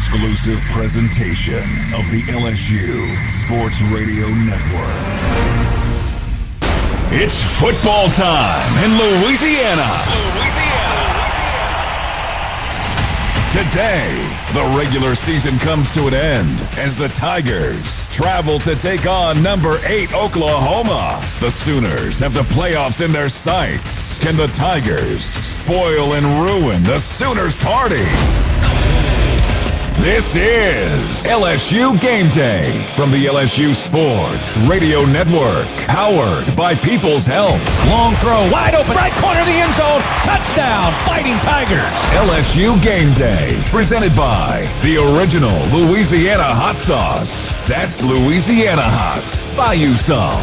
exclusive presentation of the LSU Sports Radio Network. It's football time in Louisiana. Today, the regular season comes to an end as the Tigers travel to take on number 8 Oklahoma. The Sooners have the playoffs in their sights. Can the Tigers spoil and ruin the Sooners party? This is LSU Game Day from the LSU Sports Radio Network, powered by People's Health. Long throw, wide open, right corner of the end zone, touchdown, Fighting Tigers. LSU Game Day, presented by the original Louisiana hot sauce. That's Louisiana hot. Buy you some.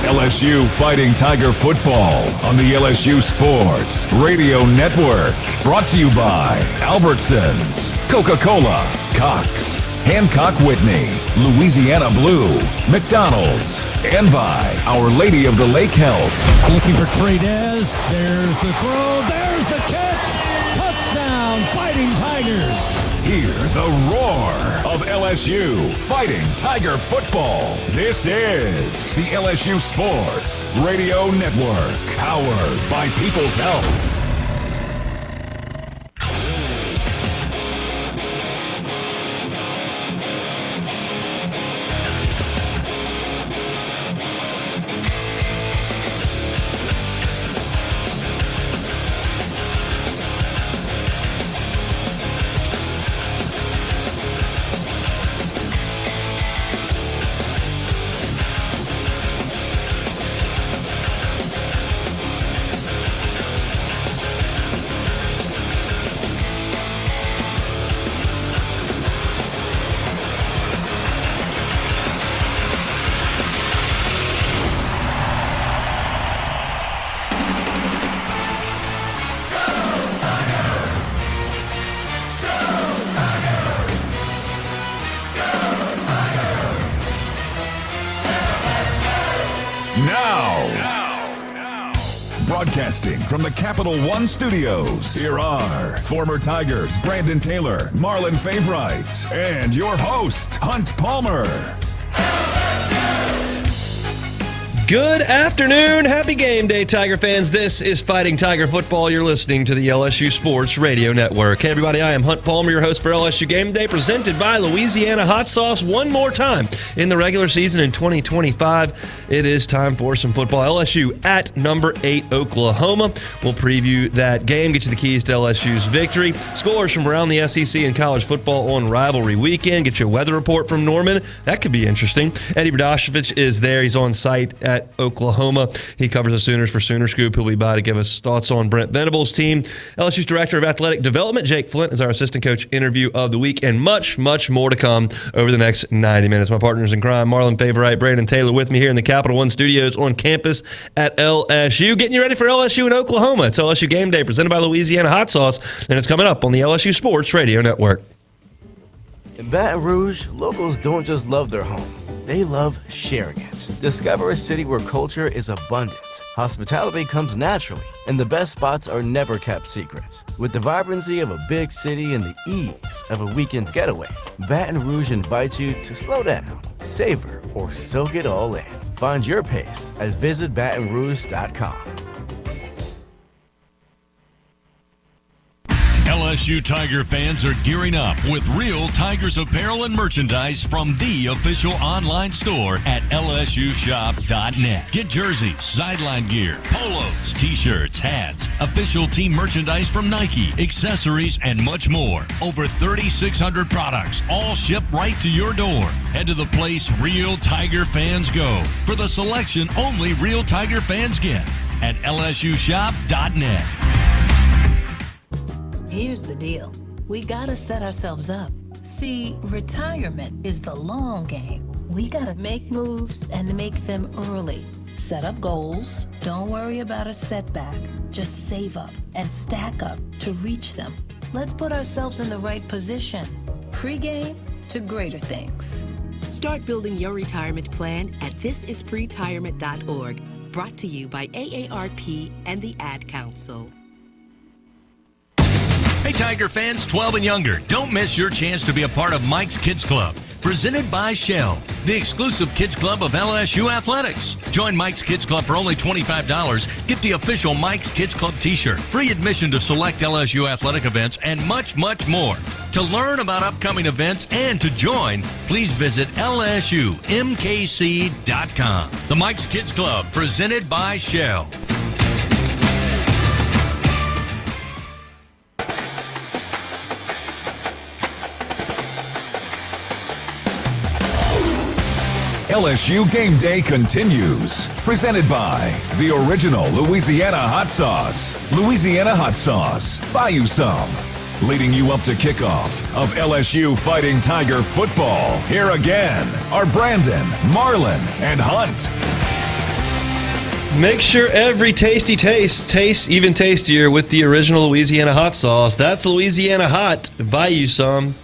LSU Fighting Tiger football on the LSU Sports Radio Network. Brought to you by Albertsons, Coca-Cola, Cox, Hancock Whitney, Louisiana Blue, McDonald's, and by Our Lady of the Lake Health. Looking for Tradez. There's the throw. There's the catch. Touchdown, Fighting Tigers. Hear the roar of LSU Fighting Tiger football. This is the LSU Sports Radio Network, powered by People's Health. Broadcasting from the Capital One Studios, here are former Tigers Brandon Taylor, Marlon Favorites, and your host, Hunt Palmer. Good afternoon. Happy game day, Tiger fans. This is Fighting Tiger Football. You're listening to the LSU Sports Radio Network. Hey, everybody. I am Hunt Palmer, your host for LSU Game Day, presented by Louisiana Hot Sauce. One more time in the regular season in 2025. It is time for some football. LSU at number 8 Oklahoma. We'll preview that game, get you the keys to LSU's victory. Scores from around the SEC and college football on rivalry weekend. Get you a weather report from Norman. That could be interesting. Eddie Berdashevich is there. He's on site at Oklahoma. He covers the Sooners for Sooner Scoop. He'll be by to give us thoughts on Brent Venables' team. LSU's Director of Athletic Development, Jake Flint, is our assistant coach interview of the week, and much, much more to come over the next 90 minutes. My partners in crime, Marlon Favorite, Brandon Taylor, with me here in the Capital One Studios on campus at LSU. Getting you ready for LSU in Oklahoma. It's LSU Game Day, presented by Louisiana Hot Sauce, and it's coming up on the LSU Sports Radio Network. In Baton Rouge, locals don't just love their home. They love sharing it. Discover a city where culture is abundant, hospitality comes naturally, and the best spots are never kept secret. With the vibrancy of a big city and the ease of a weekend getaway, Baton Rouge invites you to slow down, savor, or soak it all in. Find your pace at visitbatonrouge.com. LSU Tiger fans are gearing up with real Tigers apparel and merchandise from the official online store at lsushop.net. Get jerseys, sideline gear, polos, t-shirts, hats, official team merchandise from Nike, accessories, and much more. Over 3,600 products, all shipped right to your door. Head to the place real Tiger fans go for the selection only real Tiger fans get at lsushop.net. Here's the deal. We gotta set ourselves up. See, retirement is the long game. We gotta make moves and make them early. Set up goals. Don't worry about a setback. Just save up and stack up to reach them. Let's put ourselves in the right position. Pregame to greater things. Start building your retirement plan at thisispretirement.org. Brought to you by AARP and the Ad Council. Hey, Tiger fans 12 and younger, don't miss your chance to be a part of Mike's Kids Club. Presented by Shell, the exclusive kids club of LSU Athletics. Join Mike's Kids Club for only $25. Get the official Mike's Kids Club t-shirt, free admission to select LSU athletic events, and much, much more. To learn about upcoming events and to join, please visit LSUMKC.com. The Mike's Kids Club, presented by Shell. LSU Game Day continues. Presented by the original Louisiana Hot Sauce. Louisiana Hot Sauce. Buy you some. Leading you up to kickoff of LSU Fighting Tiger football. Here again are Brandon, Marlon, and Hunt. Make sure every tasty taste tastes even tastier with the original Louisiana Hot Sauce. That's Louisiana Hot. Buy you some.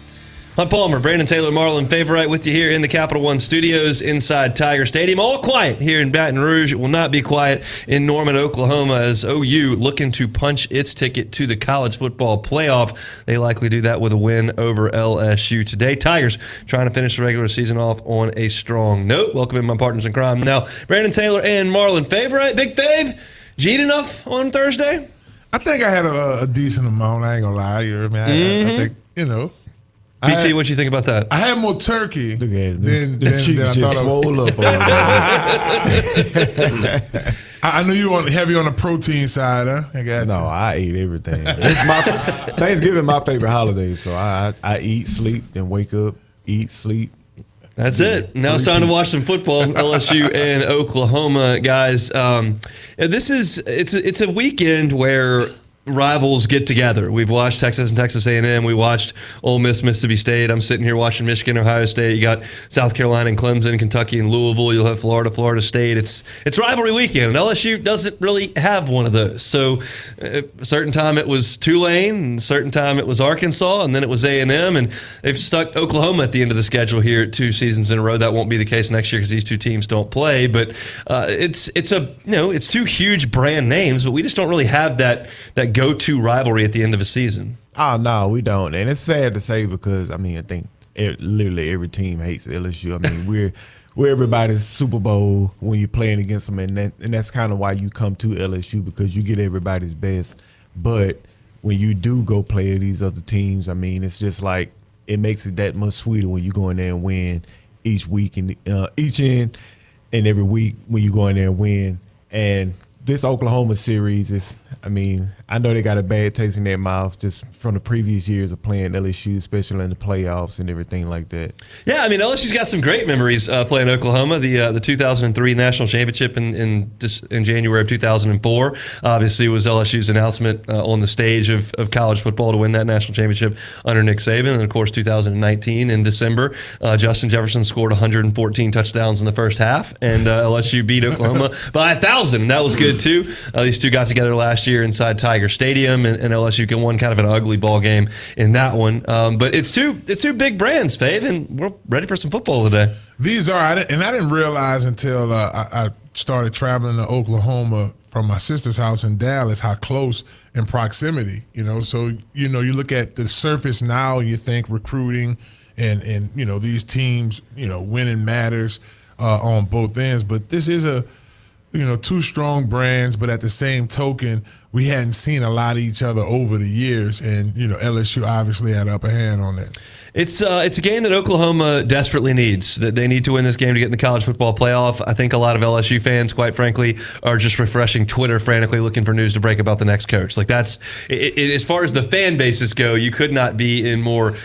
Hunt Palmer, Brandon Taylor, Marlon Favorite with you here in the Capital One Studios inside Tiger Stadium. All quiet here in Baton Rouge. It will not be quiet in Norman, Oklahoma, as OU looking to punch its ticket to the college football playoff. They likely do that with a win over LSU today. Tigers trying to finish the regular season off on a strong note. Welcome in my partners in crime. Now, Brandon Taylor and Marlon Favorite. Big Fave, G'd enough on Thursday? I think I had a decent amount. I ain't going to lie. I think, BT, what you think about that? I had more turkey than the cheeks just swole up. I knew you were heavy on the protein side, huh? I got you. No, I eat everything. It's my Thanksgiving, my favorite holiday. So I eat, sleep, then wake up, eat, sleep. That's it. Now it's time to watch some football. LSU and Oklahoma, guys. It's a weekend where rivals get together. We've watched Texas and Texas A&M. We watched Ole Miss, Mississippi State. I'm sitting here watching Michigan, Ohio State. You got South Carolina and Clemson, Kentucky and Louisville. You'll have Florida, Florida State. It's rivalry weekend, and LSU doesn't really have one of those. So a certain time it was Tulane, and a certain time it was Arkansas, and then it was A&M, and they've stuck Oklahoma at the end of the schedule here 2 seasons in a row. That won't be the case next year because these two teams don't play. But it's 2 huge brand names, but we just don't really have that go-to rivalry at the end of a season. Oh, no, we don't. And it's sad to say because, I think literally every team hates LSU. We're everybody's Super Bowl when you're playing against them, and that's kind of why you come to LSU, because you get everybody's best. But when you do go play these other teams, it's just like it makes it that much sweeter when you go in there and win each week and each and every week when you go in there and win. And this Oklahoma series is, I know they got a bad taste in their mouth just from the previous years of playing LSU, especially in the playoffs and everything like that. Yeah, LSU's got some great memories playing Oklahoma. The 2003 national championship in January of 2004 obviously was LSU's announcement on the stage of college football to win that national championship under Nick Saban. And, of course, 2019 in December, Justin Jefferson scored 114 touchdowns in the first half, and LSU beat Oklahoma by 1,000, and that was good too. These two got together last year inside Tiger Stadium, and LSU won kind of an ugly ball game in that one. But it's two big brands, Fave, and we're ready for some football today. These are, I didn't realize until I started traveling to Oklahoma from my sister's house in Dallas how close in proximity. So you look at the surface now and you think recruiting and these teams, winning matters on both ends. But this is two strong brands, but at the same token, we hadn't seen a lot of each other over the years, and LSU obviously had upper hand on that. It's a game that Oklahoma desperately needs. That they need to win this game to get in the college football playoff. I think a lot of LSU fans, quite frankly, are just refreshing Twitter frantically looking for news to break about the next coach. That's as far as the fan bases go, you could not be in more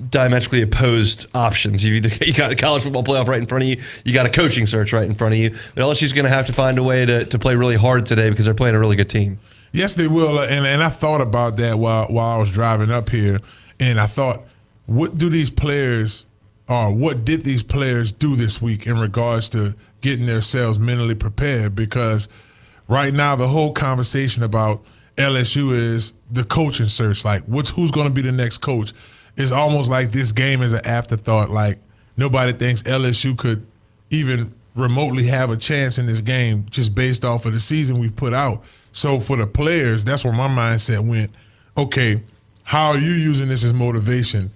diametrically opposed options. You got a college football playoff right in front of you. You got a coaching search right in front of you. But LSU's going to have to find a way to play really hard today because they're playing a really good team. Yes, they will. And I thought about that while I was driving up here, and I thought, what did these players do this week in regards to getting themselves mentally prepared? Because right now the whole conversation about LSU is the coaching search. Like, who's going to be the next coach? It's almost like this game is an afterthought. Like, nobody thinks LSU could even remotely have a chance in this game just based off of the season we've put out. So for the players, that's where my mindset went. Okay, how are you using this as motivation?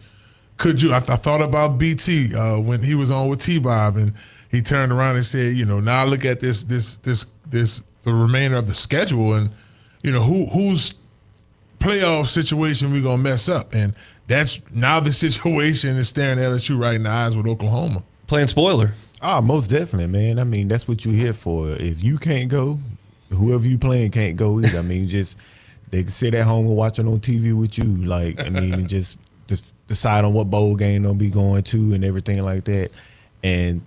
Could you? I thought about BT when he was on with T-Bob, and he turned around and said, now look at this the remainder of the schedule, and whose playoff situation we gonna mess up, and that's now the situation is staring LSU right in the eyes with Oklahoma. Playing spoiler. Oh, most definitely, man. I mean, that's what you're here for. If you can't go, whoever you playing can't go either. I mean, they can sit at home and watch it on TV with you, and just decide on what bowl game they'll be going to and everything like that, and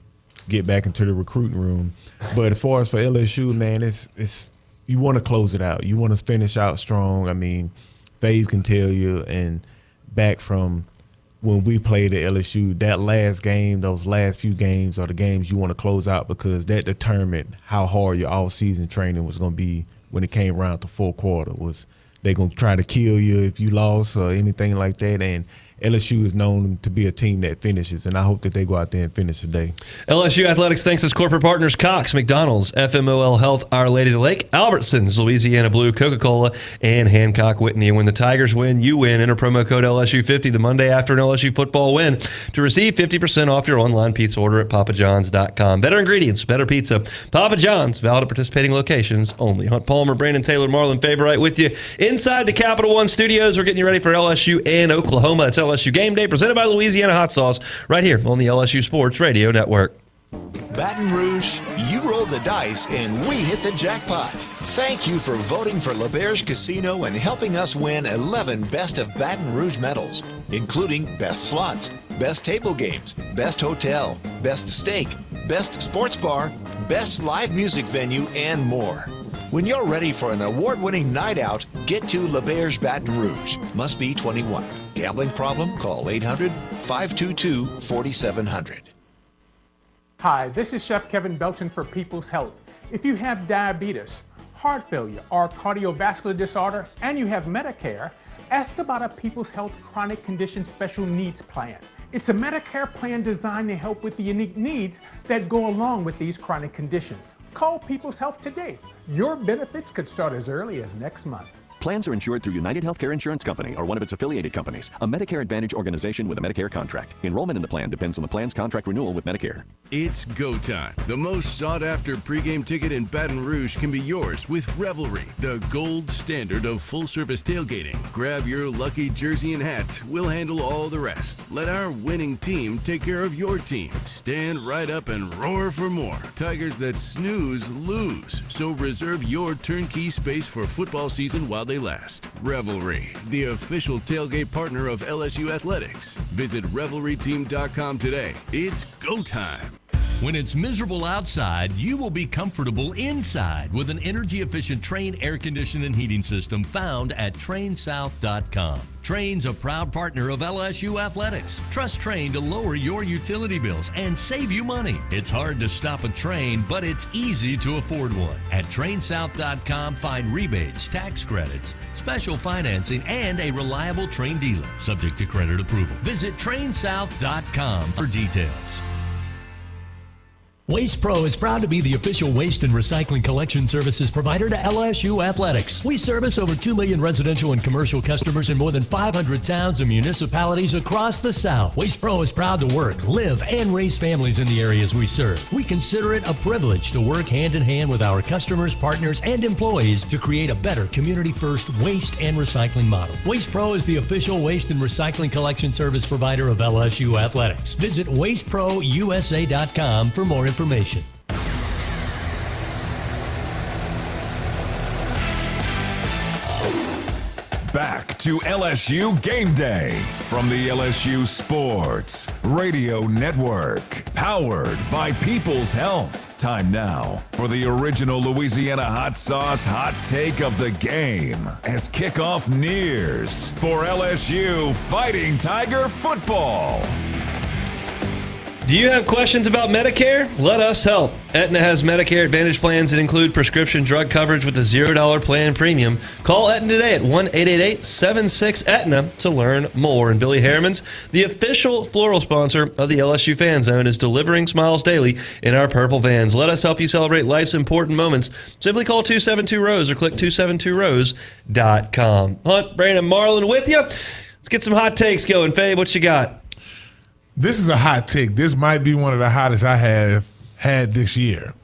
get back into the recruiting room. But as far as for LSU, man, it's you want to close it out. You want to finish out strong. I mean, Fave can tell you, and back from when we played at LSU, that last game, those last few games are the games you want to close out, because that determined how hard your all-season training was going to be when it came around to fourth quarter. Was they going to try to kill you if you lost or anything like that? And LSU is known to be a team that finishes, and I hope that they go out there and finish today. LSU Athletics thanks its corporate partners Cox, McDonald's, FMOL Health, Our Lady of the Lake, Albertsons, Louisiana Blue, Coca-Cola, and Hancock Whitney. And when the Tigers win, you win. Enter promo code LSU50 the Monday after an LSU football win to receive 50% off your online pizza order at papajohns.com. Better ingredients, better pizza. Papa John's, valid at participating locations only. Hunt Palmer, Brandon Taylor, Marlon Favorite with you inside the Capital One studios. We're getting you ready for LSU and Oklahoma. It's LSU Game Day, presented by Louisiana Hot Sauce, right here on the LSU Sports Radio Network. Baton Rouge, you rolled the dice and we hit the jackpot. Thank you for voting for LeBear's Casino and helping us win 11 Best of Baton Rouge medals, including Best Slots, Best Table Games, Best Hotel, Best Steak, Best Sports Bar, Best Live Music Venue, and more. When you're ready for an award-winning night out, get to LeBear's Baton Rouge. Must be 21. Gambling problem? Call 800-522-4700. Hi, this is Chef Kevin Belton for People's Health. If you have diabetes, heart failure, or cardiovascular disorder, and you have Medicare, ask about a People's Health Chronic Condition Special Needs Plan. It's a Medicare plan designed to help with the unique needs that go along with these chronic conditions. Call People's Health today. Your benefits could start as early as next month. Plans are insured through United Healthcare Insurance Company or one of its affiliated companies, a Medicare Advantage organization with a Medicare contract. Enrollment in the plan depends on the plan's contract renewal with Medicare. It's go time. The most sought-after pregame ticket in Baton Rouge can be yours with Revelry, the gold standard of full-service tailgating. Grab your lucky jersey and hat. We'll handle all the rest. Let our winning team take care of your team. Stand right up and roar for more. Tigers that snooze, lose. So reserve your turnkey space for football season while they last. Revelry, the official tailgate partner of LSU Athletics. Visit revelryteam.com today. It's go time. When it's miserable outside, you will be comfortable inside with an energy-efficient Trane air conditioning and heating system found at TraneSouth.com. Trane's a proud partner of LSU Athletics. Trust Trane to lower your utility bills and save you money. It's hard to stop a Trane, but it's easy to afford one. At TraneSouth.com, find rebates, tax credits, special financing, and a reliable Trane dealer, subject to credit approval. Visit TraneSouth.com for details. Waste Pro is proud to be the official waste and recycling collection services provider to LSU Athletics. We service over 2 million residential and commercial customers in more than 500 towns and municipalities across the South. Waste Pro is proud to work, live, and raise families in the areas we serve. We consider it a privilege to work hand in hand with our customers, partners, and employees to create a better community-first waste and recycling model. Waste Pro is the official waste and recycling collection service provider of LSU Athletics. Visit wasteprousa.com for more information. Back to LSU Game Day from the LSU Sports Radio Network, powered by People's Health. Time now for the original Louisiana Hot Sauce hot take of the game as kickoff nears for LSU Fighting Tiger football. Do you have questions about Medicare? Let us help. Aetna has Medicare Advantage plans that include prescription drug coverage with a $0 plan premium. Call Aetna today at 1-888-76-AETNA to learn more. And Billy Harriman's, the official floral sponsor of the LSU Fan Zone, is delivering smiles daily in our purple vans. Let us help you celebrate life's important moments. Simply call 272-ROSE or click 272rose.com. Hunt, Brandon, Marlon with you. Let's get some hot takes going. Fabe, what you got? This is a hot take. This might be one of the hottest I have had this year.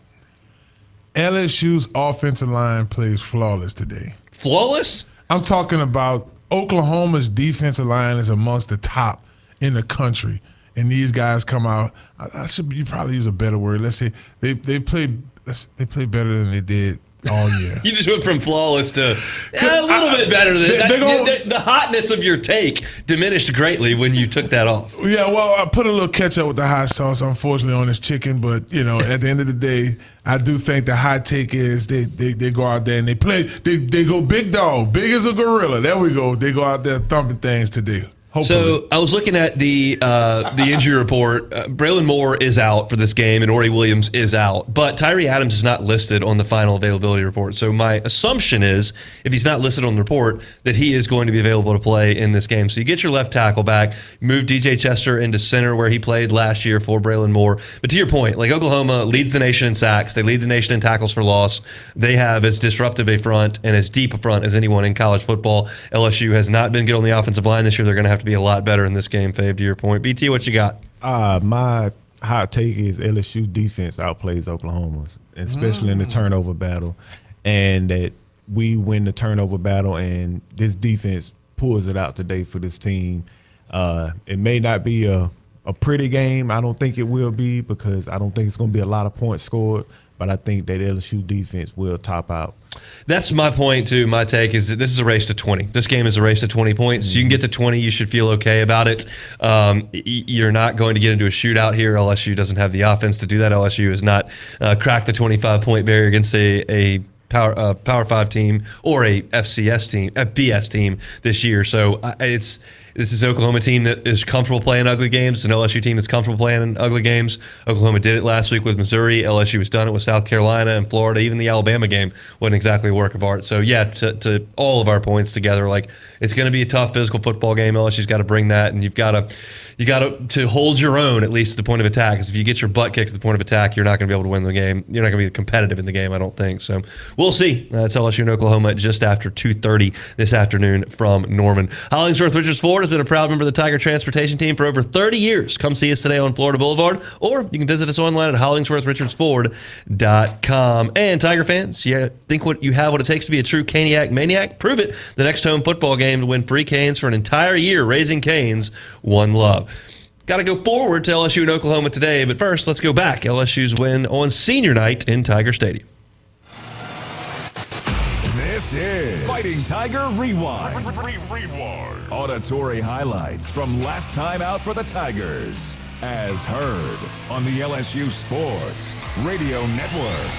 LSU's offensive line plays flawless today. Flawless? I'm talking about Oklahoma's defensive line is amongst the top in the country. And these guys come out. You probably use a better word. Let's say they play better than they did all year. You just went from flawless to a little bit better than the hotness of your take diminished greatly when you took that off. Yeah, well, I put a little ketchup with the hot sauce, unfortunately, on this chicken. But at the end of the day, I do think the hot take is they go out there and they play. They go big dog, big as a gorilla. There we go. They go out there thumping things today. Hopefully. So I was looking at the injury report. Braylon Moore is out for this game, and Ori Williams is out. But Tyree Adams is not listed on the final availability report. So my assumption is, if he's not listed on the report, that he is going to be available to play in this game. So you get your left tackle back, move DJ Chester into center where he played last year for Braylon Moore. But to your point, like Oklahoma leads the nation in sacks. They lead the nation in tackles for loss. They have as disruptive a front and as deep a front as anyone in college football. LSU has not been good on the offensive line this year. They're going to have to be a lot better in this game, Fave, to your point. BT, what you got? My hot take is LSU defense outplays Oklahoma's, especially in the turnover battle, and that we win the turnover battle, and this defense pulls it out today for this team. It may not be a pretty game. I don't think it will be, because I don't think it's going to be a lot of points scored, but I think that LSU defense will top out. That's my point, too. My take is that this is a race to 20. This game is a race to 20 points. You can get to 20. You should feel okay about it. You're not going to get into a shootout here. LSU doesn't have the offense to do that. LSU has not cracked the 25-point barrier against a Power 5 team or a FCS team, a BS team this year. So this is an Oklahoma team that is comfortable playing ugly games. It's an LSU team that's comfortable playing in ugly games. Oklahoma did it last week with Missouri. LSU has done it with South Carolina and Florida. Even the Alabama game wasn't exactly a work of art. So, yeah, to all of our points together, like, it's going to be a tough physical football game. LSU's got to bring that, and you got to hold your own, at least at the point of attack. Because if you get your butt kicked at the point of attack, you're not going to be able to win the game. You're not going to be competitive in the game, I don't think. So we'll see. It's LSU and Oklahoma just after 2:30 this afternoon from Norman. Hollingsworth Richards Ford has been a proud member of the Tiger Transportation Team for over 30 years. Come see us today on Florida Boulevard, or you can visit us online at HollingsworthRichardsFord.com. And Tiger fans, you think you have what it takes to be a true Caniac maniac? Prove it the next home football game to win free canes for an entire year. Raising canes, one love. Got to go forward to LSU and Oklahoma today, but first, let's go back. LSU's win on senior night in Tiger Stadium. This is Fighting Tiger Rewind. Rewind. Auditory highlights from last time out for the Tigers, as heard on the LSU Sports Radio Network.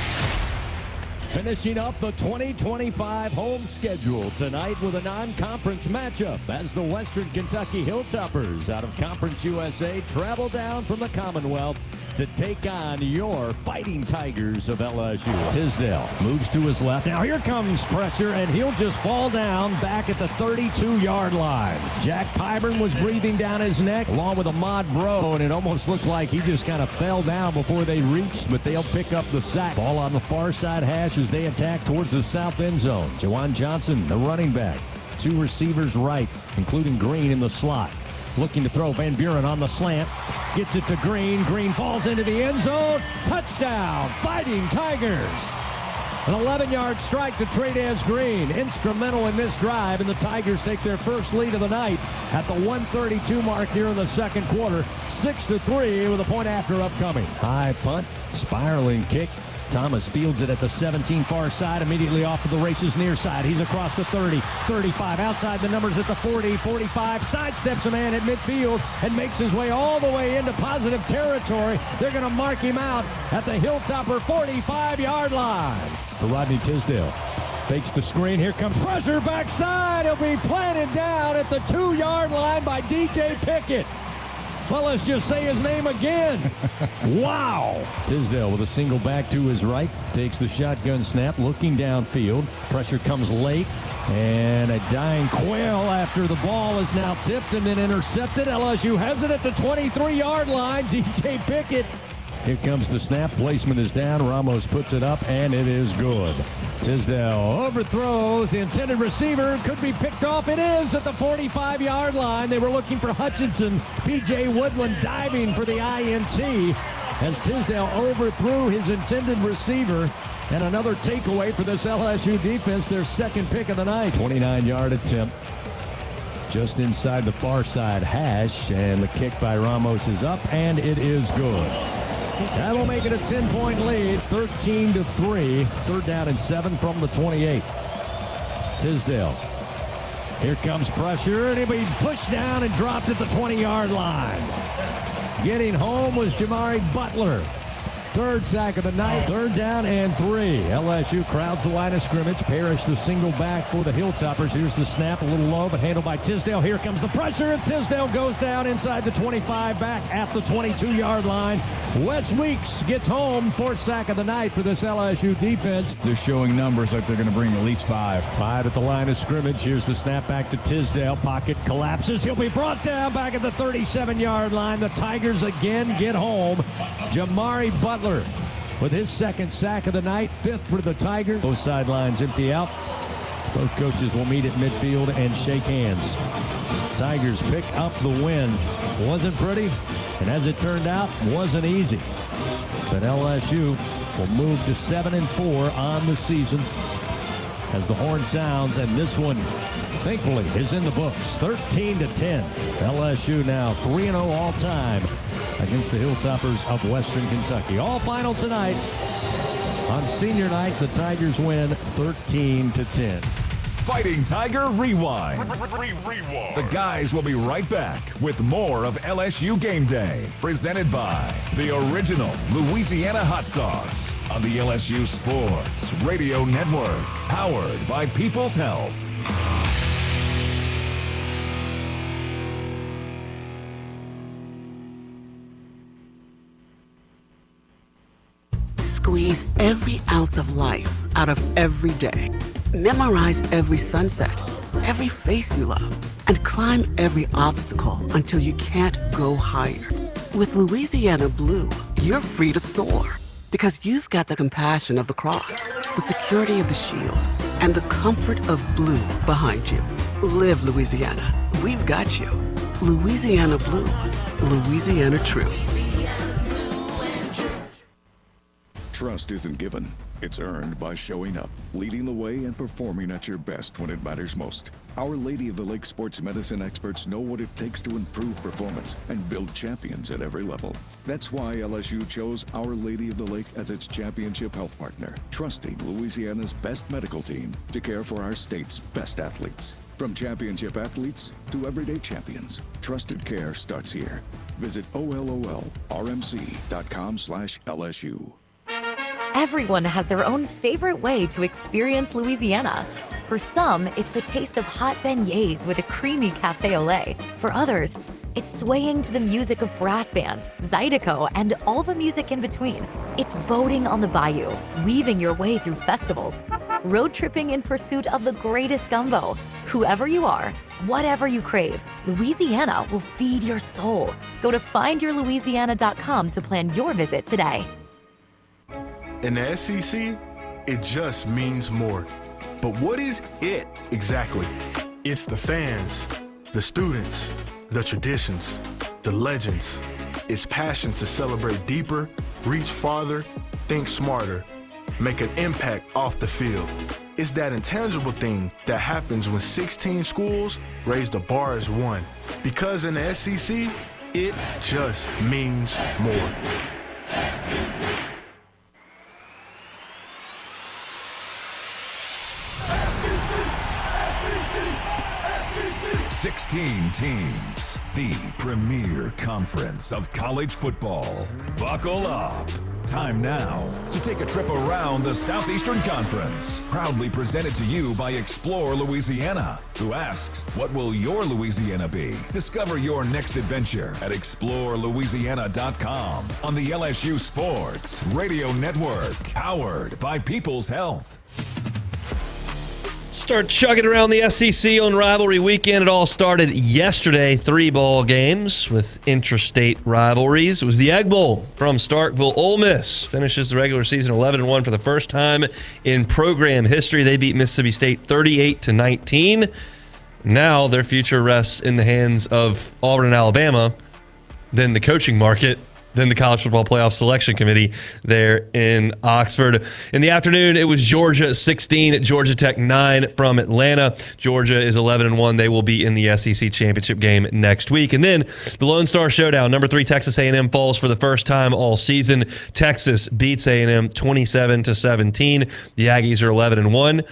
Finishing up the 2025 home schedule tonight with a non-conference matchup as the Western Kentucky Hilltoppers out of Conference USA travel down from the Commonwealth to take on your Fighting Tigers of LSU. Tisdale moves to his left. Now here comes pressure, and he'll just fall down back at the 32-yard line. Jack Pyburn was breathing down his neck along with Ahmad Bro, and it almost looked like he just kind of fell down before they reached, but they'll pick up the sack. Ball on the far side hash as they attack towards the south end zone. Jawan Johnson, the running back. Two receivers right, including Green in the slot. Looking to throw. Van Buren on the slant. Gets it to Green. Green falls into the end zone. Touchdown, Fighting Tigers. An 11-yard strike to Trey'Dez Green. Instrumental in this drive, and the Tigers take their first lead of the night at the 1:32 mark here in the second quarter. 6-3 with a point after upcoming. High punt, spiraling kick. Thomas fields it at the 17 far side, immediately off of the races near side. He's across the 30, 35, outside the numbers at the 40, 45, sidesteps a man at midfield and makes his way all the way into positive territory. They're going to mark him out at the Hilltopper 45-yard line. For Rodney Tisdale. Fakes the screen. Here comes pressure backside. He'll be planted down at the 2-yard line by DJ Pickett. Well, let's just say his name again. Wow. Tisdale with a single back to his right. Takes the shotgun snap, looking downfield. Pressure comes late. And a dying quail after the ball is now tipped and then intercepted. LSU has it at the 23-yard line. DJ Pickett. Here comes the snap. Placement is down. Ramos puts it up, and it is good. Tisdale overthrows the intended receiver. Could be picked off. It is at the 45-yard line. They were looking for Hutchinson. P.J. Woodland diving for the INT as Tisdale overthrew his intended receiver. And another takeaway for this LSU defense, their second pick of the night. 29-yard attempt just inside the far side hash, and the kick by Ramos is up, and it is good. That'll make it a 10-point lead, 13-3. 3rd down and 7 from the 28. Tisdale. Here comes pressure, and he'll be pushed down and dropped at the 20-yard line. Getting home was Jamari Butler. 3rd sack of the night, 3rd down and 3. LSU crowds the line of scrimmage. Parrish the single back for the Hilltoppers. Here's the snap, a little low, but handled by Tisdale. Here comes the pressure, and Tisdale goes down inside the 25, back at the 22-yard line. Wes Weeks gets home, 4th sack of the night for this LSU defense. They're showing numbers like they're going to bring at least 5. 5 at the line of scrimmage. Here's the snap back to Tisdale. Pocket collapses. He'll be brought down back at the 37-yard line. The Tigers again get home. Jamari Butler with his 2nd sack of the night, 5th for the Tigers. Both sidelines empty out. Both coaches will meet at midfield and shake hands. Tigers pick up the win. Wasn't pretty, and as it turned out, wasn't easy. But LSU will move to 7-4 on the season as the horn sounds, and this one, thankfully, is in the books. 13-10. LSU now 3-0 all time against the Hilltoppers of Western Kentucky. All final tonight. On senior night, the Tigers win 13-10. Fighting Tiger Rewind. The guys will be right back with more of LSU Game Day, presented by the original Louisiana Hot Sauce on the LSU Sports Radio Network, powered by People's Health. Squeeze every ounce of life out of every day. Memorize every sunset, every face you love, and climb every obstacle until you can't go higher. With Louisiana Blue, you're free to soar because you've got the compassion of the cross, the security of the shield, and the comfort of blue behind you. Live Louisiana. We've got you. Louisiana Blue. Louisiana True. Trust isn't given, it's earned by showing up, leading the way, and performing at your best when it matters most. Our Lady of the Lake sports medicine experts know what it takes to improve performance and build champions at every level. That's why LSU chose Our Lady of the Lake as its championship health partner, trusting Louisiana's best medical team to care for our state's best athletes. From championship athletes to everyday champions, trusted care starts here. Visit OLOLRMC.com/LSU. Everyone has their own favorite way to experience Louisiana. For some, it's the taste of hot beignets with a creamy cafe au lait. For others, it's swaying to the music of brass bands, Zydeco, and all the music in between. It's boating on the bayou, weaving your way through festivals, road tripping in pursuit of the greatest gumbo. Whoever you are, whatever you crave, Louisiana will feed your soul. Go to findyourlouisiana.com to plan your visit today. In the SEC, it just means more. But what is it exactly? It's the fans, the students, the traditions, the legends. It's passion to celebrate deeper, reach farther, think smarter, make an impact off the field. It's that intangible thing that happens when 16 schools raise the bar as one. Because in the SEC, it just means more. 16 teams, the premier conference of college football. Buckle up. Time now to take a trip around the Southeastern Conference. Proudly presented to you by Explore Louisiana, who asks, what will your Louisiana be? Discover your next adventure at explorelouisiana.com on the LSU Sports Radio Network, powered by People's Health. Start chugging around the SEC on rivalry weekend. It all started yesterday, 3 ball games with intrastate rivalries. It was the Egg Bowl from Starkville. Ole Miss finishes the regular season 11-1 for the first time in program history. They beat Mississippi State 38-19. Now their future rests in the hands of Auburn and Alabama, then the coaching market, then the College Football Playoff Selection Committee there in Oxford. In the afternoon, it was Georgia 16, Georgia Tech 9 from Atlanta. Georgia is 11-1. They will be in the SEC Championship game next week. And then the Lone Star Showdown. Number 3 Texas A&M falls for the first time all season. Texas beats A&M 27-17. The Aggies are 11-1.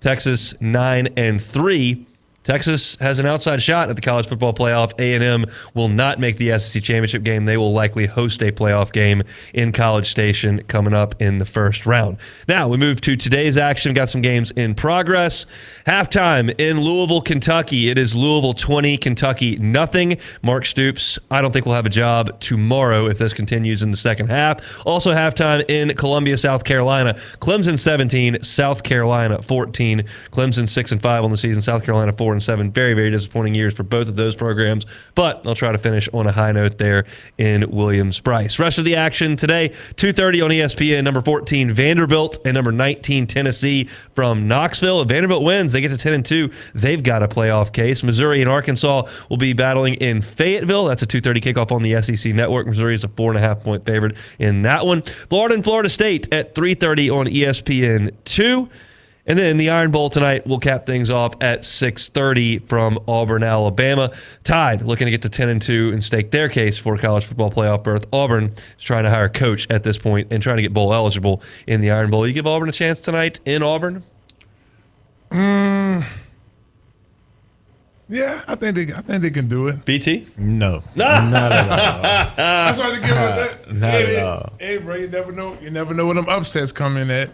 Texas 9-3. Texas has an outside shot at the college football playoff. A&M will not make the SEC championship game. They will likely host a playoff game in College Station coming up in the first round. Now we move to today's action. Got some games in progress. Halftime in Louisville, Kentucky. It is Louisville 20, Kentucky nothing. Mark Stoops, I don't think will have a job tomorrow if this continues in the second half. Also halftime in Columbia, South Carolina. Clemson 17, South Carolina 14. Clemson 6-5 on the season. South Carolina 4-7. Very, very disappointing years for both of those programs, but they'll try to finish on a high note there in Williams-Brice. Rest of the action today, 2:30 on ESPN, number 14 Vanderbilt and number 19 Tennessee from Knoxville. If Vanderbilt wins, they get to 10-2. They've got a playoff case. Missouri and Arkansas will be battling in Fayetteville. That's a 2:30 kickoff on the SEC Network. Missouri is a 4.5-point favorite in that one. Florida and Florida State at 3:30 on ESPN2. And then the Iron Bowl tonight will cap things off at 6:30 from Auburn, Alabama. Tide looking to get to 10-2 and stake their case for a college football playoff berth. Auburn is trying to hire a coach at this point and trying to get bowl eligible in the Iron Bowl. You give Auburn a chance tonight in Auburn? Yeah, I think they can do it. BT? No, not at all. That's why they give it that. Not at all. Hey, bro, you never know. You never know when them upsets come in at.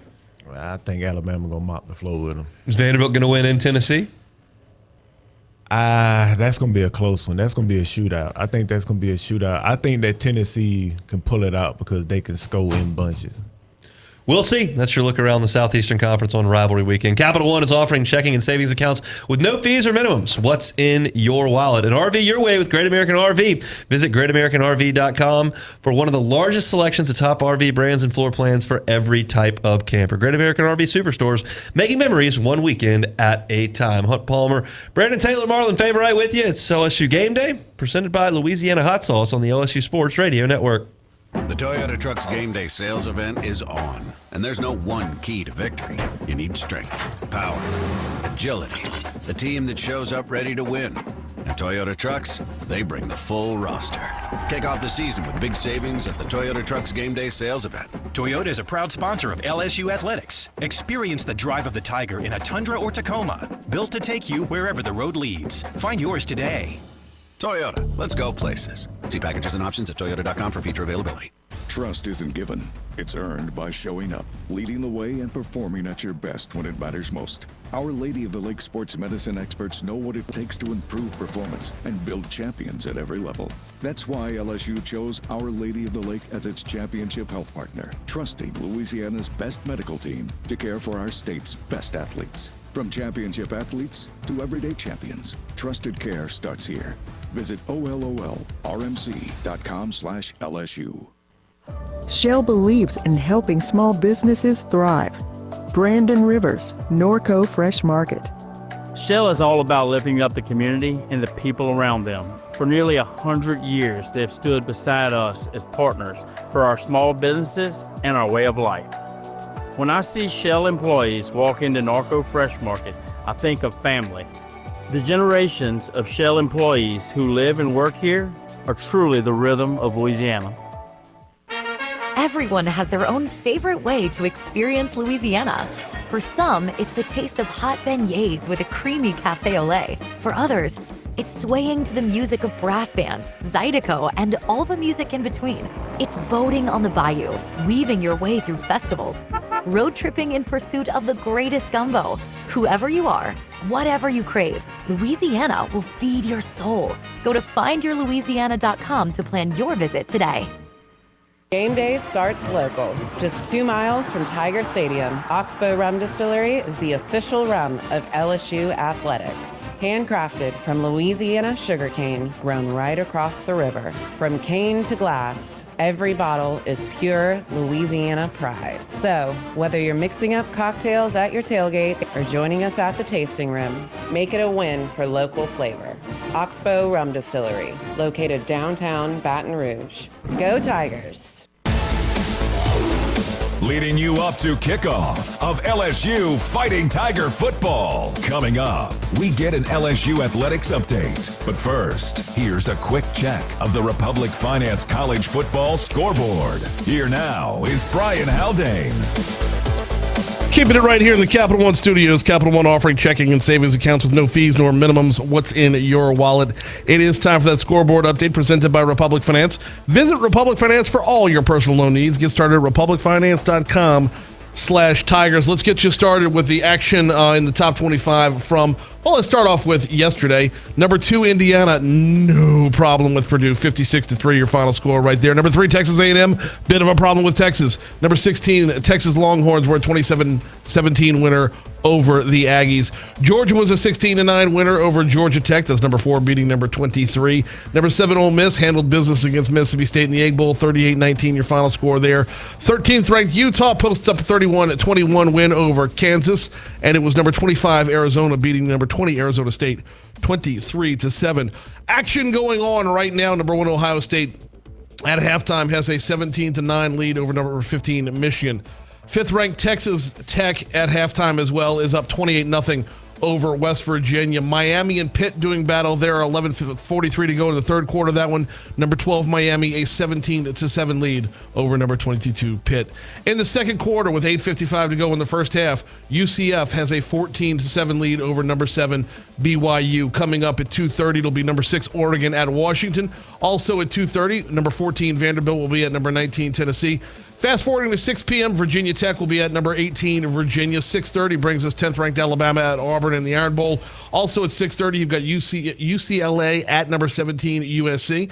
I think Alabama gonna mop the floor with them. Is Vanderbilt gonna win in Tennessee? That's gonna be a close one. That's gonna be a shootout. I think that's gonna be a shootout. I think that Tennessee can pull it out because they can score in bunches. We'll see. That's your look around the Southeastern Conference on Rivalry Weekend. Capital One is offering checking and savings accounts with no fees or minimums. What's in your wallet? An RV your way with Great American RV. Visit greatamericanrv.com for one of the largest selections of top RV brands and floor plans for every type of camper. Great American RV Superstores, making memories one weekend at a time. Hunt Palmer, Brandon Taylor, Marlon Favorite with you. It's LSU Game Day, presented by Louisiana Hot Sauce on the LSU Sports Radio Network. The Toyota Trucks Game Day sales event is on, and there's no one key to victory. You need strength, power, agility, the team that shows up ready to win. And Toyota Trucks, they bring the full roster. Kick off the season with big savings at the Toyota Trucks Game Day sales event. Toyota is a proud sponsor of LSU Athletics. Experience the drive of the Tiger in a Tundra or Tacoma, built to take you wherever the road leads. Find yours today. Toyota, let's go places. See packages and options at toyota.com for feature availability. Trust isn't given. It's earned by showing up, leading the way, and performing at your best when it matters most. Our Lady of the Lake sports medicine experts know what it takes to improve performance and build champions at every level. That's why LSU chose Our Lady of the Lake as its championship health partner, trusting Louisiana's best medical team to care for our state's best athletes. From championship athletes to everyday champions, trusted care starts here. Visit OLOLRMC.com/LSU. Shell believes in helping small businesses thrive. Brandon Rivers, Norco Fresh Market. Shell is all about lifting up the community and the people around them. For nearly 100 years, they've stood beside us as partners for our small businesses and our way of life. When I see Shell employees walk into Norco Fresh Market, I think of family. The generations of Shell employees who live and work here are truly the rhythm of Louisiana. Everyone has their own favorite way to experience Louisiana. For some, it's the taste of hot beignets with a creamy cafe au lait. For others, It's swaying to the music of brass bands, Zydeco, and all the music in between. It's boating on the bayou, weaving your way through festivals, road tripping in pursuit of the greatest gumbo. Whoever you are, whatever you crave, Louisiana will feed your soul. Go to findyourlouisiana.com to plan your visit today. Game day starts local, just 2 miles from Tiger Stadium. Oxbow Rum Distillery is the official rum of LSU Athletics. Handcrafted from Louisiana sugarcane grown right across the river. From cane to glass, every bottle is pure Louisiana pride. So, whether you're mixing up cocktails at your tailgate or joining us at the tasting room, make it a win for local flavor. Oxbow Rum Distillery, located downtown Baton Rouge. Go Tigers! Leading you up to kickoff of LSU Fighting Tiger football. Coming up, we get an LSU athletics update. But first, here's a quick check of the Republic Finance College football scoreboard. Here now is Brian Haldane. Keeping it right here in the Capital One studios. Capital One offering checking and savings accounts with no fees nor minimums. What's in your wallet? It is time for that scoreboard update presented by Republic Finance. Visit Republic Finance for all your personal loan needs. Get started at republicfinance.com/Tigers. Let's get you started with the action in the top 25 from, well, let's start off with yesterday. Number 2, Indiana, no problem with Purdue, 56-3, your final score right there. Number 3, Texas A&M, bit of a problem with Texas. Number 16, Texas Longhorns were a 27-17 winner over the Aggies. Georgia was a 16-9 winner over Georgia Tech. That's number 4 beating number 23. Number 7, Ole Miss handled business against Mississippi State in the Egg Bowl, 38-19, your final score there. 13th ranked Utah posts up a 31-21 win over Kansas, and it was number 25 Arizona beating number 20 Arizona State 23-7. Action going on right now. Number 1 Ohio State at halftime has a 17-9 lead over number 15 Michigan. 5th ranked Texas Tech at halftime as well is up 28-0 over West Virginia. Miami and Pitt doing battle there. 11:43 to go in the third quarter. That one, number 12 Miami, a 17-7 lead over number 22 Pitt. In the second quarter, with 8:55 to go in the first half, UCF has a 14-7 lead over number 7 BYU. Coming up at 2:30, it'll be number 6 Oregon at Washington. Also at 2:30, number 14 Vanderbilt will be at number 19 Tennessee. Fast forwarding to 6 p.m., Virginia Tech will be at number 18 Virginia. 6:30 brings us 10th ranked Alabama at Auburn in the Iron Bowl. Also at 6:30, you've got UCLA at number 17 USC.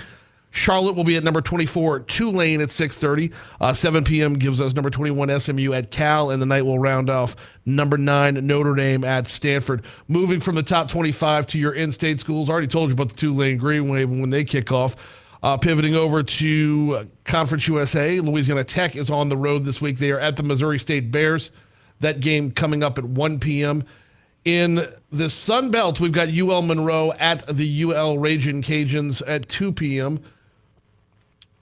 Charlotte will be at number 24 Tulane at 6:30. 7 p.m. gives us number 21 SMU at Cal, and the night will round off number 9 Notre Dame at Stanford. Moving from the top 25 to your in-state schools. I already told you about the Tulane Green Wave when they kick off. Pivoting over to Conference USA, Louisiana Tech is on the road this week. They are at the Missouri State Bears. That game coming up at 1 p.m. In the Sun Belt, we've got UL Monroe at the UL Ragin' Cajuns at 2 p.m.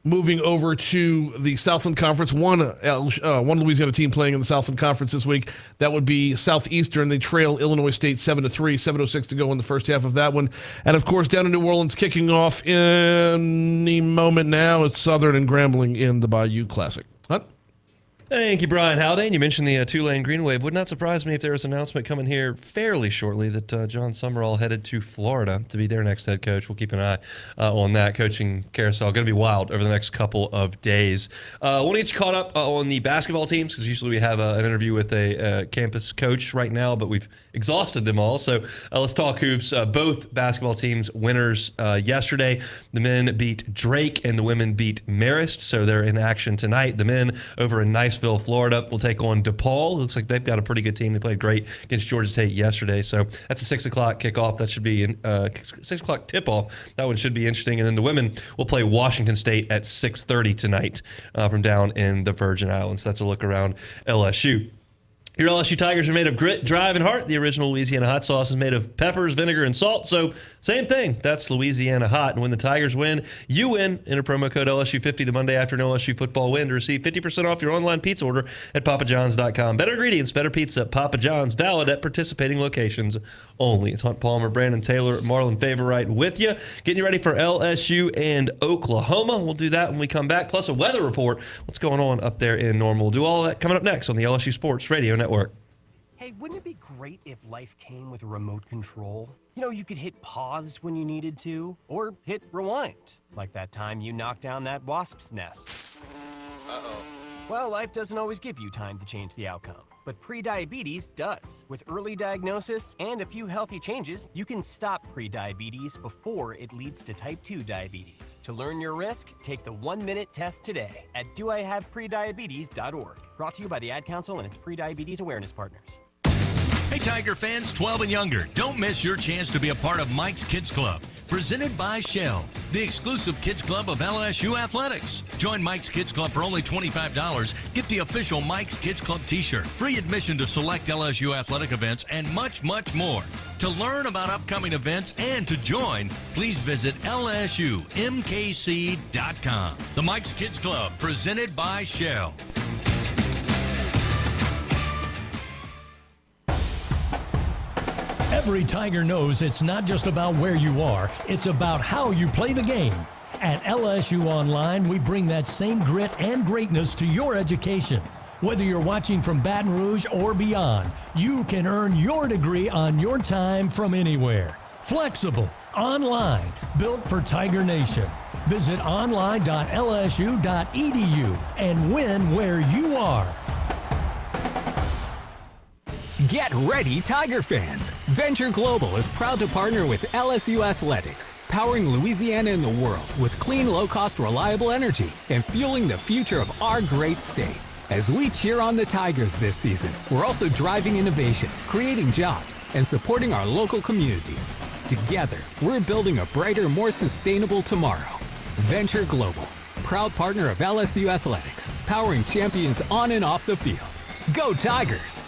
Moving over to the Southland Conference, one Louisiana team playing in the Southland Conference this week. That would be Southeastern. They trail Illinois State 7-3, 7:06 to go in the first half of that one. And, of course, down in New Orleans, kicking off in the moment now, it's Southern and Grambling in the Bayou Classic. Hunt? Thank you, Brian Haldane. You mentioned the Tulane Green Wave. Would not surprise me if there was an announcement coming here fairly shortly that John Summerall headed to Florida to be their next head coach. We'll keep an eye on that coaching carousel. Going to be wild over the next couple of days. We'll get you caught up on the basketball teams because usually we have an interview with a campus coach right now, but we've exhausted them all. So let's talk hoops. Both basketball teams winners yesterday. The men beat Drake and the women beat Marist, so they're in action tonight. The men over in Niceville, Florida, will take on DePaul. Looks like they've got a pretty good team. They played great against Georgia State yesterday. So that's a 6 o'clock kickoff. That should be 6 o'clock tip-off. That one should be interesting. And then the women will play Washington State at 6:30 tonight from down in the Virgin Islands. That's a look around LSU. Your LSU Tigers are made of grit, drive, and heart. The original Louisiana hot sauce is made of peppers, vinegar, and salt. So same thing. That's Louisiana hot. And when the Tigers win, you win. Enter promo code LSU50 the Monday after an LSU football win to receive 50% off your online pizza order at papajohns.com. Better ingredients, better pizza. Papa John's, valid at participating locations only. It's Hunt Palmer, Brandon Taylor, Marlon Favorite with you. Getting you ready for LSU and Oklahoma. We'll do that when we come back. Plus a weather report. What's going on up there in Normal. We'll do all that coming up next on the LSU Sports Radio Network. Hey, wouldn't it be great if life came with a remote control? You know, you could hit pause when you needed to, or hit rewind, like that time you knocked down that wasp's nest. Uh-oh. Well, life doesn't always give you time to change the outcome, but prediabetes does. With early diagnosis and a few healthy changes, you can stop prediabetes before it leads to type 2 diabetes. To learn your risk, take the 1-minute test today at doihaveprediabetes.org. Brought to you by the Ad Council and its prediabetes awareness partners. Hey, Tiger fans 12 and younger, don't miss your chance to be a part of Mike's Kids Club, presented by Shell, the exclusive kids club of LSU Athletics. Join Mike's Kids Club for only $25. Get the official Mike's Kids Club t-shirt, free admission to select LSU athletic events, and much, much more. To learn about upcoming events and to join, please visit lsumkc.com. The Mike's Kids Club, presented by Shell. Every Tiger knows it's not just about where you are, it's about how you play the game. At LSU Online, we bring that same grit and greatness to your education. Whether you're watching from Baton Rouge or beyond, you can earn your degree on your time from anywhere. Flexible, online, built for Tiger Nation. Visit online.lsu.edu and win where you are. Get ready, Tiger fans! Venture Global is proud to partner with LSU Athletics, powering Louisiana and the world with clean, low-cost, reliable energy and fueling the future of our great state. As we cheer on the Tigers this season, we're also driving innovation, creating jobs, and supporting our local communities. Together, we're building a brighter, more sustainable tomorrow. Venture Global, proud partner of LSU Athletics, powering champions on and off the field. Go Tigers!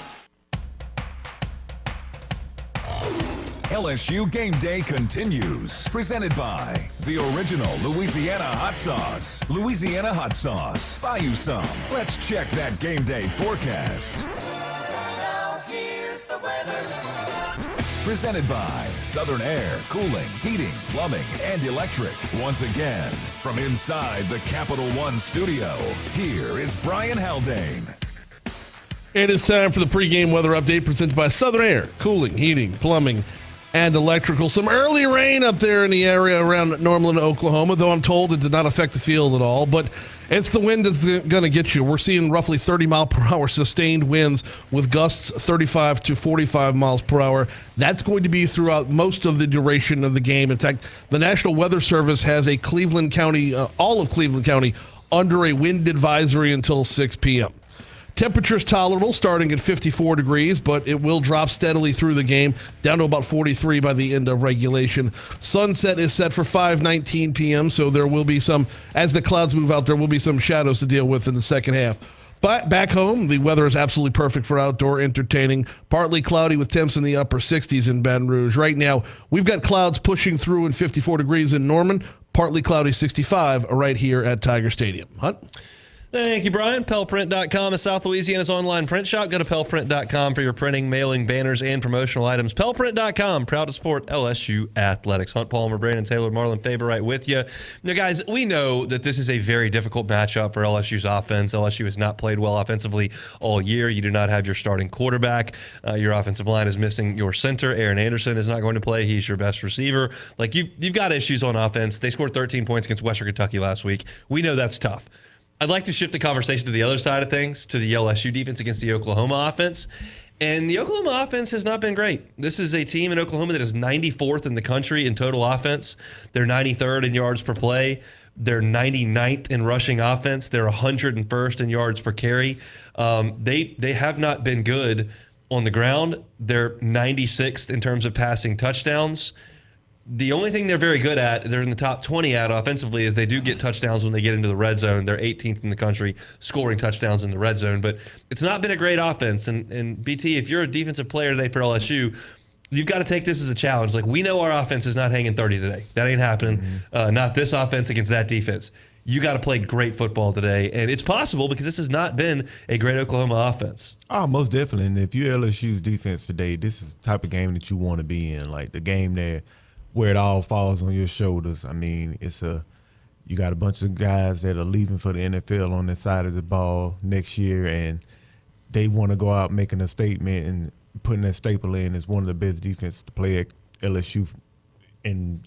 LSU Game Day continues. Presented by the original Louisiana Hot Sauce. Louisiana Hot Sauce. Buy you some. Let's check that game day forecast. Now here's the weather. Presented by Southern Air, Cooling, Heating, Plumbing, and Electric. Once again, from inside the Capital One studio, here is Brian Haldane. It is time for the pregame weather update presented by Southern Air, Cooling, Heating, Plumbing, and Electrical. Some early rain up there in the area around Norman, Oklahoma, though I'm told it did not affect the field at all. But it's the wind that's going to get you. We're seeing roughly 30-mile-per-hour sustained winds with gusts 35 to 45 miles per hour. That's going to be throughout most of the duration of the game. In fact, the National Weather Service has a Cleveland County, all of Cleveland County, under a wind advisory until 6 p.m. Temperatures tolerable, starting at 54 degrees, but it will drop steadily through the game, down to about 43 by the end of regulation. Sunset is set for 5:19 p.m., so there will be some, as the clouds move out, there will be some shadows to deal with in the second half. But back home, the weather is absolutely perfect for outdoor entertaining. Partly cloudy with temps in the upper 60s in Baton Rouge. Right now, we've got clouds pushing through in 54 degrees in Norman, partly cloudy 65 right here at Tiger Stadium. Hunt? Thank you, Brian. PellPrint.com is South Louisiana's online print shop. Go to PellPrint.com for your printing, mailing, banners, and promotional items. PellPrint.com, proud to support LSU Athletics. Hunt Palmer, Brandon Taylor, Marlon Faber right with you. Now, guys, we know that this is a very difficult matchup for LSU's offense. LSU has not played well offensively all year. You do not have your starting quarterback. Your offensive line is missing your center. Aaron Anderson is not going to play. He's your best receiver. Like, you've got issues on offense. They scored 13 points against Western Kentucky last week. We know that's tough. I'd like to shift the conversation to the other side of things, to the LSU defense against the Oklahoma offense. And the Oklahoma offense has not been great. This is a team in Oklahoma that is 94th in the country in total offense. They're 93rd in yards per play. They're 99th in rushing offense. They're 101st in yards per carry. They have not been good on the ground. They're 96th in terms of passing touchdowns. The only thing they're very good at, they're in the top 20 at offensively, is they do get touchdowns when they get into the red zone. They're 18th in the country scoring touchdowns in the red zone. But it's not been a great offense. And BT, if you're a defensive player today for LSU, you've got to take this as a challenge. Like, we know our offense is not hanging 30 today. That ain't happening. Not this offense against that defense. You got to play great football today. And it's possible because this has not been a great Oklahoma offense. Oh, most definitely. And if you're LSU's defense today, this is the type of game that you want to be in. Like, the game there where it all falls on your shoulders. I mean, you got a bunch of guys that are leaving for the NFL on the side of the ball next year, and they want to go out making a statement and putting that staple in as one of the best defenses to play LSU in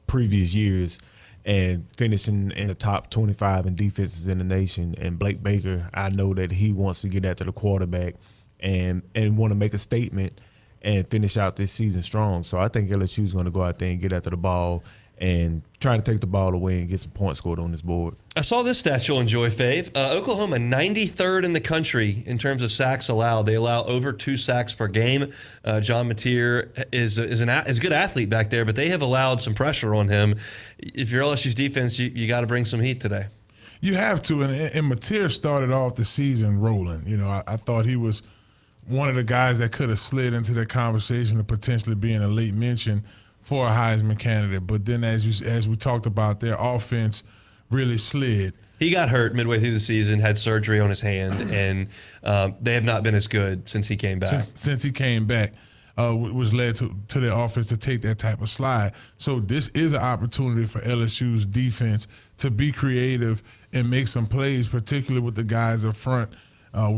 previous years and finishing in the top 25 in defenses in the nation. And Blake Baker, I know that he wants to get after the quarterback and want to make a statement and finish out this season strong. So I think LSU is going to go out there and get after the ball and try to take the ball away and get some points scored on this board. I saw this stat you'll enjoy, Fave. Oklahoma, 93rd in the country in terms of sacks allowed. They allow over 2 sacks per game. John Mateer is a good athlete back there, but they have allowed some pressure on him. If you're LSU's defense, you got to bring some heat today. You have to, and Mateer started off the season rolling. You know, I thought he was one of the guys that could have slid into that conversation of potentially being a late mention for a Heisman candidate. But then as we talked about, their offense really slid. He got hurt midway through the season, had surgery on his hand, and they have not been as good since he came back. Since he came back, was led to their offense to take that type of slide. So this is an opportunity for LSU's defense to be creative and make some plays, particularly with the guys up front.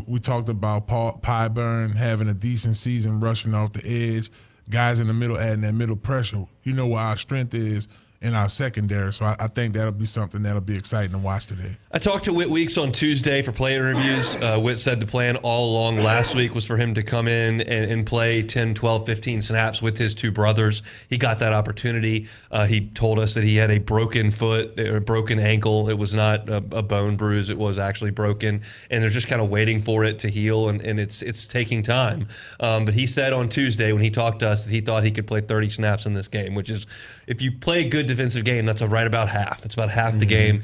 We talked about Pyburn having a decent season rushing off the edge, guys in the middle adding that middle pressure. You know where our strength is in our secondary. So I think that'll be something that'll be exciting to watch today. I talked to Whit Weeks on Tuesday for player interviews. Whit said the plan all along last week was for him to come in and play 10, 12, 15 snaps with his 2 brothers. He got that opportunity. He told us that he had a broken foot, or a broken ankle. It was not a bone bruise. It was actually broken. And they're just kind of waiting for it to heal, and it's taking time. But he said on Tuesday when he talked to us that he thought he could play 30 snaps in this game, which is, if you play a good defensive game, that's right about half. It's about half the game.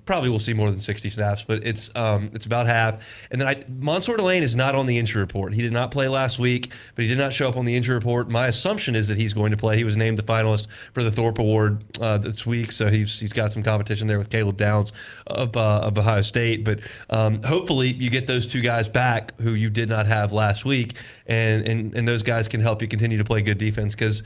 Probably will see more than 60 snaps, but it's about half. And then Mansour Delane is not on the injury report. He did not play last week, but he did not show up on the injury report. My assumption is that he's going to play. He was named the finalist for the Thorpe Award this week, so he's got some competition there with Caleb Downs of Ohio State. But hopefully you get those 2 guys back who you did not have last week, and those guys can help you continue to play good defense, because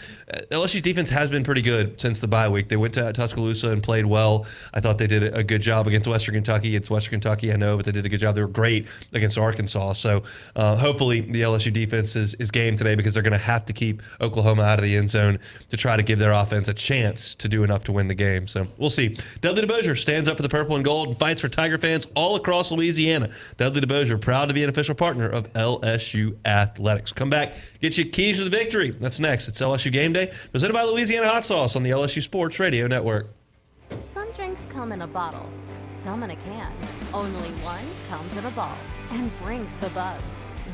LSU's defense has been pretty good since the bye week. They went to Tuscaloosa and played well. I thought they did a good job against Western Kentucky. It's Western Kentucky, I know, but they did a good job. They were great against Arkansas. So hopefully the LSU defense is game today, because they're going to have to keep Oklahoma out of the end zone to try to give their offense a chance to do enough to win the game. So we'll see. Dudley DeBosier stands up for the purple and gold and fights for Tiger fans all across Louisiana. Dudley DeBosier, proud to be an official partner of LSU Athletics. Come back, get you keys to the victory. That's next. It's LSU Game Day, presented by Louisiana Hot Sauce on the LSU Sports Radio Network. Some drinks come in a bottle, some in a can. Only one comes in a ball and brings the buzz.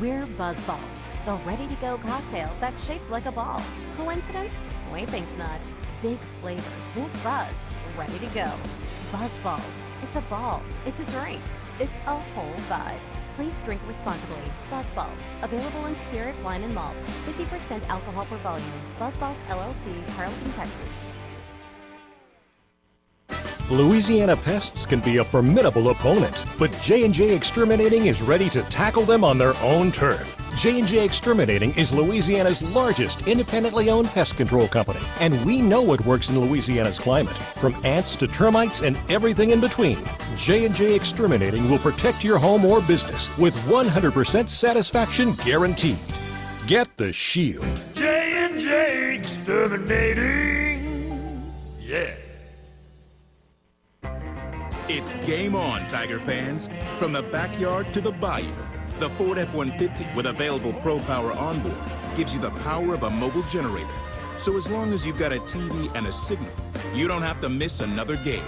We're Buzz Balls, the ready-to-go cocktail that's shaped like a ball. Coincidence? We think not. Big flavor, big buzz, ready to go. Buzz Balls. It's a ball. It's a drink. It's a whole vibe. Please drink responsibly. Buzz Balls. Available in spirit, wine, and malt. 50% alcohol per volume. Buzz Balls, LLC, Carrollton, Texas. Louisiana pests can be a formidable opponent, but J&J Exterminating is ready to tackle them on their own turf. J&J Exterminating is Louisiana's largest independently owned pest control company, and we know what works in Louisiana's climate, from ants to termites and everything in between. J&J Exterminating will protect your home or business with 100% satisfaction guaranteed. Get the shield. J&J Exterminating. Yeah. It's game on, Tiger fans. From the backyard to the bayou, the Ford F-150 with available Pro Power onboard gives you the power of a mobile generator. So as long as you've got a TV and a signal, you don't have to miss another game.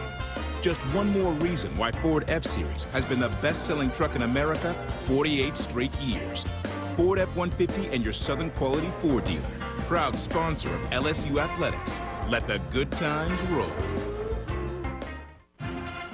Just one more reason why Ford F-Series has been the best-selling truck in America 48 straight years. Ford F-150 and your Southern Quality Ford dealer. Proud sponsor of LSU Athletics. Let the good times roll.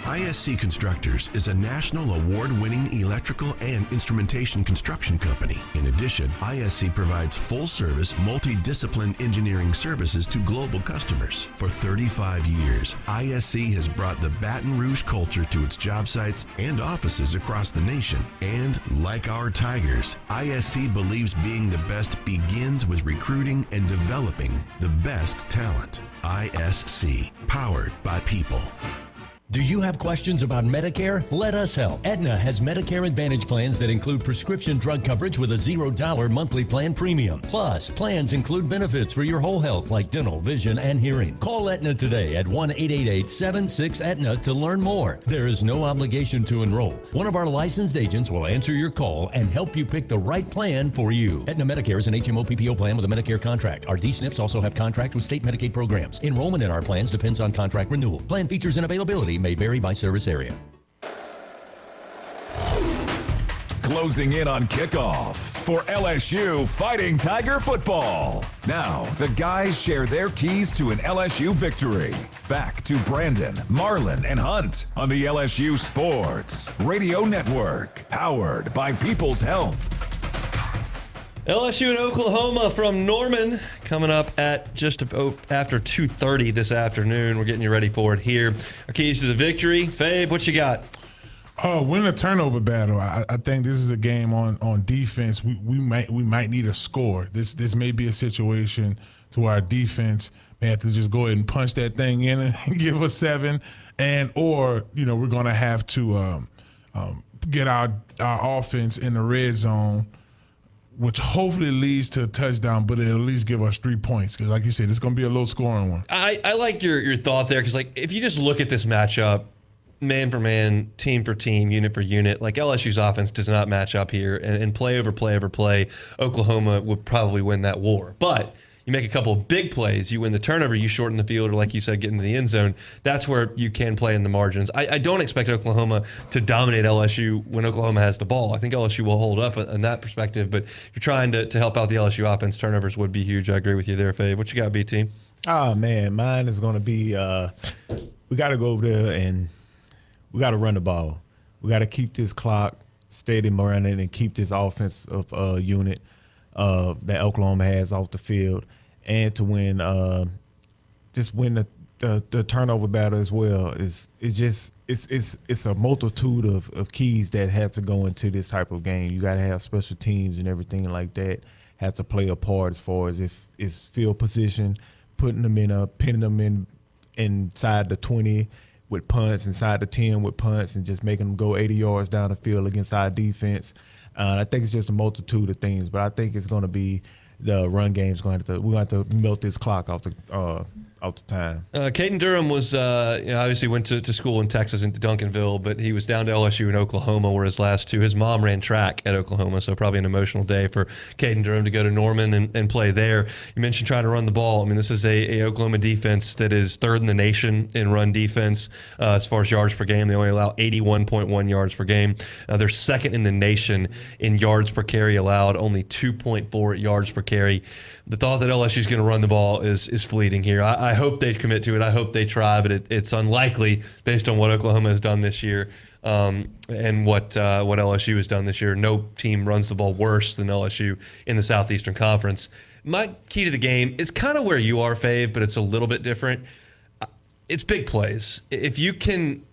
ISC Constructors is a national award-winning electrical and instrumentation construction company. In addition, ISC provides full-service, multi-discipline engineering services to global customers. For 35 years, ISC has brought the Baton Rouge culture to its job sites and offices across the nation. And like our Tigers, ISC believes being the best begins with recruiting and developing the best talent. ISC, powered by people. Do you have questions about Medicare? Let us help. Aetna has Medicare Advantage plans that include prescription drug coverage with a $0 monthly plan premium. Plus, plans include benefits for your whole health like dental, vision, and hearing. Call Aetna today at 1-888-76-AETNA to learn more. There is no obligation to enroll. One of our licensed agents will answer your call and help you pick the right plan for you. Aetna Medicare is an HMO PPO plan with a Medicare contract. Our D-SNPs also have contract with state Medicaid programs. Enrollment in our plans depends on contract renewal. Plan features and availability may vary by service area. Closing in on kickoff for LSU Fighting Tiger football. Now, the guys share their keys to an LSU victory. Back to Brandon, Marlon, and Hunt on the LSU Sports Radio Network, powered by People's Health. LSU and Oklahoma from Norman coming up at just after 2:30 this afternoon. We're getting you ready for it here. Our keys to the victory. Fave, what you got? Win a turnover battle. I think this is a game on defense. We might need a score. This may be a situation to where our defense may have to just go ahead and punch that thing in and give us 7, or we're going to have to get our offense in the red zone, which hopefully leads to a touchdown, but it'll at least give us 3 points. Because like you said, it's going to be a low-scoring one. I like your thought there, because if you just look at this matchup, man for man, team for team, unit for unit, LSU's offense does not match up here. And play over play over play, Oklahoma would probably win that war. But you make a couple of big plays, you win the turnover, you shorten the field, or like you said, get into the end zone. That's where you can play in the margins. I don't expect Oklahoma to dominate LSU when Oklahoma has the ball. I think LSU will hold up in that perspective. But if you're trying to help out the LSU offense, turnovers would be huge. I agree with you there, Fave. What you got, BT? Oh, man, mine is going to be we got to go over there and we got to run the ball. We got to keep this clock steady running and keep this offensive unit that Oklahoma has off the field, and to win, just win the turnover battle as well. It's a multitude of keys that has to go into this type of game. You got to have special teams and everything like that has to play a part as far as if it's field position, putting them pinning them in inside the 20 with punts, inside the 10 with punts, and just making them go 80 yards down the field against our defense. I think it's just a multitude of things, but I think it's going to be the run game's going to we're going to have to melt this clock off the time. Caden Durham was obviously went to school in Texas, into Duncanville, but he was down to LSU and Oklahoma were his last two. His mom ran track at Oklahoma, so probably an emotional day for Caden Durham to go to Norman and play there. You mentioned trying to run the ball. I mean, this is a Oklahoma defense that is third in the nation in run defense as far as yards per game. They only allow 81.1 yards per game. They're second in the nation in yards per carry allowed, only 2.4 yards per carry. The thought that LSU is going to run the ball is fleeting here. I hope they commit to it. I hope they try, but it's unlikely based on what Oklahoma has done this year and what LSU has done this year. No team runs the ball worse than LSU in the Southeastern Conference. My key to the game is kind of where you are, Fave, but it's a little bit different. It's big plays. If you can,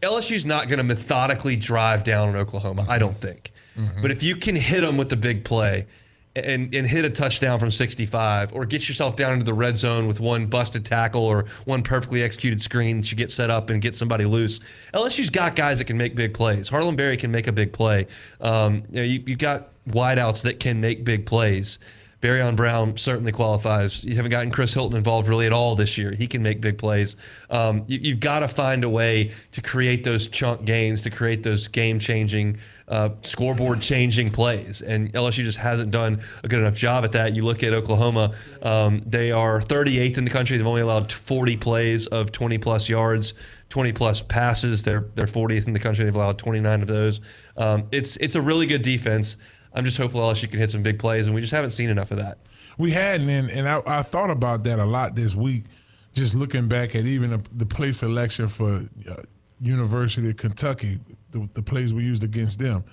LSU's not going to methodically drive down on Oklahoma, I don't think. Mm-hmm. But if you can hit them with the big play, and hit a touchdown from 65, or get yourself down into the red zone with one busted tackle or one perfectly executed screen that you get set up and get somebody loose. LSU's got guys that can make big plays. Harlan Berry can make a big play. You got wideouts that can make big plays. Barryon Brown certainly qualifies. You haven't gotten Chris Hilton involved really at all this year. He can make big plays. You've got to find a way to create those chunk gains, to create those game-changing, scoreboard-changing plays. And LSU just hasn't done a good enough job at that. You look at Oklahoma, they are 38th in the country. They've only allowed 40 plays of 20-plus yards, 20-plus passes. They're 40th in the country. They've allowed 29 of those. It's a really good defense. I'm just hopeful LSU can hit some big plays, and we just haven't seen enough of that. We hadn't, and I thought about that a lot this week, just looking back at even the play selection for University of Kentucky, the plays we used against them.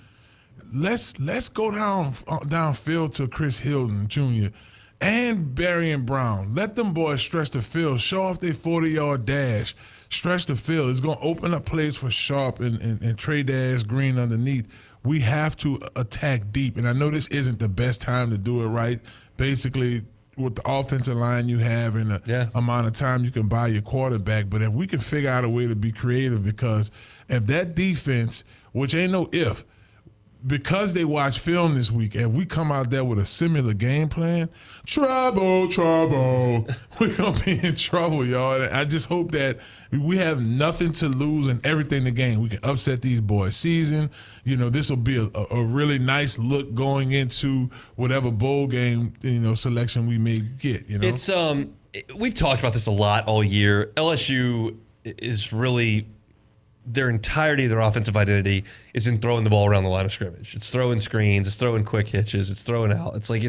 Let's go downfield to Chris Hilton Jr. and Barryon Brown. Let them boys stretch the field, show off their 40-yard dash, stretch the field. It's going to open up plays for Sharp and Trey Daz Green underneath. We have to attack deep, and I know this isn't the best time to do it right. Basically, with the offensive line you have and the amount of time you can buy your quarterback. But if we can figure out a way to be creative, because if that defense, which ain't no if, because they watch film this week, and we come out there with a similar game plan, trouble. We're going to be in trouble, y'all. And I just hope that we have nothing to lose and everything to gain. We can upset these boys' season. You know, this will be a really nice look going into whatever bowl game, selection we may get, It's we've talked about this a lot all year. LSU is really, their entirety of their offensive identity is in throwing the ball around the line of scrimmage. It's throwing screens, it's throwing quick hitches, it's throwing out. It's like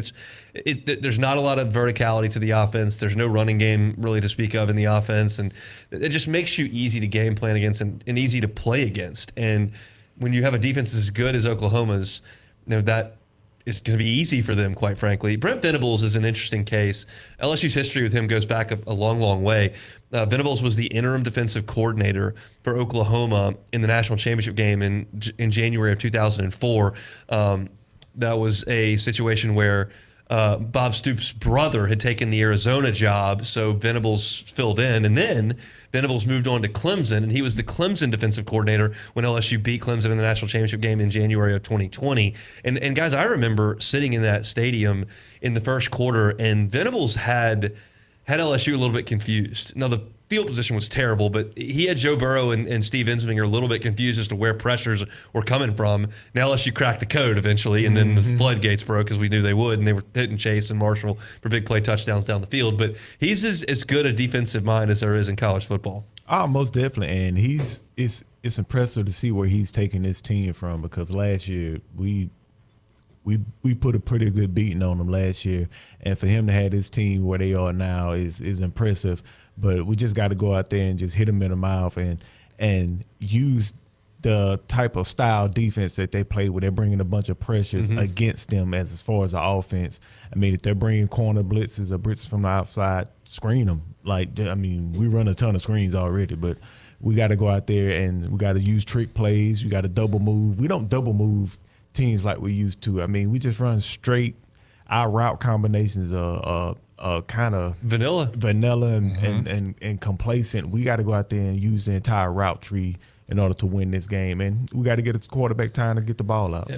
there's not a lot of verticality to the offense. There's no running game really to speak of in the offense, and it just makes you easy to game plan against and easy to play against. And when you have a defense as good as Oklahoma's, that is going to be easy for them, quite frankly. Brent Venables is an interesting case. LSU's history with him goes back a long, long way. Venables was the interim defensive coordinator for Oklahoma in the national championship game in January of 2004. That was a situation where Bob Stoops' brother had taken the Arizona job, so Venables filled in. And then Venables moved on to Clemson, and he was the Clemson defensive coordinator when LSU beat Clemson in the national championship game in January of 2020. And guys, I remember sitting in that stadium in the first quarter, and Venables had LSU a little bit confused. Now, the field position was terrible, but he had Joe Burrow and Steve Ensminger a little bit confused as to where pressures were coming from. Now LSU cracked the code eventually, and then the floodgates broke, as we knew they would, and they were hitting Chase and Marshall for big play touchdowns down the field. But he's as good a defensive mind as there is in college football. Oh, most definitely, and it's impressive to see where he's taking this team from, because last year we put a pretty good beating on them last year, and for him to have this team where they are now is impressive. But we just got to go out there and just hit them in the mouth and use the type of style defense that they play, where they're bringing a bunch of pressures against them as far as the offense. I mean, if they're bringing corner blitzes or blitzes from the outside, screen them. We run a ton of screens already, but we got to go out there and we got to use trick plays. We got to double move. We don't double move teams like we used to. I mean, we just run straight. Our route combinations are kind of vanilla and complacent. We got to go out there and use the entire route tree in order to win this game, and we got to get its quarterback time to get the ball out.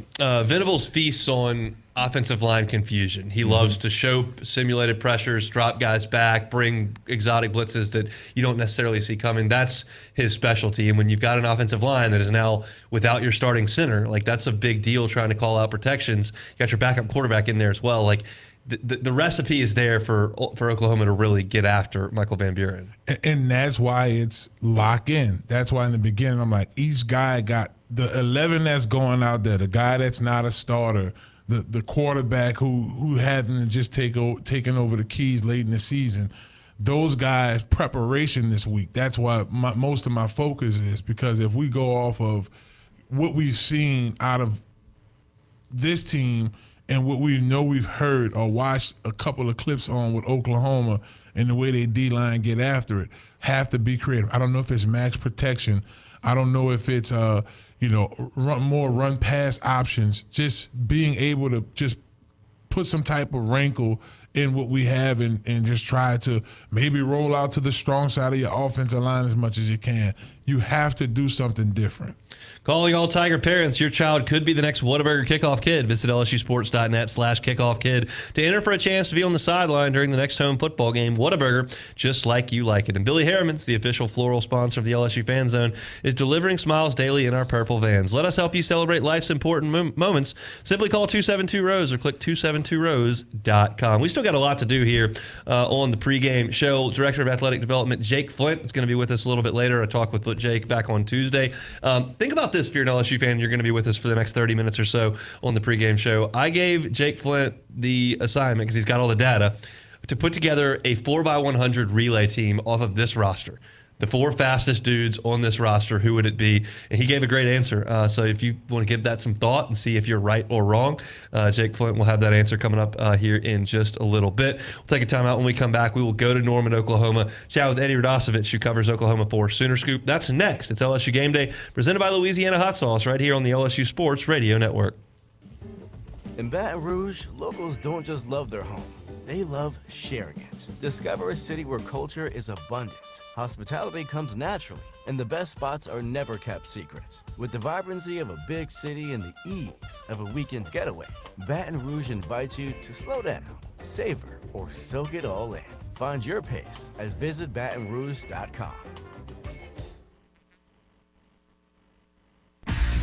Venables feasts on offensive line confusion. He loves to show simulated pressures, drop guys back, bring exotic blitzes that you don't necessarily see coming. That's his specialty. And when you've got an offensive line that is now without your starting center, that's a big deal, trying to call out protections. You got your backup quarterback in there as well. The recipe is there for Oklahoma to really get after Michael Van Buren. And that's why it's lock in. That's why in the beginning I'm like, each guy got the 11 that's going out there, the guy that's not a starter, the quarterback who hadn't just taken over the keys late in the season. Those guys' preparation this week. That's why most of my focus is, because if we go off of what we've seen out of this team and what we know we've heard or watched a couple of clips on with Oklahoma and the way they D-line get after it, have to be creative. I don't know if it's max protection. I don't know if it's more run pass options. Just being able to just put some type of rankle in what we have and just try to maybe roll out to the strong side of your offensive line as much as you can. You have to do something different. Calling all Tiger parents, your child could be the next Whataburger kickoff kid. Visit lsusports.net/kickoff kid to enter for a chance to be on the sideline during the next home football game. Whataburger, just like you like it. And Billy Harriman's, the official floral sponsor of the LSU Fan Zone, is delivering smiles daily in our purple vans. Let us help you celebrate life's important moments. Simply call 272-ROSE or click 272rose.com. We still got a lot to do here on the pregame show. Director of Athletic Development Jake Flint is going to be with us a little bit later. I talked with Jake back on Tuesday. Think about this, if you're an LSU fan, you're going to be with us for the next 30 minutes or so on the pregame show. I gave Jake Flint the assignment, because he's got all the data, to put together a 4x100 relay team off of this roster. The 4 fastest dudes on this roster, who would it be? And he gave a great answer. So if you want to give that some thought and see if you're right or wrong, Jake Flint will have that answer coming up here in just a little bit. We'll take a time out. When we come back, we will go to Norman, Oklahoma, chat with Eddie Radosevich, who covers Oklahoma for Sooner Scoop. That's next. It's LSU Game Day, presented by Louisiana Hot Sauce, right here on the LSU Sports Radio Network. In Baton Rouge, locals don't just love their home. they love sharing it. Discover a city where culture is abundant, hospitality comes naturally, and the best spots are never kept secrets. With the vibrancy of a big city and the ease of a weekend getaway, Baton Rouge invites you to slow down, savor, or soak it all in. Find your pace at visitbatonrouge.com.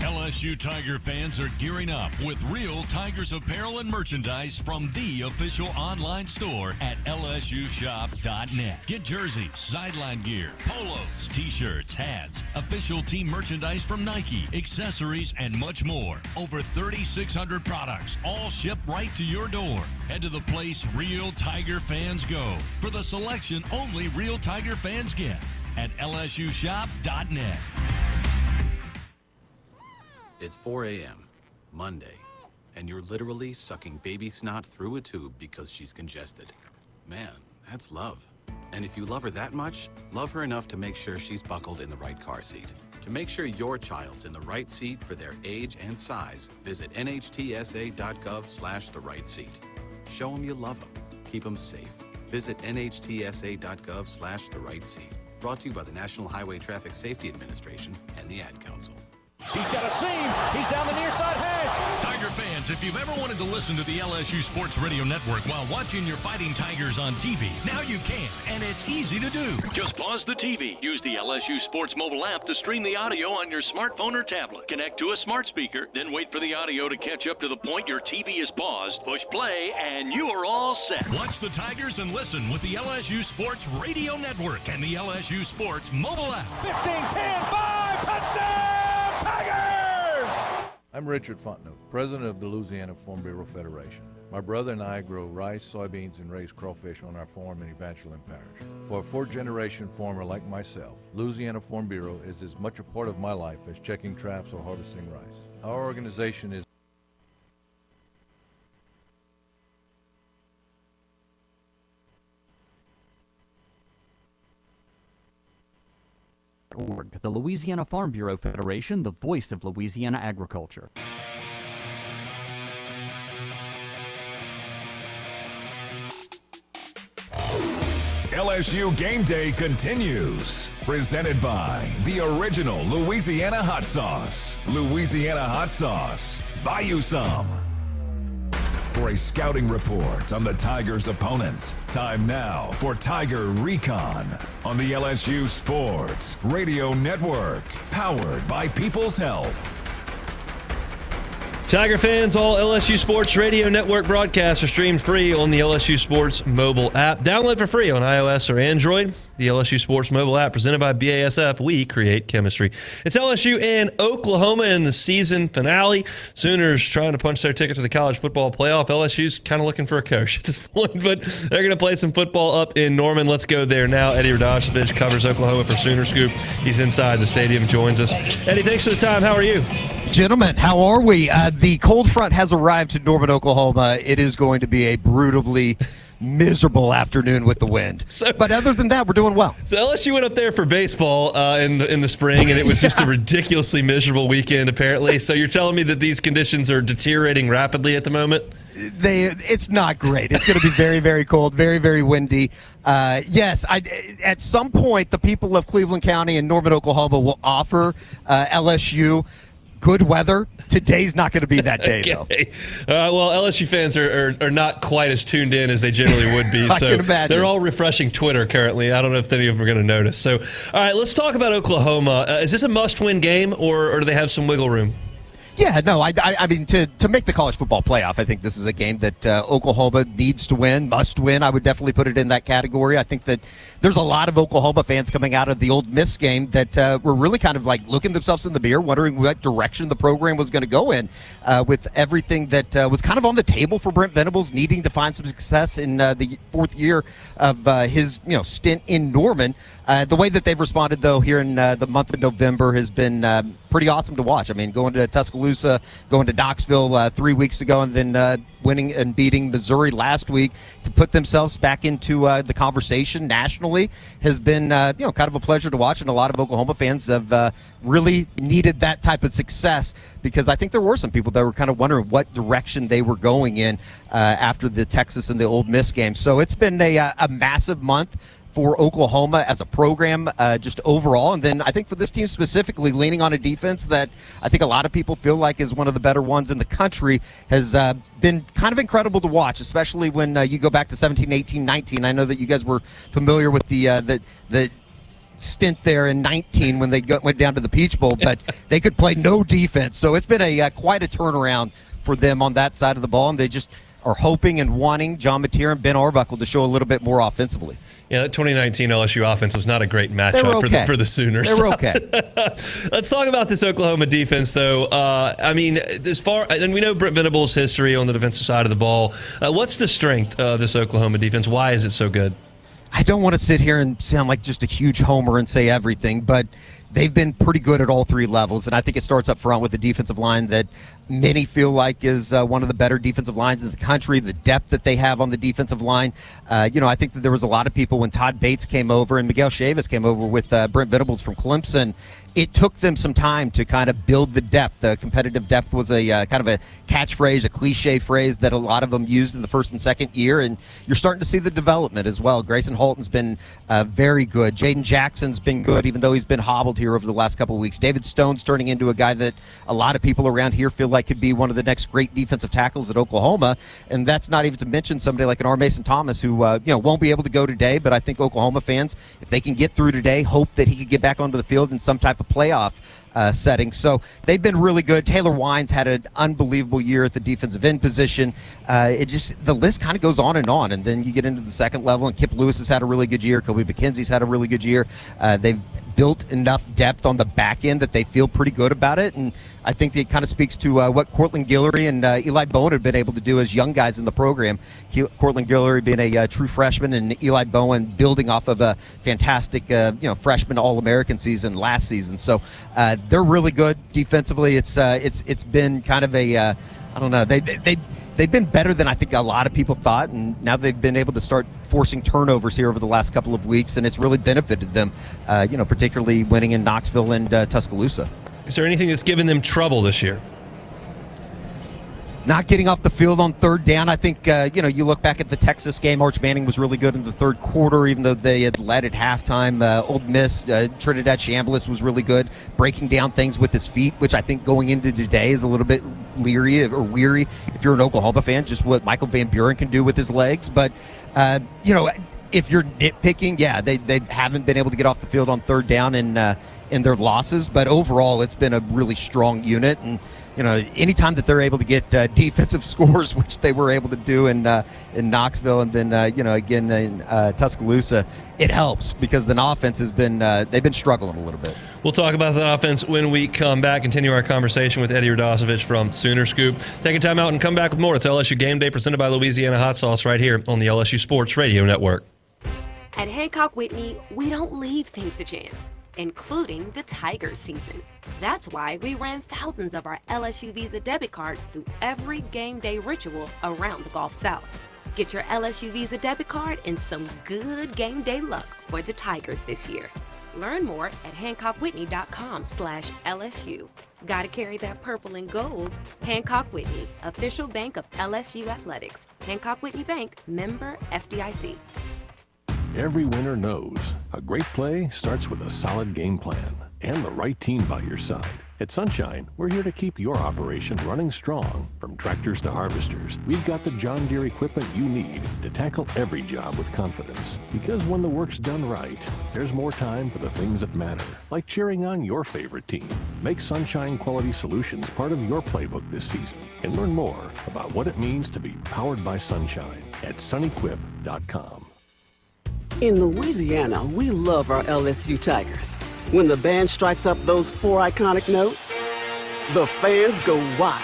LSU Tiger fans are gearing up with real Tigers apparel and merchandise from the official online store at lsushop.net. Get jerseys, sideline gear, polos, t-shirts, hats, official team merchandise from Nike, accessories, and much more. Over 3,600 products, all shipped right to your door. Head to the place real Tiger fans go for the selection only real Tiger fans get at lsushop.net. It's 4 a.m., Monday, and you're literally sucking baby snot through a tube because she's congested. Man, that's love. And if you love her that much, love her enough to make sure she's buckled in the right car seat. To make sure your child's in the right seat for their age and size, visit nhtsa.gov/the right seat. Show them you love them. Keep them safe. Visit nhtsa.gov/the right seat. Brought to you by the National Highway Traffic Safety Administration and the Ad Council. She's got a seam. He's down the near side hash. Tiger fans, if you've ever wanted to listen to the LSU Sports Radio Network while watching your Fighting Tigers on TV, now you can, and it's easy to do. Just pause the TV. Use the LSU Sports mobile app to stream the audio on your smartphone or tablet. Connect to a smart speaker, then wait for the audio to catch up to the point your TV is paused. Push play, and you are all set. Watch the Tigers and listen with the LSU Sports Radio Network and the LSU Sports mobile app. 15-10-5, touchdown! Tigers! I'm Richard Fontenot, president of the Louisiana Farm Bureau Federation. My brother and I grow rice, soybeans, and raise crawfish on our farm in Evangeline Parish. For a fourth-generation farmer like myself, Louisiana Farm Bureau is as much a part of my life as checking traps or harvesting rice. Our organization is The Louisiana Farm Bureau Federation, the voice of Louisiana agriculture. LSU Game Day continues. Presented by the original Louisiana Hot Sauce. Louisiana Hot Sauce. Buy you some. For a scouting report on the Tigers' opponent. Time now for Tiger Recon on the LSU Sports Radio Network. Powered by People's Health. Tiger fans, all LSU Sports Radio Network broadcasts are streamed free on the LSU Sports mobile app. Download for free on iOS or Android. The LSU Sports mobile app presented by BASF. We create chemistry. It's LSU and Oklahoma in the season finale. Sooners trying to punch their ticket to the college football playoff. LSU's kind of looking for a coach at this point, but they're going to play some football up in Norman. Let's go there now. Eddie Radosevich covers Oklahoma for Sooner Scoop. He's inside the stadium, joins us. Eddie, thanks for the time. How are you? Gentlemen, how are we? The cold front has arrived to Norman, Oklahoma. It is going to be a brutally miserable afternoon with the wind. But other than that, we're doing well. So LSU went up there for baseball in the spring, and it was just a ridiculously miserable weekend, apparently. So you're telling me that these conditions are deteriorating rapidly at the moment? It's not great. It's going to be very, very cold, very, very windy. Yes, at some point, the people of Cleveland County and Norman, Oklahoma will offer LSU good weather. Today's not going to be that day, though. Well, LSU fans are not quite as tuned in as they generally would be. So they're all refreshing Twitter currently. I don't know if any of them are going to notice. So, all right, let's talk about Oklahoma. Is this a must-win game, or do they have some wiggle room? Yeah, no, I mean, to make the college football playoff, I think this is a game that Oklahoma needs to win, must win. I would definitely put it in that category. I think that there's a lot of Oklahoma fans coming out of the Ole Miss game that were really kind of like looking themselves in the mirror, wondering what direction the program was going to go in with everything that was kind of on the table for Brent Venables, needing to find some success in the fourth year of his stint in Norman. The way that they've responded, though, here in the month of November has been pretty awesome to watch. I mean, going to Tuscaloosa, going to Knoxville 3 weeks ago, and then winning and beating Missouri last week to put themselves back into the conversation nationally has been, kind of a pleasure to watch. And a lot of Oklahoma fans have really needed that type of success, because I think there were some people that were kind of wondering what direction they were going in after the Texas and the Ole Miss game. So it's been a massive month for Oklahoma as a program, just overall. And then I think for this team specifically, leaning on a defense that I think a lot of people feel like is one of the better ones in the country has been kind of incredible to watch, especially when you go back to 17, 18, 19. I know that you guys were familiar with the stint there in 19 when they went down to the Peach Bowl, but they could play no defense. So it's been quite a turnaround for them on that side of the ball, and they just are hoping and wanting John Mateer and Ben Arbuckle to show a little bit more offensively. Yeah, that 2019 LSU offense was not a great matchup for the Sooners. They were okay. Let's talk about this Oklahoma defense, though. And we know Brent Venables' history on the defensive side of the ball. What's the strength of this Oklahoma defense? Why is it so good? I don't want to sit here and sound like just a huge homer and say everything, but they've been pretty good at all three levels, and I think it starts up front with the defensive line that many feel like is one of the better defensive lines in the country. The depth that they have on the defensive line. I think that there was a lot of people when Todd Bates came over and Miguel Chavis came over with Brent Venables from Clemson. It took them some time to kind of build the depth. The competitive depth was a kind of a catchphrase, a cliche phrase that a lot of them used in the first and second year, and you're starting to see the development as well. Grayson Holton's been very good. Jaden Jackson's been good, even though he's been hobbled here over the last couple of weeks. David Stone's turning into a guy that a lot of people around here feel like could be one of the next great defensive tackles at Oklahoma, and that's not even to mention somebody like an R. Mason Thomas who won't be able to go today, but I think Oklahoma fans, if they can get through today, hope that he could get back onto the field in some type of playoff setting. So they've been really good. Taylor Wines had an unbelievable year at the defensive end position. The list kind of goes on, and then you get into the second level, and Kip Lewis has had a really good year. Kobe McKenzie's had a really good year. They've built enough depth on the back end that they feel pretty good about it, and I think it kind of speaks to what Cortland Guillory and Eli Bowen have been able to do as young guys in the program. Cortland Guillory being a true freshman, and Eli Bowen building off of a fantastic freshman All-American season last season. So they're really good defensively. It's been kind of a they've been better than I think a lot of people thought, and now they've been able to start forcing turnovers here over the last couple of weeks, and it's really benefited them, particularly winning in Knoxville and Tuscaloosa. Is there anything that's given them trouble this year? Not getting off the field on third down. I think, you look back at the Texas game, Arch Manning was really good in the third quarter, even though they had led at halftime. Ole Miss, Trinidad Chambliss was really good, breaking down things with his feet, which I think going into today is a little bit weary if you're an Oklahoma fan, just what Michael Van Buren can do with his legs. But, if you're nitpicking, they haven't been able to get off the field on third down in their losses, but overall it's been a really strong unit. And anytime that they're able to get defensive scores, which they were able to do in Knoxville and then again in Tuscaloosa, it helps, because the offense has been they've been struggling a little bit. We'll talk about the offense when we come back. Continue our conversation with Eddie Radosevich from Sooner Scoop. Take a time out and come back with more. It's LSU Game Day presented by Louisiana Hot Sauce right here on the LSU Sports Radio Network. At Hancock Whitney, we don't leave things to chance, including the Tigers season. That's why we ran thousands of our LSU Visa debit cards through every game day ritual around the Gulf South. Get your LSU Visa debit card and some good game day luck for the Tigers this year. Learn more at HancockWhitney.com/LSU. Gotta carry that purple and gold. Hancock Whitney, official bank of LSU Athletics. Hancock Whitney Bank, member FDIC. Every winner knows a great play starts with a solid game plan and the right team by your side. At Sunshine, we're here to keep your operation running strong. From tractors to harvesters, we've got the John Deere equipment you need to tackle every job with confidence. Because when the work's done right, there's more time for the things that matter, like cheering on your favorite team. Make Sunshine Quality Solutions part of your playbook this season, and learn more about what it means to be powered by Sunshine at sunequip.com. In Louisiana, we love our LSU Tigers. When the band strikes up those 4 iconic notes, the fans go wild.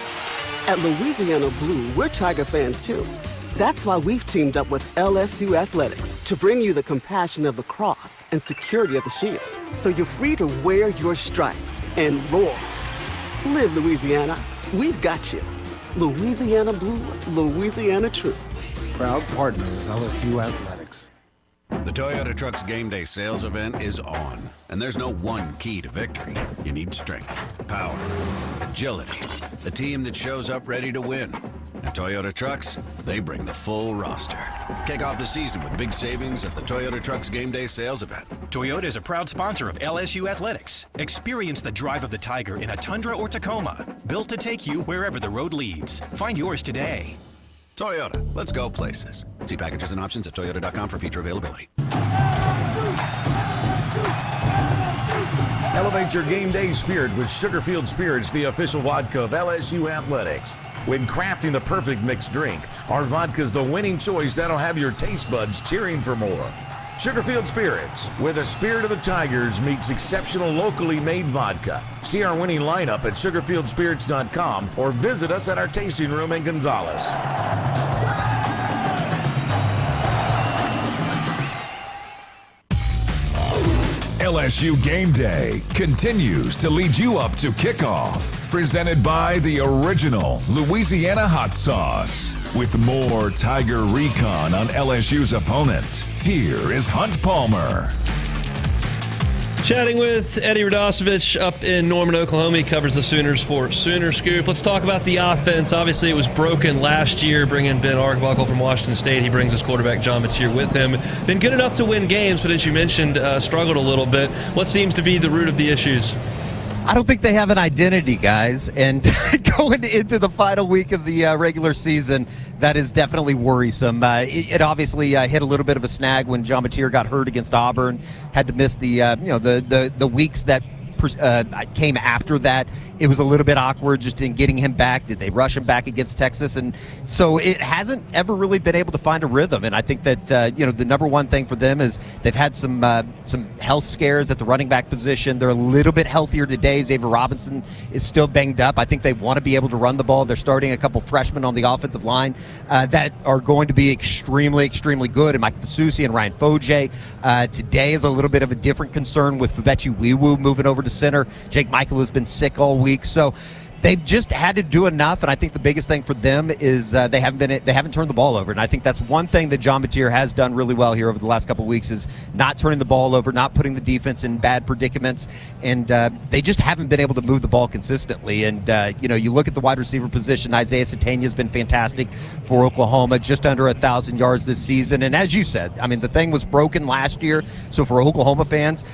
At Louisiana Blue, we're Tiger fans too. That's why we've teamed up with LSU Athletics to bring you the compassion of the cross and security of the shield, so you're free to wear your stripes and roar Live Louisiana. We've got you. Louisiana Blue, Louisiana True. Proud partner of LSU Athletics. The Toyota Trucks Game Day sales event is on, and there's no one key to victory. You need strength, power, agility, a team that shows up ready to win. At Toyota Trucks, they bring the full roster. Kick off the season with big savings at the Toyota Trucks Game Day sales event. Toyota is a proud sponsor of LSU Athletics. Experience the drive of the Tiger in a Tundra or Tacoma, built to take you wherever the road leads. Find yours today. Toyota, let's go places. See packages and options at toyota.com for feature availability. Elevate your game day spirit with Sugarfield Spirits, the official vodka of LSU Athletics. When crafting the perfect mixed drink, our vodka's the winning choice that'll have your taste buds cheering for more. Sugarfield Spirits, where the spirit of the Tigers meets exceptional locally made vodka. See our winning lineup at sugarfieldspirits.com or visit us at our tasting room in Gonzales. LSU Game Day continues to lead you up to kickoff. Presented by the original Louisiana Hot Sauce. With more Tiger recon on LSU's opponent, here is Hunt Palmer. Chatting with Eddie Radosevich up in Norman, Oklahoma. He covers the Sooners for Sooner Scoop. Let's talk about the offense. Obviously, it was broken last year, bringing Ben Arbuckle from Washington State. He brings his quarterback, John Mateer, with him. Been good enough to win games, but as you mentioned, struggled a little bit. What seems to be the root of the issues? I don't think they have an identity, guys. And going into the final week of the regular season, that is definitely worrisome. It obviously hit a little bit of a snag when John Mateer got hurt against Auburn, had to miss the weeks that came after that. It was a little bit awkward just in getting him back. Did they rush him back against Texas? And so it hasn't ever really been able to find a rhythm. And I think that the number one thing for them is they've had some health scares at the running back position. They're a little bit healthier today. Xavier Robinson is still banged up. I think they want to be able to run the ball. They're starting a couple freshmen on the offensive line that are going to be extremely, extremely good. And Mike Fasusi and Ryan Foje. Today is a little bit of a different concern with Fabechi Wiwu moving over to center. Jake Michael has been sick all week, so they've just had to do enough. And I think the biggest thing for them is they haven't turned the ball over. And I think that's one thing that John Mateer has done really well here over the last couple of weeks is not turning the ball over, not putting the defense in bad predicaments. And they just haven't been able to move the ball consistently. And you look at the wide receiver position. Isaiah Satania has been fantastic for Oklahoma, just under 1,000 yards this season. And as you said, I mean, the thing was broken last year. So for Oklahoma fans,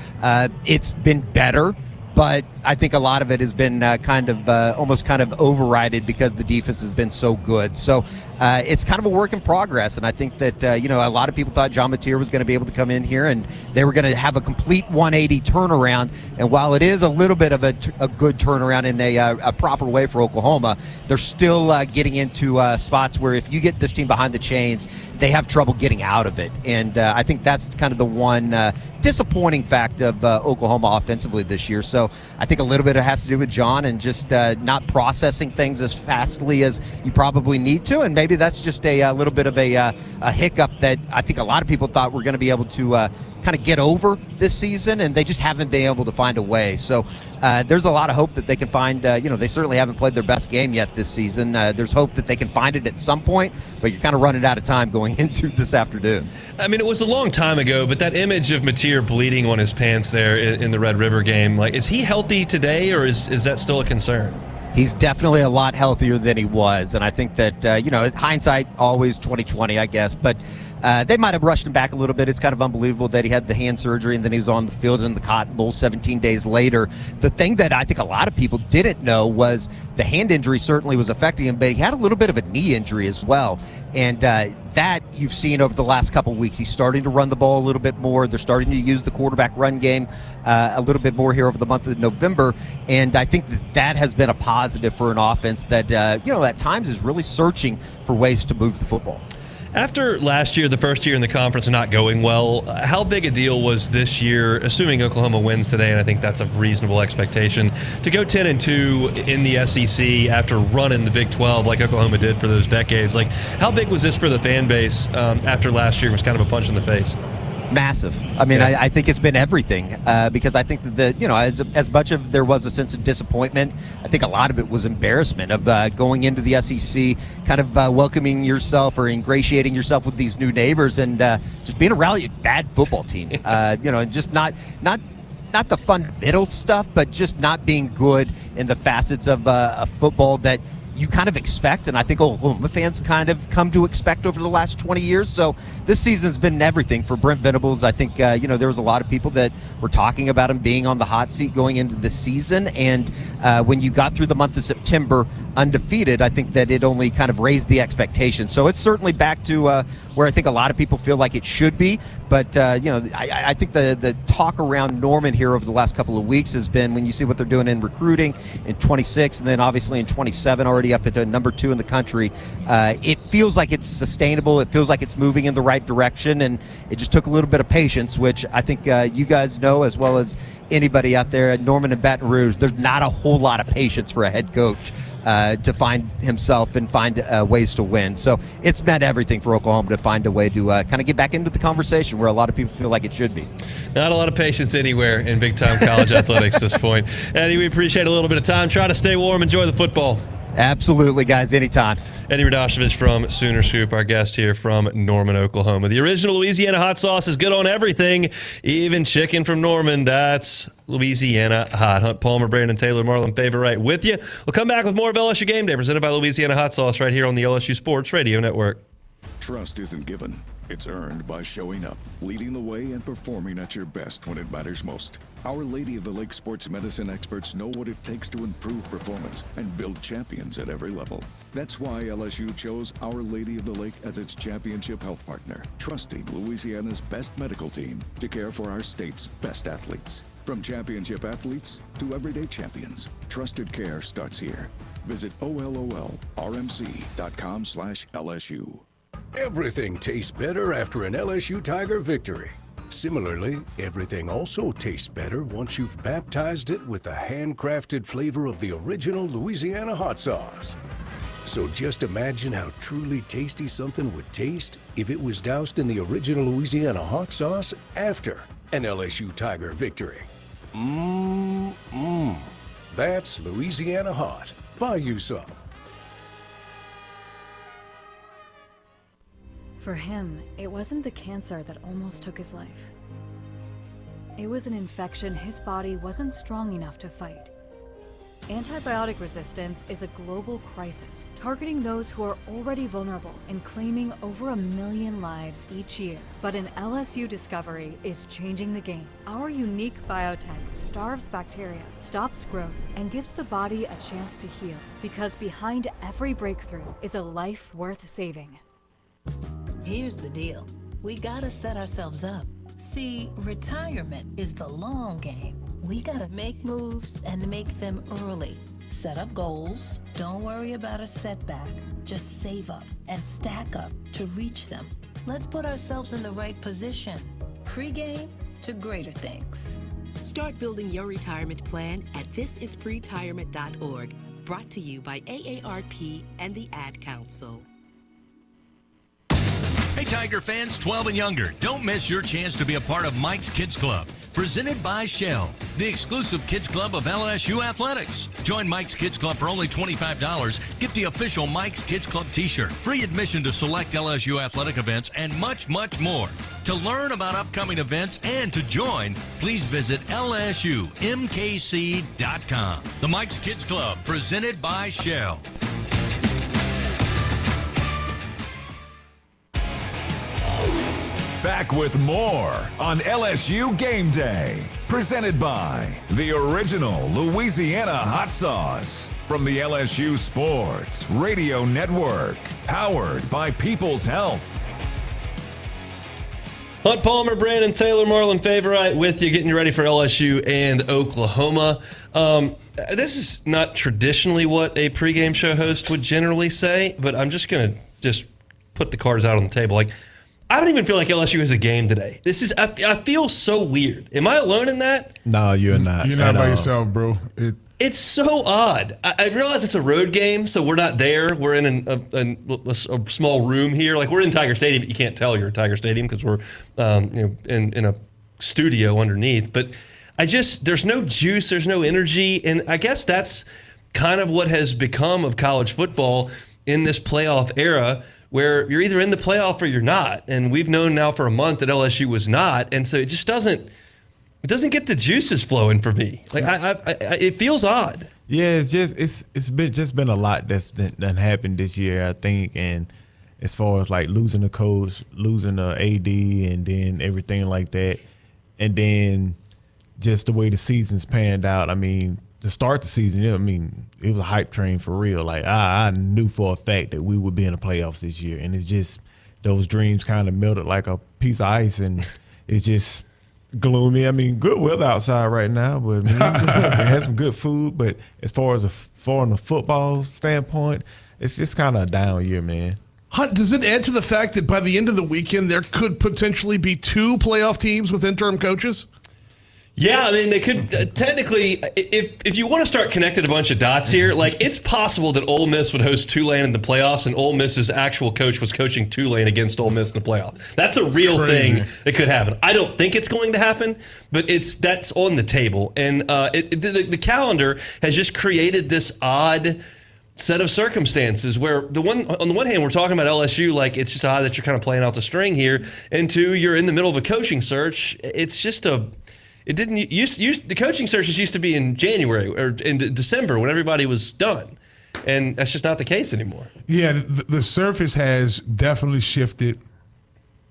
it's been better. But I think a lot of it has been almost overridden because the defense has been so good. So it's kind of a work in progress. And I think that, a lot of people thought John Mateer was going to be able to come in here and they were going to have a complete 180 turnaround. And while it is a little bit of a good turnaround in a proper way for Oklahoma, they're still getting into spots where if you get this team behind the chains, they have trouble getting out of it. And I think that's kind of the one disappointing fact of Oklahoma offensively this year. So I think a little bit it has to do with John and just not processing things as fastly as you probably need to. And maybe that's just a little bit of a hiccup that I think a lot of people thought were going to be able to kind of get over this season, and they just haven't been able to find a way. So there's a lot of hope that they can find, they certainly haven't played their best game yet this season. There's hope that they can find it at some point, but you're kind of running out of time going into this afternoon. I mean, it was a long time ago, but that image of Mateer bleeding on his pants there in the Red River game, like, is he healthy today, or is that still a concern? He's definitely a lot healthier than he was, and I think that, hindsight always 20/20, I guess, but they might have rushed him back a little bit. It's kind of unbelievable that he had the hand surgery and then he was on the field in the Cotton Bowl 17 days later. The thing that I think a lot of people didn't know was the hand injury certainly was affecting him, but he had a little bit of a knee injury as well. And that you've seen over the last couple of weeks. He's starting to run the ball a little bit more. They're starting to use the quarterback run game a little bit more here over the month of November. And I think that has been a positive for an offense that, at times is really searching for ways to move the football. After last year, the first year in the conference not going well, how big a deal was this year, assuming Oklahoma wins today, and I think that's a reasonable expectation, to go 10-2 in the SEC after running the Big 12 like Oklahoma did for those decades? Like, how big was this for the fan base after last year? It was kind of a punch in the face. Massive. I mean, I think it's been everything because I think that as much of there was a sense of disappointment, I think a lot of it was embarrassment of going into the SEC, kind of welcoming yourself or ingratiating yourself with these new neighbors and just being a really bad football team. And just not the fundamental stuff, but just not being good in the facets of football that you kind of expect, and I think Oklahoma fans kind of come to expect over the last 20 years. So this season's been everything for Brent Venables. I think, there was a lot of people that were talking about him being on the hot seat going into the season, and when you got through the month of September undefeated, I think that it only kind of raised the expectation. So it's certainly back to where I think a lot of people feel like it should be, but, I think the talk around Norman here over the last couple of weeks has been, when you see what they're doing in recruiting in 26 and then obviously in 27 already up to number 2 in the country, it feels like it's sustainable. It feels like it's moving in the right direction, and it just took a little bit of patience, which I think you guys know as well as anybody out there at Norman and Baton Rouge. There's not a whole lot of patience for a head coach to find himself and find ways to win. So it's meant everything for Oklahoma to find a way to kind of get back into the conversation where a lot of people feel like it should be. Not a lot of patience anywhere in big-time college athletics at this point. Eddie, we appreciate a little bit of time. Try to stay warm. Enjoy the football. Absolutely, guys. Anytime. Eddie Radosevich from Sooner Scoop, our guest here from Norman, Oklahoma. The original Louisiana hot sauce is good on everything, even chicken from Norman. That's Louisiana hot. Hunt Palmer, Brandon Taylor, Marlon Favorite with you. We'll come back with more of LSU Game Day presented by Louisiana Hot Sauce right here on the LSU Sports Radio Network. Trust isn't given. It's earned by showing up, leading the way, and performing at your best when it matters most. Our Lady of the Lake sports medicine experts know what it takes to improve performance and build champions at every level. That's why LSU chose Our Lady of the Lake as its championship health partner, trusting Louisiana's best medical team to care for our state's best athletes. From championship athletes to everyday champions, trusted care starts here. Visit OLOLRMC.com/LSU. Everything tastes better after an LSU Tiger victory. Similarly, everything also tastes better once you've baptized it with the handcrafted flavor of the original Louisiana hot sauce. So just imagine how truly tasty something would taste if it was doused in the original Louisiana hot sauce after an LSU Tiger victory. That's Louisiana hot. Buy you some. For him, it wasn't the cancer that almost took his life. It was an infection his body wasn't strong enough to fight. Antibiotic resistance is a global crisis, targeting those who are already vulnerable and claiming over 1 million lives each year. But an LSU discovery is changing the game. Our unique biotech starves bacteria, stops growth, and gives the body a chance to heal. Because behind every breakthrough is a life worth saving. Here's the deal. We gotta set ourselves up. See, retirement is the long game. We gotta make moves and make them early. Set up goals. Don't worry about a setback. Just save up and stack up to reach them. Let's put ourselves in the right position. Pregame to greater things. Start building your retirement plan at thisispretirement.org. Brought to you by AARP and the Ad Council. Hey, Tiger fans 12 and younger, don't miss your chance to be a part of Mike's Kids Club, presented by Shell, the exclusive kids club of LSU Athletics. Join Mike's Kids Club for only $25. Get the official Mike's Kids Club t-shirt, free admission to select LSU athletic events, and much, much more. To learn about upcoming events and to join, please visit lsumkc.com. The Mike's Kids Club, presented by Shell. Back with more on LSU Game Day. Presented by the original Louisiana hot sauce from the LSU Sports Radio Network. Powered by People's Health. Hunt Palmer, Brandon Taylor, Marlon Favorite with you, getting you ready for LSU and Oklahoma. This is not traditionally what a pregame show host would generally say, but I'm just going to put the cards out on the table. I don't even feel like LSU has a game today. I feel so weird. Am I alone in that? No, you're not. You're not by yourself, bro. It's so odd. I realize it's a road game, so we're not there. We're in a small room here. Like, we're in Tiger Stadium, but you can't tell you're at Tiger Stadium because we're in a studio underneath. But there's no juice, there's no energy, and I guess that's kind of what has become of college football in this playoff era, where you're either in the playoff or you're not. And we've known now for a month that LSU was not, and so it just doesn't get the juices flowing for me. Like, it feels odd. Yeah, it's been a lot that's done happened this year, I think, and as far as like losing the coach, losing the AD, and then everything like that, and then just the way the season's panned out. I mean, to start the season, it was a hype train for real. Like, I knew for a fact that we would be in the playoffs this year, and it's just those dreams kind of melted like a piece of ice, and it's just gloomy. I mean, good weather outside right now, but we had some good food. But as far as from the football standpoint, it's just kind of a down year, man. Hunt, does it add to the fact that by the end of the weekend there could potentially be 2 playoff teams with interim coaches? Yeah, I mean, they could technically, if you want to start connecting a bunch of dots here, like, it's possible that Ole Miss would host Tulane in the playoffs, and Ole Miss's actual coach was coaching Tulane against Ole Miss in the playoffs. That's a real thing that could happen. I don't think it's going to happen, but that's on the table. And the calendar has just created this odd set of circumstances where on the one hand, we're talking about LSU like it's just odd that you're kind of playing out the string here, and two, you're in the middle of a coaching search. It's just the coaching searches used to be in January or in December when everybody was done, and that's just not the case anymore. Yeah, the surface has definitely shifted.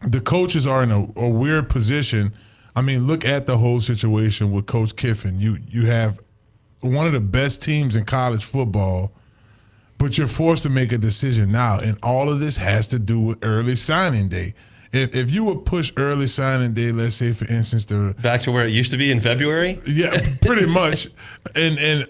The coaches are in a weird position. I mean, look at the whole situation with Coach Kiffin. You have one of the best teams in college football, but you're forced to make a decision now, and all of this has to do with early signing day. If you would push early signing day, let's say, for instance, back to where it used to be in February? Yeah, pretty much. and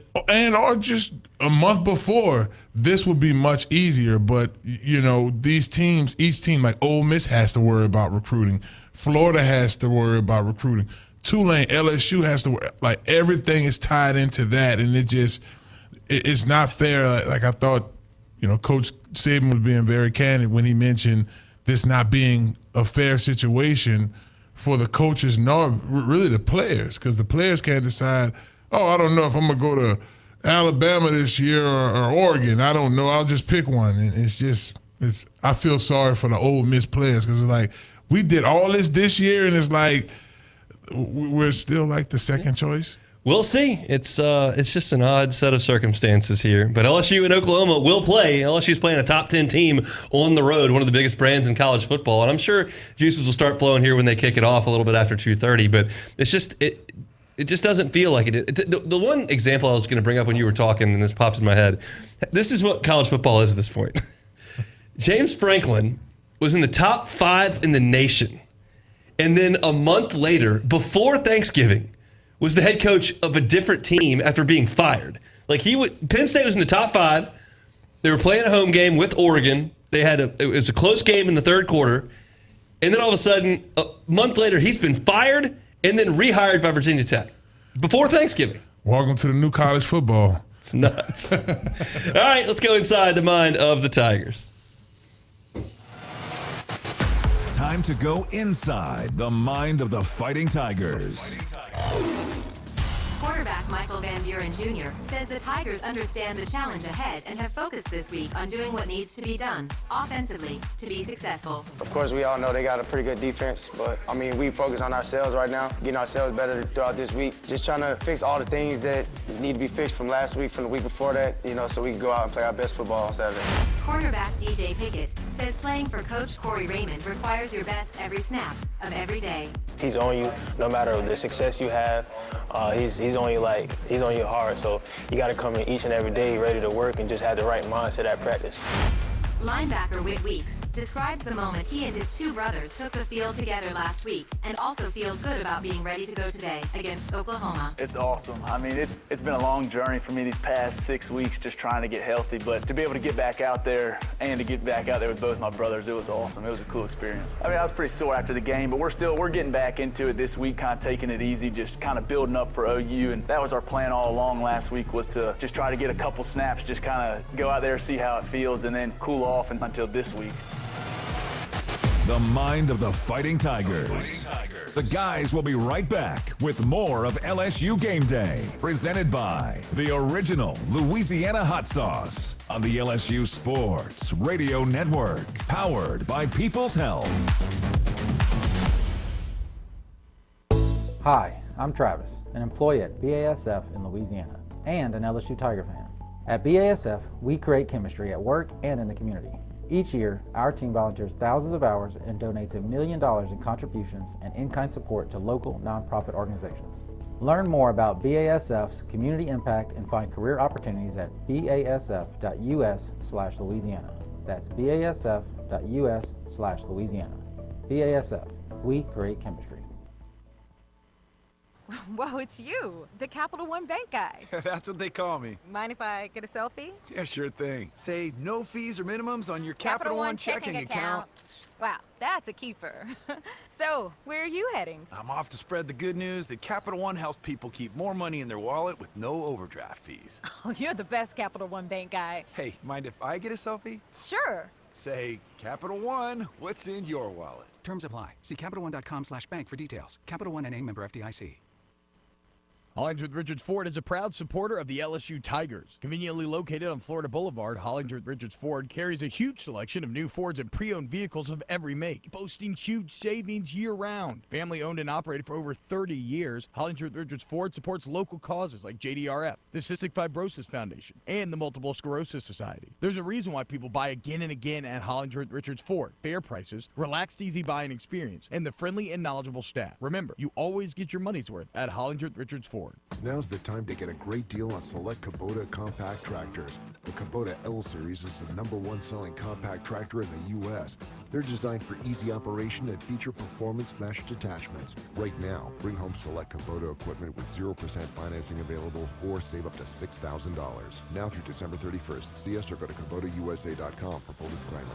or just a month before, this would be much easier. But, these teams, each team, like Ole Miss has to worry about recruiting. Florida has to worry about recruiting. Tulane, LSU has to worry. Like, everything is tied into that, and it's not fair. Like, I thought, Coach Saban was being very candid when he mentioned this not being a fair situation for the coaches nor really the players, because the players can't decide, I don't know if I'm going to go to Alabama this year or Oregon. I don't know. I'll just pick one. And I feel sorry for the Ole Miss players because it's like we did all this year, and it's like we're still like the second choice. We'll see. It's just an odd set of circumstances here. But LSU and Oklahoma will play. LSU's playing a top 10 team on the road, one of the biggest brands in college football. And I'm sure juices will start flowing here when they kick it off a little bit after 2:30. But it's just it just doesn't feel like it. The one example I was going to bring up when you were talking, and this pops in my head, this is what college football is at this point. James Franklin was in the top 5 in the nation. And then a month later, before Thanksgiving, was the head coach of a different team after being fired. Like, Penn State was in the top 5. They were playing a home game with Oregon. It was a close game in the third quarter. And then all of a sudden, a month later, he's been fired and then rehired by Virginia Tech before Thanksgiving. Welcome to the new college football. It's nuts. All right, let's go inside the mind of the Tigers. Time to go inside the mind of the Fighting Tigers. Quarterback Michael Van Buren Jr. says the Tigers understand the challenge ahead and have focused this week on doing what needs to be done offensively to be successful. Of course, we all know they got a pretty good defense, but, we focus on ourselves right now, getting ourselves better throughout this week, just trying to fix all the things that need to be fixed from last week, from the week before that, so we can go out and play our best football on Saturday. Cornerback DJ Pickett says playing for Coach Corey Raymond requires your best every snap of every day. He's on you no matter the success you have. He's on you he's on your heart. So you got to come in each and every day ready to work and just have the right mindset at practice. Linebacker Whit Weeks describes the moment he and his two brothers took the field together last week and also feels good about being ready to go today against Oklahoma. It's awesome. I mean, it's been a long journey for me these past 6 weeks just trying to get healthy, but to be able to get back out there and to get back out there with both my brothers, it was awesome. It was a cool experience. I mean, I was pretty sore after the game, but we're getting back into it this week, kind of taking it easy, just kind of building up for OU, and that was our plan all along last week, was to just try to get a couple snaps, just kind of go out there, see how it feels, and then cool off until this week. The mind of the Fighting Tigers. The guys will be right back with more of LSU Game Day, presented by the original Louisiana Hot Sauce on the LSU Sports Radio Network, powered by People's Health. Hi, I'm Travis, an employee at BASF in Louisiana and an LSU Tiger fan. At BASF, we create chemistry at work and in the community. Each year, our team volunteers thousands of hours and donates $1 million in contributions and in-kind support to local nonprofit organizations. Learn more about BASF's community impact and find career opportunities at basf.us/Louisiana. That's basf.us/Louisiana. BASF, we create chemistry. Whoa, it's you, the Capital One Bank guy. That's what they call me. Mind if I get a selfie? Yeah, sure thing. Say no fees or minimums on your Capital One checking account. Wow, that's a keeper. So, where are you heading? I'm off to spread the good news that Capital One helps people keep more money in their wallet with no overdraft fees. Oh, you're the best Capital One Bank guy. Hey, mind if I get a selfie? Sure. Say, Capital One, what's in your wallet? Terms apply. See CapitalOne.com/bank for details. Capital One N.A. member FDIC. Hollings with Richards Ford is a proud supporter of the LSU Tigers. Conveniently located on Florida Boulevard, Hollings with Richards Ford carries a huge selection of new Fords and pre-owned vehicles of every make, boasting huge savings year-round. Family owned and operated for over 30 years, Hollings with Richards Ford supports local causes like JDRF, the Cystic Fibrosis Foundation, and the Multiple Sclerosis Society. There's a reason why people buy again and again at Hollings with Richards Ford. Fair prices, relaxed, easy buying experience, and the friendly and knowledgeable staff. Remember, you always get your money's worth at Hollings with Richards Ford. Now's the time to get a great deal on select Kubota compact tractors. The Kubota L Series is the #1 selling compact tractor in the U.S. They're designed for easy operation and feature performance meshed attachments. Right now, bring home select Kubota equipment with 0% financing available or save up to $6,000. Now through December 31st. See us or go to KubotaUSA.com for full disclaimer.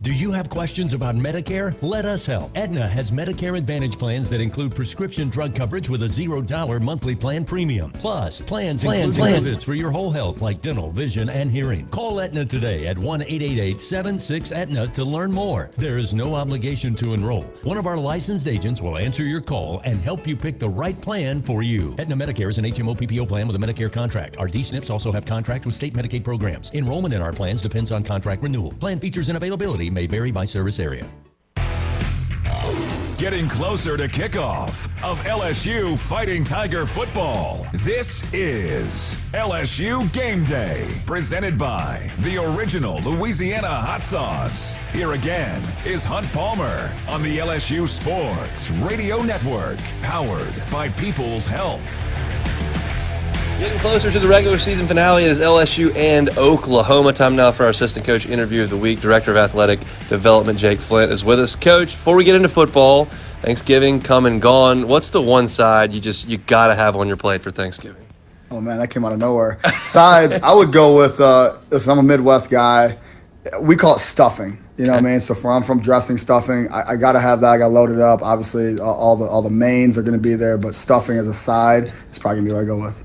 Do you have questions about Medicare? Let us help. Aetna has Medicare Advantage plans that include prescription drug coverage with a $0 monthly plan premium. Plus, plans include benefits for your whole health like dental, vision, and hearing. Call Aetna today at 1-888-76-AETNA to learn more. There is no obligation to enroll. One of our licensed agents will answer your call and help you pick the right plan for you. Aetna Medicare is an HMO PPO plan with a Medicare contract. Our D-SNPs also have contract with state Medicaid programs. Enrollment in our plans depends on contract renewal. Plan features and availability may vary by service area. Getting closer to kickoff of LSU Fighting Tiger football. This is LSU Game Day, presented by the original Louisiana Hot Sauce. Here again is Hunt Palmer on the LSU Sports Radio Network, powered by People's Health. Getting closer to the regular season finale, it is LSU and Oklahoma. Time now for our assistant coach interview of the week. Director of Athletic Development Jake Flint is with us. Coach, before we get into football, Thanksgiving come and gone. What's the one side you got to have on your plate for Thanksgiving? Oh, man, that came out of nowhere. Sides, I would go with, listen, I'm a Midwest guy. We call it stuffing. You know what I mean? So I'm from dressing, stuffing. I got to have that. I got to load it up. Obviously, all the mains are going to be there, but stuffing as a side is probably going to be what I go with.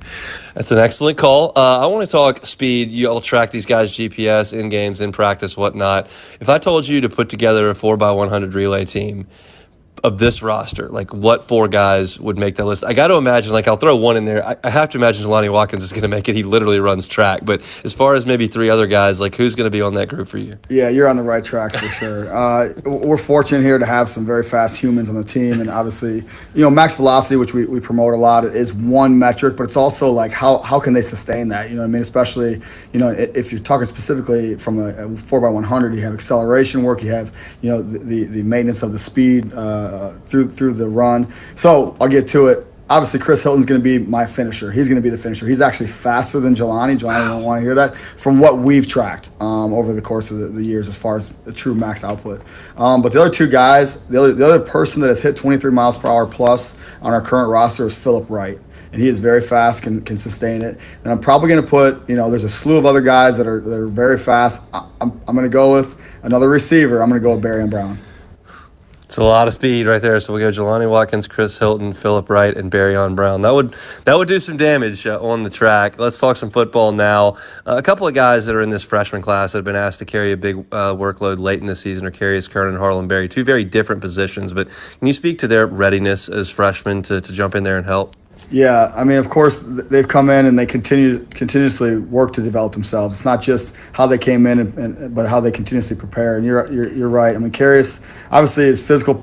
That's an excellent call. I want to talk speed. You all track these guys' GPS in games, in practice, whatnot. If I told you to put together a 4x100 relay team of this roster, like what four guys would make that list? I got to imagine, like I'll throw one in there. I have to imagine Jelani Watkins is going to make it. He literally runs track. But as far as maybe three other guys, like who's going to be on that group for you? Yeah, you're on the right track for sure. We're fortunate here to have some very fast humans on the team. And obviously, max velocity, which we promote a lot, is one metric, but it's also like how can they sustain that? You know what I mean? Especially, if you're talking specifically from a 4x100, you have acceleration work, you have, the maintenance of the speed, through the run. So I'll get to it. obviously Chris Hilton's going to be my finisher. He's going to be the finisher. He's actually faster than Jelani. Jelani don't want to hear that from what we've tracked over the course of the years as far as the true max output. But the other two guys, the other person that has hit 23 miles per hour plus on our current roster is Phillip Wright. And he is very fast, can sustain it. And I'm probably going to put, there's a slew of other guys that are very fast. I'm going to go with another receiver. I'm going to go with Barrion Brown. It's a lot of speed right there. So we go Jelani Watkins, Chris Hilton, Phillip Wright, and Barrion Brown. That would do some damage on the track. Let's talk some football now. A couple of guys that are in this freshman class that have been asked to carry a big workload late in the season are Carius Curran and Harlan Berry, two very different positions. But can you speak to their readiness as freshmen to jump in there and help? Yeah, I mean, of course, they've come in and they continuously work to develop themselves. It's not just how they came in, but how they continuously prepare. And you're right. I mean, Carius, obviously, his physical,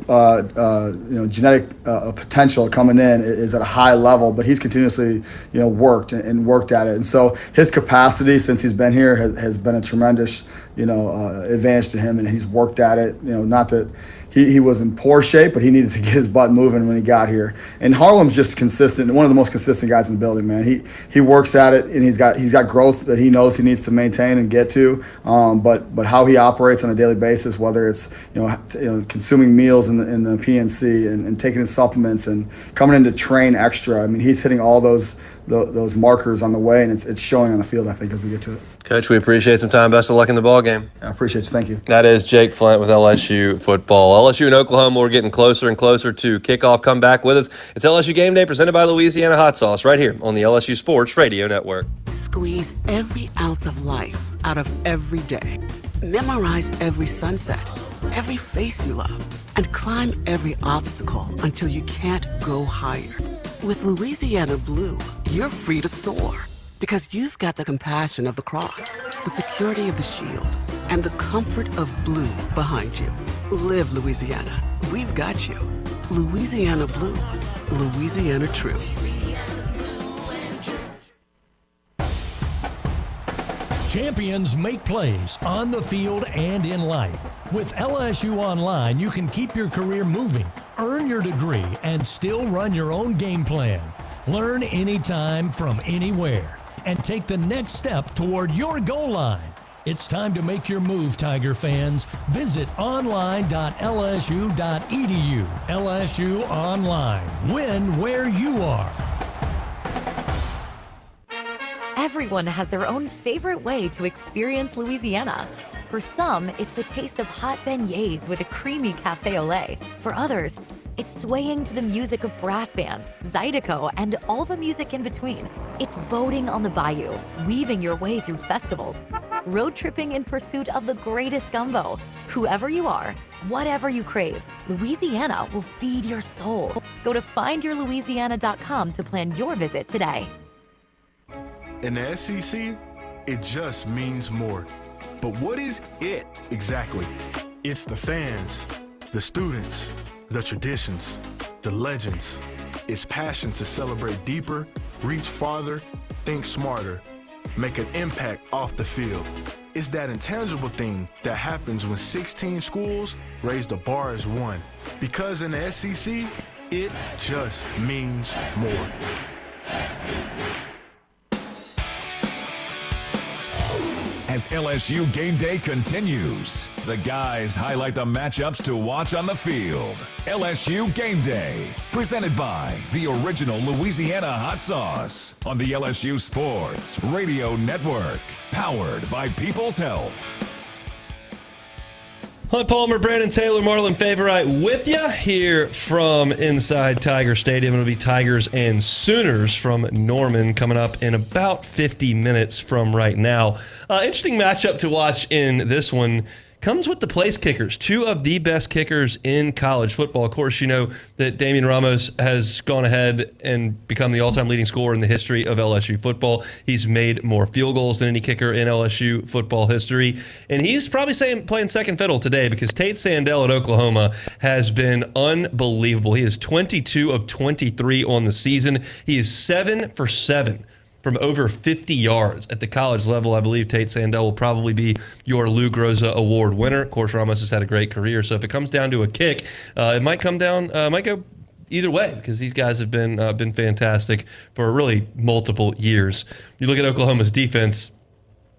genetic potential coming in is at a high level, but he's continuously, worked at it. And so his capacity since he's been here has been a tremendous, advantage to him, and he's worked at it. Not that. He was in poor shape, but he needed to get his butt moving when he got here. And Harlan's just consistent, one of the most consistent guys in the building, man. He works at it, and he's got growth that he knows he needs to maintain and get to. But how he operates on a daily basis, whether it's consuming meals in the PNC and taking his supplements and coming in to train extra. I mean, he's hitting all those markers on the way, and it's showing on the field, I think, as we get to it. Coach, we appreciate some time. Best of luck in the ball game. I appreciate you. Thank you. That is Jake Flint with LSU football. LSU and Oklahoma, we're getting closer and closer to kickoff. Come back with us. It's LSU Game Day presented by Louisiana Hot Sauce right here on the LSU Sports Radio Network. Squeeze every ounce of life out of every day. Memorize every sunset, every face you love, and climb every obstacle until you can't go higher. With Louisiana Blue, you're free to soar because you've got the compassion of the cross, the security of the shield, and the comfort of blue behind you. Live Louisiana. We've got you. Louisiana Blue. Louisiana True. Champions make plays on the field and in life. With LSU Online, you can keep your career moving, earn your degree, and still run your own game plan. Learn anytime from anywhere and take the next step toward your goal line. It's time to make your move, Tiger fans. Visit online.lsu.edu. LSU Online. Win where you are. Everyone has their own favorite way to experience Louisiana. For some, it's the taste of hot beignets with a creamy cafe au lait. For others, it's swaying to the music of brass bands, Zydeco, and all the music in between. It's boating on the bayou, weaving your way through festivals, road tripping in pursuit of the greatest gumbo. Whoever you are, whatever you crave, Louisiana will feed your soul. Go to findyourlouisiana.com to plan your visit today. In the SEC, it just means more. But what is it exactly? It's the fans, the students, the traditions, the legends. It's passion to celebrate deeper, reach farther, think smarter, make an impact off the field. It's that intangible thing that happens when 16 schools raise the bar as one. Because in the SEC, it just means more. As LSU Game Day continues, the guys highlight the matchups to watch on the field. LSU Game Day, presented by the original Louisiana Hot Sauce on the LSU Sports Radio Network, powered by People's Health. Hunt Palmer, Brandon Taylor, Marlon Favorite with you here from inside Tiger Stadium. It'll be Tigers and Sooners from Norman coming up in about 50 minutes from right now. Interesting matchup to watch in this one. Comes with the place kickers, two of the best kickers in college football. Of course, you know that Damian Ramos has gone ahead and become the all-time leading scorer in the history of LSU football. He's made more field goals than any kicker in LSU football history. And he's probably playing second fiddle today because Tate Sandell at Oklahoma has been unbelievable. He is 22 of 23 on the season. He is 7 for 7. From over 50 yards at the college level. I believe Tate Sandell will probably be your Lou Groza Award winner. Of course, Ramos has had a great career, so if it comes down to a kick, it might come down, might go either way, because these guys have been fantastic for really multiple years. You look at Oklahoma's defense.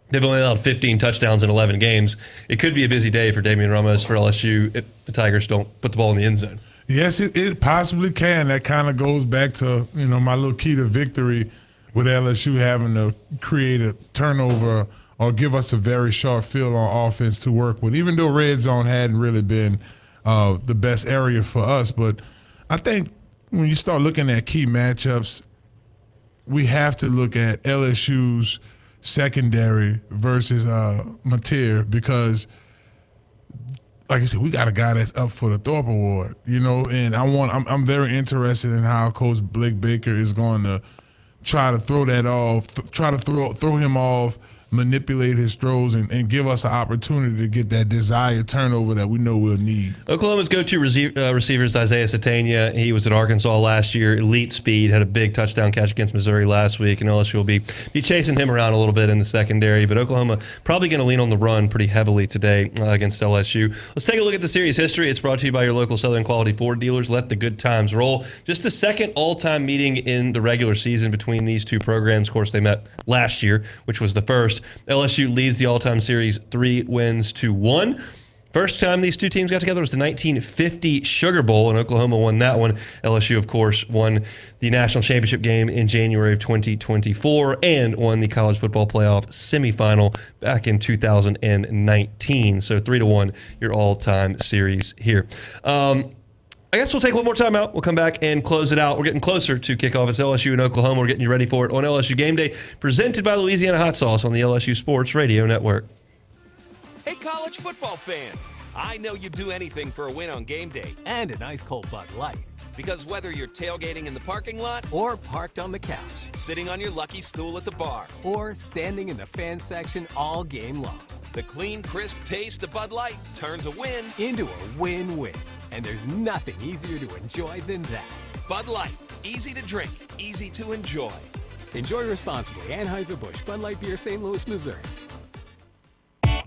They've only allowed 15 touchdowns in 11 games. It could be a busy day for Damian Ramos for LSU if the Tigers don't put the ball in the end zone. Yes, it possibly can. That kind of goes back to, my little key to victory with LSU having to create a turnover or give us a very sharp field on offense to work with, even though red zone hadn't really been the best area for us. But I think when you start looking at key matchups, we have to look at LSU's secondary versus Mateer, because like I said, we got a guy that's up for the Thorpe Award, and I'm very interested in how Coach Blake Baker is going to try to throw that off, try to throw him off, manipulate his throws, and give us an opportunity to get that desired turnover that we know we'll need. Oklahoma's go-to receiver is Isaiah Satania. He was at Arkansas last year, elite speed, had a big touchdown catch against Missouri last week, and LSU will be chasing him around a little bit in the secondary, but Oklahoma probably going to lean on the run pretty heavily today against LSU. Let's take a look at the series history. It's brought to you by your local Southern Quality Ford dealers. Let the good times roll. Just the second all-time meeting in the regular season between these two programs. Of course, they met last year, which was the first. LSU leads the all-time series 3-1. First time these two teams got together was the 1950 Sugar Bowl, and Oklahoma won that one. LSU, of course, won the national championship game in January of 2024 and won the college football playoff semifinal back in 2019. So 3-1, your all-time series here. I guess we'll take one more time out. We'll come back and close it out. We're getting closer to kickoff. It's LSU and Oklahoma. We're getting you ready for it on LSU Game Day, presented by Louisiana Hot Sauce on the LSU Sports Radio Network. Hey, college football fans. I know you'd do anything for a win on game day. And a nice cold Bud Light. Because whether you're tailgating in the parking lot or parked on the couch, sitting on your lucky stool at the bar, or standing in the fan section all game long, the clean, crisp taste of Bud Light turns a win into a win-win. And there's nothing easier to enjoy than that. Bud Light. Easy to drink, easy to enjoy. Enjoy responsibly. Anheuser-Busch, Bud Light Beer, St. Louis, Missouri.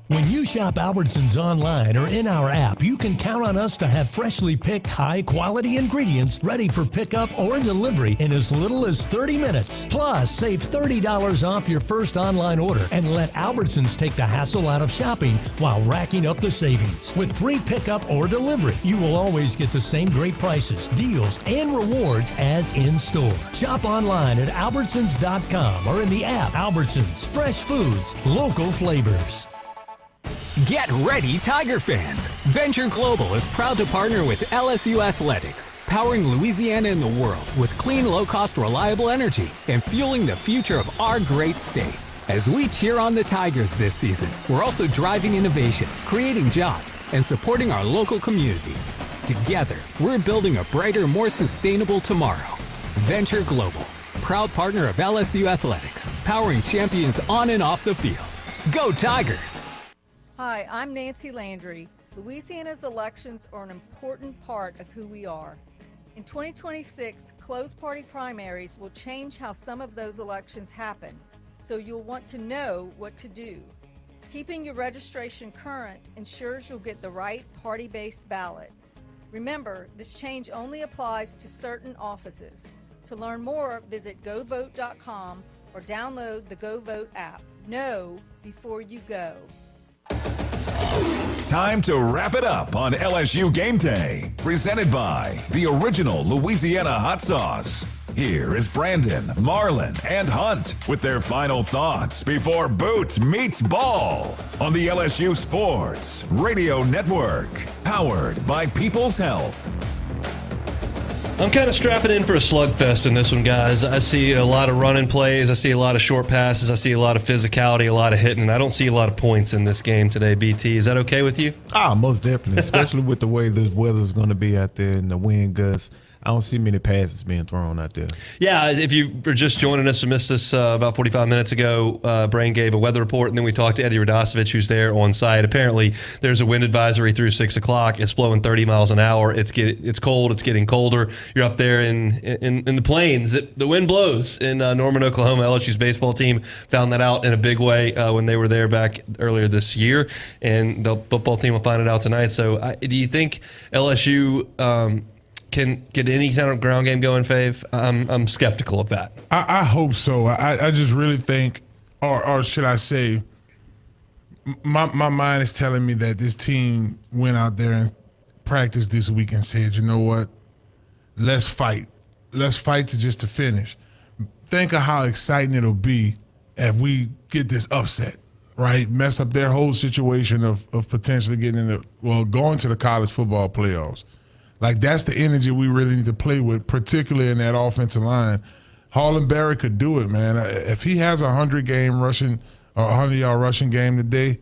When you shop Albertsons online or in our app, you can count on us to have freshly picked, high-quality ingredients ready for pickup or delivery in as little as 30 minutes. Plus, save $30 off your first online order and let Albertsons take the hassle out of shopping while racking up the savings. With free pickup or delivery, you will always get the same great prices, deals, and rewards as in-store. Shop online at Albertsons.com or in the app. Albertsons, fresh foods, local flavors. Get ready, Tiger fans! Venture Global is proud to partner with LSU Athletics, powering Louisiana and the world with clean, low-cost, reliable energy and fueling the future of our great state. As we cheer on the Tigers this season, we're also driving innovation, creating jobs, and supporting our local communities. Together, we're building a brighter, more sustainable tomorrow. Venture Global, proud partner of LSU Athletics, powering champions on and off the field. Go Tigers! Hi, I'm Nancy Landry. Louisiana's elections are an important part of who we are. In 2026, closed party primaries will change how some of those elections happen, so you'll want to know what to do. Keeping your registration current ensures you'll get the right party-based ballot. Remember, this change only applies to certain offices. To learn more, visit govote.com or download the GoVote app. Know before you go. Time to wrap it up on LSU Game Day, presented by the original Louisiana Hot Sauce. Here is Brandon, Marlon, and Hunt with their final thoughts before Boot meets Ball on the LSU Sports Radio Network, powered by People's Health. I'm kind of strapping in for a slugfest in this one, guys. I see a lot of running plays. I see a lot of short passes. I see a lot of physicality, a lot of hitting. And I don't see a lot of points in this game today, BT. Is that okay with you? Most definitely, especially with the way the weather's going to be out there and the wind gusts. I don't see many passes being thrown out there. Yeah, if you were just joining us and missed this about 45 minutes ago, Brain gave a weather report, and then we talked to Eddie Radosevich, who's there on site. Apparently, there's a wind advisory through 6 o'clock. It's blowing 30 miles an hour. It's cold. It's getting colder. You're up there in the plains. The wind blows in Norman, Oklahoma. LSU's baseball team found that out in a big way when they were there back earlier this year, and the football team will find it out tonight. So do you think LSU can get any kind of ground game going, Fave? I'm skeptical of that. I hope so. I just really think, or should I say, my mind is telling me that this team went out there and practiced this week and said, you know what, let's fight. Let's fight to finish. Think of how exciting it'll be if we get this upset, right? Mess up their whole situation of potentially going to the college football playoffs. Like, that's the energy we really need to play with, particularly in that offensive line. Harlan Barry could do it, man. If he has a 100-game rushing or 100-yard rushing game today,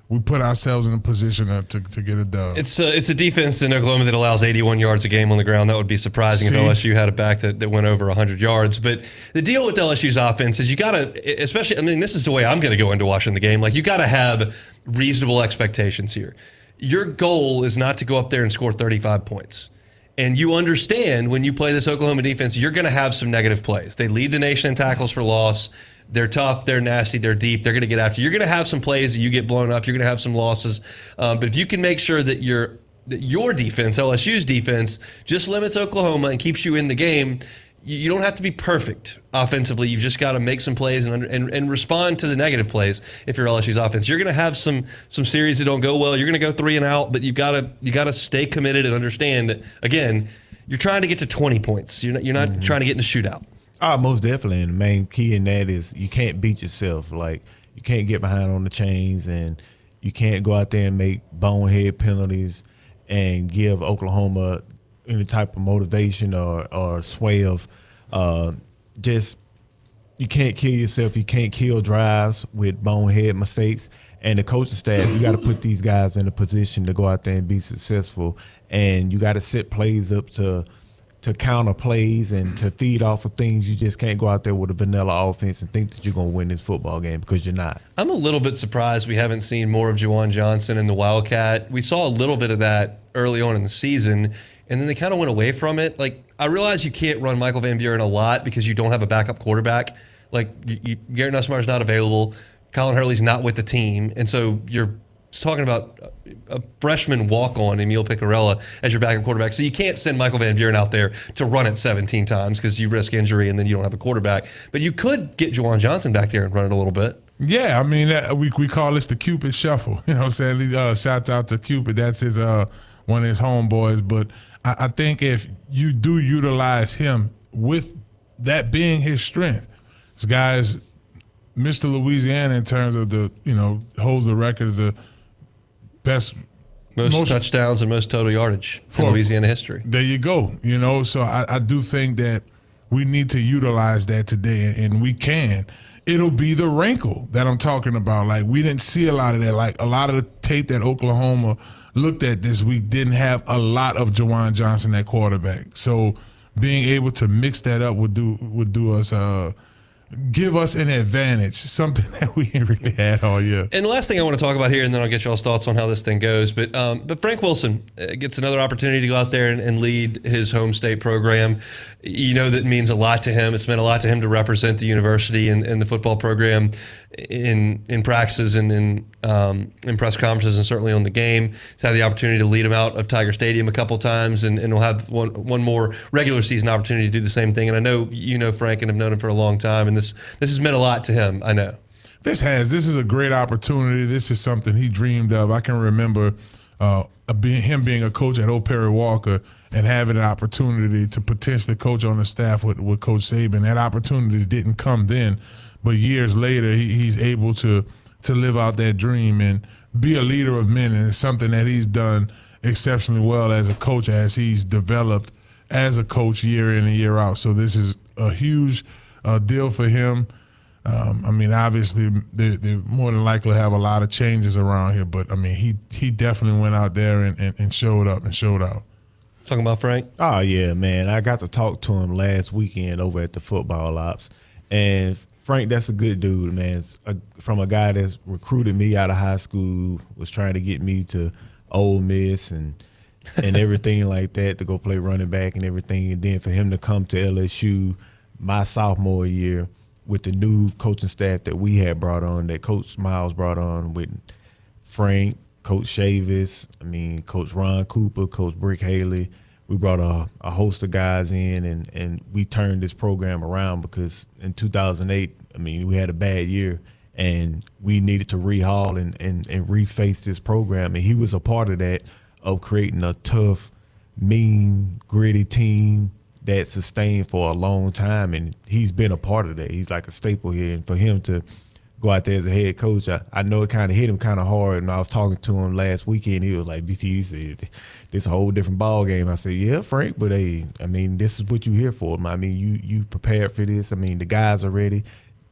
we put ourselves in a position to get it done. It's a defense in Oklahoma that allows 81 yards a game on the ground. That would be surprising if LSU had a back that went over 100 yards. But the deal with LSU's offense is you got to, especially, I mean, this is the way I'm going to go into watching the game. Like, you got to have reasonable expectations here. Your goal is not to go up there and score 35 points. And you understand when you play this Oklahoma defense, you're going to have some negative plays. They lead the nation in tackles for loss. They're tough, they're nasty, they're deep, they're going to get after you. You're going to have some plays that you get blown up. You're going to have some losses. But if you can make sure that your defense, LSU's defense, just limits Oklahoma and keeps you in the game, you don't have to be perfect offensively. You've just got to make some plays and respond to the negative plays. If you're LSU's offense, you're going to have some series that don't go well. You're going to go 3 and out, but you got to stay committed and understand that, again, you're trying to get to 20 points. You're not trying to get in a shootout. Most definitely. And the main key in that is you can't beat yourself. Like, you can't get behind on the chains, and you can't go out there and make bonehead penalties and give Oklahoma any type of motivation or sway of just, you can't kill yourself. You can't kill drives with bonehead mistakes. And the coaching staff, you got to put these guys in a position to go out there and be successful. And you got to set plays up to counter plays and to feed off of things. You just can't go out there with a vanilla offense and think that you're going to win this football game, because you're not. I'm a little bit surprised we haven't seen more of Juwan Johnson and the Wildcat. We saw a little bit of that early on in the season, and then they kind of went away from it. Like, I realize you can't run Michael Van Buren a lot because you don't have a backup quarterback. Like, Garrett Nussmeyer's not available. Colin Hurley's not with the team. And so you're talking about a freshman walk-on, Emil Picarella, as your backup quarterback. So you can't send Michael Van Buren out there to run it 17 times because you risk injury and then you don't have a quarterback. But you could get Juwan Johnson back there and run it a little bit. Yeah, I mean, we call this the Cupid Shuffle. You know what I'm saying? Shouts out to Cupid. That's his one of his homeboys. But I think if you do utilize him with that being his strength, this guy's Mr. Louisiana in terms of holds the record as the best most touchdowns and most total yardage in Louisiana history. There you go. So I do think that we need to utilize that today, and we can. It'll be the wrinkle that I'm talking about. Like, we didn't see a lot of that. Like, a lot of the tape that Oklahoma looked at this week didn't have a lot of Juwan Johnson at quarterback. So being able to mix that up would do us give us an advantage, something that we ain't really had all year. And the last thing I want to talk about here, and then I'll get y'all's thoughts on how this thing goes, but Frank Wilson gets another opportunity to go out there and lead his home state program. That means a lot to him. It's meant a lot to him to represent the university and the football program in practices and in press conferences, and certainly on the game. He's had the opportunity to lead him out of Tiger Stadium a couple times, and he'll have one more regular season opportunity to do the same thing. And I know Frank and have known him for a long time, and this has meant a lot to him, I know. This is a great opportunity. This is something he dreamed of. I can remember him being a coach at Old Perry Walker and having an opportunity to potentially coach on the staff with Coach Saban. That opportunity didn't come then, but years later he's able to live out that dream and be a leader of men, and it's something that he's done exceptionally well as a coach, as he's developed as a coach year in and year out. So this is a huge deal for him. Obviously, they more than likely have a lot of changes around here, but he definitely went out there and showed up and showed out. Talking about Frank? Oh, yeah, man. I got to talk to him last weekend over at the football ops. And Frank, that's a good dude, man. From a guy that's recruited me out of high school, was trying to get me to Ole Miss and everything like that, to go play running back and everything. And then for him to come to LSU my sophomore year with the new coaching staff that we had brought on, that Coach Miles brought on with Frank, Coach Chavis, Coach Ron Cooper, Coach Brick Haley, we brought a host of guys in, and we turned this program around because in 2008, I mean, we had a bad year, and we needed to rehaul and reface this program. And he was a part of that, of creating a tough, mean, gritty team that sustained for a long time. And he's been a part of that. He's like a staple here. And for him to go out there as a head coach, I know it kind of hit him kind of hard. And I was talking to him last weekend. He was like, BT, he said, this a whole different ball game. I said, yeah, Frank, but hey, I mean, this is what you're here for. I mean, you prepared for this. I mean, the guys are ready.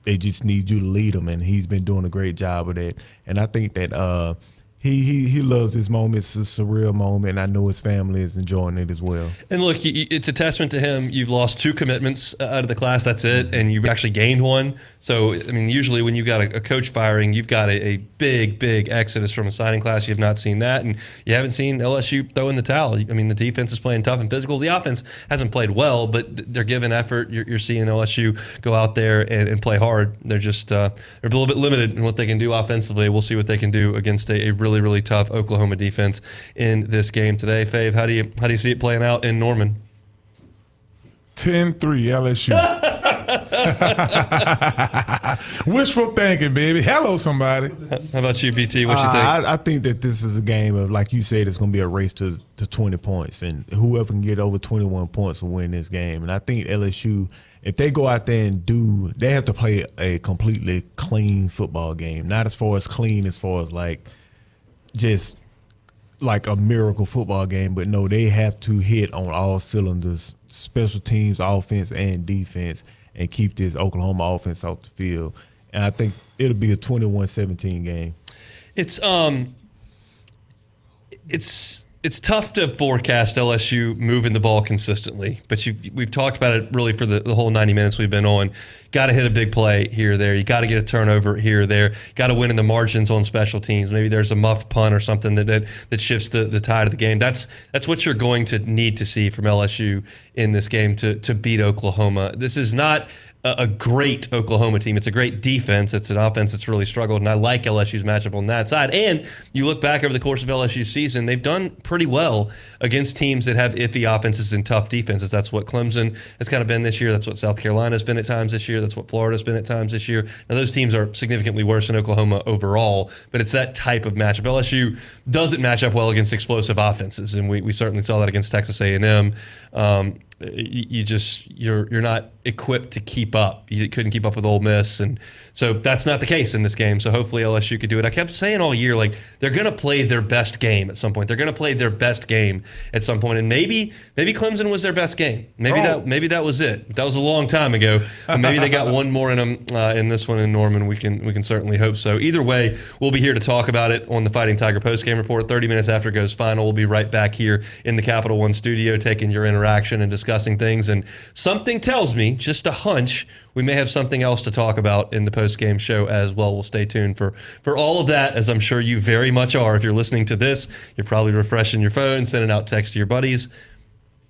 They just need you to lead them, and he's been doing a great job of that. And I think that he loves this moment. It's a surreal moment, and I know his family is enjoying it as well. And look, it's a testament to him. You've lost 2 commitments out of the class. That's it, and you've actually gained 1. So, I mean, usually when you got a coach firing, you've got a big exodus from a signing class. You've not seen that, and you haven't seen LSU throw in the towel. I mean, the defense is playing tough and physical. The offense hasn't played well, but they're giving effort. You're seeing LSU go out there and play hard. They're just they're a little bit limited in what they can do offensively. We'll see what they can do against a really tough Oklahoma defense in this game today. Fave, how do you see it playing out in Norman? 10-3 LSU. Wishful thinking, baby. Hello, somebody. How about you, BT? What you think? I think that this is a game of, like you said, it's going to be a race to 20 points, and whoever can get over 21 points will win this game. And I think LSU, if they go out there and they have to play a completely clean football game. Not as far as clean as far as like just like a miracle football game, but no, they have to hit on all cylinders, special teams, offense, and defense, and keep this Oklahoma offense off the field. And I think it'll be a 21-17 game. It's tough to forecast LSU moving the ball consistently, but we've talked about it really for the whole 90 minutes we've been on. Got to hit a big play here or there. You got to get a turnover here or there. Got to win in the margins on special teams. Maybe there's a muffed punt or something that shifts the tide of the game. That's what you're going to need to see from LSU in this game to beat Oklahoma. This is not a great Oklahoma team. It's a great defense. It's an offense that's really struggled, and I like LSU's matchup on that side. And you look back over the course of LSU's season, they've done pretty well against teams that have iffy offenses and tough defenses. That's what Clemson has kind of been this year. That's what South Carolina has been at times this year. That's what Florida's been at times this year. Now, those teams are significantly worse than Oklahoma overall, but it's that type of matchup. LSU doesn't match up well against explosive offenses, and we certainly saw that against Texas A&M. You're not equipped to keep up. You couldn't keep up with Ole Miss, and so that's not the case in this game. So hopefully LSU could do it. I kept saying all year, like, they're going to play their best game at some point. They're going to play their best game at some point, and maybe Clemson was their best game. Maybe that was it. That was a long time ago. Maybe they got one more in them in this one in Norman. We can certainly hope so. Either way, we'll be here to talk about it on the Fighting Tiger postgame report. 30 minutes after it goes final, we'll be right back here in the Capital One studio taking your interaction and discussing things. And something tells me, just a hunch, we may have something else to talk about in the post-game show as well. We'll stay tuned for all of that, as I'm sure you very much are. If you're listening to this, you're probably refreshing your phone, sending out texts to your buddies.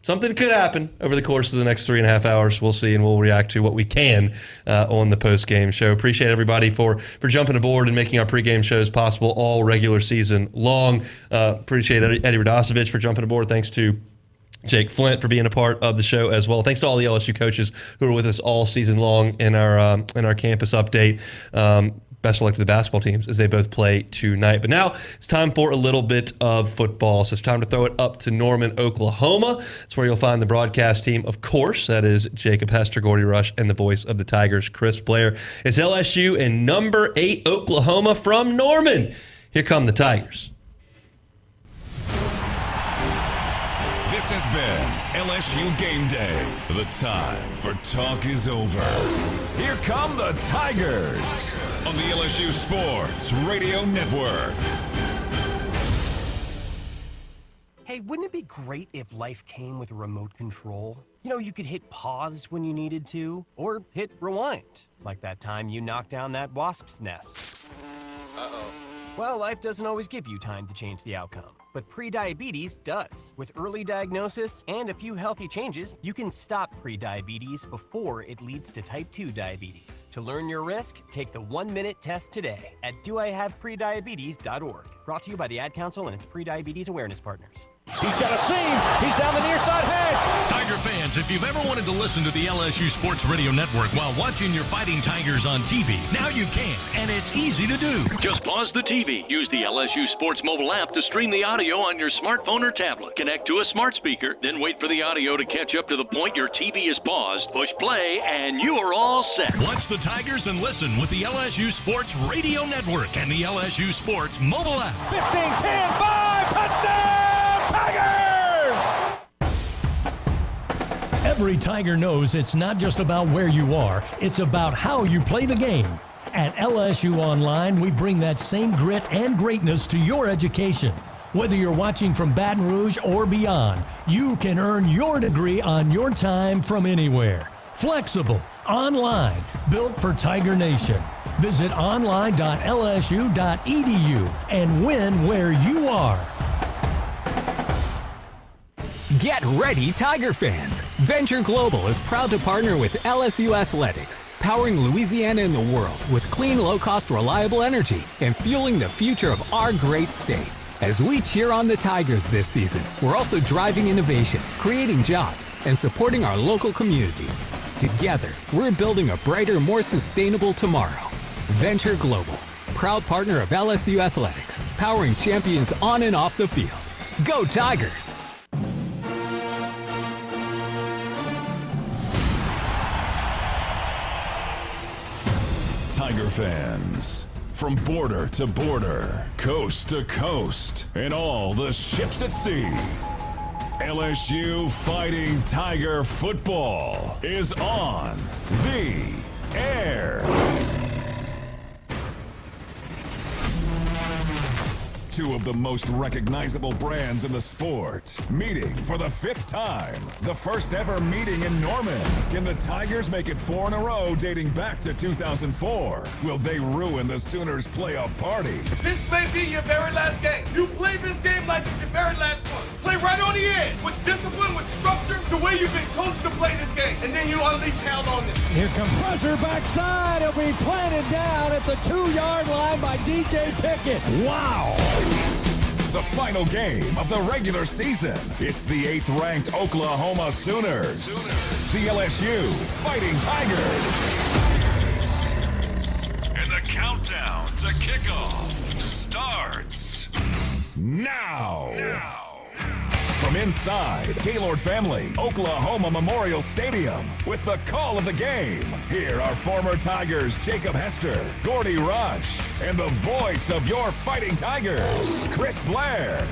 Something could happen over the course of the next 3.5 hours. We'll see, and we'll react to what we can on the post-game show. Appreciate everybody for jumping aboard and making our pregame shows possible all regular season long. Appreciate Eddie Radosevich for jumping aboard. Thanks to Jake Flint for being a part of the show as well. Thanks to all the LSU coaches who are with us all season long in our campus update. Best of luck to the basketball teams as they both play tonight. But now it's time for a little bit of football. So it's time to throw it up to Norman, Oklahoma. That's where you'll find the broadcast team, of course. That is Jacob Hester, Gordy Rush, and the voice of the Tigers, Chris Blair. It's LSU and number 8 Oklahoma from Norman. Here come the Tigers. This has been LSU Game Day. The time for talk is over. Here come the Tigers on the LSU Sports Radio Network. Hey, wouldn't it be great if life came with a remote control? You know, you could hit pause when you needed to, or hit rewind, like that time you knocked down that wasp's nest. Uh-oh. Well, life doesn't always give you time to change the outcome, but prediabetes does. With early diagnosis and a few healthy changes, you can stop prediabetes before it leads to type 2 diabetes. To learn your risk, take the 1-minute test today at doihaveprediabetes.org. Brought to you by the Ad Council and its prediabetes awareness partners. He's got a seam. He's down the near side hash. Tiger fans, if you've ever wanted to listen to the LSU Sports Radio Network while watching your Fighting Tigers on TV, now you can, and it's easy to do. Just pause the TV. Use the LSU Sports mobile app to stream the audio on your smartphone or tablet. Connect to a smart speaker, then wait for the audio to catch up to the point your TV is paused. Push play, and you are all set. Watch the Tigers and listen with the LSU Sports Radio Network and the LSU Sports mobile app. 15-10, 5, touchdown, Tigers! Every Tiger knows it's not just about where you are, it's about how you play the game. At LSU Online, we bring that same grit and greatness to your education. Whether you're watching from Baton Rouge or beyond, you can earn your degree on your time from anywhere. Flexible, online, built for Tiger Nation. Visit online.lsu.edu and win where you are. Get ready, Tiger fans! Venture Global is proud to partner with LSU Athletics, powering Louisiana and the world with clean, low-cost, reliable energy and fueling the future of our great state. As we cheer on the Tigers this season, we're also driving innovation, creating jobs, and supporting our local communities. Together, we're building a brighter, more sustainable tomorrow. Venture Global, proud partner of LSU Athletics, powering champions on and off the field. Go Tigers! Tiger fans, from border to border, coast to coast, and all the ships at sea, LSU Fighting Tiger football is on the air. Two of the most recognizable brands in the sport, meeting for the 5th time. The first ever meeting in Norman. Can the Tigers make it 4 in a row dating back to 2004? Will they ruin the Sooners' playoff party? This may be your very last game. You play this game like it's your very last one. Play right on the edge, with discipline, with structure, the way you've been coached to play this game. And then you unleash hell on them. Here comes pressure backside. It'll be planted down at the 2-yard line by DJ Pickett. Wow. The final game of the regular season. It's the 8th-ranked Oklahoma Sooners. The LSU Fighting Tigers. And the countdown to kickoff starts now. From inside Gaylord Family Oklahoma Memorial Stadium with the call of the game, here are former Tigers Jacob Hester, Gordy Rush, and the voice of your Fighting Tigers, Chris Blair.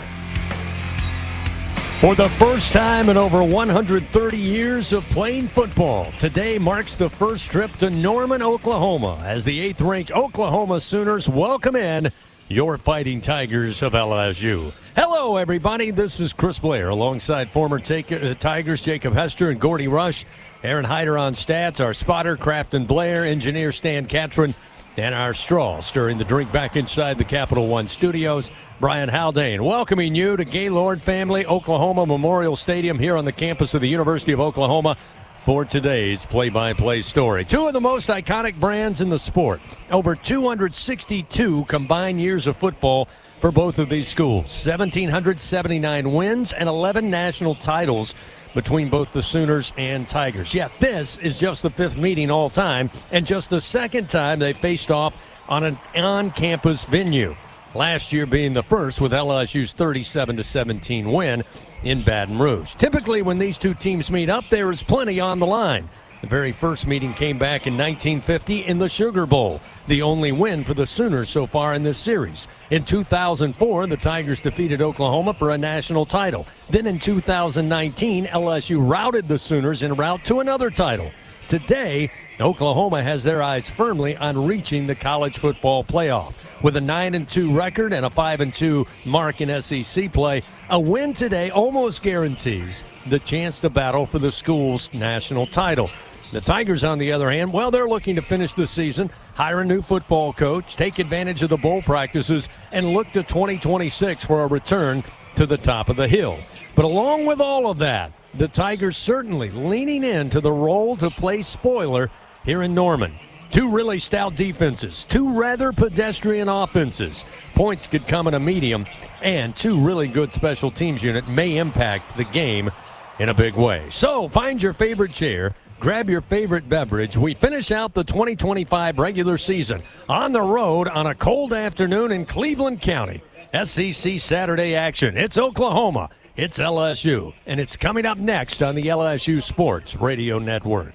For the first time in over 130 years of playing football, today marks the first trip to Norman, Oklahoma, as the 8th-ranked Oklahoma Sooners welcome in your Fighting Tigers of LSU. Hello, everybody. This is Chris Blair alongside former Tigers Jacob Hester and Gordy Rush. Aaron Hyder on stats, our spotter Crafton Blair, engineer Stan Catron, and our straw stirring the drink back inside the Capital One studios, Brian Haldane. Welcoming you to Gaylord Family Oklahoma Memorial Stadium here on the campus of the University of Oklahoma for today's play-by-play story. Two of the most iconic brands in the sport. Over 262 combined years of football for both of these schools. 1,779 wins and 11 national titles between both the Sooners and Tigers. Yet this is just the 5th meeting all time and just the 2nd time they faced off on an on-campus venue. Last year being the first with LSU's 37-17 win in Baton Rouge. Typically when these two teams meet up, there is plenty on the line. The very first meeting came back in 1950 in the Sugar Bowl, the only win for the Sooners so far in this series. In 2004, the Tigers defeated Oklahoma for a national title. Then in 2019, LSU routed the Sooners en route to another title. Today, Oklahoma has their eyes firmly on reaching the college football playoff. With a 9-2 record and a 5-2 mark in SEC play, a win today almost guarantees the chance to battle for the school's national title. The Tigers, on the other hand, well, they're looking to finish the season, hire a new football coach, take advantage of the bowl practices, and look to 2026 for a return to the top of the hill. But along with all of that, the Tigers certainly leaning into the role to play spoiler here in Norman. Two really stout defenses, two rather pedestrian offenses. Points could come in a medium, and two really good special teams unit may impact the game in a big way. So find your favorite chair, grab your favorite beverage. We finish out the 2025 regular season on the road on a cold afternoon in Cleveland County. SEC Saturday action. It's Oklahoma. It's LSU. And it's coming up next on the LSU Sports Radio Network.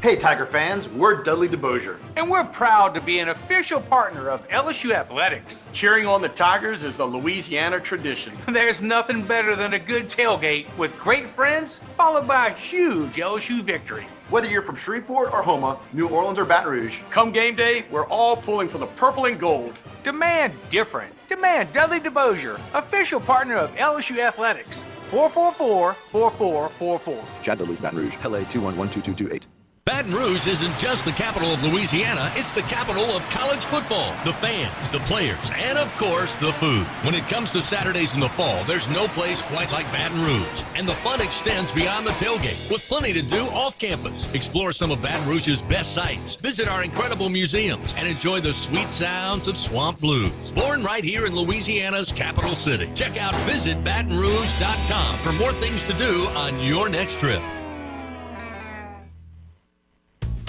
Hey, Tiger fans, we're Dudley DeBosier. And we're proud to be an official partner of LSU Athletics. Cheering on the Tigers is a Louisiana tradition. There's nothing better than a good tailgate with great friends, followed by a huge LSU victory. Whether you're from Shreveport or Houma, New Orleans or Baton Rouge, come game day, we're all pulling for the purple and gold. Demand different. Demand Dudley DeBosier, official partner of LSU Athletics. 444-4444. Chad Duluth, Baton Rouge, LA 2112228. Baton Rouge isn't just the capital of Louisiana, it's the capital of college football, the fans, the players, and of course, the food. When it comes to Saturdays in the fall, there's no place quite like Baton Rouge. And the fun extends beyond the tailgate, with plenty to do off campus. Explore some of Baton Rouge's best sites, visit our incredible museums, and enjoy the sweet sounds of swamp blues. Born right here in Louisiana's capital city. Check out visitbatonrouge.com for more things to do on your next trip.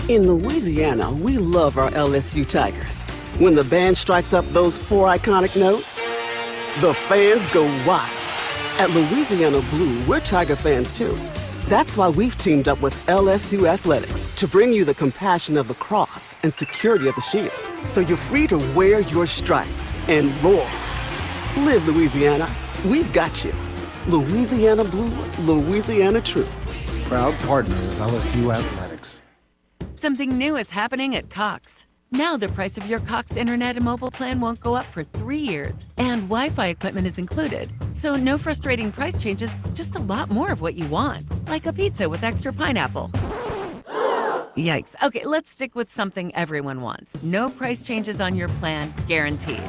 In Louisiana, we love our LSU Tigers. When the band strikes up those four iconic notes, the fans go wild. At Louisiana Blue, we're Tiger fans too. That's why we've teamed up with LSU Athletics to bring you the compassion of the cross and security of the shield, so you're free to wear your stripes and roar. Live Louisiana. We've got you. Louisiana Blue, Louisiana True. Proud partner of LSU Athletics. Something new is happening at Cox. Now the price of your Cox internet and mobile plan won't go up for 3 years, and Wi-Fi equipment is included. So no frustrating price changes, just a lot more of what you want, like a pizza with extra pineapple. Yikes. Okay, let's stick with something everyone wants. No price changes on your plan, guaranteed.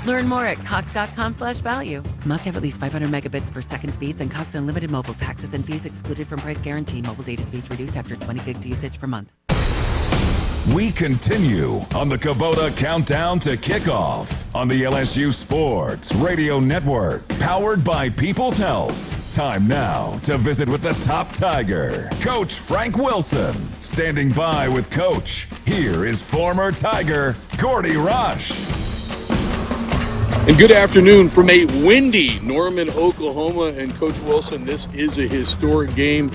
Learn more at cox.com/value. Must have at least 500 megabits per second speeds and Cox Unlimited mobile. Taxes and fees excluded from price guarantee. Mobile data speeds reduced after 20 gigs usage per month. We continue on the Kubota Countdown to Kickoff on the LSU Sports Radio Network, powered by People's Health. Time now to visit with the top Tiger, Coach Frank Wilson. Standing by with Coach, here is former Tiger, Gordy Rush. And good afternoon from a windy Norman, Oklahoma. And Coach Wilson, this is a historic game.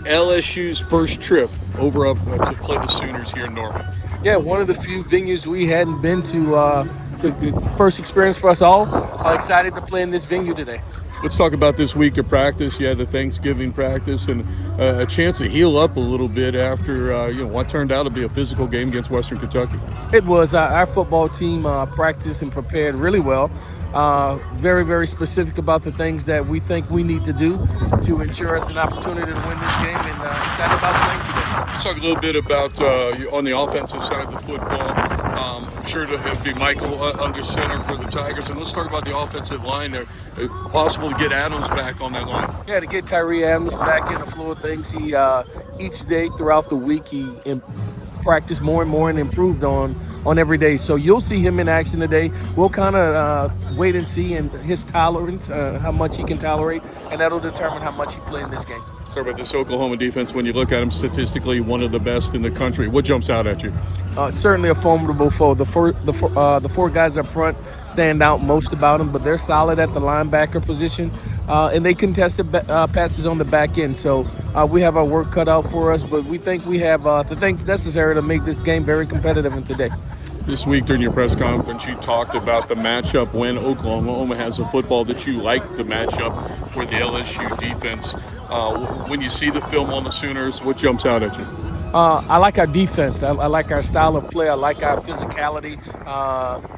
LSU's first trip over up to play the Sooners here in Norman. Yeah, one of the few venues we hadn't been to. It's a good first experience for us all. Excited to play in this venue today. Let's talk about this week of practice. You had the Thanksgiving practice and a chance to heal up a little bit after what turned out to be a physical game against Western Kentucky. It was. Our football team practiced and prepared really well. Very, very specific about the things that we think we need to do to ensure us an opportunity to win this game, and excited about playing today. Let's talk a little bit about on the offensive side of the football. I'm sure it'll be Michael under center for the Tigers, and let's talk about the offensive line there. Possible to get Adams back on that line. Yeah, to get Tyree Adams back in the flow of things. He each day throughout the week he practiced more and more and improved on every day. So you'll see him in action today. We'll kind of wait and see and his tolerance, how much he can tolerate, and that'll determine how much he play in this game. Sorry about this Oklahoma defense. When you look at them statistically, one of the best in the country. What jumps out at you? Certainly a formidable foe. The four guys up front stand out most about them, but they're solid at the linebacker position, and they contested passes on the back end. So we have our work cut out for us, but we think we have the things necessary to make this game very competitive in today. This week during your press conference, you talked about the matchup when Oklahoma has a football that you like the matchup for the LSU defense. When you see the film on the Sooners, what jumps out at you? I like our defense. I like our style of play. I like our physicality,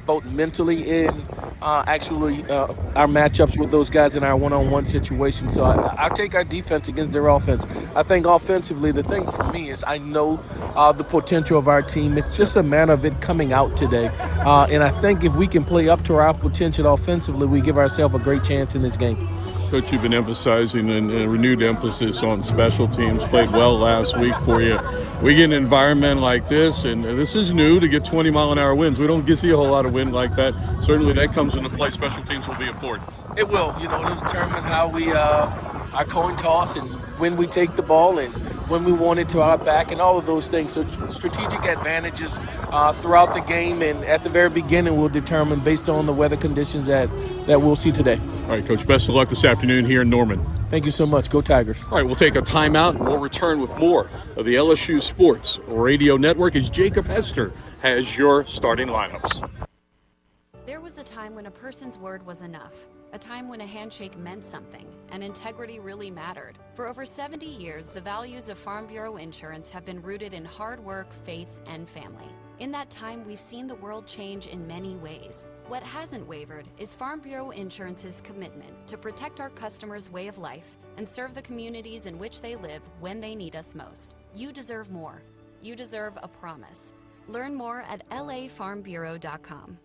both mentally and actually our matchups with those guys in our one-on-one situation. So I take our defense against their offense. I think offensively, the thing for me is I know the potential of our team. It's just a matter of it coming out today. And I think if we can play up to our potential offensively, we give ourselves a great chance in this game. Coach, you've been emphasizing a renewed emphasis on special teams. Played well last week for you. We get an environment like this, and this is new to get 20-mile-an-hour winds. We don't get to see a whole lot of wind like that. Certainly that comes into play. Special teams will be important. It will. It'll determine how we our coin toss and when we take the ball and when we want it to our back and all of those things. So strategic advantages throughout the game and at the very beginning will determine based on the weather conditions that we'll see today. All right, Coach, best of luck this afternoon here in Norman. Thank you so much. Go Tigers. All right, we'll take a timeout and we'll return with more of the LSU Sports Radio Network as Jacob Hester has your starting lineups. There was a time when a person's word was enough. A time when a handshake meant something, and integrity really mattered. For over 70 years, the values of Farm Bureau Insurance have been rooted in hard work, faith, and family. In that time, we've seen the world change in many ways. What hasn't wavered is Farm Bureau Insurance's commitment to protect our customers' way of life and serve the communities in which they live when they need us most. You deserve more. You deserve a promise. Learn more at lafarmbureau.com.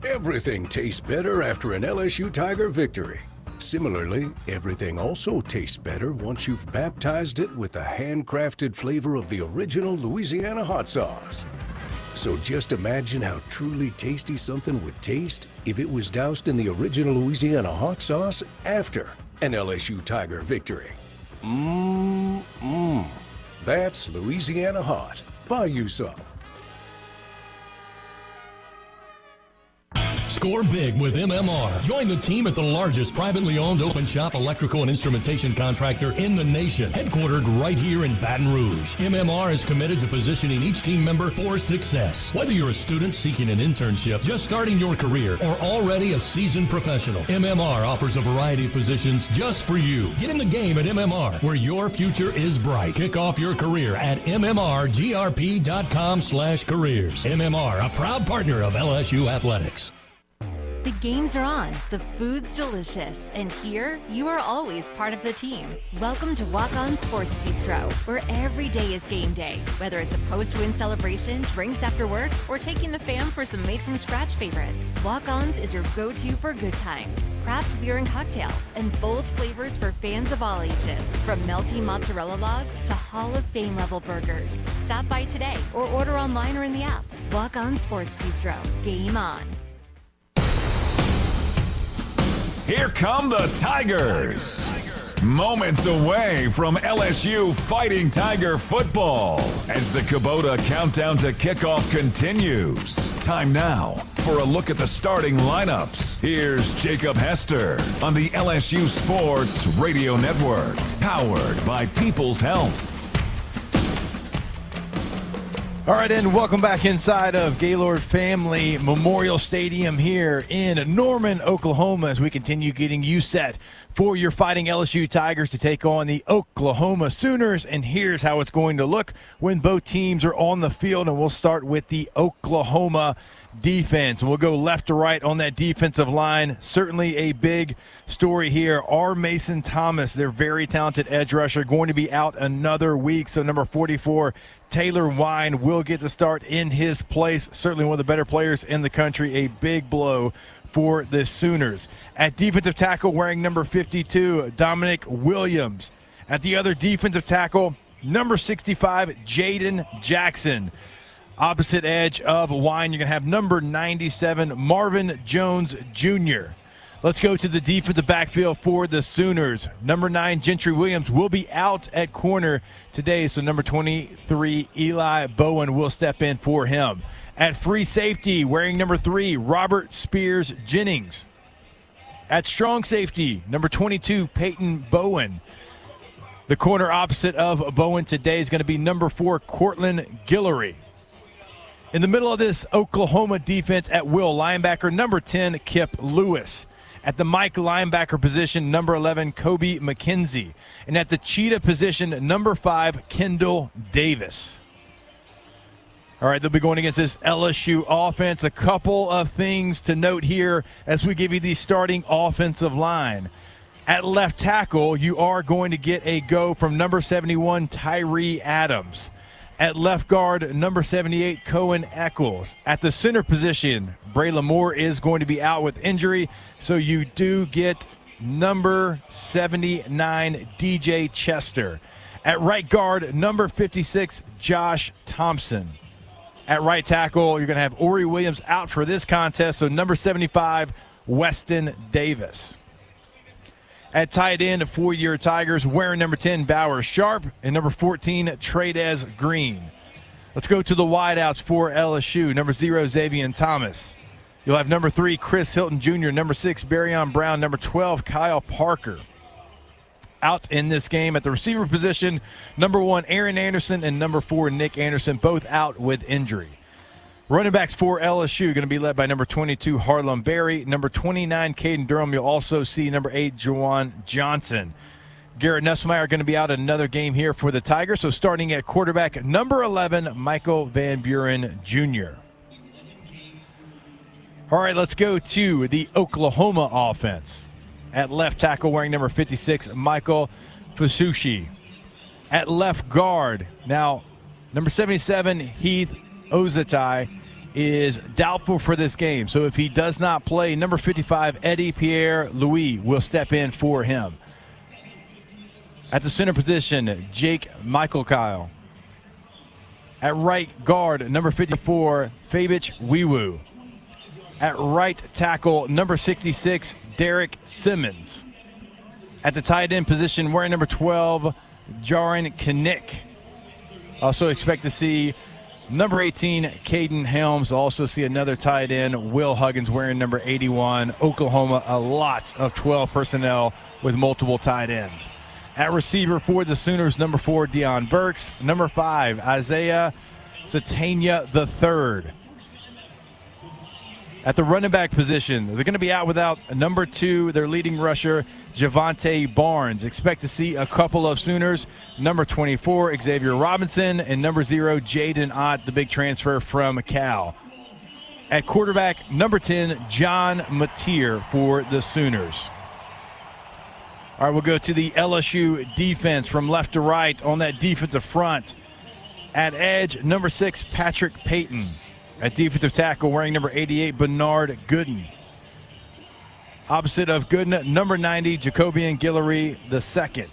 Everything tastes better after an LSU Tiger victory. Similarly, everything also tastes better once you've baptized it with the handcrafted flavor of the original Louisiana hot sauce. So just imagine how truly tasty something would taste if it was doused in the original Louisiana hot sauce after an LSU Tiger victory. That's Louisiana hot. Buy you some. Score big with MMR. Join the team at the largest privately owned open shop electrical and instrumentation contractor in the nation, headquartered right here in Baton Rouge. MMR is committed to positioning each team member for success. Whether you're a student seeking an internship, just starting your career, or already a seasoned professional, MMR offers a variety of positions just for you. Get in the game at MMR, where your future is bright. Kick off your career at mmrgrp.com/careers. MMR, a proud partner of LSU Athletics. The games are on, the food's delicious, and here you are always part of the team. Welcome to Walk On Sports Bistro, where every day is game day. Whether it's a post-win celebration, drinks after work, or taking the fam for some made-from-scratch favorites, Walk On's is your go-to for good times. Craft beer and cocktails, and bold flavors for fans of all ages. From melty mozzarella logs to Hall of Fame level burgers. Stop by today or order online or in the app. Walk On Sports Bistro. Game on. Here come the Tigers. Moments away from LSU Fighting Tiger football as the Kubota countdown to kickoff continues. Time now for a look at the starting lineups. Here's Jacob Hester on the LSU Sports Radio Network, powered by People's Health. All right, and welcome back inside of Gaylord Family Memorial Stadium here in Norman, Oklahoma, as we continue getting you set for your Fighting LSU Tigers to take on the Oklahoma Sooners. And here's how it's going to look when both teams are on the field, and we'll start with the Oklahoma defense. We'll go left to right on that defensive line. Certainly a big story here. Mason Thomas, their very talented edge rusher, going to be out another week. So number 44, Taylor Wine, will get to start in his place. Certainly one of the better players in the country. A big blow for the Sooners. At defensive tackle, wearing number 52, Dominic Williams. At the other defensive tackle, number 65, Jaden Jackson. Opposite edge of Wine, you're going to have number 97, Marvin Jones Jr. Let's go to the defensive backfield for the Sooners. Number 9, Gentry Williams, will be out at corner today, so number 23, Eli Bowen, will step in for him. At free safety, wearing number 3, Robert Spears Jennings. At strong safety, number 22, Peyton Bowen. The corner opposite of Bowen today is going to be number 4, Cortland Guillory. In the middle of this Oklahoma defense at will, linebacker number 10, Kip Lewis. At the Mike linebacker position, number 11, Kobe McKenzie. And at the Cheetah position, number 5, Kendall Davis. All right, they'll be going against this LSU offense. A couple of things to note here as we give you the starting offensive line. At left tackle, you are going to get a go from number 71, Tyree Adams. At left guard, number 78, Cohen Eccles. At the center position, Braylon Moore is going to be out with injury, so you do get number 79, DJ Chester. At right guard, number 56, Josh Thompson. At right tackle, you're going to have Ori Williams out for this contest, so number 75, Weston Davis. At tight end for your Tigers, wearing number 10, Bauer Sharp, and number 14, Tradez Green. Let's go to the wideouts for LSU. Number 0, Xavier Thomas. You'll have number 3, Chris Hilton Jr., number 6, Barryon Brown, number 12, Kyle Parker. Out in this game at the receiver position, number 1, Aaron Anderson, and number 4, Nick Anderson, both out with injury. Running backs for LSU going to be led by number 22, Harlem Berry, number 29, Caden Durham. You'll also see number 8, Juwan Johnson. Garrett Nussmeier going to be out another game here for the Tigers. So starting at quarterback, number 11, Michael Van Buren Jr. All right, let's go to the Oklahoma offense. At left tackle, wearing number 56, Michael Fasushi. At left guard, now number 77, Heath Ozatai, is doubtful for this game. So if he does not play, number 55, Eddie Pierre Louis, will step in for him. At the center position, Jake Michael Kyle. At right guard, number 54, Fabich Wiwu. At right tackle, number 66, Derek Simmons. At the tight end position, wearing number 12, Jaron Kinnick. Also expect to see number 18, Caden Helms. Also see another tight end, Will Huggins, wearing number 81. Oklahoma, a lot of 12 personnel with multiple tight ends. At receiver for the Sooners, number 4, Deion Burks. Number 5, Isaiah Satania III. At the running back position, they're going to be out without number 2, their leading rusher, Javante Barnes. Expect to see a couple of Sooners, number 24, Xavier Robinson, and number 0, Jaden Ott, the big transfer from Cal. At quarterback, number 10, John Mateer for the Sooners. All right, we'll go to the LSU defense from left to right on that defensive front. At edge, number 6, Patrick Payton. At defensive tackle, wearing number 88, Bernard Gooden. Opposite of Gooden, number 90, Jacobian Guillory II.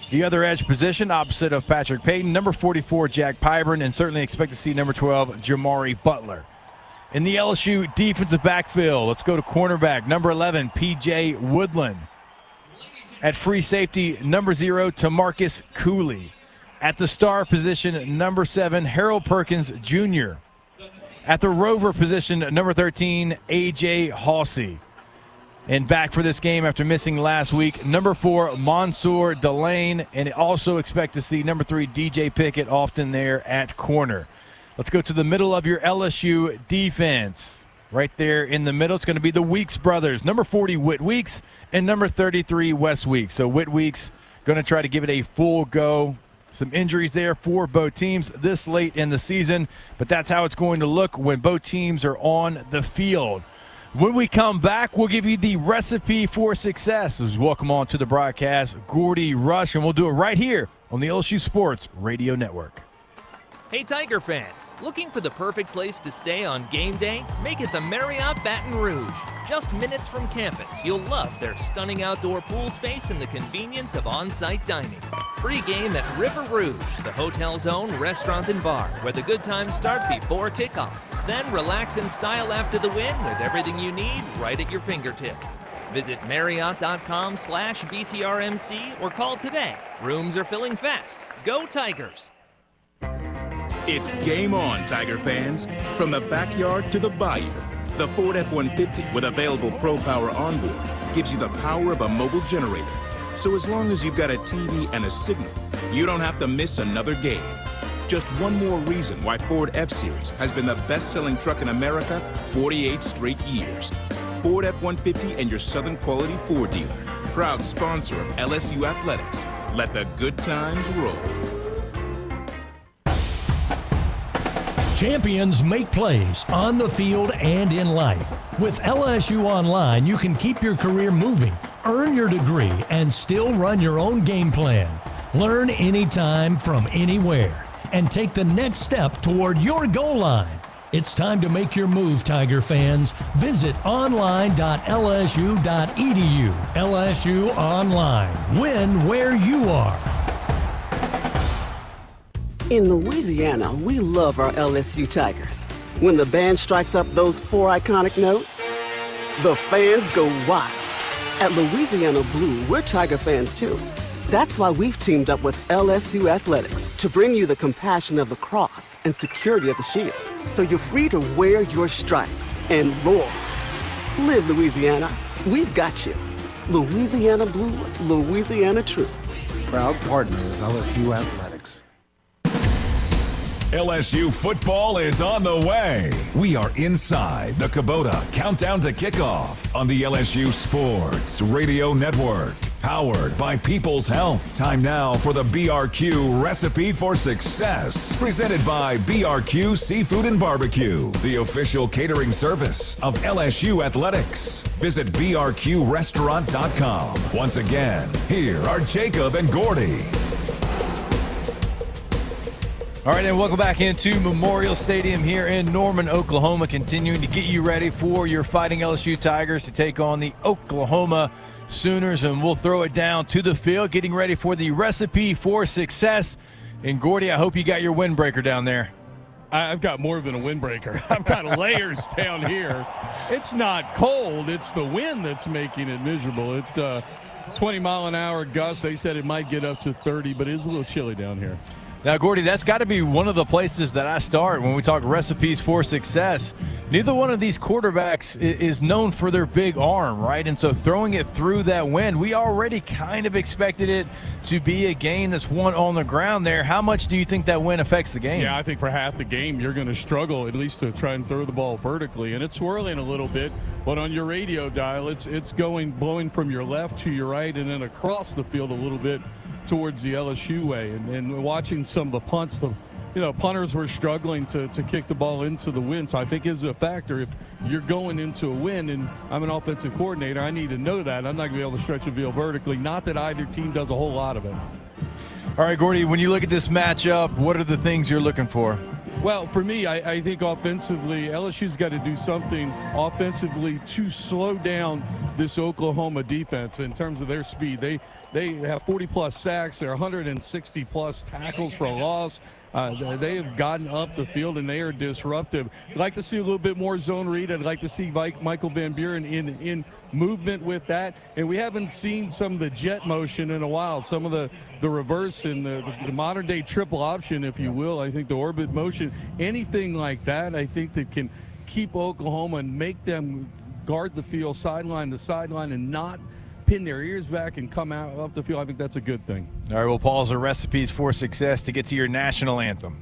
The other edge position, opposite of Patrick Payton, number 44, Jack Pyburn, and certainly expect to see number 12, Jamari Butler. In the LSU defensive backfield, let's go to cornerback, number 11, P.J. Woodland. At free safety, number 0, Tamarcus Cooley. At the star position, number 7, Harold Perkins Jr. At the rover position, number 13, A.J. Halsey. And back for this game after missing last week, number 4, Mansour Delane. And also expect to see number 3, DJ Pickett, often there at corner. Let's go to the middle of your LSU defense. Right there in the middle, it's going to be the Weeks brothers. Number 40, Whit Weeks, and number 33, Wes Weeks. So Whit Weeks going to try to give it a full go. Some injuries there for both teams this late in the season, but that's how it's going to look when both teams are on the field. When we come back, we'll give you the recipe for success. As we welcome on to the broadcast, Gordy Rush, and we'll do it right here on the LSU Sports Radio Network. Hey Tiger fans, looking for the perfect place to stay on game day? Make it the Marriott Baton Rouge. Just minutes from campus, you'll love their stunning outdoor pool space and the convenience of on-site dining. Pregame at River Rouge, the hotel's own restaurant and bar, where the good times start before kickoff. Then relax in style after the win with everything you need right at your fingertips. Visit Marriott.com/BTRMC or call today. Rooms are filling fast. Go Tigers! It's game on, Tiger fans. From the backyard to the bayou, the Ford F-150 with available Pro Power onboard gives you the power of a mobile generator. So as long as you've got a TV and a signal, you don't have to miss another game. Just one more reason why Ford F-Series has been the best-selling truck in America 48 straight years. Ford F-150 and your Southern Quality Ford dealer. Proud sponsor of LSU Athletics. Let the good times roll. Champions make plays on the field and in life. With LSU Online, you can keep your career moving, earn your degree, and still run your own game plan. Learn anytime from anywhere and take the next step toward your goal line. It's time to make your move, Tiger fans. Visit online.lsu.edu. LSU Online. Win where you are. In Louisiana, we love our LSU Tigers. When the band strikes up those 4 iconic notes, the fans go wild. At Louisiana Blue, we're Tiger fans too. That's why we've teamed up with LSU Athletics to bring you the compassion of the cross and security of the shield, so you're free to wear your stripes and roar. Live Louisiana. We've got you. Louisiana Blue, Louisiana True. Proud partner of LSU Athletics. LSU football is on the way. We are inside the Kubota Countdown to Kickoff on the LSU Sports Radio Network. Powered by People's Health. Time now for the BRQ Recipe for Success. Presented by BRQ Seafood and Barbecue, the official catering service of LSU Athletics. Visit brqrestaurant.com. Once again, here are Jacob and Gordy. All right, and welcome back into Memorial Stadium here in Norman, Oklahoma, continuing to get you ready for your Fighting LSU Tigers to take on the Oklahoma Sooners, and we'll throw it down to the field, getting ready for the Recipe for Success. And Gordy, I hope you got your windbreaker down there. I've got more than a windbreaker. I've got layers down here. It's not cold. It's the wind that's making it miserable. It's 20-mile-an-hour gust. They said it might get up to 30, but it is a little chilly down here. Now, Gordy, that's got to be one of the places that I start when we talk recipes for success. Neither one of these quarterbacks is known for their big arm, right? And so throwing it through that wind, we already kind of expected it to be a game that's won on the ground there. How much do you think that wind affects the game? Yeah, I think for half the game you're going to struggle at least to try and throw the ball vertically. And it's swirling a little bit, but on your radio dial, it's blowing from your left to your right and then across the field a little bit towards the LSU way. And watching some of the punts, punters were struggling to kick the ball into the wind. So I think is a factor. If you're going into a wind, and I'm an offensive coordinator, I need to know that. I'm not going to be able to stretch the field vertically. Not that either team does a whole lot of it. All right, Gordy, when you look at this matchup, what are the things you're looking for? Well, for me, I think offensively, LSU's got to do something offensively to slow down this Oklahoma defense in terms of their speed. They have 40-plus sacks. They're 160-plus tackles for a loss. They have gotten up the field, and they are disruptive. I'd like to see a little bit more zone read. I'd like to see Michael Van Buren in movement with that. And we haven't seen some of the jet motion in a while, some of the reverse and the modern-day triple option, if you will. I think the orbit motion, anything like that, I think that can keep Oklahoma and make them guard the field sideline to sideline and not pin their ears back and come out up the field. I think that's a good thing. All right, we'll pause our recipes for success to get to your national anthem.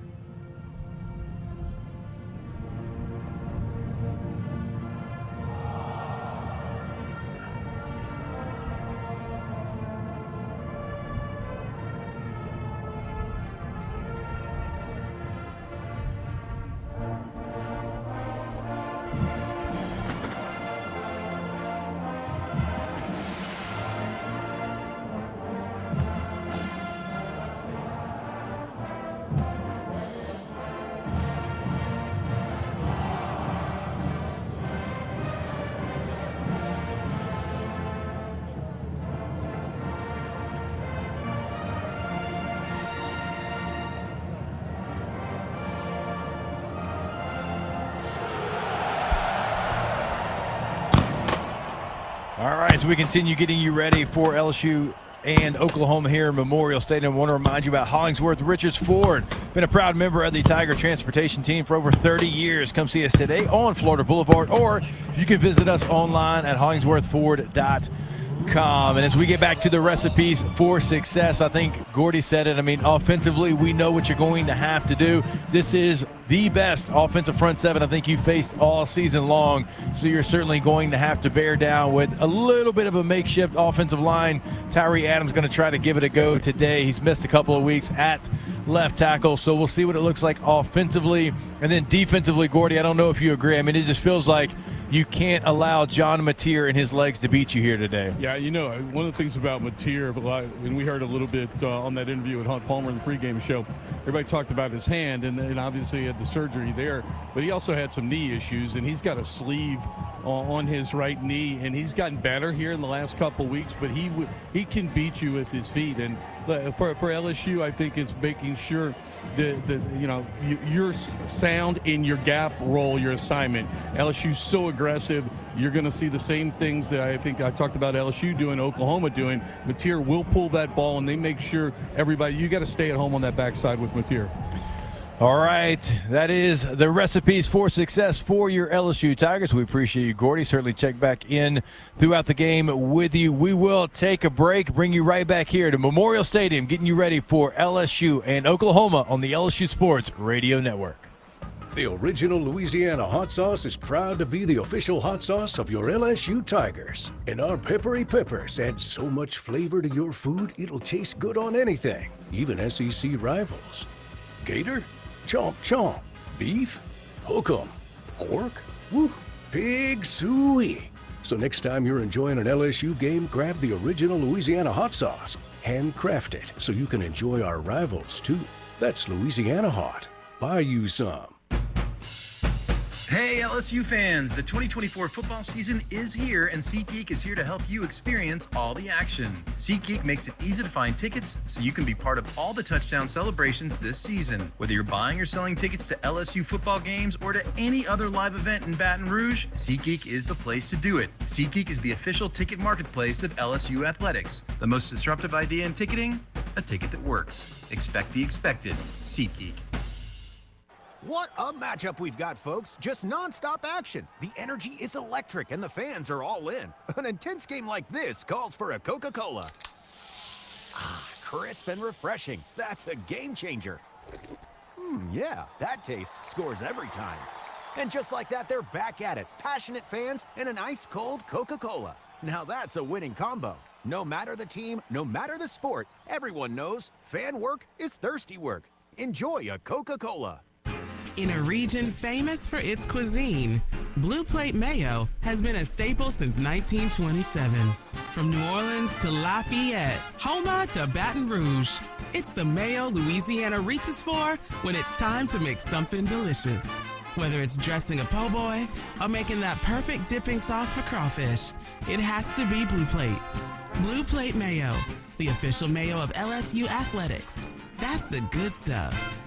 All right, so we continue getting you ready for LSU and Oklahoma here in Memorial Stadium. I want to remind you about Hollingsworth Richards Ford. Been a proud member of the Tiger Transportation Team for over 30 years. Come see us today on Florida Boulevard, or you can visit us online at hollingsworthford.com. And as we get back to the recipes for success, I think Gordy said it. I mean, offensively, we know what you're going to have to do. This is the best offensive front seven I think you faced all season long. So you're certainly going to have to bear down with a little bit of a makeshift offensive line. Tyree Adams going to try to give it a go today. He's missed a couple of weeks at left tackle, so we'll see what it looks like offensively. And then defensively, Gordy, I don't know if you agree. I mean, it just feels like you can't allow John Mateer and his legs to beat you here today. Yeah, one of the things about Mateer, and we heard a little bit on that interview with Hunt Palmer in the pregame show, everybody talked about his hand, and obviously at the surgery there, but he also had some knee issues, and he's got a sleeve on his right knee, and he's gotten better here in the last couple weeks, but he can beat you with his feet. And for LSU, I think it's making sure that you're sound in your gap role, your assignment. LSU's so aggressive. You're going to see the same things that I think I talked about LSU doing, Oklahoma doing. Mateer will pull that ball, and they make sure everybody, you got to stay at home on that backside with Mateer. All right, that is the recipes for success for your LSU Tigers. We appreciate you, Gordy. Certainly check back in throughout the game with you. We will take a break, bring you right back here to Memorial Stadium, getting you ready for LSU and Oklahoma on the LSU Sports Radio Network. The original Louisiana hot sauce is proud to be the official hot sauce of your LSU Tigers. And our peppery peppers add so much flavor to your food, it'll taste good on anything, even SEC rivals. Gator? Chomp chomp. Beef? Hook 'em. Pork? Woo. Pig suey. So next time you're enjoying an LSU game, grab the original Louisiana hot sauce. Handcrafted so you can enjoy our rivals too. That's Louisiana Hot. Buy you some. Hey LSU fans, the 2024 football season is here and SeatGeek is here to help you experience all the action. SeatGeek makes it easy to find tickets so you can be part of all the touchdown celebrations this season. Whether you're buying or selling tickets to LSU football games or to any other live event in Baton Rouge, SeatGeek is the place to do it. SeatGeek is the official ticket marketplace of LSU Athletics. The most disruptive idea in ticketing? A ticket that works. Expect the expected. SeatGeek. What a matchup we've got, folks. Just non-stop action. The energy is electric and the fans are all in. An intense game like this calls for a Coca-Cola. Ah, crisp and refreshing. That's a game changer. Yeah, that taste scores every time. And just like that, they're back at it. Passionate fans and an ice-cold Coca-Cola. Now that's a winning combo. No matter the team, no matter the sport, everyone knows fan work is thirsty work. Enjoy a Coca-Cola. In a region famous for its cuisine, Blue Plate Mayo has been a staple since 1927. From New Orleans to Lafayette, Houma to Baton Rouge, it's the mayo Louisiana reaches for when it's time to make something delicious. Whether it's dressing a po' boy or making that perfect dipping sauce for crawfish, it has to be Blue Plate. Blue Plate Mayo, the official mayo of LSU Athletics. That's the good stuff.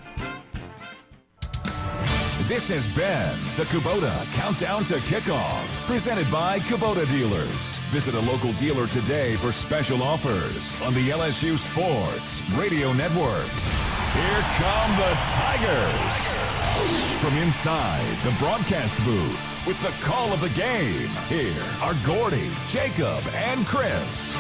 This has been the Kubota Countdown to Kickoff, presented by Kubota Dealers. Visit a local dealer today for special offers on the LSU Sports Radio Network. Here come the Tigers. From inside the broadcast booth with the call of the game, here are Gordy, Jacob, and Chris.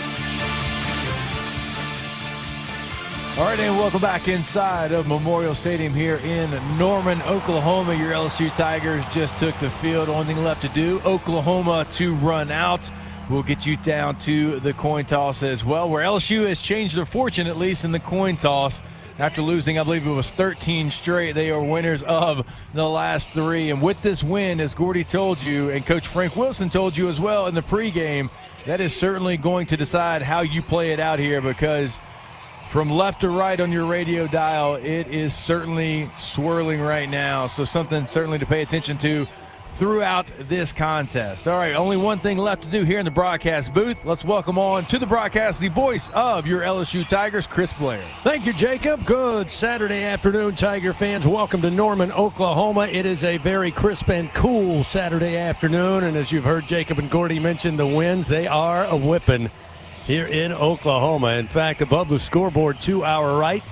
All right, and welcome back inside of Memorial Stadium here in Norman, Oklahoma. Your LSU Tigers just took the field. Only thing left to do, Oklahoma to run out. We'll get you down to the coin toss as well, where LSU has changed their fortune, at least in the coin toss. After losing, I believe it was 13 straight, they are winners of the last 3. And with this win, as Gordy told you, and Coach Frank Wilson told you as well in the pregame, that is certainly going to decide how you play it out here, because from left to right on your radio dial, it is certainly swirling right now. So something certainly to pay attention to throughout this contest. All right, only one thing left to do here in the broadcast booth. Let's welcome on to the broadcast the voice of your LSU Tigers, Chris Blair. Thank you, Jacob. Good Saturday afternoon, Tiger fans. Welcome to Norman, Oklahoma. It is a very crisp and cool Saturday afternoon, and as you've heard Jacob and Gordy mention the winds, they are a whipping here in Oklahoma. In fact, above the scoreboard to our right,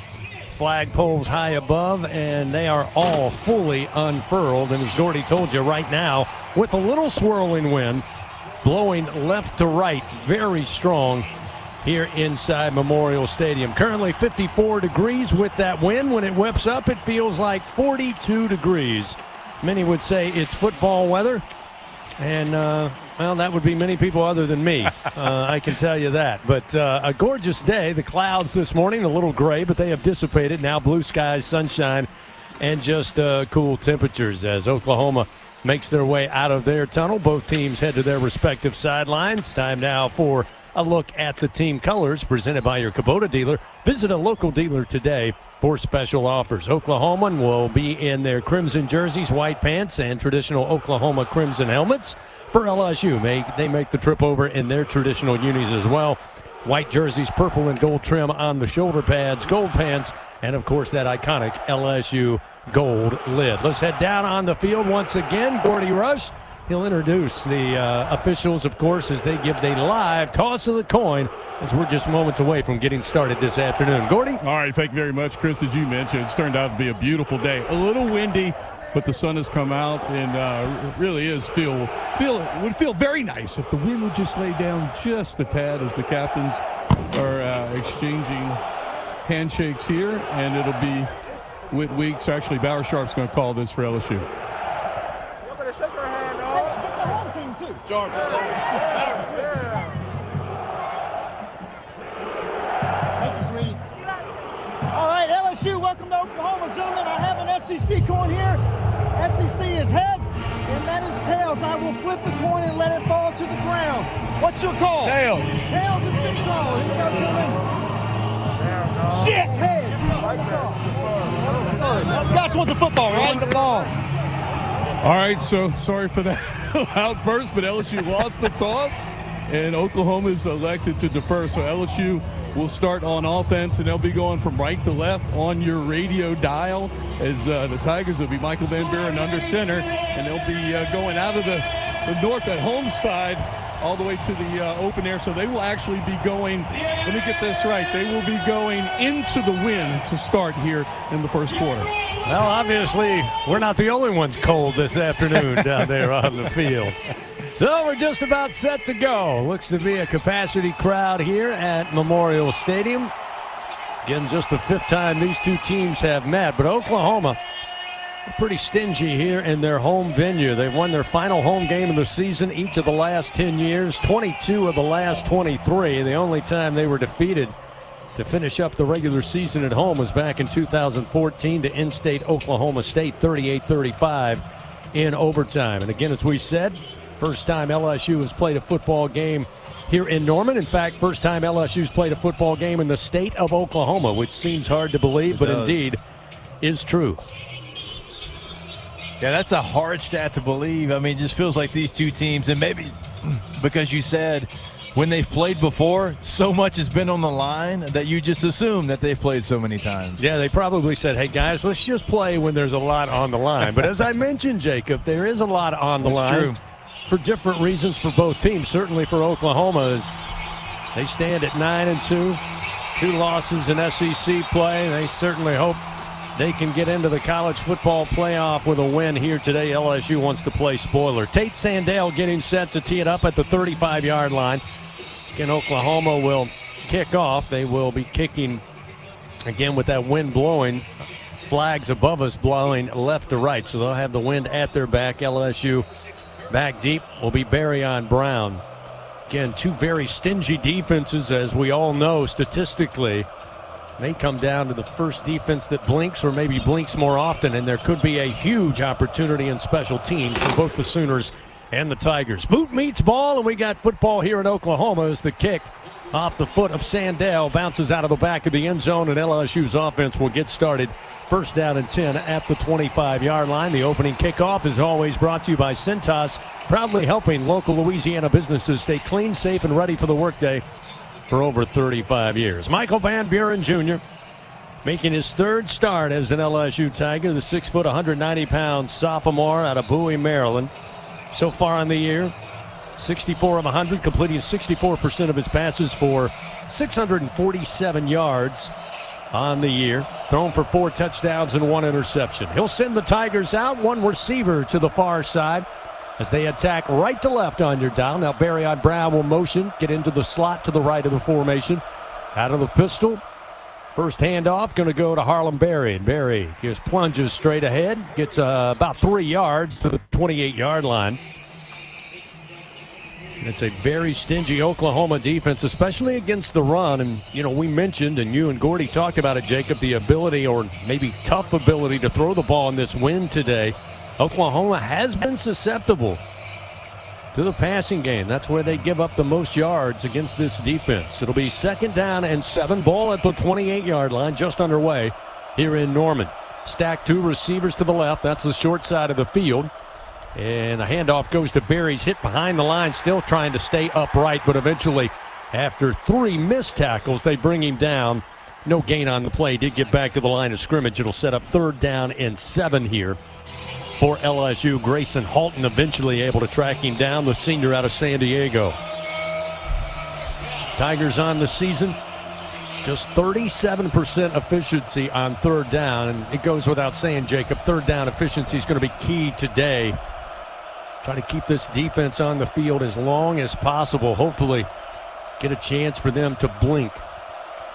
flagpoles high above, and they are all fully unfurled. And as Gordy told you, right now, with a little swirling wind blowing left to right, very strong here inside Memorial Stadium. Currently 54 degrees with that wind. When it whips up, it feels like 42 degrees. Many would say it's football weather, and well, that would be many people other than me. I can tell you that. But a gorgeous day. The clouds this morning, a little gray, but they have dissipated. Now blue skies, sunshine, and just cool temperatures as Oklahoma makes their way out of their tunnel. Both teams head to their respective sidelines. Time now for a look at the team colors presented by your Kubota dealer. Visit a local dealer today for special offers. Oklahoma will be in their crimson jerseys, white pants, and traditional Oklahoma crimson helmets. For LSU, they make the trip over in their traditional unis as well. White jerseys, purple and gold trim on the shoulder pads, gold pants, and of course that iconic LSU gold lid. Let's head down on the field once again. Gordy Rush, he'll introduce the officials, of course, as they give the live toss of the coin, as we're just moments away from getting started this afternoon. Gordy? All right, thank you very much, Chris. As you mentioned, it's turned out to be a beautiful day. A little windy, but the sun has come out, and it really is would feel very nice if the wind would just lay down just a tad as the captains are exchanging handshakes here, and it'll be Whit Weeks. Actually, Bauer Sharp's going to call this for LSU. You better shake her hand, dog. It's the home team, too. Jordan. Thank you, sweetie. All right, LSU, welcome to Oklahoma. Gentlemen, I have an SEC coin here. SEC is heads, and that is tails. I will flip the coin and let it fall to the ground. What's your call? Tails. Tails is being called. Here we go, gentlemen. Shit, heads. Guys want the football, right? The ball. All right, so sorry for that outburst, but LSU lost the toss, and Oklahoma is elected to defer. So LSU will start on offense, and they'll be going from right to left on your radio dial, as the Tigers will be Michael Van Buren under center, and they'll be going out of the north at home side all the way to the open air. So they will actually be going, let me get this right, they will be going into the wind to start here in the first quarter. Well, obviously, we're not the only ones cold this afternoon down there on the field. So we're just about set to go. Looks to be a capacity crowd here at Memorial Stadium. Again, just the fifth time these two teams have met, but Oklahoma pretty stingy here in their home venue. They've won their final home game of the season each of the last 10 years, 22 of the last 23. The only time they were defeated to finish up the regular season at home was back in 2014 to in-state Oklahoma State, 38-35 in overtime. And again, as we said, first time LSU has played a football game here in Norman. In fact, first time LSU's played a football game in the state of Oklahoma, which seems hard to believe, but indeed is true. Yeah, that's a hard stat to believe. I mean, it just feels like these two teams, and maybe because you said when they've played before, so much has been on the line that you just assume that they've played so many times. Yeah, they probably said, hey, guys, let's just play when there's a lot on the line. But as I mentioned, Jacob, there is a lot on the line. True. For different reasons for both teams. Certainly for Oklahoma, as they stand at 9-2, 2 losses in SEC play. They certainly hope they can get into the college football playoff with a win here today. LSU wants to play spoiler. Tate Sandell getting set to tee it up at the 35-yard line. Again, Oklahoma will kick off. They will be kicking, again, with that wind blowing. Flags above us blowing left to right, so they'll have the wind at their back. LSU back deep will be Barryon Brown. Again, two very stingy defenses, as we all know statistically. May come down to the first defense that blinks or maybe blinks more often, and there could be a huge opportunity in special teams for both the Sooners and the Tigers. Boot meets ball, and we got football here in Oklahoma as the kick off the foot of Sandell bounces out of the back of the end zone, and LSU's offense will get started. First down and 10 at the 25-yard line. The opening kickoff is always brought to you by Cintas, proudly helping local Louisiana businesses stay clean, safe, and ready for the workday for over 35 years. Michael Van Buren Jr. making his third start as an LSU Tiger, the 6', 190-pound sophomore out of Bowie, Maryland. So far in the year, 64 of 100, completing 64% of his passes for 647 yards on the year. Thrown for 4 touchdowns and 1 interception. He'll send the Tigers out, 1 receiver to the far side as they attack right to left on your dial. Now Barryon Brown will motion, get into the slot to the right of the formation. Out of the pistol. First handoff going to go to Harlem Berry. And Berry just plunges straight ahead. Gets about 3 yards to the 28-yard line. It's a very stingy Oklahoma defense, especially against the run. And, you know, we mentioned, and you and Gordy talked about it, Jacob, the ability or maybe tough ability to throw the ball in this wind today. Oklahoma has been susceptible to the passing game. That's where they give up the most yards against this defense. It'll be 2nd down and 7. Ball at the 28-yard line, just underway here in Norman. Stack 2 receivers to the left. That's the short side of the field. And the handoff goes to Berry's hit behind the line, still trying to stay upright, but eventually, after 3 missed tackles, they bring him down. No gain on the play. Did get back to the line of scrimmage. It'll set up 3rd down and 7 here for LSU. Grayson Halton eventually able to track him down, the senior out of San Diego. Tigers on the season, just 37% efficiency on 3rd down. And it goes without saying, Jacob, 3rd down efficiency is going to be key today. Try to keep this defense on the field as long as possible. Hopefully get a chance for them to blink.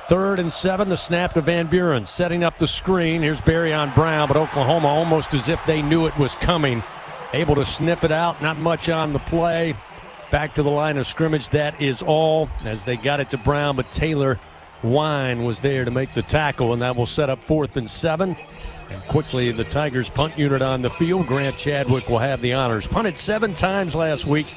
3rd and 7, the snap to Van Buren, setting up the screen. Here's Berry on Brown, but Oklahoma almost as if they knew it was coming. Able to sniff it out, not much on the play. Back to the line of scrimmage, that is all, as they got it to Brown, but Taylor Wine was there to make the tackle, and that will set up 4th and 7. And quickly, the Tigers punt unit on the field. Grant Chadwick will have the honors. Punted 7 times last week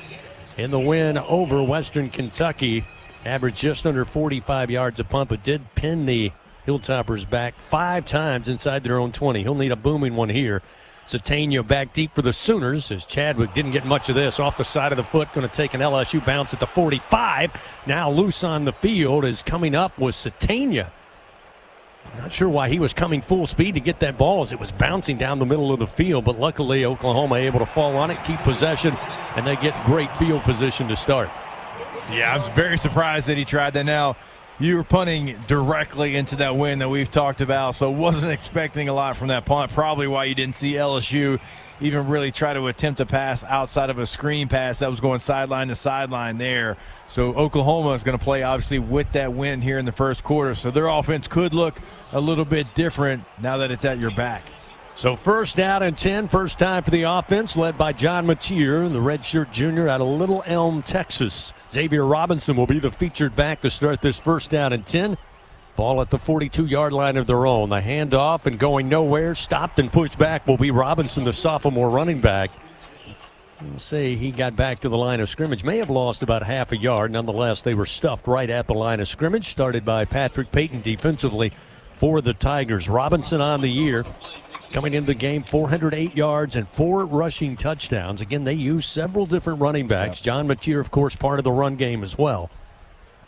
in the win over Western Kentucky. Averaged just under 45 yards a punt, but did pin the Hilltoppers back 5 times inside their own 20. He'll need a booming one here. Satania back deep for the Sooners as Chadwick didn't get much of this. Off the side of the foot, going to take an LSU bounce at the 45. Now loose on the field is coming up was Satania. Not sure why he was coming full speed to get that ball as it was bouncing down the middle of the field, but luckily Oklahoma able to fall on it, keep possession, and they get great field position to start. Yeah, I was very surprised that he tried that. Now, you were punting directly into that wind that we've talked about, so wasn't expecting a lot from that punt. Probably why you didn't see LSU even really try to attempt a pass outside of a screen pass that was going sideline to sideline there. So Oklahoma is going to play, obviously, with that win here in the first quarter. So their offense could look a little bit different now that it's at your back. So 1st down and 10, first time for the offense, led by John Mateer, the redshirt junior out of Little Elm, Texas. Xavier Robinson will be the featured back to start this 1st down and 10. Ball at the 42-yard line of their own. The handoff and going nowhere, stopped and pushed back will be Robinson, the sophomore running back. We'll say he got back to the line of scrimmage. May have lost about half a yard. Nonetheless, they were stuffed right at the line of scrimmage, started by Patrick Payton defensively for the Tigers. Robinson on the year. Coming into the game, 408 yards and 4 rushing touchdowns. Again, they use several different running backs. Yep. John Mateer, of course, part of the run game as well.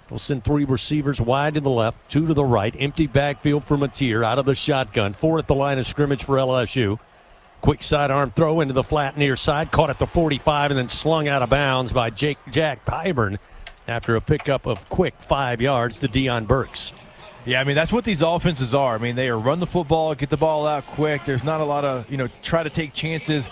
We'll send 3 receivers wide to the left, 2 to the right. Empty backfield for Mateer out of the shotgun. 4 at the line of scrimmage for LSU. Quick sidearm throw into the flat near side. Caught at the 45 and then slung out of bounds by Jack Pyburn after a pickup of quick 5 yards to Deion Burks. Yeah, I mean, that's what these offenses are. I mean, they are run the football, get the ball out quick. There's not a lot of, try to take chances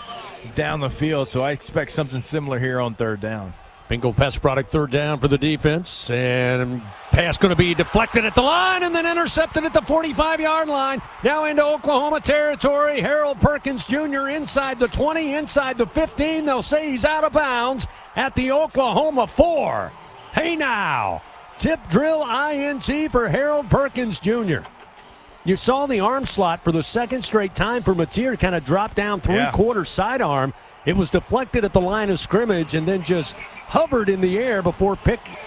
down the field. So I expect something similar here on 3rd down. Bingo Pest Product 3rd down for the defense. And pass going to be deflected at the line and then intercepted at the 45-yard line. Now into Oklahoma territory. Harold Perkins Jr. inside the 20, inside the 15. They'll say he's out of bounds at the Oklahoma 4. Hey now. Tip drill INT for Harold Perkins Jr. You saw the arm slot for the 2nd straight time for Mateer kind of drop down 3/4 sidearm. It was deflected at the line of scrimmage and then just hovered in the air before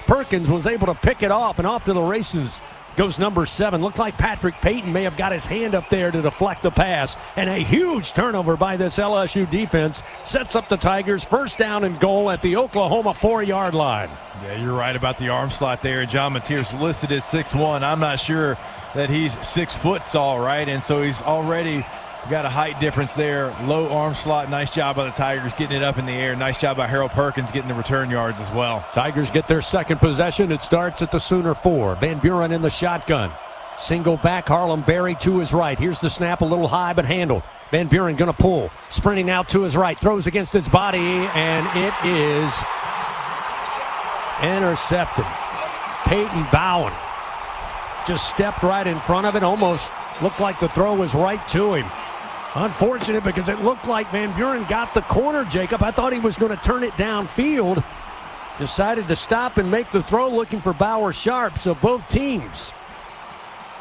Perkins was able to pick it off, and off to the races goes number 7. Looked like Patrick Payton may have got his hand up there to deflect the pass, and a huge turnover by this LSU defense sets up the Tigers 1st down and goal at the Oklahoma 4-yard line. Yeah, you're right about the arm slot there. John Mateer's listed as 6'1". I'm not sure that he's 6 foot tall, right? And so he's already got a height difference there. Low arm slot. Nice job by the Tigers getting it up in the air. Nice job by Harold Perkins getting the return yards as well. Tigers get their 2nd possession. It starts at the Sooner 4. Van Buren in the shotgun. Single back, Harlem Berry to his right. Here's the snap, a little high but handled. Van Buren going to pull. Sprinting out to his right. Throws against his body, and it is intercepted. Peyton Bowen just stepped right in front of it. Almost looked like the throw was right to him. Unfortunate because it looked like Van Buren got the corner, Jacob. I thought he was going to turn it downfield. Decided to stop and make the throw looking for Bauer Sharp. So both teams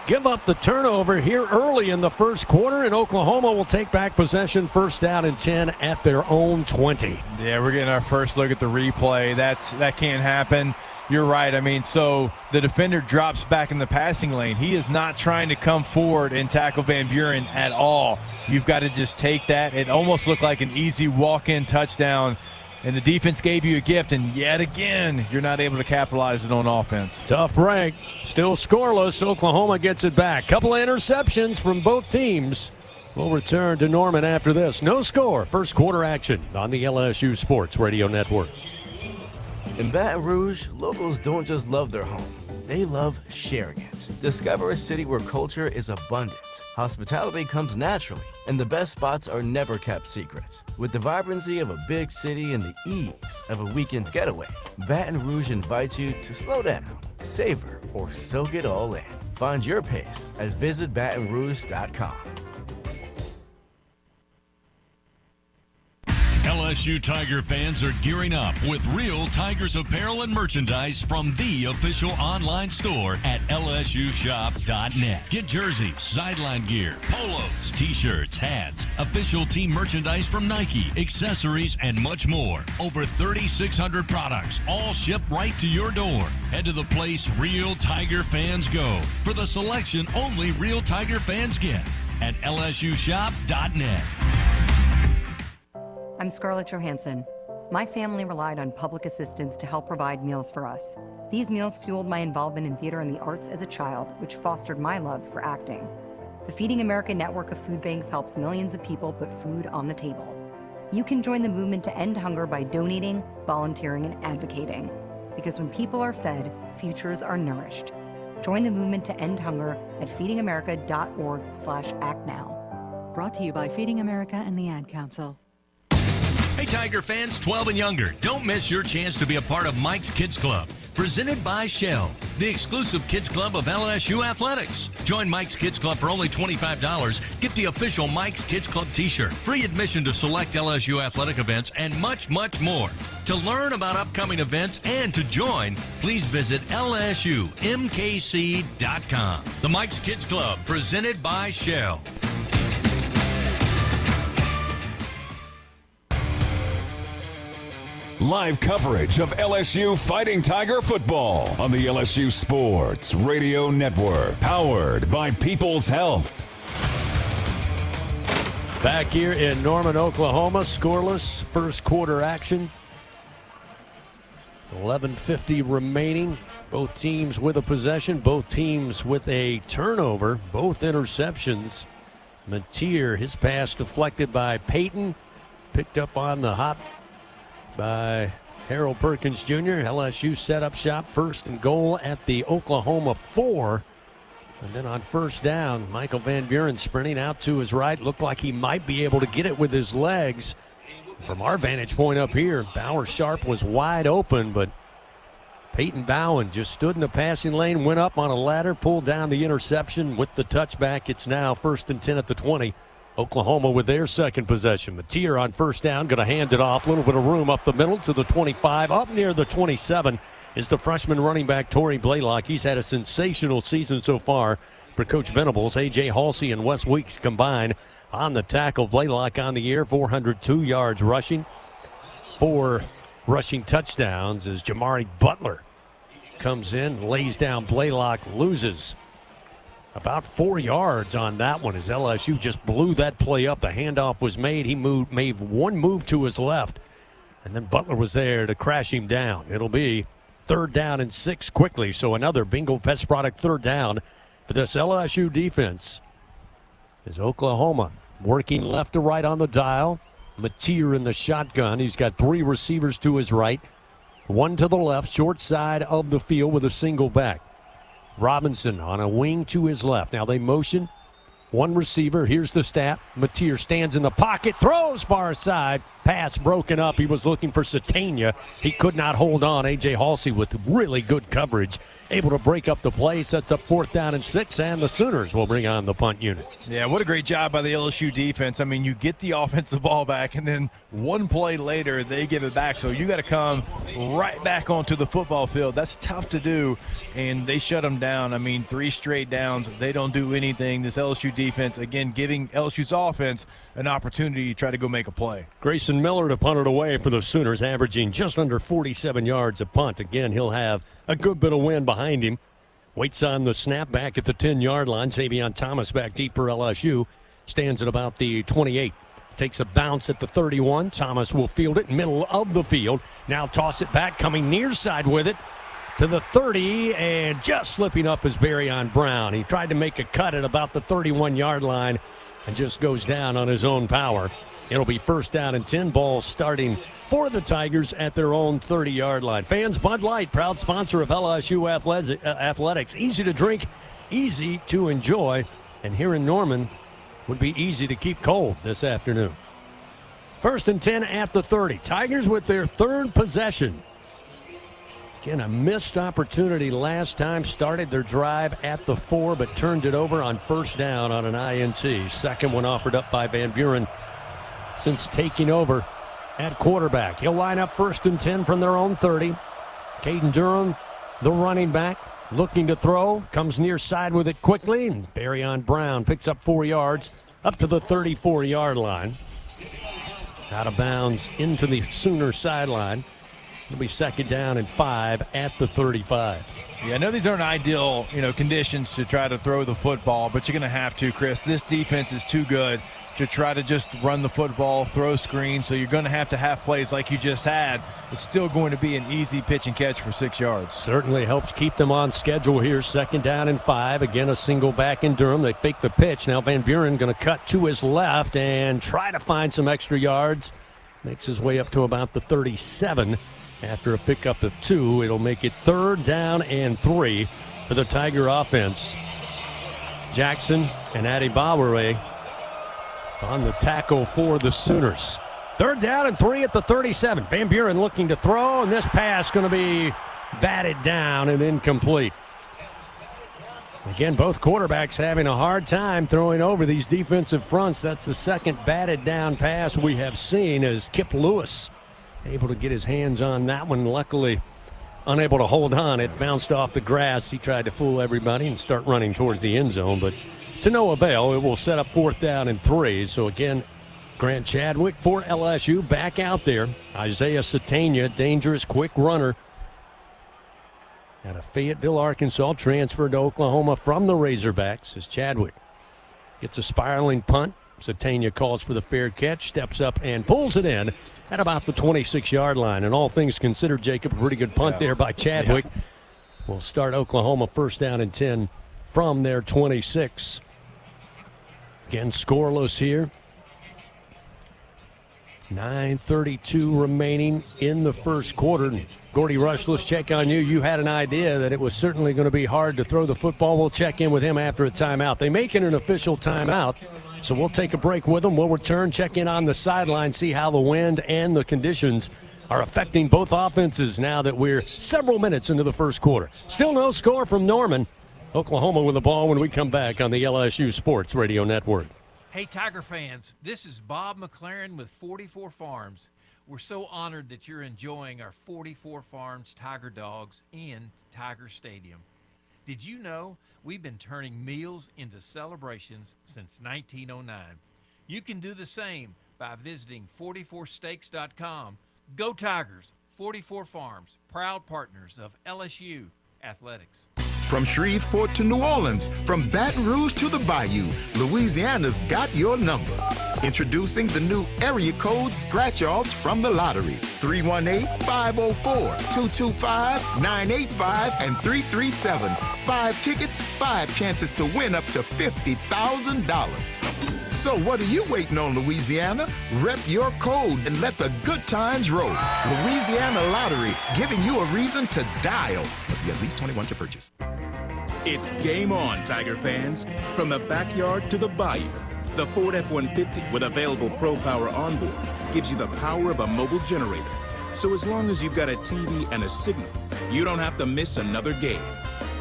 give up the turnover here early in the first quarter, and Oklahoma will take back possession, first down and 10 at their own 20. Yeah, we're getting our first look at the replay. That can't happen. You're right. I mean, so the defender drops back in the passing lane. He is not trying to come forward and tackle Van Buren at all. You've got to just take that. It almost looked like an easy walk-in touchdown, and the defense gave you a gift, and yet again, you're not able to capitalize it on offense. Tough break. Still scoreless. Oklahoma gets it back. Couple of interceptions from both teams. We'll return to Norman after this. No score. First quarter action on the LSU Sports Radio Network. In Baton Rouge, locals don't just love their home, they love sharing it. Discover a city where culture is abundant, hospitality comes naturally, and the best spots are never kept secret. With the vibrancy of a big city and the ease of a weekend getaway, Baton Rouge invites you to slow down, savor, or soak it all in. Find your pace at visitbatonrouge.com. LSU Tiger fans are gearing up with real Tigers apparel and merchandise from the official online store at lsushop.net. Get jerseys, sideline gear, polos, t-shirts, hats, official team merchandise from Nike, accessories, and much more. Over 3,600 products, all shipped right to your door. Head to the place real Tiger fans go for the selection only real Tiger fans get at lsushop.net. I'm Scarlett Johansson. My family relied on public assistance to help provide meals for us. These meals fueled my involvement in theater and the arts as a child, which fostered my love for acting. The Feeding America network of food banks helps millions of people put food on the table. You can join the movement to end hunger by donating, volunteering, and advocating. Because when people are fed, futures are nourished. Join the movement to end hunger at feedingamerica.org/act now. Brought to you by Feeding America and the Ad Council. Hey Tiger fans 12 and younger, don't miss your chance to be a part of Mike's Kids Club, presented by Shell, the exclusive kids club of LSU Athletics. Join Mike's Kids Club for only $25. Get the official Mike's Kids Club t-shirt, free admission to select LSU athletic events, and much, much more. To learn about upcoming events and to join, please visit lsumkc.com. The Mike's Kids Club, presented by Shell. Live coverage of LSU Fighting Tiger football on the LSU Sports Radio Network, powered by People's Health. Back here in Norman, Oklahoma, scoreless first quarter action. 11:50 remaining. Both teams with a possession, both teams with a turnover, both interceptions. Mateer, his pass deflected by Peyton, picked up on the hop by Harold Perkins Jr. LSU set up shop, first and goal at the Oklahoma 4. And then on first down, Michael Van Buren sprinting out to his right. Looked like he might be able to get it with his legs. From our vantage point up here, Bauer Sharp was wide open, but Peyton Bowen just stood in the passing lane, went up on a ladder, pulled down the interception with the touchback. It's now first and 10 at the 20. Oklahoma with their second possession. Mateer on first down, going to hand it off. A little bit of room up the middle to the 25. Up near the 27 is the freshman running back, Torrey Blaylock. He's had a sensational season so far for Coach Venables. A.J. Halsey and Wes Weeks combined on the tackle. Blaylock on the year, 402 yards rushing. 4 rushing touchdowns as Jamari Butler comes in, lays down Blaylock, loses about 4 yards on that one as LSU just blew that play up. The handoff was made. He made one move to his left, and then Butler was there to crash him down. It'll be 3rd down and 6 quickly, so another Bingo Pest Product 3rd down for this LSU defense. Is Oklahoma working left to right on the dial. Mateer in the shotgun. He's got 3 receivers to his right, 1 to the left, short side of the field with a single back. Robinson on a wing to his left. Now they motion. 1 receiver. Here's the snap. Mateer stands in the pocket, throws far side. pass broken up. He was looking for Satania. He could not hold on. A.J. Halsey with really good coverage, able to break up the play, sets up 4th down and 6, and the Sooners will bring on the punt unit. Yeah, what a great job by the LSU defense. I mean, you get the offensive ball back, and then one play later, they give it back. So you got to come right back onto the football field. That's tough to do, and they shut them down. I mean, 3 straight downs. They don't do anything. This LSU defense, again, giving LSU's offense an opportunity to try to go make a play. Grayson Miller to punt it away for the Sooners, averaging just under 47 yards a punt. Again, he'll have a good bit of wind behind him. Waits on the snap back at the 10-yard line. Xavion Thomas back deep for LSU. Stands at about the 28. Takes a bounce at the 31. Thomas will field it, middle of the field. Now toss it back, coming near side with it to the 30, and just slipping up is Barryon Brown. He tried to make a cut at about the 31-yard line and just goes down on his own power. It'll be 1st down and 10. Ball starting for the Tigers at their own 30-yard line. Fans, Bud Light, proud sponsor of LSU Athletics. Easy to drink, easy to enjoy, and here in Norman would be easy to keep cold this afternoon. 1st and 10 at the 30. Tigers with their 3rd possession. Again, a missed opportunity last time. Started their drive at the 4, but turned it over on 1st down on an INT. Second one offered up by Van Buren since taking over at quarterback. He'll line up 1st and 10 from their own 30. Caden Durham, the running back, looking to throw. Comes near side with it quickly, and Barryon Brown picks up 4 yards up to the 34-yard line. Out of bounds into the Sooner sideline. It'll be 2nd down and 5 at the 35. Yeah, I know these aren't ideal, conditions to try to throw the football, but you're going to have to, Chris. This defense is too good to try to just run the football, throw screens, so you're going to have plays like you just had. It's still going to be an easy pitch and catch for 6 yards. Certainly helps keep them on schedule here. 2nd down and 5. Again, a single back in Durham. They fake the pitch. Now Van Buren going to cut to his left and try to find some extra yards. Makes his way up to about the 37. After a pickup of 2, it'll make it 3rd down and 3 for the Tiger offense. Jackson and Adibawere on the tackle for the Sooners. 3rd down and 3 at the 37. Van Buren looking to throw, and this pass going to be batted down and incomplete. Again, both quarterbacks having a hard time throwing over these defensive fronts. That's the second batted down pass we have seen as Kip Lewis able to get his hands on that one. Luckily, unable to hold on. It bounced off the grass. He tried to fool everybody and start running towards the end zone, but to no avail. It will set up 4th down and 3. So again, Grant Chadwick for LSU back out there. Isaiah Satania, dangerous, quick runner. Out of Fayetteville, Arkansas, transferred to Oklahoma from the Razorbacks as Chadwick gets a spiraling punt. Satania calls for the fair catch, steps up and pulls it in at about the 26-yard line. And all things considered, Jacob, a pretty good punt there by Chadwick. Yeah. Will start Oklahoma 1st down and 10 from their 26. Again, scoreless here. 9:32 remaining in the first quarter. Gordy Rush, let's check on you. You had an idea that it was certainly going to be hard to throw the football. We'll check in with him after a timeout. They make it an official timeout, so we'll take a break with them. We'll return, check in on the sideline, see how the wind and the conditions are affecting both offenses now that we're several minutes into the first quarter. Still no score from Norman. Oklahoma with the ball when we come back on the LSU Sports Radio Network. Hey, Tiger fans, this is Bob McLaren with 44 Farms. We're so honored that you're enjoying our 44 Farms Tiger Dogs in Tiger Stadium. Did you know we've been turning meals into celebrations since 1909? You can do the same by visiting 44steaks.com. Go Tigers! 44 Farms, proud partners of LSU Athletics. From Shreveport to New Orleans, from Baton Rouge to the Bayou, Louisiana's got your number. Introducing the new area code scratch-offs from the lottery. 318-504-225-985 and 337. 5 tickets, 5 chances to win up to $50,000. So what are you waiting on, Louisiana? Rep your code and let the good times roll. Louisiana Lottery, giving you a reason to dial. Must be at least 21 to purchase. It's game on, Tiger fans. From the backyard to the bayou, The Ford F-150 with available Pro Power onboard gives you the power of a mobile generator. So as long as you've got a TV and a signal, you don't have to miss another game.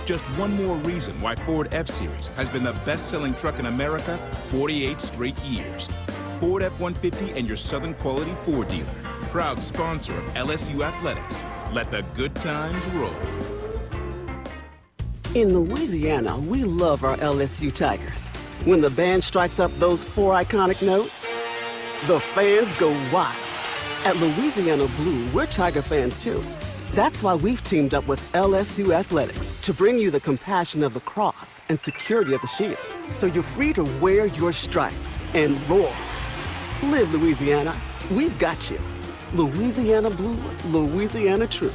Just one more reason why Ford F-Series has been the best-selling truck in America 48 straight years. Ford F-150 and your Southern Quality Ford dealer. Proud sponsor of LSU Athletics. Let the good times roll. In Louisiana, we love our LSU Tigers. When the band strikes up those 4 iconic notes, the fans go wild. At Louisiana Blue, we're Tiger fans too. That's why we've teamed up with LSU Athletics to bring you the compassion of the cross and security of the shield, so you're free to wear your stripes and roar. Live Louisiana. We've got you. Louisiana Blue, Louisiana True.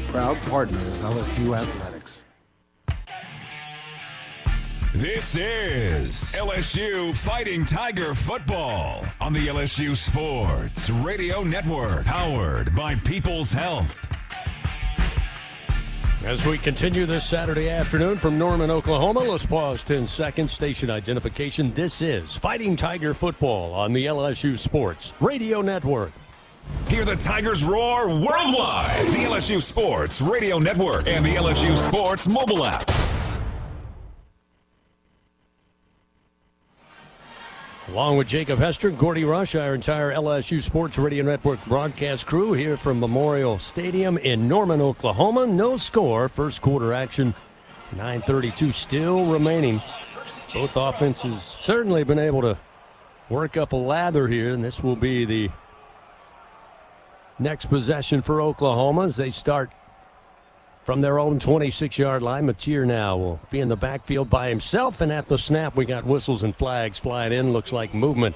Proud partner of LSU Athletics. This is LSU Fighting Tiger Football on the LSU Sports Radio Network, powered by People's Health. As we continue this Saturday afternoon from Norman, Oklahoma, let's pause 10 seconds. Station identification. This is Fighting Tiger Football on the LSU Sports Radio Network. Hear the Tigers roar worldwide. The LSU Sports Radio Network and the LSU Sports mobile app. Along with Jacob Hester, Gordy Rush, our entire LSU Sports Radio Network broadcast crew here from Memorial Stadium in Norman, Oklahoma. No score. First quarter action, 9:32 still remaining. Both offenses certainly been able to work up a lather here, and this will be the next possession for Oklahoma as they start from their own 26-yard line. Mateer now will be in the backfield by himself, and at the snap we got whistles and flags flying in. Looks like movement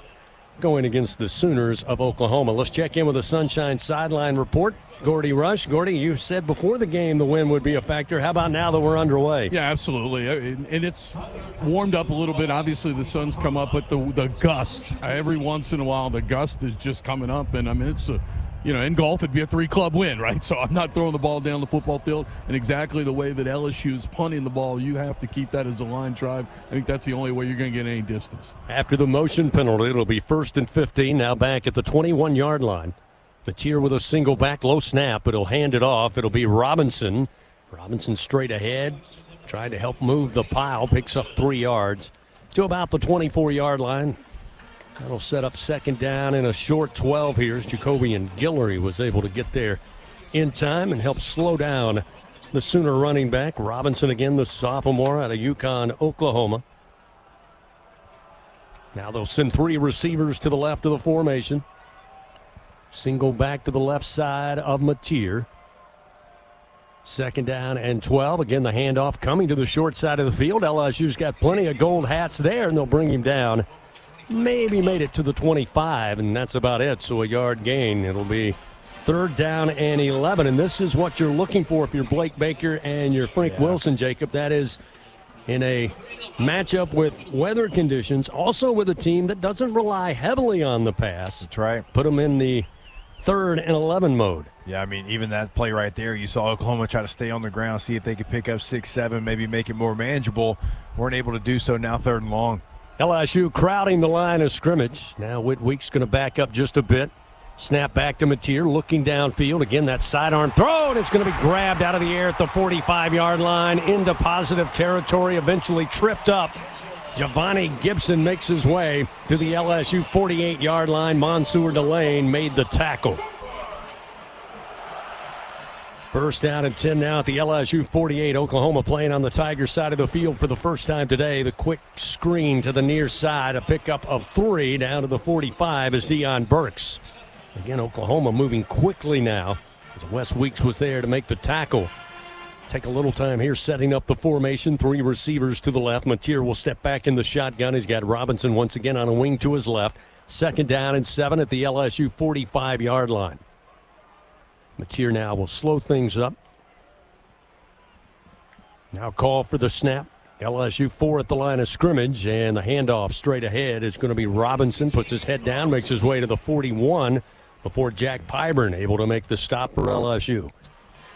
going against the Sooners of Oklahoma. Let's check in with the Sunshine Sideline Report. Gordy Rush. Gordy, you said before the game the wind would be a factor. How about now that we're underway? Yeah, absolutely. And it's warmed up a little bit. Obviously, the sun's come up, but the gust, every once in a while, the gust is just coming up. And, I mean, it's in golf, it'd be a 3-club win, right? So I'm not throwing the ball down the football field. And exactly the way that LSU is punting the ball, you have to keep that as a line drive. I think that's the only way you're going to get any distance. After the motion penalty, it'll be 1st and 15, now back at the 21-yard line. Mateer with a single back, low snap, but he'll hand it off. It'll be Robinson. Robinson straight ahead, trying to help move the pile, picks up 3 yards to about the 24-yard line. That'll set up second down in a short 12 here as Jacobian Guillory was able to get there in time and help slow down the Sooner running back. Robinson again, the sophomore out of Yukon, Oklahoma. Now they'll send 3 receivers to the left of the formation. Single back to the left side of Mateer. Second down and 12. Again, the handoff coming to the short side of the field. LSU's got plenty of gold hats there, and they'll bring him down. Maybe made it to the 25, and that's about it. So a yard gain. It'll be 3rd down and 11, and this is what you're looking for if you're Blake Baker and you're Frank Wilson, Jacob. That is in a matchup with weather conditions, also with a team that doesn't rely heavily on the pass. That's right. Put them in the 3rd and 11 mode. Yeah, I mean, even that play right there, you saw Oklahoma try to stay on the ground, see if they could pick up 6-7, maybe make it more manageable. Weren't able to do so. Now 3rd and long. LSU crowding the line of scrimmage. Now Whitweek's going to back up just a bit. Snap back to Mateer, looking downfield. Again, that sidearm throw, and it's going to be grabbed out of the air at the 45-yard line into positive territory, eventually tripped up. Giovanni Gibson makes his way to the LSU 48-yard line. Mansour Delane made the tackle. 1st down and 10 now at the LSU 48. Oklahoma playing on the Tiger side of the field for the first time today. The quick screen to the near side, a pickup of 3 down to the 45 is Deion Burks. Again, Oklahoma moving quickly now as Wes Weeks was there to make the tackle. Take a little time here setting up the formation. 3 receivers to the left. Mateer will step back in the shotgun. He's got Robinson once again on a wing to his left. 2nd down and 7 at the LSU 45-yard line. Mateer now will slow things up. Now call for the snap. LSU 4 at the line of scrimmage, and the handoff straight ahead is going to be Robinson. Puts his head down, makes his way to the 41 before Jack Pyburn able to make the stop for LSU.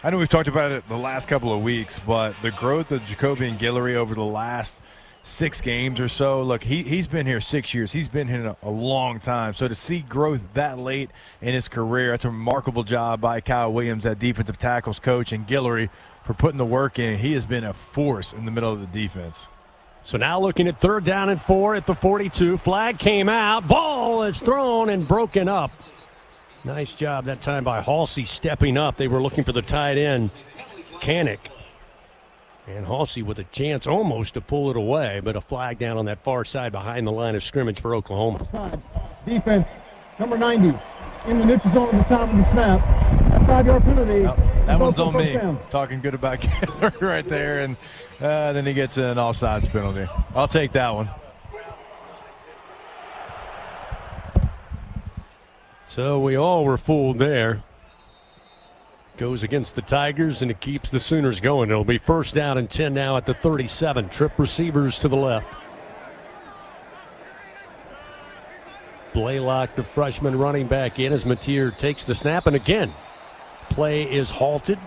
I know we've talked about it the last couple of weeks, but the growth of Jacobian Guillory over the last 6 games or so. Look, he's been here 6 years. He's been here a long time. So to see growth that late in his career, that's a remarkable job by Kyle Williams, that defensive tackles coach, and Guillory for putting the work in. He has been a force in the middle of the defense. So now looking at 3rd down and 4 at the 42. Flag came out. Ball is thrown and broken up. Nice job that time by Halsey stepping up. They were looking for the tight end, Kanik. And Halsey with a chance almost to pull it away, but a flag down on that far side behind the line of scrimmage for Oklahoma. Defense, number 90, in the neutral zone at the time of the snap. A 5-yard penalty. That one's on me. Talking good about Guillory right there, and then he gets an offsides penalty. I'll take that one. So we all were fooled there. Goes against the Tigers, and it keeps the Sooners going. It'll be 1st down and 10 now at the 37. Trip receivers to the left. Blaylock, the freshman, running back in as Mateer takes the snap, and again, play is halted.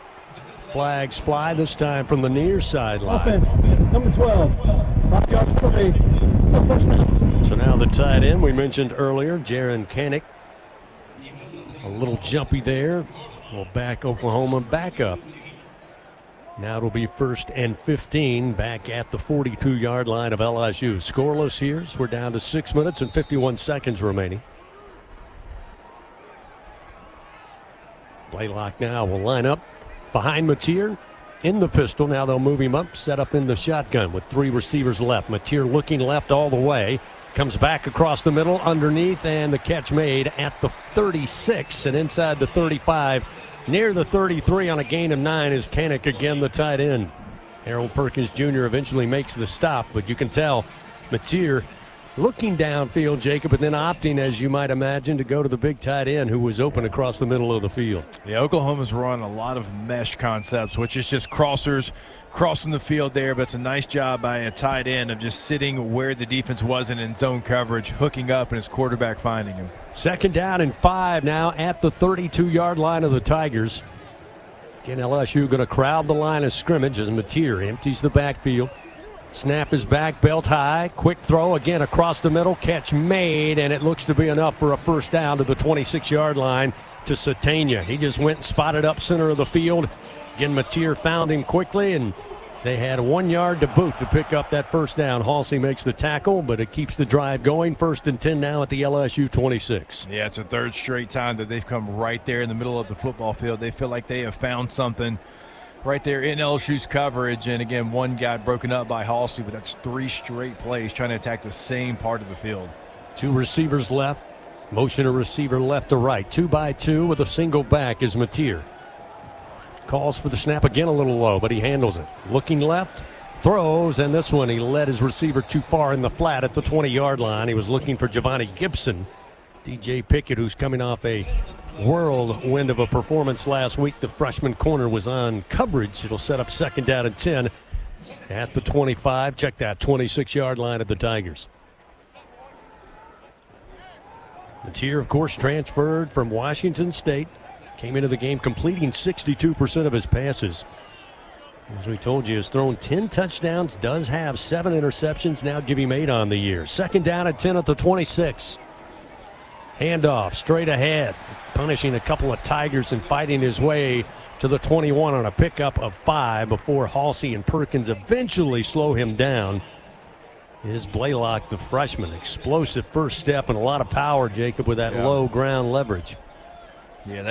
Flags fly, this time from the near sideline. Offense, number 12, 5-yard penalty. Still 1st down. So now the tight end we mentioned earlier, Jaron Kanik. A little jumpy there. Will back Oklahoma back up. Now it'll be 1st and 15 back at the 42-yard line of LSU. Scoreless here, so we're down to 6 minutes and 51 seconds remaining. Blaylock now will line up behind Mateer in the pistol. Now they'll move him up, set up in the shotgun with 3 receivers left. Mateer looking left all the way. Comes back across the middle, underneath, and the catch made at the 36 and inside the 35. Near the 33 on a gain of 9 is Kanik again, the tight end. Harold Perkins Jr. eventually makes the stop, but you can tell Mateer looking downfield, Jacob, and then opting, as you might imagine, to go to the big tight end who was open across the middle of the field. Yeah, Oklahoma's run a lot of mesh concepts, which is just crossers crossing the field there, but it's a nice job by a tight end of just sitting where the defense wasn't in zone coverage, hooking up, and his quarterback finding him. 2nd down and 5 now at the 32-yard line of the Tigers. Again, LSU going to crowd the line of scrimmage as Mateer empties the backfield. Snap is back, belt high, quick throw again across the middle, catch made, and it looks to be enough for a 1st down to the 26-yard line to Satania. He just went and spotted up center of the field. Again, Mateer found him quickly, and they had 1 yard to boot to pick up that 1st down. Halsey makes the tackle, but it keeps the drive going. 1st and 10 now at the LSU 26. Yeah, it's a 3rd straight time that they've come right there in the middle of the football field. They feel like they have found something right there in LSU's coverage. And again, one got broken up by Halsey, but that's 3 straight plays trying to attack the same part of the field. 2 receivers left. Motion a receiver left to right. 2 by 2 with a single back is Mateer. Calls for the snap again a little low, but he handles it. Looking left, throws, and this one he led his receiver too far in the flat at the 20-yard line. He was looking for Giovanni Gibson. DJ Pickett, who's coming off a whirlwind of a performance last week. The freshman corner was on coverage. It'll set up 2nd down and 10 at the 25. Check that 26-yard line of the Tigers. Mateer, of course, transferred from Washington State. Came into the game completing 62% of his passes. As we told you, has thrown 10 touchdowns, does have 7 interceptions, now give him 8 on the year. 2nd down and 10 at the 26. Handoff straight ahead, punishing a couple of Tigers and fighting his way to the 21 on a pickup of 5 before Halsey and Perkins eventually slow him down. Is Blaylock, the freshman. Explosive first step and a lot of power, Jacob, with that low ground leverage. Yeah,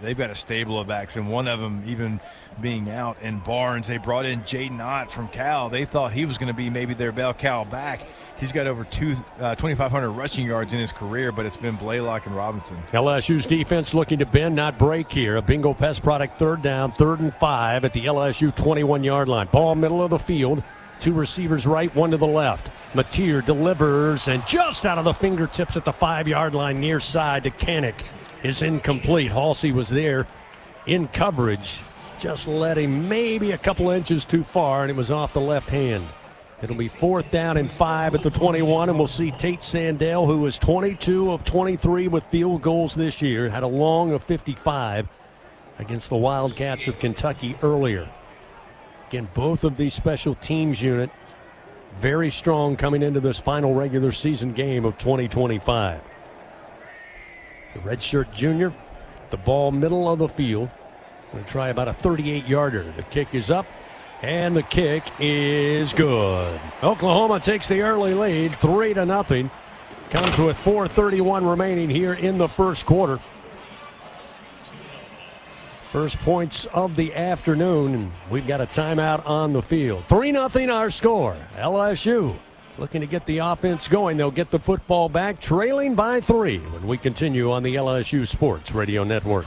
they've got a stable of backs, and one of them even being out in Barnes. They brought in Jaden Ott from Cal. They thought he was going to be maybe their bell cow back. He's got over 2,500 rushing yards in his career, but it's been Blaylock and Robinson. LSU's defense looking to bend, not break here. A bingo pest product 3rd down, 3rd and 5 at the LSU 21-yard line. Ball middle of the field. 2 receivers right, 1 to the left. Mateer delivers, and just out of the fingertips at the 5-yard line near side to Kanik. Is incomplete. Halsey was there in coverage. Just led him maybe a couple inches too far, and it was off the left hand. It'll be 4th down and 5 at the 21, and we'll see Tate Sandell, who was 22 of 23 with field goals this year, had a long of 55 against the Wildcats of Kentucky earlier. Again, both of these special teams unit very strong coming into this final regular season game of 2025. The redshirt junior, the ball middle of the field. Going to try about a 38-yarder. The kick is up, and the kick is good. Oklahoma takes the early lead, 3-0. Comes with 4:31 remaining here in the first quarter. First points of the afternoon, and we've got a timeout on the field. 3-0 our score. LSU looking to get the offense going. They'll get the football back, trailing by 3 when we continue on the LSU Sports Radio Network.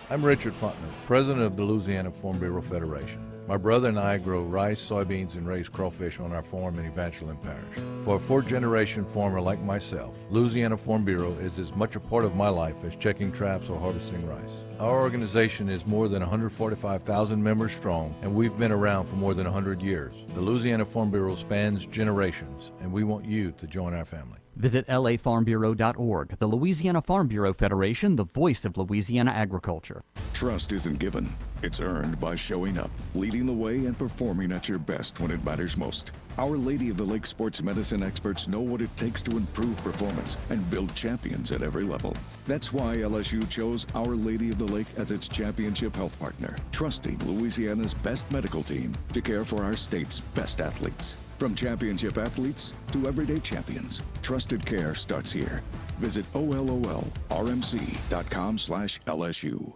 I'm Richard Funtner, president of the Louisiana Farm Bureau Federation. My brother and I grow rice, soybeans, and raise crawfish on our farm in Evangeline Parish. For a fourth-generation farmer like myself, Louisiana Farm Bureau is as much a part of my life as checking traps or harvesting rice. Our organization is more than 145,000 members strong, and we've been around for more than 100 years. The Louisiana Farm Bureau spans generations, and we want you to join our family. Visit lafarmbureau.org. The Louisiana Farm Bureau Federation, the voice of Louisiana agriculture. Trust isn't given. It's earned by showing up, leading the way, and performing at your best when it matters most. Our Lady of the Lake sports medicine experts know what it takes to improve performance and build champions at every level. That's why LSU chose Our Lady of the Lake as its championship health partner, trusting Louisiana's best medical team to care for our state's best athletes. From championship athletes to everyday champions, trusted care starts here. Visit OLOLRMC.com/LSU.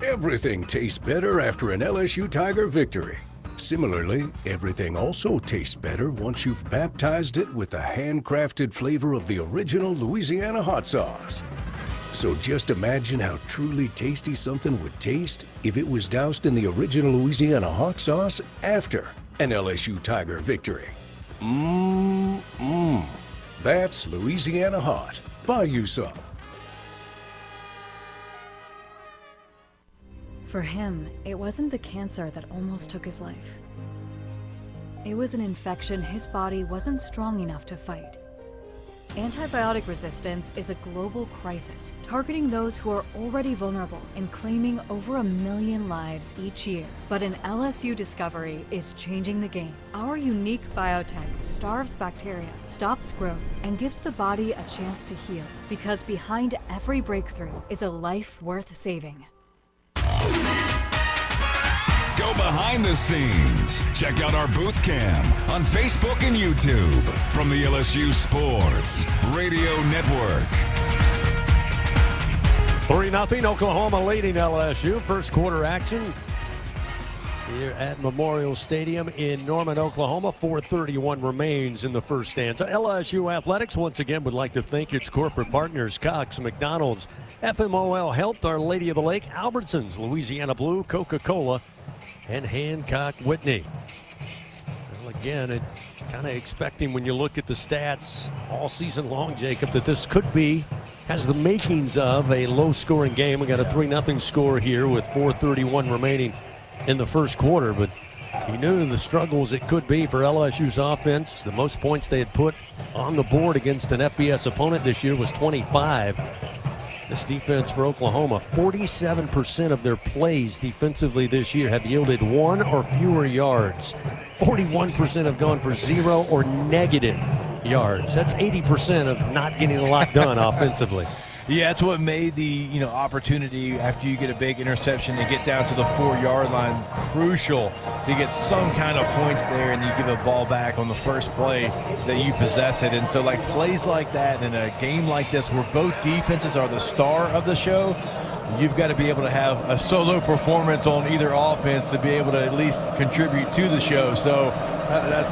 Everything tastes better after an LSU Tiger victory. Similarly, everything also tastes better once you've baptized it with the handcrafted flavor of the original Louisiana hot sauce. So just imagine how truly tasty something would taste if it was doused in the original Louisiana hot sauce after an LSU Tiger victory. That's Louisiana hot. Buy you some. For him, it wasn't the cancer that almost took his life. It was an infection his body wasn't strong enough to fight. Antibiotic resistance is a global crisis, targeting those who are already vulnerable and claiming over 1 million lives each year. But an LSU discovery is changing the game. Our unique biotech starves bacteria, stops growth, and gives the body a chance to heal. Because behind every breakthrough is a life worth saving. Go behind the scenes. Check out our booth cam on Facebook and YouTube from the LSU Sports Radio Network. 3-0 Oklahoma leading LSU. First quarter action here at Memorial Stadium in Norman, Oklahoma. 4:31 remains in the first stanza. LSU Athletics once again would like to thank its corporate partners, Cox, McDonald's, FMOL Health, Our Lady of the Lake, Albertsons, Louisiana Blue, Coca-Cola, and Hancock Whitney. Well, again, it kind of expecting when you look at the stats all season long, Jacob, that this could be, has the makings of a low-scoring game. We got a 3-0 score here with 4:31 remaining in the first quarter, but you knew the struggles it could be for LSU's offense. The most points they had put on the board against an FBS opponent this year was 25. This defense for Oklahoma, 47% of their plays defensively this year have yielded 1 or fewer yards. 41% have gone for 0 or negative yards. That's 80% of not getting a lot done offensively. Yeah, that's what made the opportunity after you get a big interception to get down to the 4-yard line crucial to get some kind of points there, and you give a ball back on the first play that you possess it. And so like plays like that in a game like this where both defenses are the star of the show, you've got to be able to have a solo performance on either offense to be able to at least contribute to the show. So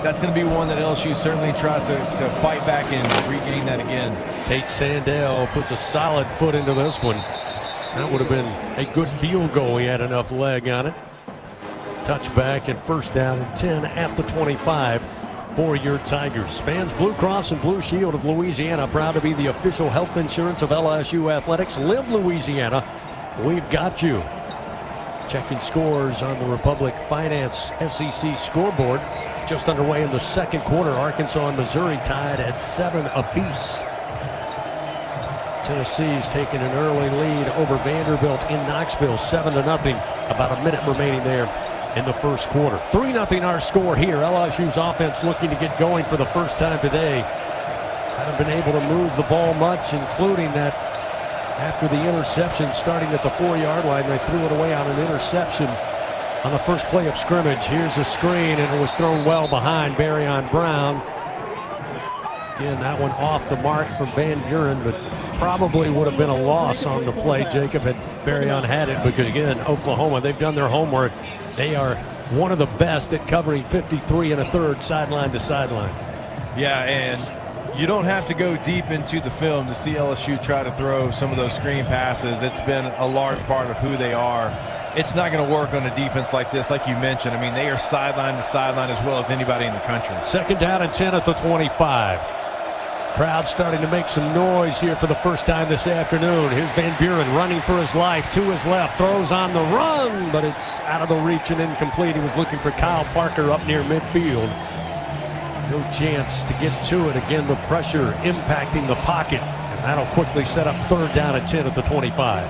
that's going to be one that LSU certainly tries to fight back and regain that again. Tate Sandell puts a solid foot into this one. That would have been a good field goal. He had enough leg on it. Touchback and first down and 10 at the 25 for your Tigers. Fans, Blue Cross and Blue Shield of Louisiana, proud to be the official health insurance of LSU Athletics. Live Louisiana. We've got you. Checking scores on the Republic Finance SEC scoreboard. Just underway in the second quarter. Arkansas and Missouri tied at 7 apiece. Tennessee's taking an early lead over Vanderbilt in Knoxville, 7-0. About a minute remaining there in the first quarter. 3-0 our score here. LSU's offense looking to get going for the first time today. Haven't been able to move the ball much, including that after the interception starting at the 4-yard line. They threw it away on an interception on the first play of scrimmage. Here's a screen, and it was thrown well behind Barryon Brown. Again, that one off the mark from Van Buren, but probably would have been a loss on the play, Jacob, had Barryon had it, because, again, Oklahoma, they've done their homework. They are one of the best at covering 53 1/3 sideline to sideline. Yeah, and you don't have to go deep into the film to see LSU try to throw some of those screen passes. It's been a large part of who they are. It's not going to work on a defense like this, like you mentioned. I mean, they are sideline to sideline as well as anybody in the country. 2nd down and 10 at the 25. Crowd starting to make some noise here for the first time this afternoon. Here's Van Buren running for his life to his left, throws on the run, but it's out of the reach and incomplete. He was looking for Kyle Parker up near midfield. No chance to get to it. Again, the pressure impacting the pocket, and that'll quickly set up 3rd down and 10 at the 25.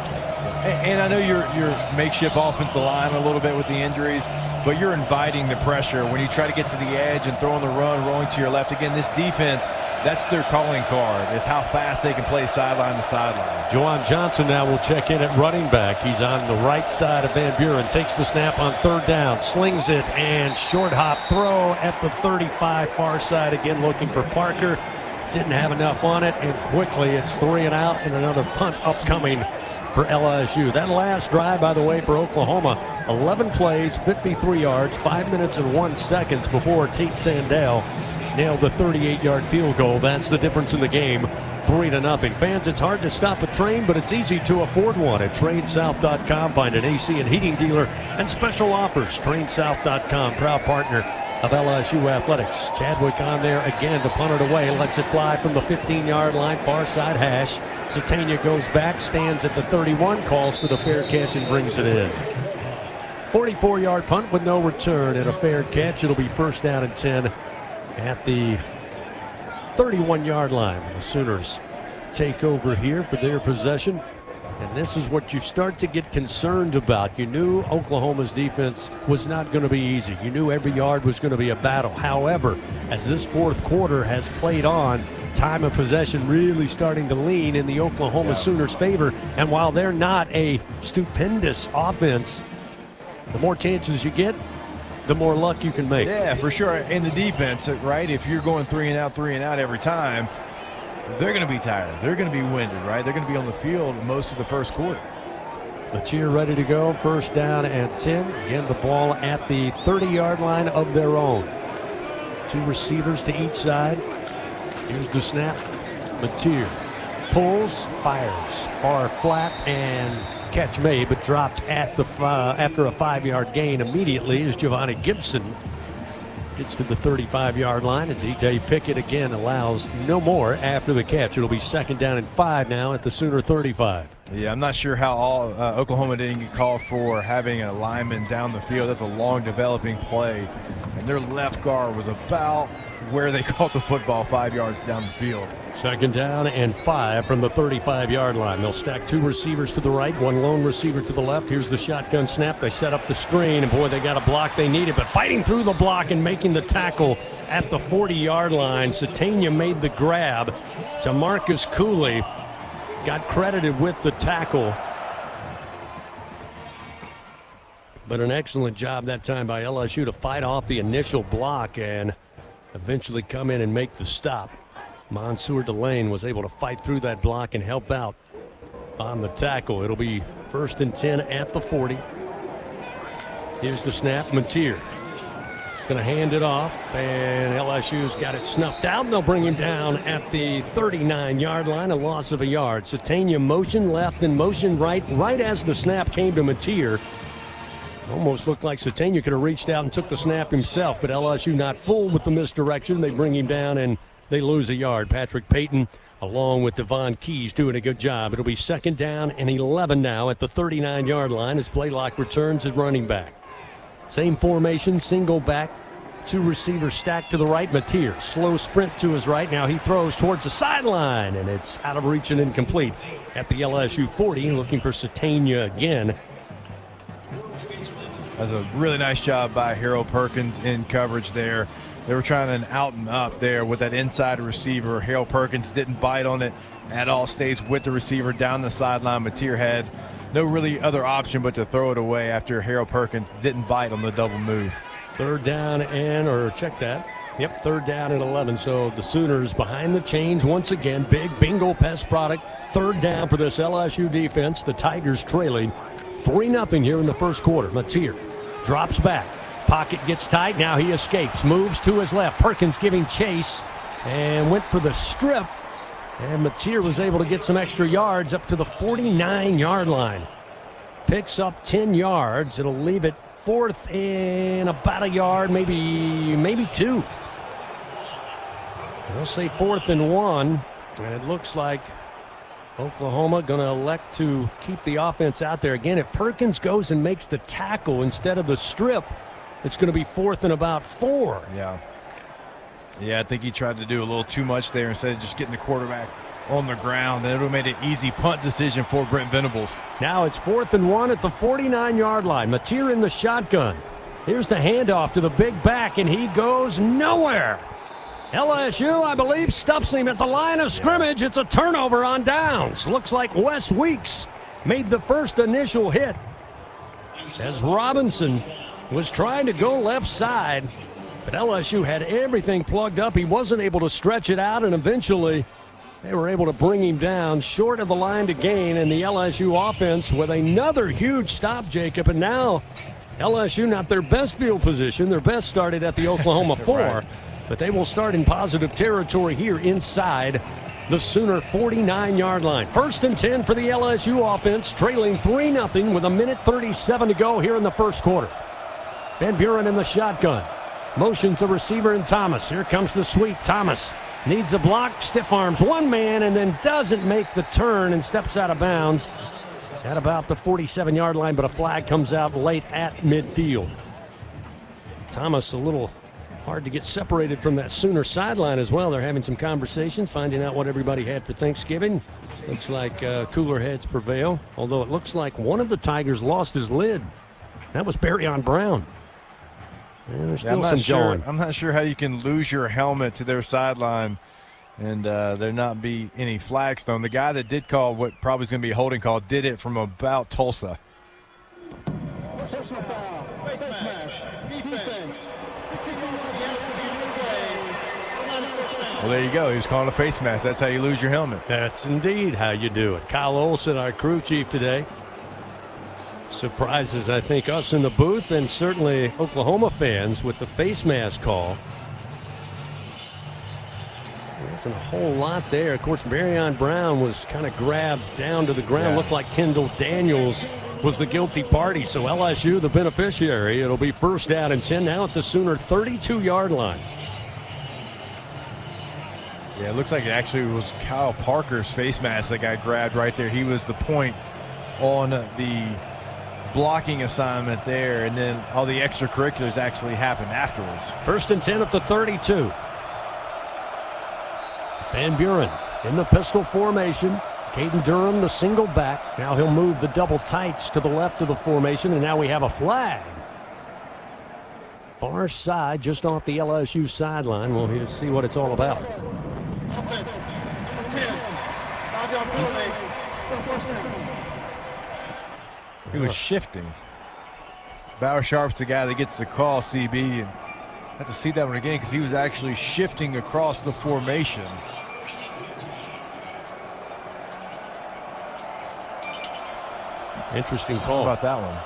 And I know your makeshift offensive line a little bit with the injuries, but you're inviting the pressure when you try to get to the edge and throw on the run, rolling to your left. Again, this defense, that's their calling card, is how fast they can play sideline to sideline. Juwan Johnson now will check in at running back. He's on the right side of Van Buren, takes the snap on 3rd down, slings it, and short hop throw at the 35 far side. Again, looking for Parker. Didn't have enough on it, and quickly it's 3 and out, and another punt upcoming for LSU. That last drive, by the way, for Oklahoma, 11 plays, 53 yards, 5 minutes and 1 second before Tate Sandell nailed the 38-yard field goal. That's the difference in the game, 3-0. Fans, it's hard to stop a train, but it's easy to afford one at TrainSouth.com. Find an AC and heating dealer and special offers. TrainSouth.com, proud partner of LSU Athletics. Chadwick on there again to punt it away. Lets it fly from the 15-yard line, far side hash. Satania goes back, stands at the 31, calls for the fair catch and brings it in. 44-yard punt with no return and a fair catch. It'll be 1st down and 10 at the 31-yard line. The Sooners take over here for their possession. And this is what you start to get concerned about. You knew Oklahoma's defense was not going to be easy. You knew every yard was going to be a battle. However, as this 4th quarter has played on, time of possession really starting to lean in the Oklahoma Sooners' favor. And while they're not a stupendous offense, the more chances you get, the more luck you can make. Yeah, for sure. And the defense, right? If you're going 3 and out every time, they're going to be tired. They're going to be winded, right? They're going to be on the field most of the first quarter. Latier ready to go. 1st down and 10. Again, the ball at the 30-yard line of their own. 2 receivers to each side. Here's the snap. Latier pulls, fires, far flat, and catch made, but dropped at the after a 5-yard gain immediately as Giovanni Gibson gets to the 35-yard line, and DJ Pickett again allows no more after the catch. It'll be 2nd down and 5 now at the Sooner 35. Yeah, I'm not sure how Oklahoma didn't get called for having a lineman down the field. That's a long developing play, and their left guard was about where they caught the football 5 yards down the field. 2nd down and 5 from the 35-yard line. They'll stack 2 receivers to the right, 1 lone receiver to the left. Here's the shotgun snap. They set up the screen, and boy, they got a block they needed, but fighting through the block and making the tackle at the 40-yard line. Satania made the grab. Jamarcus Cooley got credited with the tackle, but an excellent job that time by LSU to fight off the initial block and eventually come in and make the stop. Mansour Delane was able to fight through that block and help out on the tackle. It'll be 1st and 10 at the 40. Here's the snap. Mateer going to hand it off, and LSU's got it snuffed out, and they'll bring him down at the 39-yard line, a loss of a yard. Satania motion left and motion right as the snap came to Mateer. Almost looked like Satania could have reached out and took the snap himself, but LSU not fooled with the misdirection. They bring him down, and they lose a yard. Patrick Payton, along with Devon Keys, doing a good job. It'll be 2nd down and 11 now at the 39-yard line as Blaylock returns as running back. Same formation, single back, 2 receivers stacked to the right. Mateer, slow sprint to his right. Now he throws towards the sideline, and it's out of reach and incomplete at the LSU 40, looking for Satania again. That's a really nice job by Harold Perkins in coverage there. They were trying an out and up there with that inside receiver. Harold Perkins didn't bite on it at all, stays with the receiver down the sideline. Mateer had no really other option but to throw it away after Harold Perkins didn't bite on the double move. Third down check that. Yep, third down and 11. So the Sooners behind the chains once again. Big bingo pest product. Third down for this LSU defense. The Tigers trailing 3-0 here in the first quarter. Mateer drops back. Pocket gets tight. Now he escapes. Moves to his left. Perkins giving chase and went for the strip. And Mateer was able to get some extra yards up to the 49-yard line. Picks up 10 yards. It'll leave it fourth and about a yard, maybe 2. We'll say 4th and 1. And it looks like Oklahoma going to elect to keep the offense out there. Again, if Perkins goes and makes the tackle instead of the strip, it's going to be 4th and about 4. Yeah, I think he tried to do a little too much there instead of just getting the quarterback on the ground. Then it would have made an easy punt decision for Brent Venables. Now it's 4th and 1 at the 49-yard line. Mateer in the shotgun. Here's the handoff to the big back, and he goes nowhere. LSU, I believe, stuffs him at the line of scrimmage. It's a turnover on downs. Looks like Wes Weeks made the first initial hit as Robinson was trying to go left side, but LSU had everything plugged up. He wasn't able to stretch it out, and eventually they were able to bring him down short of the line to gain, and the LSU offense with another huge stop, Jacob. And now LSU not their best field position. Their best started at the Oklahoma 4, right. But they will start in positive territory here inside the Sooner 49-yard line. 1st and 10 for the LSU offense, trailing 3-0 with 1:37 to go here in the first quarter. Van Buren in the shotgun. Motions the receiver and Thomas. Here comes the sweep. Thomas needs a block, stiff arms one man, and then doesn't make the turn and steps out of bounds at about the 47-yard line, but a flag comes out late at midfield. Thomas a little hard to get separated from that Sooner sideline as well. They're having some conversations, finding out what everybody had for Thanksgiving. Looks like cooler heads prevail, although it looks like one of the Tigers lost his lid. That was Barryon Brown. Yeah, there's still some going. I'm not sure how you can lose your helmet to their sideline and there not be any flags thrown. The guy that did call what probably is going to be a holding call did it from about Tulsa. Personal foul, face mask, defense. 15 yards on the outside Well, there you go. He was calling a face mask. That's how you lose your helmet. That's indeed how you do it. Kyle Olson, our crew chief today, surprises, I think, us in the booth and certainly Oklahoma fans with the face mask call. There wasn't a whole lot there. Of course, Barryon Brown was kind of grabbed down to the ground. Looked like Kendall Daniels was the guilty party. So LSU, the beneficiary. It'll be 1st down and 10 now at the Sooner 32-yard line. Yeah, it looks like it actually was Kyle Parker's face mask that got grabbed right there. He was the point on the blocking assignment there, and then all the extracurriculars actually happened afterwards. 1st and 10 at the 32. Van Buren in the pistol formation. Caden Durham, the single back. Now he'll move the double tights to the left of the formation, and now we have a flag. Far side, just off the LSU sideline. We'll here see what it's all about. Offense, number 10, 5-yard penalty. Still 1st down. He was shifting. Bauer Sharp's the guy that gets the call, CB, and I have to see that one again because he was actually shifting across the formation. Interesting call. How about that one?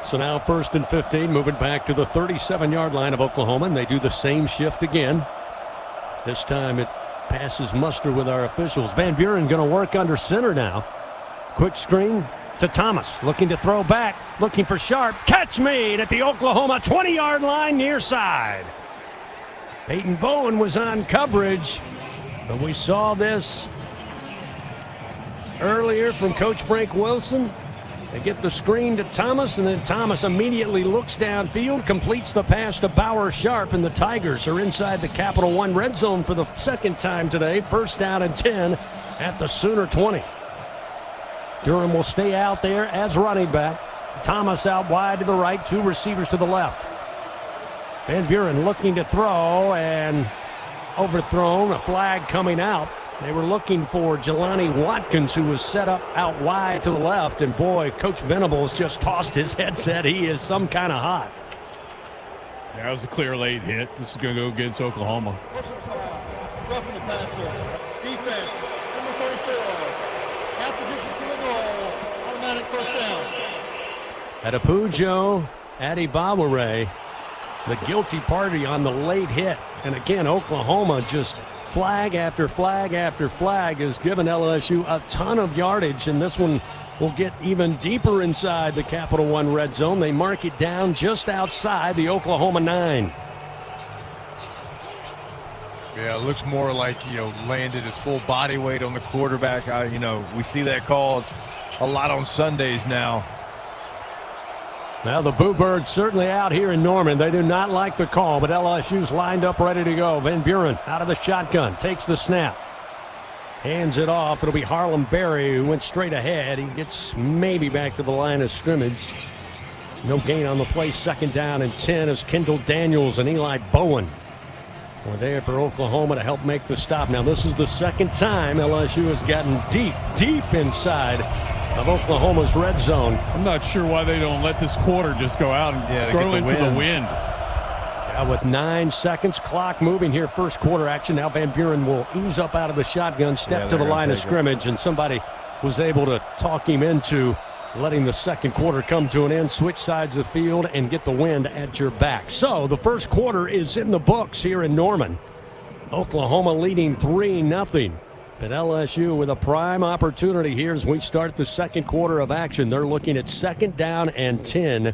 So now 1st and 15, moving back to the 37-yard line of Oklahoma, and they do the same shift again. This time it passes muster with our officials. Van Buren going to work under center now. Quick screen to Thomas, looking to throw back, looking for Sharp. Catch made at the Oklahoma 20-yard line near side. Peyton Bowen was on coverage, but we saw this earlier from Coach Frank Wilson. They get the screen to Thomas, and then Thomas immediately looks downfield, completes the pass to Bauer Sharp, and the Tigers are inside the Capital One red zone for the 2nd time today. 1st down and 10 at the Sooner 20. Durham will stay out there as running back. Thomas out wide to the right, 2 receivers to the left. Van Buren looking to throw and overthrown, a flag coming out. They were looking for Jelani Watkins, who was set up out wide to the left, and boy, Coach Venables just tossed his headset. He is some kind of hot. Yeah, that was a clear late hit. This is going to go against Oklahoma. Roughing the passer. Defense, number 34. At the distance of the goal. Automatic first down. Adepujo Adibaware, the guilty party on the late hit. And again, Oklahoma just flag after flag after flag has given LSU a ton of yardage, and this one will get even deeper inside the Capital One red zone. They mark it down just outside the Oklahoma 9. Yeah, it looks more like, landed his full body weight on the quarterback. We see that called a lot on Sundays now. Now the Boo Birds certainly out here in Norman. They do not like the call, but LSU's lined up ready to go. Van Buren out of the shotgun, takes the snap. Hands it off. It'll be Harlem Berry who went straight ahead. He gets maybe back to the line of scrimmage. No gain on the play. 2nd down and 10 as Kendall Daniels and Eli Bowen were there for Oklahoma to help make the stop. Now this is the 2nd time LSU has gotten deep inside of Oklahoma's red zone. I'm not sure why they don't let this quarter just go out and throw into the wind. Yeah, with 9 seconds, clock moving here, first quarter action. Now Van Buren will ease up out of the shotgun, step to the line of scrimmage, and somebody was able to talk him into letting the second quarter come to an end, switch sides of the field, and get the wind at your back. So the first quarter is in the books here in Norman. Oklahoma leading 3-0. But LSU with a prime opportunity here as we start the second quarter of action. They're looking at 2nd down and 10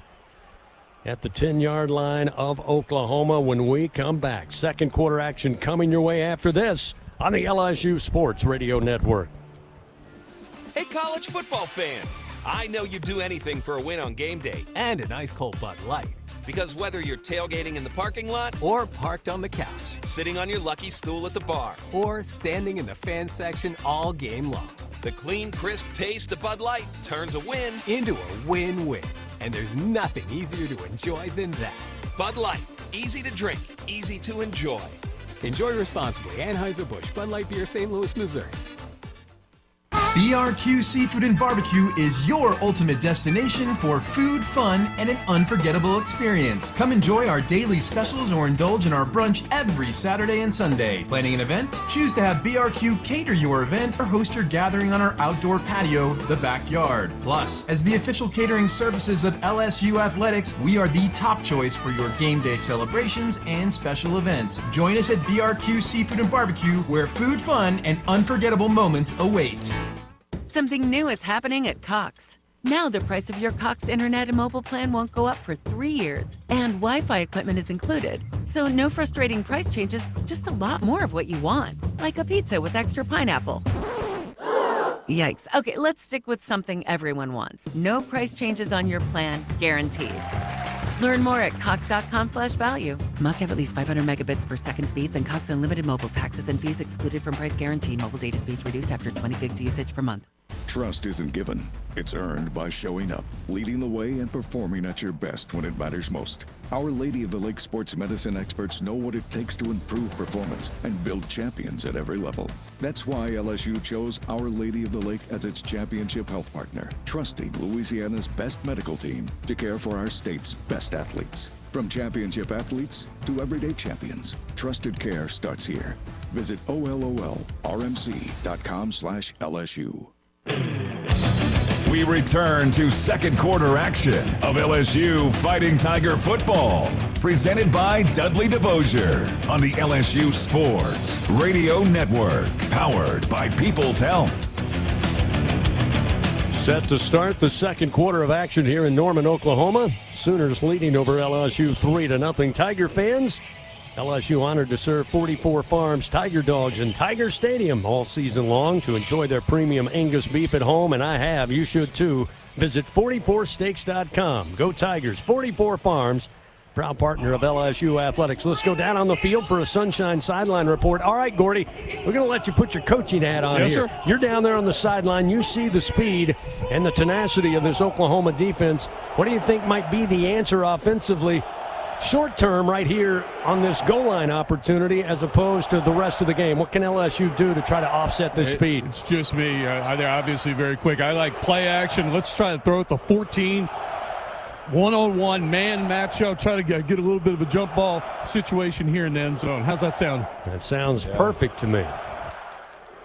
at the 10-yard line of Oklahoma when we come back. Second quarter action coming your way after this on the LSU Sports Radio Network. Hey, college football fans. I know you'd do anything for a win on game day. And an ice cold Bud Light. Because whether you're tailgating in the parking lot or parked on the couch, sitting on your lucky stool at the bar, or standing in the fan section all game long, the clean, crisp taste of Bud Light turns a win into a win-win. And there's nothing easier to enjoy than that. Bud Light. Easy to drink, easy to enjoy. Enjoy responsibly. Anheuser-Busch Bud Light Beer, St. Louis, Missouri. BRQ Seafood and Barbecue is your ultimate destination for food, fun, and an unforgettable experience. Come enjoy our daily specials or indulge in our brunch every Saturday and Sunday. Planning an event? Choose to have BRQ cater your event or host your gathering on our outdoor patio, the backyard. Plus, as the official catering services of LSU Athletics, we are the top choice for your game day celebrations and special events. Join us at BRQ Seafood and Barbecue, where food, fun, and unforgettable moments await. Something new is happening at Cox. Now the price of your Cox internet and mobile plan won't go up for 3 years, and Wi-Fi equipment is included. So no frustrating price changes, just a lot more of what you want, like a pizza with extra pineapple. Yikes. Okay, let's stick with something everyone wants. No price changes on your plan, guaranteed. Learn more at cox.com/value. Must have at least 500 megabits per second speeds and Cox Unlimited mobile taxes and fees excluded from price guarantee. Mobile data speeds reduced after 20 gigs usage per month. Trust isn't given. It's earned by showing up, leading the way, and performing at your best when it matters most. Our Lady of the Lake sports medicine experts know what it takes to improve performance and build champions at every level. That's why LSU chose Our Lady of the Lake as its championship health partner, trusting Louisiana's best medical team to care for our state's best athletes. From championship athletes to everyday champions, trusted care starts here. Visit OLOLRMC.com/LSU. We return to second quarter action of LSU Fighting Tiger football, presented by Dudley DeBosier on the LSU Sports Radio Network, powered by People's Health. Set to start the second quarter of action here in Norman, Oklahoma. Sooners leading over LSU 3-0. Tiger fans, LSU honored to serve 44 Farms Tiger Dogs in Tiger Stadium all season long to enjoy their premium Angus beef at home, and I have. You should too. Visit 44steaks.com. Go Tigers. 44 Farms, proud partner of LSU Athletics. Let's go down on the field for a Sunshine Sideline report. All right, Gordy, we're going to let you put your coaching hat on yes, here. Sir. You're down there on the sideline. You see the speed and the tenacity of this Oklahoma defense. What do you think might be the answer offensively short term right here on this goal line opportunity as opposed to the rest of the game? What can LSU do to try to offset this speed? It's just me. They're obviously very quick. I like play action. Let's try to throw it to 14. One-on-one man matchup. Try to get a little bit of a jump ball situation here in the end zone. How's that sound? That sounds perfect to me.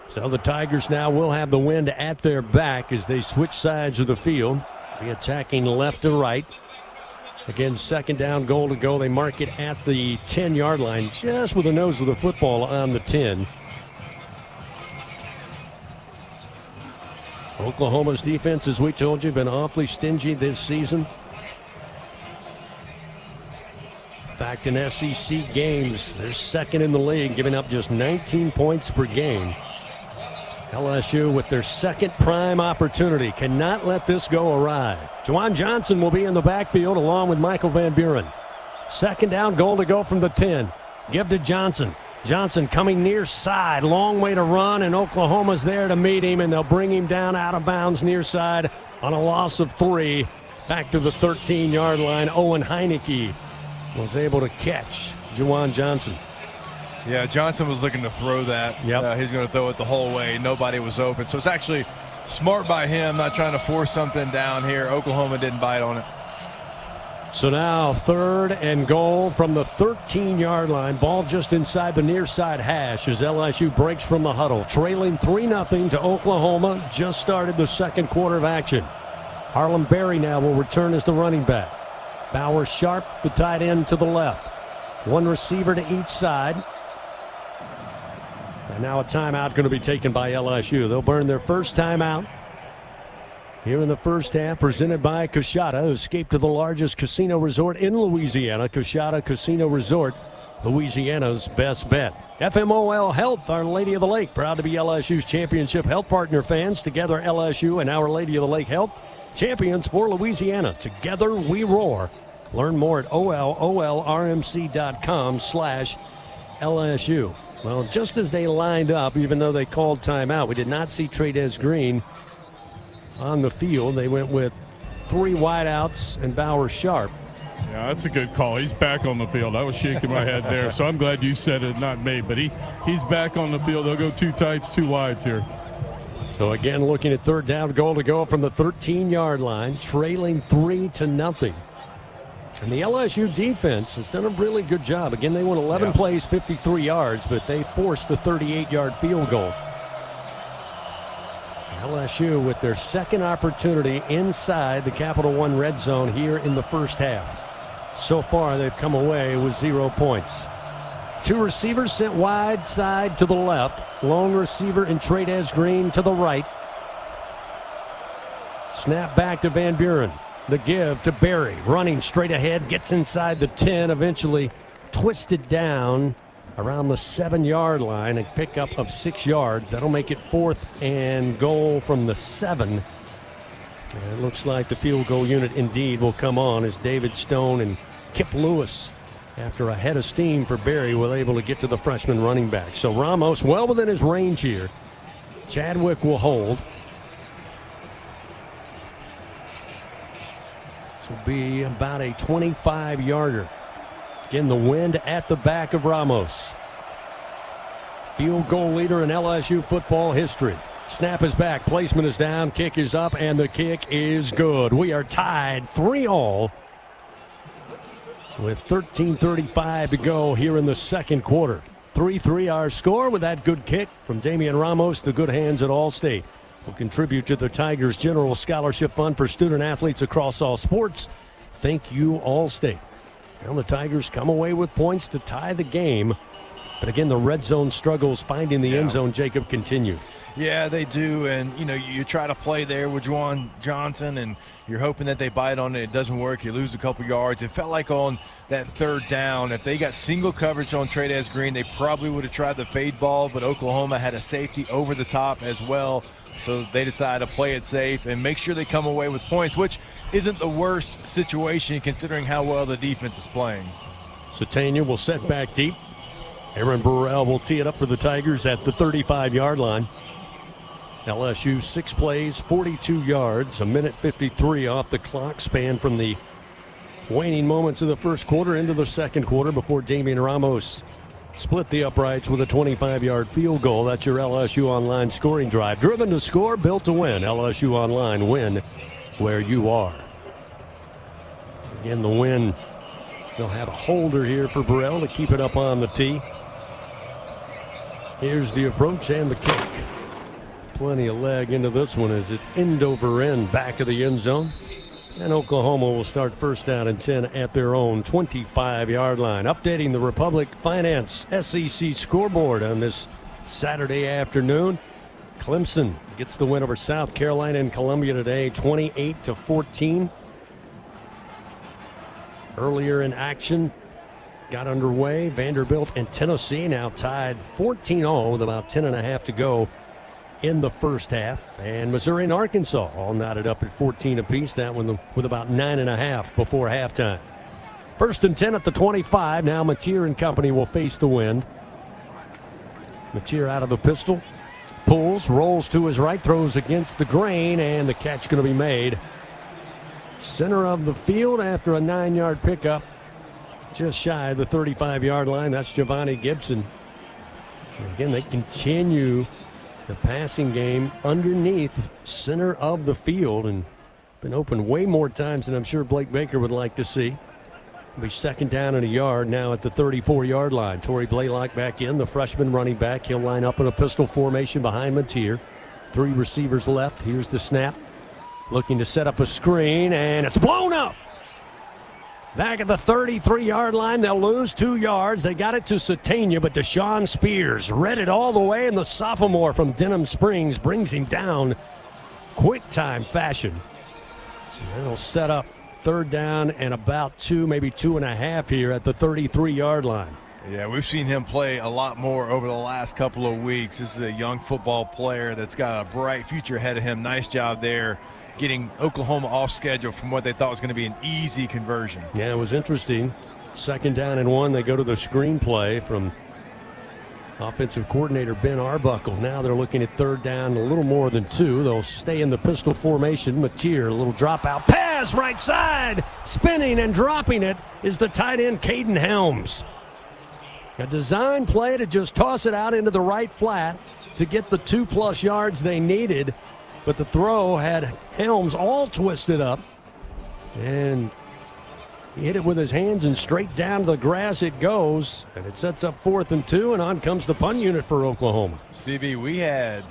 So the Tigers now will have the wind at their back as they switch sides of the field. Be attacking left to right. Again, second down, goal to go. They mark it at the 10-yard line, just with the nose of the football on the 10. Oklahoma's defense, as we told you, been awfully stingy this season. In fact, in SEC games, they're second in the league, giving up just 19 points per game. LSU with their second prime opportunity cannot let this go awry. Juwan Johnson will be in the backfield along with Michael Van Buren. Second down, goal to go from the 10. Give to Johnson. Johnson coming near side, long way to run, and Oklahoma's there to meet him, and they'll bring him down out of bounds near side on a loss of 3. Back to the 13-yard line. Owen Heineke was able to catch Juwan Johnson. Yeah, Johnson was looking to throw that. Yep. He's going to throw it the whole way. Nobody was open. So it's actually smart by him, not trying to force something down here. Oklahoma didn't bite on it. So now third and goal from the 13-yard line. Ball just inside the near side hash as LSU breaks from the huddle. Trailing 3-0 to Oklahoma. Just started the second quarter of action. Harlem Berry now will return as the running back. Bauer Sharp, the tight end, to the left. One receiver to each side. And now a timeout going to be taken by LSU. They'll burn their first timeout here in the first half, presented by Coshada, escape to the largest casino resort in Louisiana. Coshada Casino Resort, Louisiana's best bet. FMOL Health, Our Lady of the Lake, proud to be LSU's championship health partner. Fans, together LSU and Our Lady of the Lake Health, champions for Louisiana. Together we roar. Learn more at olrmc.com/LSU. Well, just as they lined up, even though they called timeout, we did not see Trey'Dez Green on the field. They went with 3 wideouts and Bauer Sharp. Yeah, that's a good call. He's back on the field. I was shaking my head there, so I'm glad you said it, not me. But he's back on the field. They'll go 2 tights, 2 wides here. So again, looking at third down, goal to go from the 13-yard line, trailing 3-0. And the LSU defense has done a really good job. Again, they won 11 plays, 53 yards, but they forced the 38-yard field goal. LSU with their second opportunity inside the Capital One red zone here in the first half. So far, they've come away with 0 points. 2 receivers sent wide side to the left. Lone receiver in Trey'Dez Green to the right. Snap back to Van Buren. The give to Berry, running straight ahead, gets inside the 10, eventually twisted down around the 7-yard line, a pickup of 6 yards. That'll make it 4th and goal from the 7. And it looks like the field goal unit indeed will come on as David Stone and Kip Lewis, after a head of steam for Berry, were able to get to the freshman running back. So Ramos well within his range here. Chadwick will hold. This will be about a 25-yarder. Again, the wind at the back of Ramos. Field goal leader in LSU football history. Snap is back, placement is down, kick is up, and the kick is good. We are tied 3-3 with 13:35 to go here in the second quarter. 3-3 our score with that good kick from Damian Ramos. The good hands at Allstate will contribute to the Tigers General Scholarship Fund for student athletes across all sports. Thank you, Allstate. Well, the Tigers come away with points to tie the game But again, the red zone struggles finding the end zone, Jacob, continue. Yeah, they do, and you try to play there with Juwan Johnson, and you're hoping that they bite on it. It doesn't work. You lose a couple yards. It felt like on that third down, if they got single coverage on Trey'Dez Green, they probably would have tried the fade ball, but Oklahoma had a safety over the top as well, so they decided to play it safe and make sure they come away with points, which isn't the worst situation considering how well the defense is playing. Satania will set back deep. Aaron Burrell will tee it up for the Tigers at the 35-yard line. LSU 6 plays, 42 yards, a minute 53 off the clock span from the waning moments of the first quarter into the second quarter before Damian Ramos split the uprights with a 25-yard field goal. That's your LSU Online scoring drive. Driven to score, built to win. LSU Online, win where you are. Again, the win. They'll have a holder here for Burrell to keep it up on the tee. Here's the approach and the kick. Plenty of leg into this one as it end over end back of the end zone. And Oklahoma will start first down and 10 at their own 25-yard line. Updating the Republic Finance SEC scoreboard on this Saturday afternoon. Clemson gets the win over South Carolina and Columbia today, 28-14. Earlier in action, got underway. Vanderbilt and Tennessee now tied 14-0 with about 10.5 to go in the first half. And Missouri and Arkansas all knotted up at 14 apiece. That one with about 9.5 before halftime. First and 10 at the 25. Now Mateer and company will face the wind. Mateer out of the pistol. Pulls, rolls to his right, throws against the grain, and the catch going to be made. Center of the field after a 9-yard pickup. Just shy of the 35-yard line. That's Giovanni Gibson. And again, they continue the passing game underneath center of the field and been open way more times than I'm sure Blake Baker would like to see. It'll be second down and a yard now at the 34-yard line. Torrey Blaylock back in, the freshman running back. He'll line up in a pistol formation behind Mateer. 3 receivers left. Here's the snap. Looking to set up a screen, and it's blown up. Back at the 33-yard line, they'll lose 2 yards. They got it to Satania, but Deshaun Spears read it all the way, and the sophomore from Denham Springs brings him down quick time fashion. And it'll set up third down and about 2, maybe 2.5 here at the 33-yard line. Yeah, we've seen him play a lot more over the last couple of weeks. This is a young football player that's got a bright future ahead of him. Nice job there getting Oklahoma off schedule from what they thought was going to be an easy conversion. Yeah, it was interesting. Second down and 1, they go to the screenplay from offensive coordinator Ben Arbuckle. Now they're looking at third down, a little more than 2. They'll stay in the pistol formation. Mateer, a little drop out pass, right side, spinning and dropping it is the tight end Caden Helms. A design play to just toss it out into the right flat to get the 2+ yards they needed. But the throw had Helms all twisted up, and he hit it with his hands, and straight down to the grass it goes, and it sets up 4th and 2, and on comes the punt unit for Oklahoma. CB, we had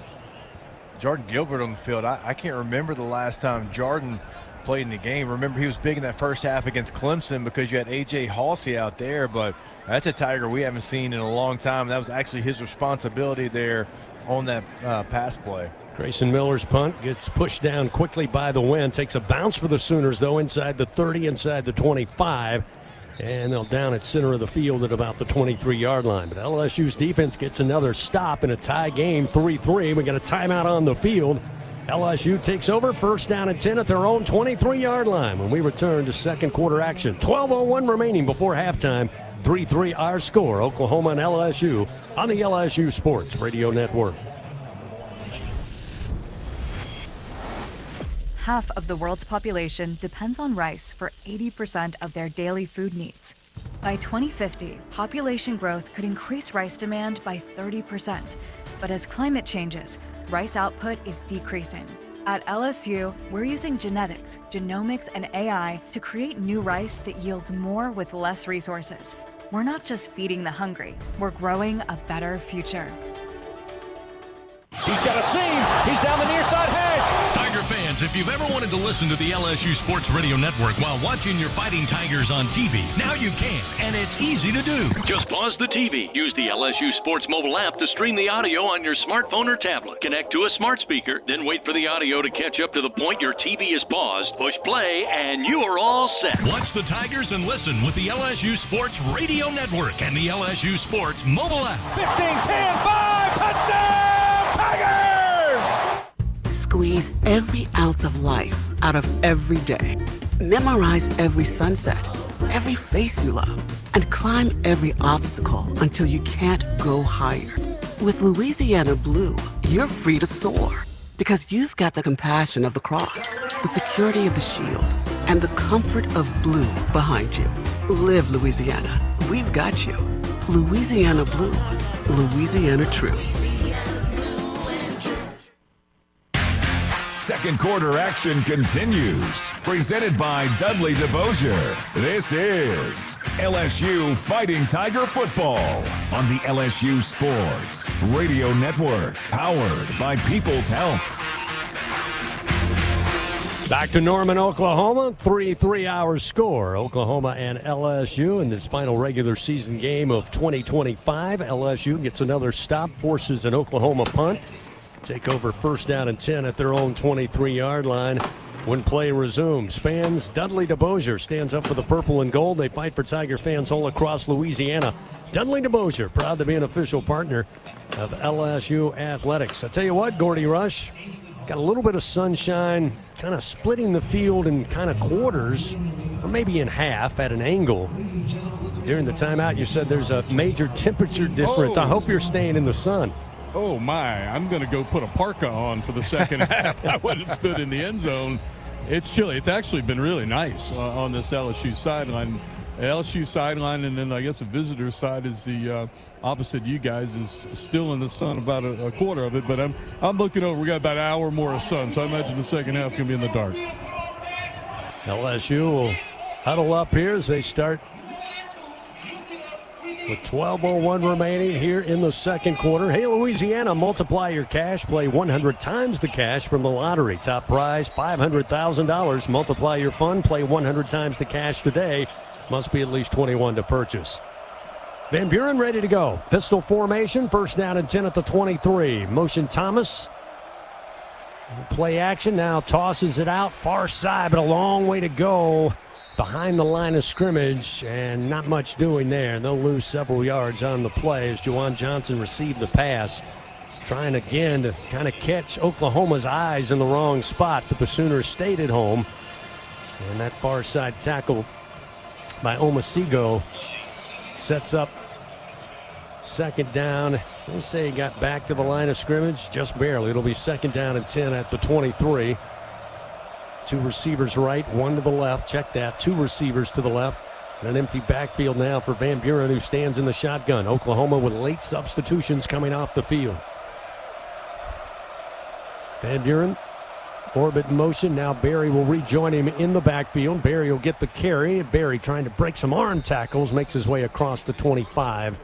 Jordan Gilbert on the field. I can't remember the last time Jordan played in the game. Remember, he was big in that first half against Clemson because you had A.J. Halsey out there, but that's a Tiger we haven't seen in a long time. That was actually his responsibility there on that pass play. Grayson Miller's punt gets pushed down quickly by the wind. Takes a bounce for the Sooners, though, inside the 30, inside the 25. And they'll down at center of the field at about the 23-yard line. But LSU's defense gets another stop in a tie game, 3-3. We got a timeout on the field. LSU takes over, first down and 10 at their own 23-yard line when we return to second quarter action. 12:01 remaining before halftime. 3-3 our score. Oklahoma and LSU on the LSU Sports Radio Network. Half of the world's population depends on rice for 80% of their daily food needs. By 2050, population growth could increase rice demand by 30%. But as climate changes, rice output is decreasing. At LSU, we're using genetics, genomics, and AI to create new rice that yields more with less resources. We're not just feeding the hungry, we're growing a better future. He's got a seam. He's down the near side hash. Tiger fans, Fans, if you've ever wanted to listen to the LSU Sports Radio Network while watching your Fighting Tigers on TV, now you can, and it's easy to do. Just pause the TV. Use the LSU Sports mobile app to stream the audio on your smartphone or tablet. Connect to a smart speaker, then wait for the audio to catch up to the point your TV is paused. Push play, and you are all set. Watch the Tigers and listen with the LSU Sports Radio Network and the LSU Sports mobile app. 15-10-5, touchdown, Tigers! Squeeze every ounce of life out of every day. Memorize every sunset, every face you love, and climb every obstacle until you can't go higher. With Louisiana Blue, you're free to soar because you've got the compassion of the cross, the security of the shield, and the comfort of blue behind you. Live Louisiana. We've got you. Louisiana Blue. Louisiana True. Second quarter action continues. Presented by Dudley DeBosier. This is LSU Fighting Tiger Football on the LSU Sports Radio Network. Powered by People's Health. Back to Norman, Oklahoma. 3-3-hour score. Oklahoma and LSU in this final regular season game of 2025. LSU gets another stop, forces an Oklahoma punt. Take over first down and 10 at their own 23-yard line when play resumes. Fans, Dudley DeBosier stands up for the purple and gold. They fight for Tiger fans all across Louisiana. Dudley DeBosier, proud to be an official partner of LSU Athletics. I tell you what, Gordy Rush, got a little bit of sunshine, kind of splitting the field in kind of quarters, or maybe in half at an angle. During the timeout, you said there's a major temperature difference. I hope you're staying in the sun. Oh, my. I'm going to go put a parka on for the second half. I would have stood in the end zone. It's chilly. It's actually been really nice on this LSU sideline. LSU sideline, and then I guess the visitor side is the opposite you guys, is still in the sun, about a quarter of it. But I'm looking over. We got about an hour more of sun, so I imagine the second half's going to be in the dark. LSU will huddle up here as they start with 12:01 remaining here in the second quarter. Hey, Louisiana, multiply your cash. Play 100 times the cash from the lottery. Top prize, $500,000. Multiply your fun. Play 100 times the cash today. Must be at least 21 to purchase. Van Buren ready to go. Pistol formation. First down and 10 at the 23. Motion Thomas. Play action now. Tosses it out. Far side, but a long way to go. Behind the line of scrimmage, and not much doing there. They'll lose several yards on the play as Juwan Johnson received the pass. Trying again to kind of catch Oklahoma's eyes in the wrong spot, but the Sooners stayed at home. And that far side tackle by Omasigo sets up second down. They say he got back to the line of scrimmage, just barely. It'll be second down and 10 at the 23. Two receivers right, one to the left. Check that. Two receivers to the left. And an empty backfield now for Van Buren, who stands in the shotgun. Oklahoma with late substitutions coming off the field. Van Buren, orbit in motion. Now Berry will rejoin him in the backfield. Berry will get the carry. Berry trying to break some arm tackles, makes his way across the 25.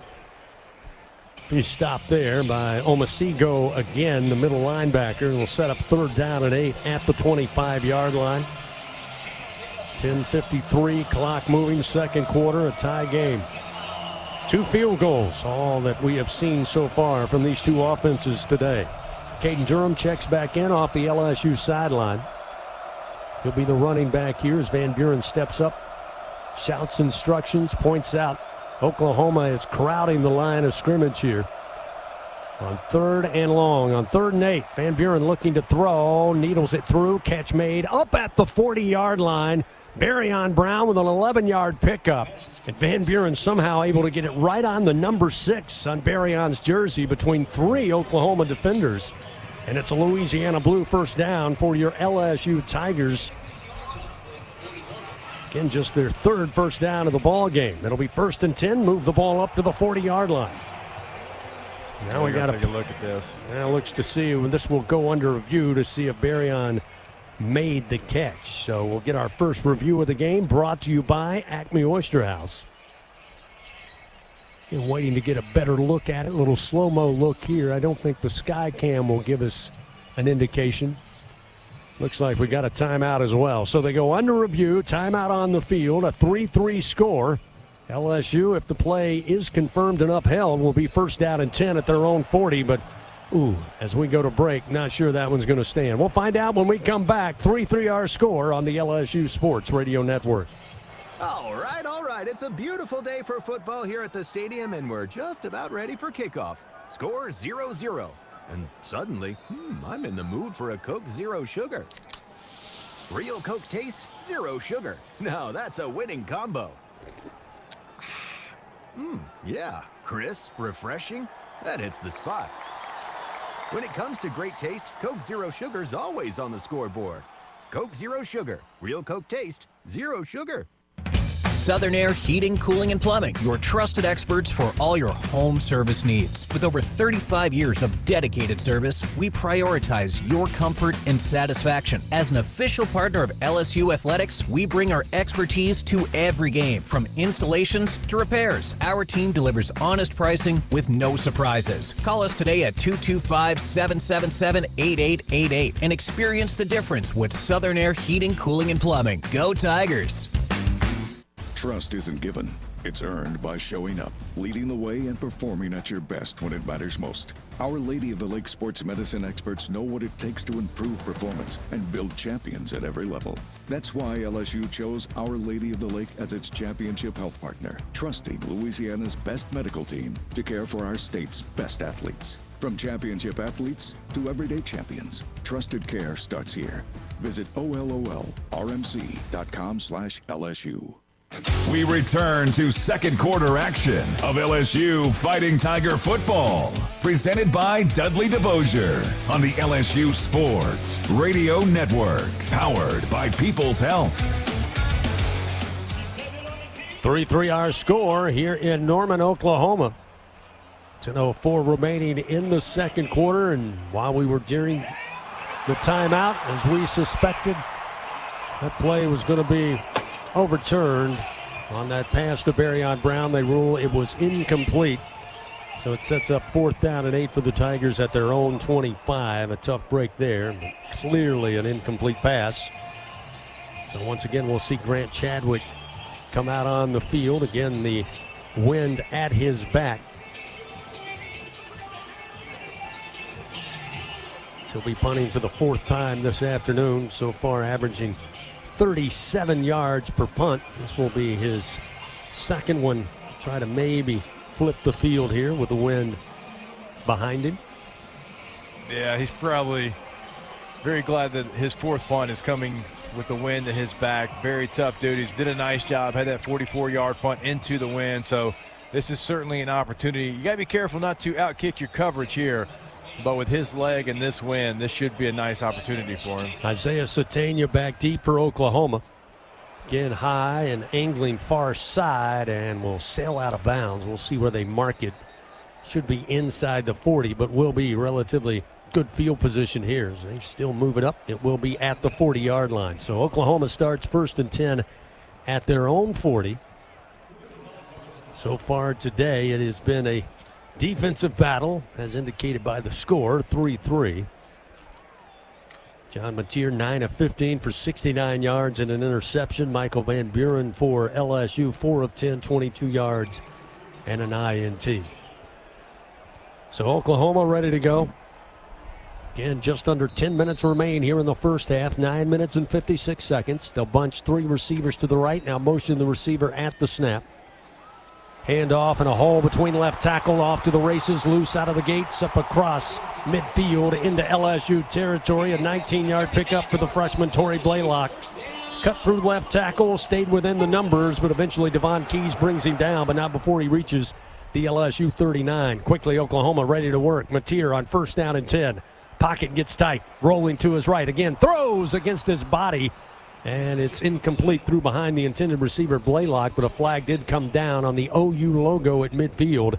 He's stopped there by Omasigo again, the middle linebacker, and will set up third down and 8 at the 25-yard line. 10:53, clock moving, second quarter, a tie game. Two field goals, all that we have seen so far from these two offenses today. Caden Durham checks back in off the LSU sideline. He'll be the running back here as Van Buren steps up, shouts instructions, points out Oklahoma is crowding the line of scrimmage here. On third and long, on 3rd and 8, Van Buren looking to throw, needles it through, catch made up at the 40-yard line. Barryon Brown with an 11-yard pickup. And Van Buren somehow able to get it right on the number 6 on Barryon's jersey between 3 Oklahoma defenders. And it's a Louisiana Blue first down for your LSU Tigers. Again, just their 3rd first down of the ball game. It'll be 1st and 10. Move the ball up to the 40-yard line. Now we got to take a look at this. Now looks to see when this will go under review to see if Barryon made the catch. So we'll get our first review of the game, brought to you by Acme Oyster House. Again, waiting to get a better look at it. A little slow-mo look here. I don't think the sky cam will give us an indication. Looks like we got a timeout as well. So they go under review, timeout on the field, a 3-3 score. LSU, if the play is confirmed and upheld, will be first down and 10 at their own 40. But, as we go to break, not sure that one's going to stand. We'll find out when we come back. 3-3 our score on the LSU Sports Radio Network. All right. It's a beautiful day for football here at the stadium, and we're just about ready for kickoff. Score 0-0. And suddenly, I'm in the mood for a Coke Zero Sugar. Real Coke taste, zero sugar. Now that's a winning combo. Yeah, crisp, refreshing. That hits the spot. When it comes to great taste, Coke Zero Sugar's always on the scoreboard. Coke Zero Sugar. Real Coke taste, zero sugar. Southern Air Heating, Cooling, and Plumbing, your trusted experts for all your home service needs. With over 35 years of dedicated service, we prioritize your comfort and satisfaction. As an official partner of LSU Athletics, we bring our expertise to every game, from installations to repairs. Our team delivers honest pricing with no surprises. Call us today at 225-777-8888 and experience the difference with Southern Air Heating, Cooling, and Plumbing. Go Tigers! Trust isn't given. It's earned by showing up, leading the way, and performing at your best when it matters most. Our Lady of the Lake sports medicine experts know what it takes to improve performance and build champions at every level. That's why LSU chose Our Lady of the Lake as its championship health partner, trusting Louisiana's best medical team to care for our state's best athletes. From championship athletes to everyday champions, trusted care starts here. Visit OLOLRMC.com/LSU. We return to second quarter action of LSU Fighting Tiger football, presented by Dudley DeBosier on the LSU Sports Radio Network, powered by People's Health. 3-3 our score here in Norman, Oklahoma. 10:04 remaining in the second quarter, and while we were during the timeout, as we suspected, that play was going to be overturned on that pass to Barryon Brown. They rule it was incomplete. So it sets up 4th down and 8 for the Tigers at their own 25. A tough break there, but clearly an incomplete pass. So once again, we'll see Grant Chadwick come out on the field. Again, the wind at his back. So he'll be punting for the 4th time this afternoon, so far averaging 37 yards per punt. This will be his second one to try to maybe flip the field here with the wind behind him. Yeah, he's probably very glad that his 4th punt is coming with the wind at his back. Very tough duties. Did a nice job. Had that 44-yard punt into the wind. So this is certainly an opportunity. You got to be careful not to outkick your coverage here. But with his leg and this wind, this should be a nice opportunity for him. Isaiah Satania back deep for Oklahoma. Again, high and angling far side, and will sail out of bounds. We'll see where they mark it. Should be inside the 40, but will be relatively good field position here. As they still move it up, it will be at the 40-yard line. So Oklahoma starts 1st and 10 at their own 40. So far today, it has been a defensive battle, as indicated by the score, 3-3. John Mateer, 9 of 15 for 69 yards and an interception. Michael Van Buren for LSU, 4 of 10, 22 yards and an INT. So Oklahoma ready to go. Again, just under 10 minutes remain here in the first half, 9 minutes and 56 seconds. They'll bunch 3 receivers to the right, now motion the receiver at the snap. Hand off and a hole between left tackle, off to the races, loose out of the gates, up across midfield into LSU territory. A 19-yard pickup for the freshman Torrey Blaylock. Cut through left tackle, stayed within the numbers, but eventually Devon Keys brings him down, but not before he reaches the LSU 39. Quickly, Oklahoma ready to work. Mateer on 1st down and 10. Pocket gets tight, rolling to his right. Again, throws against his body. And it's incomplete through behind the intended receiver, Blaylock, but a flag did come down on the OU logo at midfield.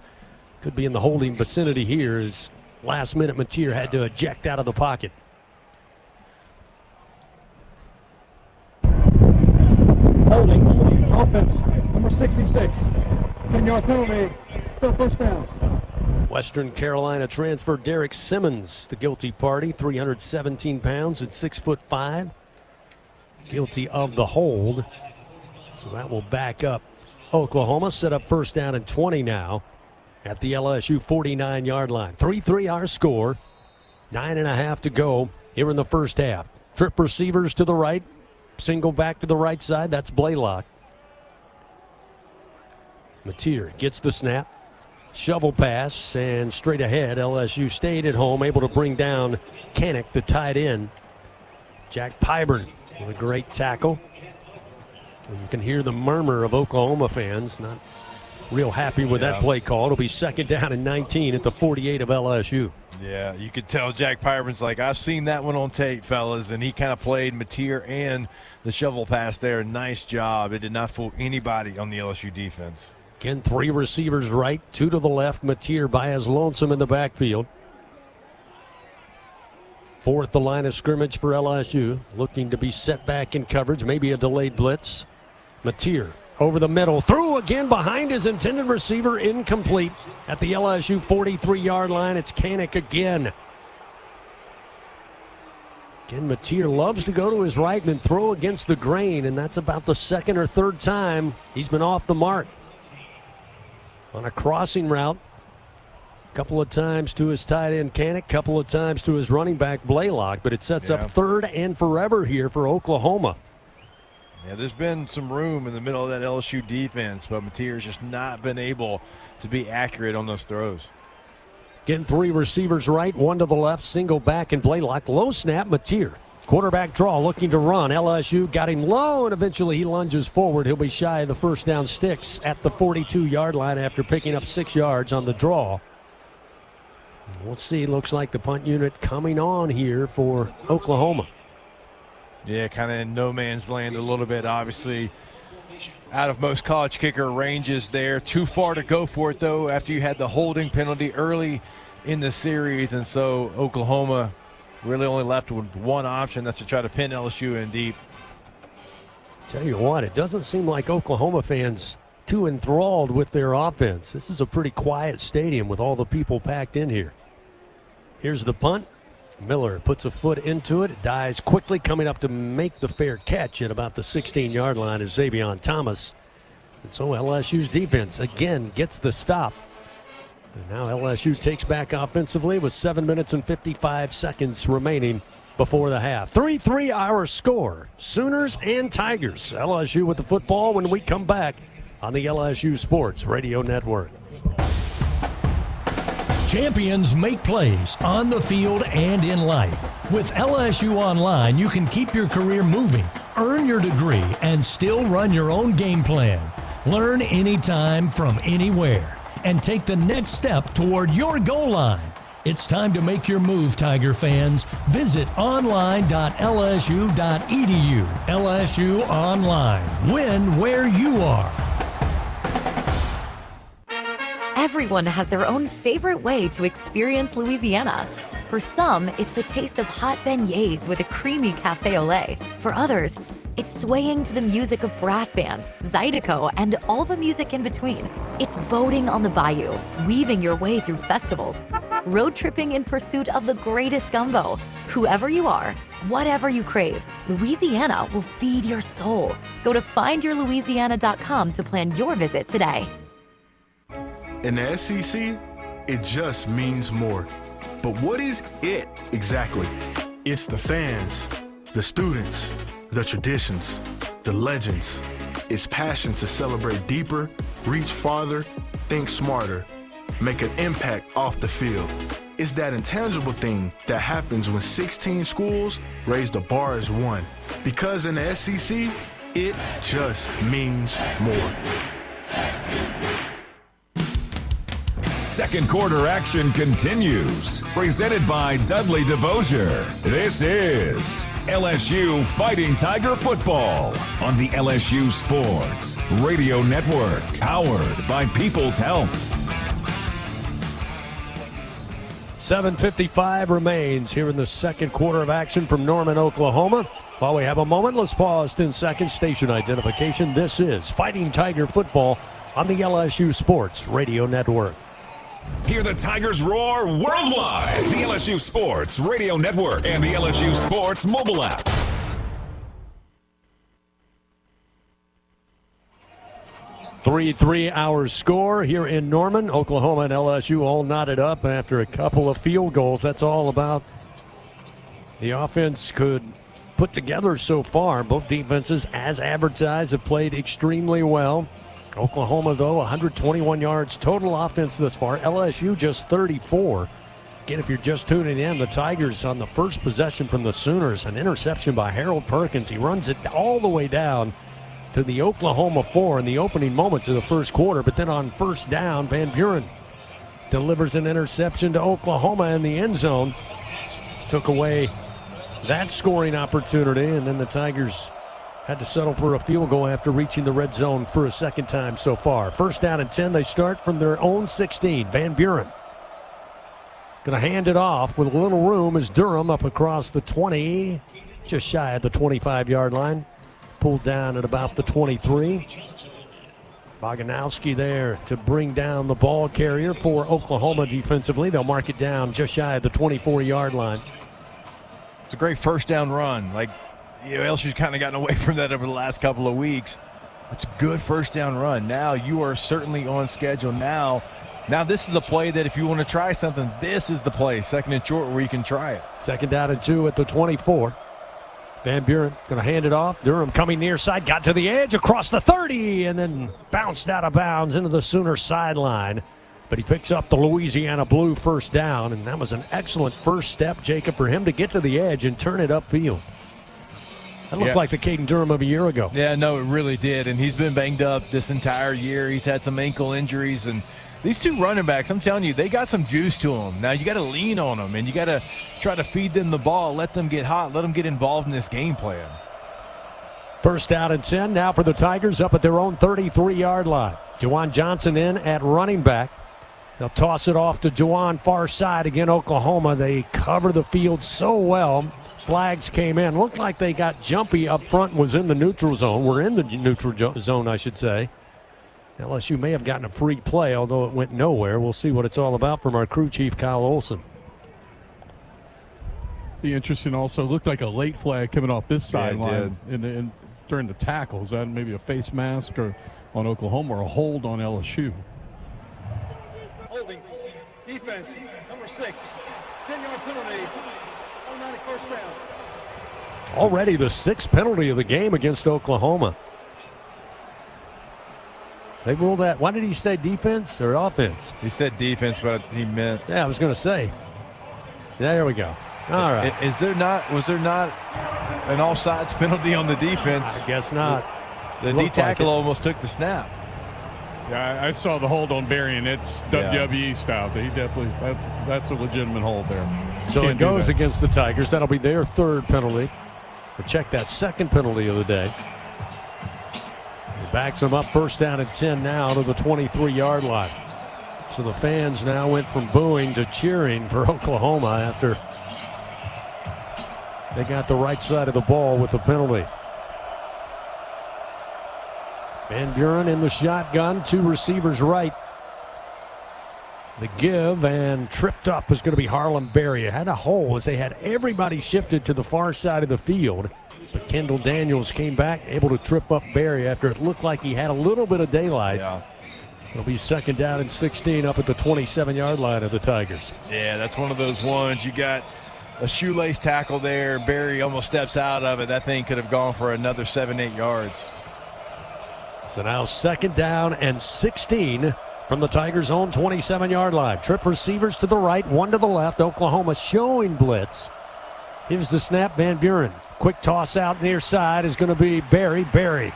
Could be in the holding vicinity here as last minute Mateer had to eject out of the pocket. Holding. Offense. Number 66. 10-yard penalty. Still 1st down. Western Carolina transfer Derek Simmons, the guilty party, 317 pounds at 6'5", guilty of the hold. So that will back up Oklahoma, set up first down and 20 now at the LSU 49-yard line. 3-3 our score, 9.5 to go here in the first half. Trip receivers to the right, single back to the right side, that's Blaylock. Mateer gets the snap. Shovel pass, and straight ahead, LSU stayed at home, able to bring down Canick, the tight end. Jack Pyburn with a great tackle. And you can hear the murmur of Oklahoma fans, not real happy with that play call. It'll be second down and 19 at the 48 of LSU. Yeah, you could tell Jack Pyburn's like, I've seen that one on tape, fellas, and he kind of played Mateer and the shovel pass there. Nice job. It did not fool anybody on the LSU defense. Again, 3 receivers right, 2 to the left. Mateer by his lonesome in the backfield. 4 at the line of scrimmage for LSU, looking to be set back in coverage, maybe a delayed blitz. Mateer over the middle, through again behind his intended receiver, incomplete at the LSU 43-yard line. It's Canick again. Again, Mateer loves to go to his right and then throw against the grain, and that's about the second or third time he's been off the mark. On a crossing route, a couple of times to his tight end Canick, a couple of times to his running back Blaylock, but it sets up third and forever here for Oklahoma. Yeah, there's been some room in the middle of that LSU defense, but Mateer's just not been able to be accurate on those throws. Again, 3 receivers right, 1 to the left, single back and Blaylock. Low snap, Mateer. Quarterback draw, looking to run. LSU got him low, and eventually he lunges forward. He'll be shy of the first down sticks at the 42-yard line after picking up 6 yards on the draw. We'll see. Looks like the punt unit coming on here for Oklahoma. Yeah, kind of in no man's land a little bit, obviously. Out of most college kicker ranges there. Too far to go for it, though, after you had the holding penalty early in the series. And so Oklahoma really only left with one option. That's to try to pin LSU in deep. Tell you what, it doesn't seem like Oklahoma fans too enthralled with their offense. This is a pretty quiet stadium with all the people packed in here. Here's the punt. Miller puts a foot into it. It dies quickly, coming up to make the fair catch at about the 16-yard line is Xavion Thomas. And so LSU's defense again gets the stop. And now LSU takes back offensively with 7 minutes and 55 seconds remaining before the half. 3-3 our score. Sooners and Tigers. LSU with the football when we come back on the LSU Sports Radio Network. Champions make plays on the field and in life. With LSU Online, you can keep your career moving, earn your degree, and still run your own game plan. Learn anytime from anywhere and take the next step toward your goal line. It's time to make your move, Tiger fans. Visit online.lsu.edu. LSU Online. Win where you are. Everyone has their own favorite way to experience Louisiana. For some, it's the taste of hot beignets with a creamy cafe au lait. For others, it's swaying to the music of brass bands, Zydeco, and all the music in between. It's boating on the bayou, weaving your way through festivals, road tripping in pursuit of the greatest gumbo. Whoever you are, whatever you crave, Louisiana will feed your soul. Go to findyourlouisiana.com to plan your visit today. In the SEC, it just means more. But what is it exactly? It's the fans, the students, the traditions, the legends. It's passion to celebrate deeper, reach farther, think smarter, make an impact off the field. It's that intangible thing that happens when 16 schools raise the bar as one. Because in the SEC, it just means more. Second quarter action continues. Presented by Dudley DeBosier. This is LSU Fighting Tiger Football on the LSU Sports Radio Network. Powered by People's Health. 7:55 remains here in the second quarter of action from Norman, Oklahoma. While we have a moment, let's pause 10 seconds. Station identification. This is Fighting Tiger Football on the LSU Sports Radio Network. Hear the Tigers roar worldwide. The LSU Sports Radio Network and the LSU Sports mobile app. Three-hour score here in Norman. Oklahoma and LSU all knotted up after a couple of field goals. That's all about the offense could put together so far. Both defenses, as advertised, have played extremely well. Oklahoma, though, 121 yards total offense thus far. LSU just 34. Again, if you're just tuning in, the Tigers on the first possession from the Sooners, an interception by Harold Perkins. He runs it all the way down to the Oklahoma 4 in the opening moments of the first quarter. But then on first down, Van Buren delivers an interception to Oklahoma in the end zone. Took away that scoring opportunity, and then the Tigers had to settle for a field goal after reaching the red zone for a second time so far. First down and 10, they start from their own 16. Van Buren going to hand it off with a little room as Durham up across the 20, just shy of the 25-yard line. Pulled down at about the 23. Boganowski there to bring down the ball carrier for Oklahoma defensively. They'll mark it down just shy of the 24-yard line. It's a great first down run. LSU's kind of gotten away from that over the last couple of weeks. It's a good first down run. Now you are certainly on schedule. Now this is the play that if you want to try something, this is the play. Second and short where you can try it. Second down and 2 at the 24. Van Buren going to hand it off. Durham coming near side, got to the edge, across the 30, and then bounced out of bounds into the Sooner sideline. But he picks up the Louisiana Blue first down, and that was an excellent first step, Jacob, for him to get to the edge and turn it upfield. That looked like the Caden Durham of a year ago. Yeah, no, it really did, and he's been banged up this entire year. He's had some ankle injuries, and these two running backs, I'm telling you, they got some juice to them. Now you got to lean on them, and you got to try to feed them the ball, let them get hot, let them get involved in this game plan. First down and 10 now for the Tigers up at their own 33-yard line. Juwan Johnson in at running back. They'll toss it off to Juwan far side. Again, Oklahoma, they cover the field so well. Flags came in. Looked like they got jumpy up front, was in the neutral zone. We're in the neutral zone, I should say. LSU may have gotten a free play, although it went nowhere. We'll see what it's all about from our crew chief, Kyle Olson. Be interesting also. Looked like a late flag coming off this sideline during the tackle. Is that maybe a face mask or on Oklahoma or a hold on LSU? Holding. Defense. Number 6. 10-yard penalty. Automatic first down. Already the 6th penalty of the game against Oklahoma. They ruled that. Why did he say defense or offense? He said defense, but he meant. Yeah, I was going to say. There we go. All right. Was there not an offsides penalty on the defense? I guess not. The D tackle almost took the snap. Yeah, I saw the hold on Barry, and it's WWE style. He definitely, that's a legitimate hold there. So it goes against the Tigers. That'll be their 3rd penalty. We'll check that 2nd penalty of the day. Backs them up first down and 10 now to the 23-yard line. So the fans now went from booing to cheering for Oklahoma after they got the right side of the ball with the penalty. Van Buren in the shotgun, 2 receivers right. The give and tripped up is going to be Harlem Berry. It had a hole as they had everybody shifted to the far side of the field. But Kendall Daniels came back, able to trip up Berry after it looked like he had a little bit of daylight. Yeah. It'll be 2nd down and 16 up at the 27-yard line of the Tigers. Yeah, that's one of those ones. You got a shoelace tackle there. Berry almost steps out of it. That thing could have gone for another 7-8 yards. So now 2nd down and 16 from the Tigers' own 27-yard line. Trip receivers to the right, 1 to the left. Oklahoma showing blitz. Here's the snap, Van Buren. Quick toss out near side is going to be Berry. Berry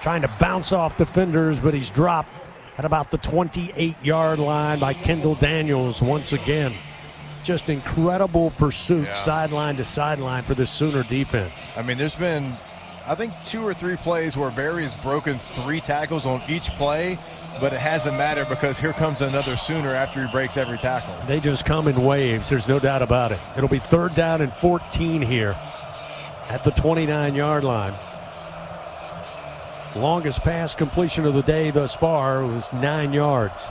trying to bounce off defenders, but he's dropped at about the 28-yard line by Kendall Daniels once again. Just incredible pursuit sideline to sideline for this Sooner defense. I mean, there's been, I think, 2 or 3 plays where Berry has broken 3 tackles on each play, but it hasn't mattered because here comes another Sooner after he breaks every tackle. They just come in waves. There's no doubt about it. It'll be 3rd down and 14 here at the 29-yard line. Longest pass completion of the day thus far was 9 yards.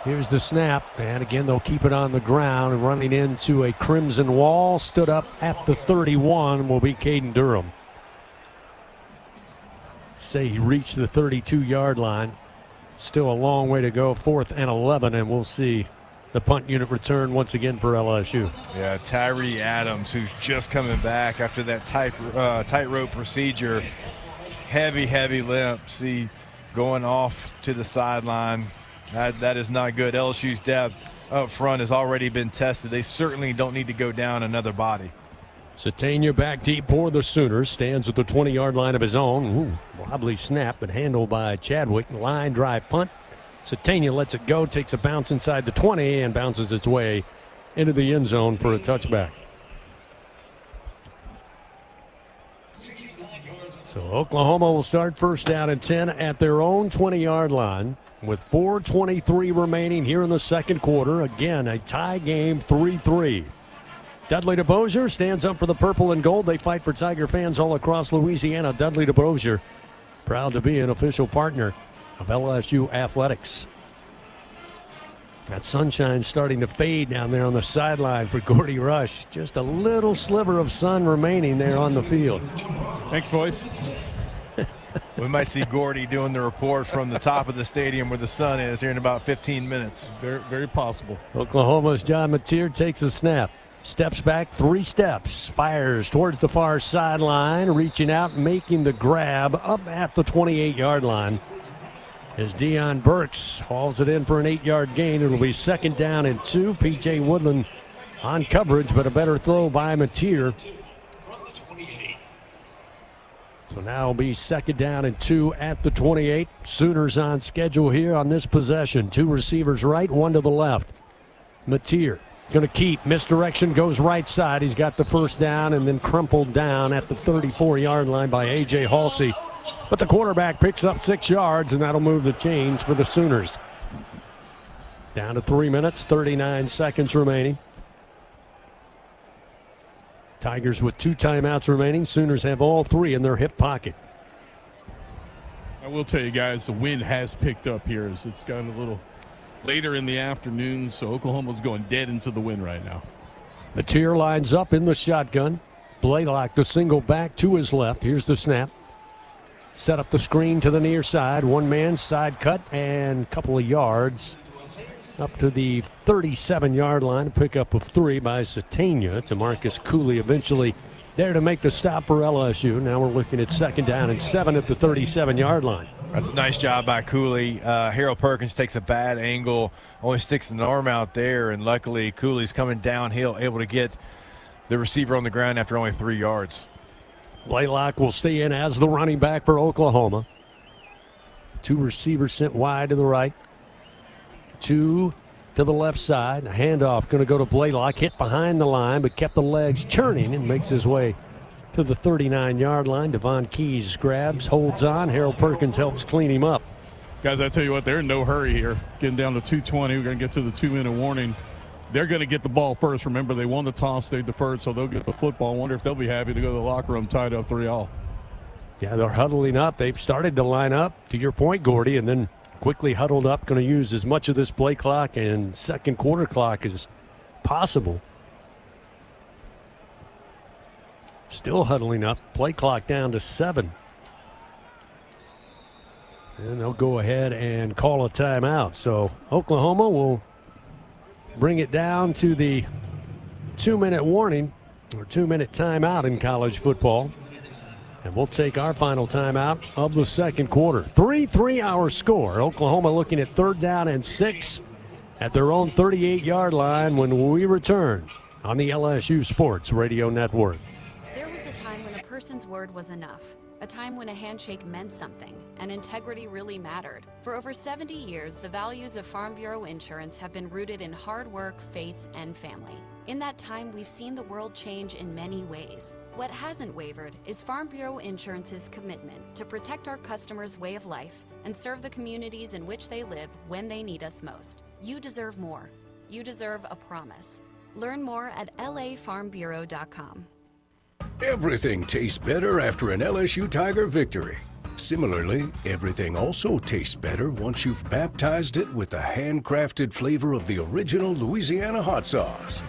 Here's the snap, and again they'll keep it on the ground. Running into a crimson wall, stood up at the 31 will be Caden Durham. Say he reached the 32-yard line. Still a long way to go, 4th and 11, and we'll see the punt unit return once again for LSU. Yeah, Tyree Adams, who's just coming back after that tightrope procedure. Heavy limp. See, going off to the sideline. That is not good. LSU's depth up front has already been tested. They certainly don't need to go down another body. Satania back deep for the Sooners. Stands at the 20-yard line of his own. Ooh, wobbly snap, but handled by Chadwick. Line drive punt. Satania lets it go, takes a bounce inside the 20, and bounces its way into the end zone for a touchback. So Oklahoma will start first down and 10 at their own 20-yard line with 4:23 remaining here in the second quarter. Again, a tie game, 3-3. Dudley DeBosier stands up for the purple and gold. They fight for Tiger fans all across Louisiana. Dudley DeBosier, proud to be an official partner of LSU athletics. That sunshine's starting to fade down there on the sideline for Gordy Rush. Just a little sliver of sun remaining there on the field. Thanks, boys. We might see Gordy doing the report from the top of the stadium where the sun is here in about 15 minutes. Very, very possible. Oklahoma's John Mateer takes a snap. Steps back 3 steps. Fires towards the far sideline. Reaching out, making the grab up at the 28-yard line. As Deion Burks hauls it in for an 8-yard gain. It'll be 2nd down and 2. P.J. Woodland on coverage, but a better throw by Mateer. So now it'll be 2nd down and 2 at the 28. Sooners on schedule here on this possession. 2 receivers right, 1 to the left. Mateer going to keep. Misdirection, goes right side. He's got the first down and then crumpled down at the 34-yard line by A.J. Halsey. But the quarterback picks up 6 yards, and that'll move the chains for the Sooners. Down to 3 minutes, 39 seconds remaining. Tigers with 2 timeouts remaining. Sooners have all 3 in their hip pocket. I will tell you guys, the wind has picked up here as it's gotten a little later in the afternoon, so Oklahoma's going dead into the wind right now. Mateer lines up in the shotgun. Blaylock, the single back to his left. Here's the snap. Set up the screen to the near side. One man side cut and a couple of yards up to the 37-yard line. A pickup of 3 by Satania. To Marcus Cooley eventually there to make the stop for LSU. Now we're looking at 2nd down and 7 at the 37-yard line. That's a nice job by Cooley. Harold Perkins takes a bad angle, only sticks an arm out there, and luckily Cooley's coming downhill, able to get the receiver on the ground after only 3 yards. Blaylock will stay in as the running back for Oklahoma. 2 receivers sent wide to the right. 2 to the left side. A handoff going to go to Blaylock. Hit behind the line, but kept the legs churning and makes his way to the 39-yard line. Devon Keys grabs, holds on. Harold Perkins helps clean him up. Guys, I tell you what, they're in no hurry here. Getting down to 2:20. We're going to get to the 2-minute warning. They're going to get the ball first. Remember, they won the toss. They deferred, so they'll get the football. I wonder if they'll be happy to go to the locker room tied up 3-all. Yeah, they're huddling up. They've started to line up, to your point, Gordy, and then quickly huddled up. Going to use as much of this play clock and second quarter clock as possible. Still huddling up. Play clock down to 7. And they'll go ahead and call a timeout. So Oklahoma will bring it down to the 2-minute warning, or 2-minute timeout in college football. And we'll take our final timeout of the second quarter. 3-3-hour score. Oklahoma looking at 3rd down and 6 at their own 38-yard line when we return on the LSU Sports Radio Network. There was a time when a person's word was enough. A time when a handshake meant something, and integrity really mattered. For over 70 years, the values of Farm Bureau Insurance have been rooted in hard work, faith, and family. In that time, we've seen the world change in many ways. What hasn't wavered is Farm Bureau Insurance's commitment to protect our customers' way of life and serve the communities in which they live when they need us most. You deserve more. You deserve a promise. Learn more at lafarmbureau.com. Everything tastes better after an LSU Tiger victory. Similarly, everything also tastes better once you've baptized it with the handcrafted flavor of the original Louisiana hot sauce.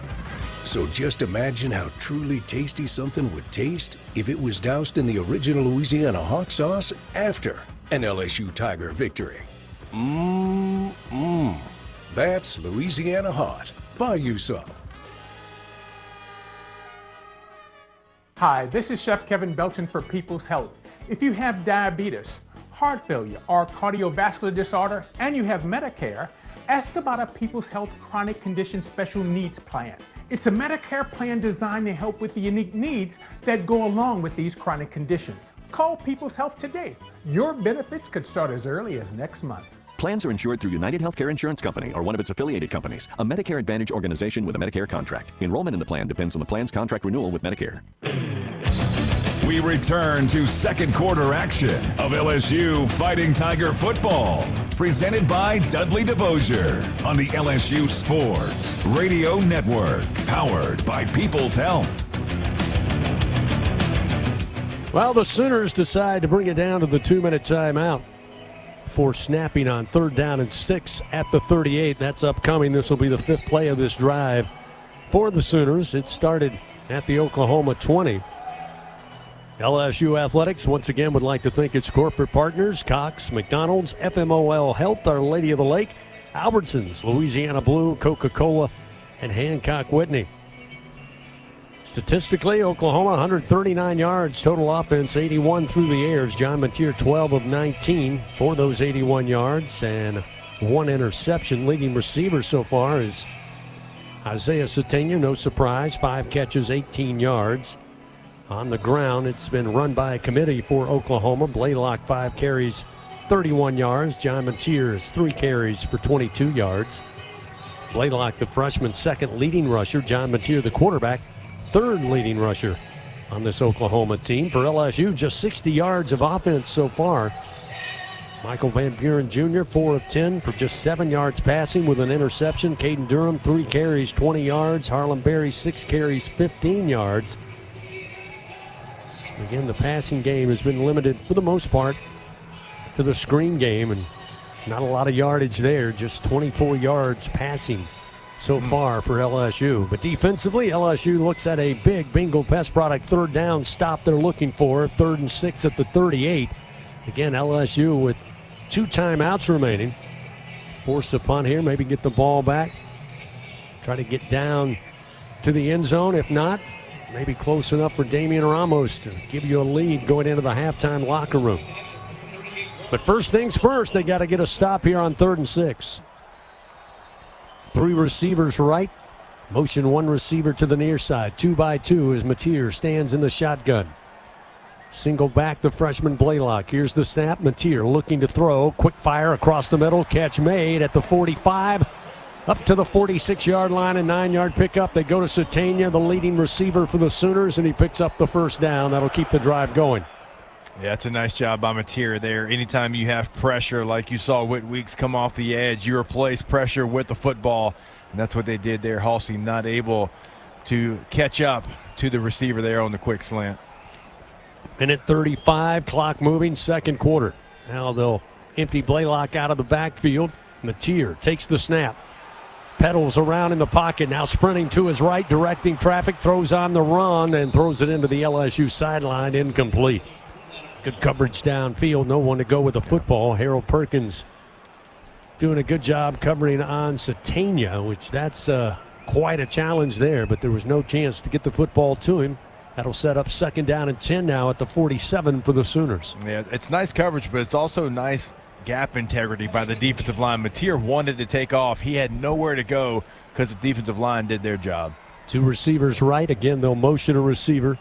So just imagine how truly tasty something would taste if it was doused in the original Louisiana hot sauce after an LSU Tiger victory. That's Louisiana Hot. Buy you some. Hi, this is Chef Kevin Belton for People's Health. If you have diabetes, heart failure, or cardiovascular disorder, and you have Medicare, ask about a People's Health Chronic Condition Special Needs Plan. It's a Medicare plan designed to help with the unique needs that go along with these chronic conditions. Call People's Health today. Your benefits could start as early as next month. Plans are insured through United Healthcare Insurance Company or one of its affiliated companies, a Medicare Advantage organization with a Medicare contract. Enrollment in the plan depends on the plan's contract renewal with Medicare. We return to second quarter action of LSU Fighting Tiger football, presented by Dudley DeBosier on the LSU Sports Radio Network, powered by People's Health. Well, the Sooners decide to bring it down to the 2-minute timeout for snapping on 3rd down and 6 at the 38. That's upcoming. This will be the 5th play of this drive for the Sooners. It started at the Oklahoma 20. LSU Athletics once again would like to thank its corporate partners, Cox, McDonald's, FMOL Health, Our Lady of the Lake, Albertsons, Louisiana Blue, Coca-Cola, and Hancock Whitney. Statistically, Oklahoma 139 yards, total offense 81 through the airs. John Mateer 12 of 19 for those 81 yards and 1 interception. Leading receiver so far is Isaiah Satania, no surprise, 5 catches, 18 yards. On the ground, it's been run by a committee for Oklahoma. Blaylock 5 carries, 31 yards. John Mateer's 3 carries for 22 yards. Blaylock, the freshman, 2nd leading rusher. John Mateer, the quarterback, 3rd leading rusher on this Oklahoma team. For LSU, just 60 yards of offense so far. Michael Van Buren Jr., 4 of 10 for just 7 yards passing with an interception. Caden Durham, 3 carries, 20 yards. Harlem Berry, 6 carries, 15 yards. Again, the passing game has been limited for the most part to the screen game, and not a lot of yardage there, just 24 yards passing so far for LSU. But defensively, LSU looks at a big Bingo Pest Product 3rd down stop they're looking for, 3rd and 6 at the 38. Again, LSU with 2 timeouts remaining. Force a punt here, maybe get the ball back. Try to get down to the end zone. If not, maybe close enough for Damian Ramos to give you a lead going into the halftime locker room. But first things first, they got to get a stop here on 3rd and 6. 3 receivers right. Motion 1 receiver to the near side. 2 by 2 as Mateer stands in the shotgun. Single back the freshman Blaylock. Here's the snap. Mateer looking to throw. Quick fire across the middle. Catch made at the 45. Up to the 46-yard line, a 9-yard pickup. They go to Satania, the leading receiver for the Sooners, and he picks up the 1st down. That'll keep the drive going. Yeah, it's a nice job by Mateer there. Anytime you have pressure, like you saw Whit Weeks come off the edge, you replace pressure with the football, and that's what they did there. Halsey not able to catch up to the receiver there on the quick slant. Minute 35, clock moving, 2nd quarter. Now they'll empty Blaylock out of the backfield. Mateer takes the snap. Pedals around in the pocket, now sprinting to his right, directing traffic, throws on the run, and throws it into the LSU sideline, incomplete. Good coverage downfield, no one to go with the football. Harold Perkins doing a good job covering on Satania, which that's quite a challenge there, but there was no chance to get the football to him. That'll set up 2nd down and 10 now at the 47 for the Sooners. Yeah, it's nice coverage, but it's also nice gap integrity by the defensive line. Mateer wanted to take off. He had nowhere to go because the defensive line did their job. 2 receivers right. Again, they'll motion a receiver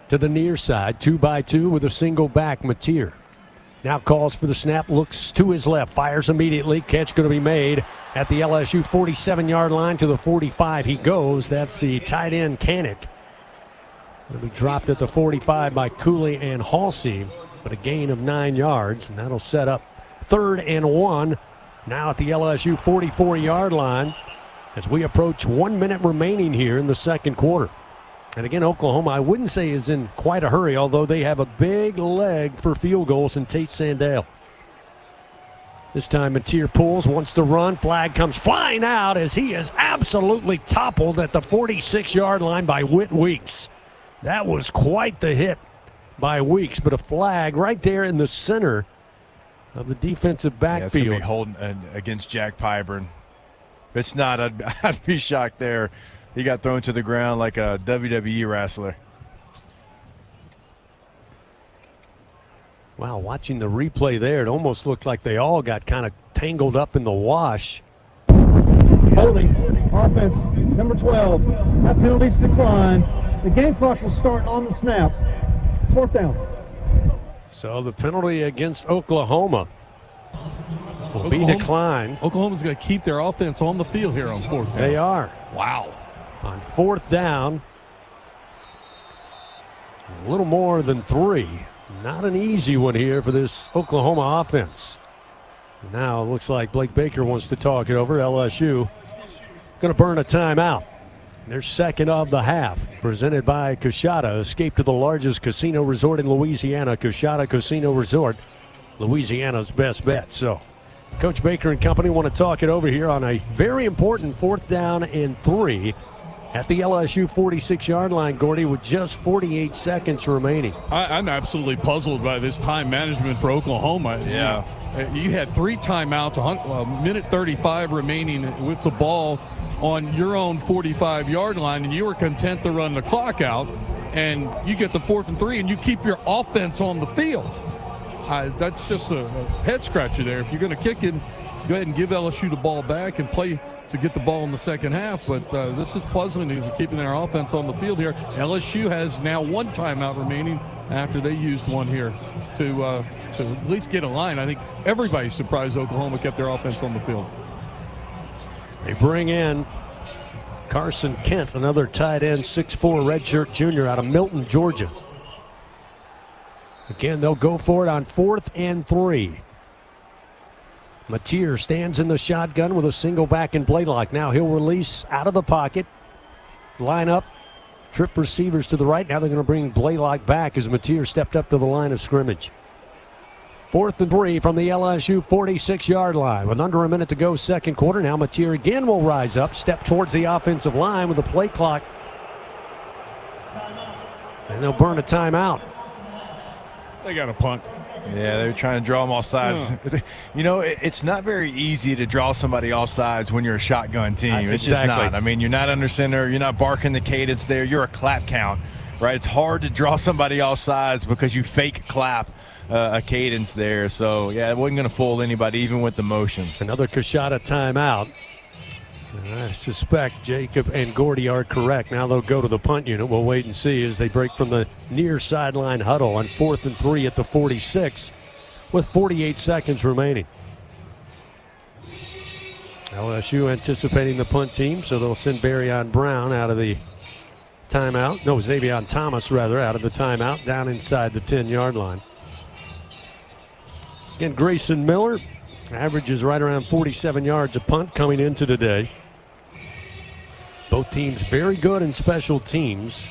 to the near side. 2 by 2 with a single back. Mateer now calls for the snap, looks to his left, fires immediately. Catch going to be made at the LSU 47-yard line to the 45. He goes. That's the tight end, Canick. It'll be dropped at the 45 by Cooley and Halsey, but a gain of 9 yards, and that'll set up 3rd and 1 now at the LSU 44-yard line as we approach 1 minute remaining here in the 2nd quarter. And again, Oklahoma, I wouldn't say is in quite a hurry, although they have a big leg for field goals in Tate Sandale. This time, Mateer pulls, wants to run. Flag comes flying out as he is absolutely toppled at the 46-yard line by Whit Weeks. That was quite the hit by Weeks, but a flag right there in the center of the defensive backfield. Yeah, it's going to be holding against Jack Pyburn. If it's not, I'd be shocked there. He got thrown to the ground like a WWE wrestler. Wow, watching the replay there, it almost looked like they all got kind of tangled up in the wash. Holding, offense, number 12. That penalty's declined. The game clock will start on the snap. It's 4th down. So the penalty against Oklahoma will be declined. Oklahoma's going to keep their offense on the field here on 4th down. They are. Wow. On 4th down, a little more than 3. Not an easy one here for this Oklahoma offense. Now it looks like Blake Baker wants to talk it over. LSU going to burn a timeout. Their second of the half, presented by Coushatta. Escape to the largest casino resort in Louisiana, Coushatta Casino Resort, Louisiana's best bet. So Coach Baker and company want to talk it over here on a very important 4th down and 3 at the LSU 46-yard line, Gordy, with just 48 seconds remaining. I'm absolutely puzzled by this time management for Oklahoma. Yeah. You had 3 timeouts, a minute 35 remaining with the ball on your own 45-yard line, and you were content to run the clock out, and you get the 4th and 3, and you keep your offense on the field. That's just a head-scratcher there. If you're going to kick it, go ahead and give LSU the ball back and play to get the ball in the second half, but this is puzzling to keeping their offense on the field here. LSU has now 1 timeout remaining after they used one here to at least get a line. I think everybody's surprised Oklahoma kept their offense on the field. They bring in Carson Kent, another tight end, 6'4" redshirt junior out of Milton, Georgia. Again, they'll go for it on 4th and 3. Mateer stands in the shotgun with a single back and play lock. Now he'll release out of the pocket, line up, trip receivers to the right. Now they're going to bring Blaylock back as Mateer stepped up to the line of scrimmage. 4th and 3 from the LSU 46-yard line with under a minute to go, second quarter. Now Mateer again will rise up, step towards the offensive line with a play clock. And they'll burn a timeout. They got a punt. Yeah, they're trying to draw them off sides. Yeah. You know, it's not very easy to draw somebody off sides when you're a shotgun team. It's just not. I mean, you're not under center. You're not barking the cadence there. You're a clap count, right? It's hard to draw somebody off sides because you fake clap a cadence there. So, yeah, it wasn't going to fool anybody, even with the motion. Another Coushatta timeout. I suspect Jacob and Gordy are correct. Now they'll go to the punt unit. We'll wait and see as they break from the near sideline huddle on 4th and 3 at the 46 with 48 seconds remaining. LSU anticipating the punt team, so they'll send Barryon Brown out of the timeout. No, Xavion Thomas, rather, out of the timeout down inside the 10-yard line. Again, Grayson Miller averages right around 47 yards a punt coming into today. Both teams very good in special teams.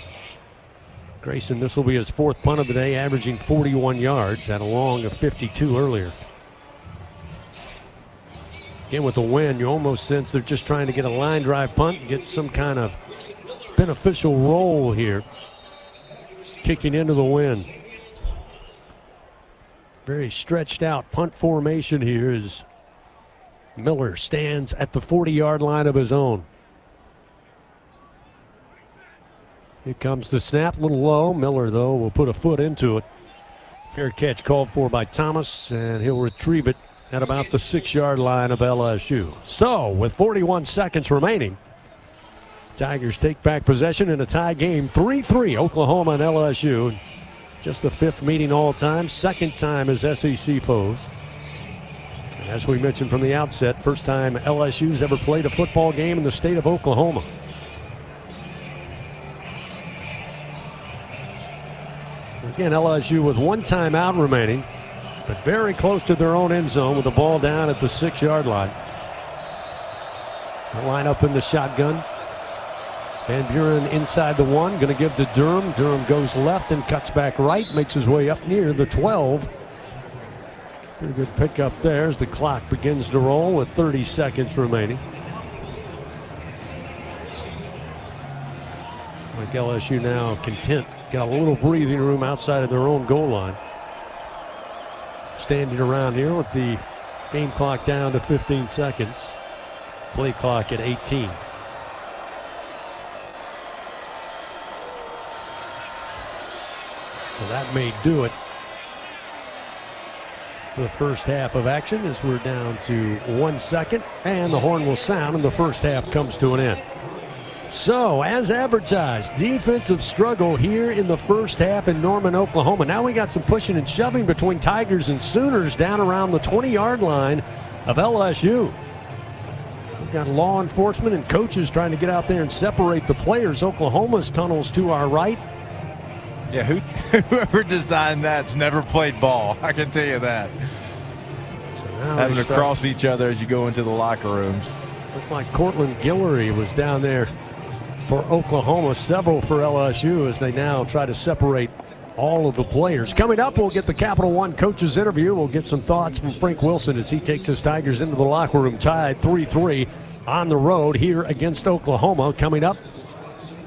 Grayson, this will be his 4th punt of the day, averaging 41 yards, had a long of 52 earlier. Again, with the wind, you almost sense they're just trying to get a line drive punt and get some kind of beneficial roll here. Kicking into the wind. Very stretched out punt formation here as Miller stands at the 40-yard line of his own. Here comes the snap, a little low. Miller, though, will put a foot into it. Fair catch called for by Thomas, and he'll retrieve it at about the 6-yard line of LSU. So, with 41 seconds remaining, Tigers take back possession in a tie game, 3-3, Oklahoma and LSU. Just the 5th meeting all time, 2nd time as SEC foes. And as we mentioned from the outset, first time LSU's ever played a football game in the state of Oklahoma. Again, LSU with 1 timeout remaining, but very close to their own end zone with the ball down at the 6-yard line. They'll line up in the shotgun. Van Buren inside the 1, going to give to Durham. Durham goes left and cuts back right, makes his way up near the 12. Pretty good pickup there as the clock begins to roll with 30 seconds remaining. Like LSU now content, got a little breathing room outside of their own goal line. Standing around here with the game clock down to 15 seconds. Play clock at 18. So that may do it for the first half of action as we're down to 1 second, and the horn will sound and the first half comes to an end. So, as advertised, defensive struggle here in the first half in Norman, Oklahoma. Now we got some pushing and shoving between Tigers and Sooners down around the 20-yard line of LSU. We've got law enforcement and coaches trying to get out there and separate the players. Oklahoma's tunnels to our right. Yeah, whoever designed that's never played ball. I can tell you that. So now having to cross each other as you go into the locker rooms. Looked like Cortland Guillory was down there for Oklahoma, several for LSU as they now try to separate all of the players. Coming up, we'll get the Capital One coaches interview. We'll get some thoughts from Frank Wilson as he takes his Tigers into the locker room tied 3-3 on the road here against Oklahoma. Coming up,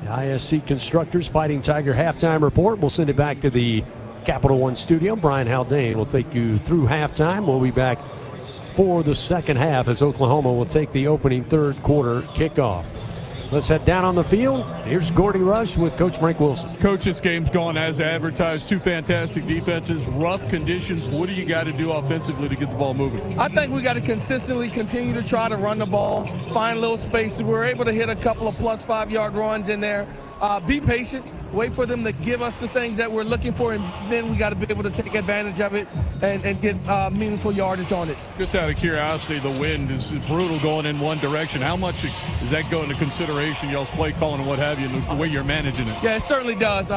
the ISC Constructors Fighting Tiger halftime report. We'll send it back to the Capital One studio. Brian Haldane will take you through halftime. We'll be back for the second half as Oklahoma will take the opening third quarter kickoff. Let's head down on the field. Here's Gordy Rush with Coach Frank Wilson. Coach, this game's gone as advertised. Two fantastic defenses, rough conditions. What do you got to do offensively to get the ball moving? I think we got to consistently continue to try to run the ball, find little spaces. We're able to hit a couple of plus 5-yard runs in there. Be patient. Wait for them to give us the things that we're looking for, and then we got to be able to take advantage of it and get meaningful yardage on it. Just out of curiosity, the wind is brutal going in one direction. How much does that go into consideration, y'all's play calling and what have you, and the way you're managing it? Yeah, it certainly does.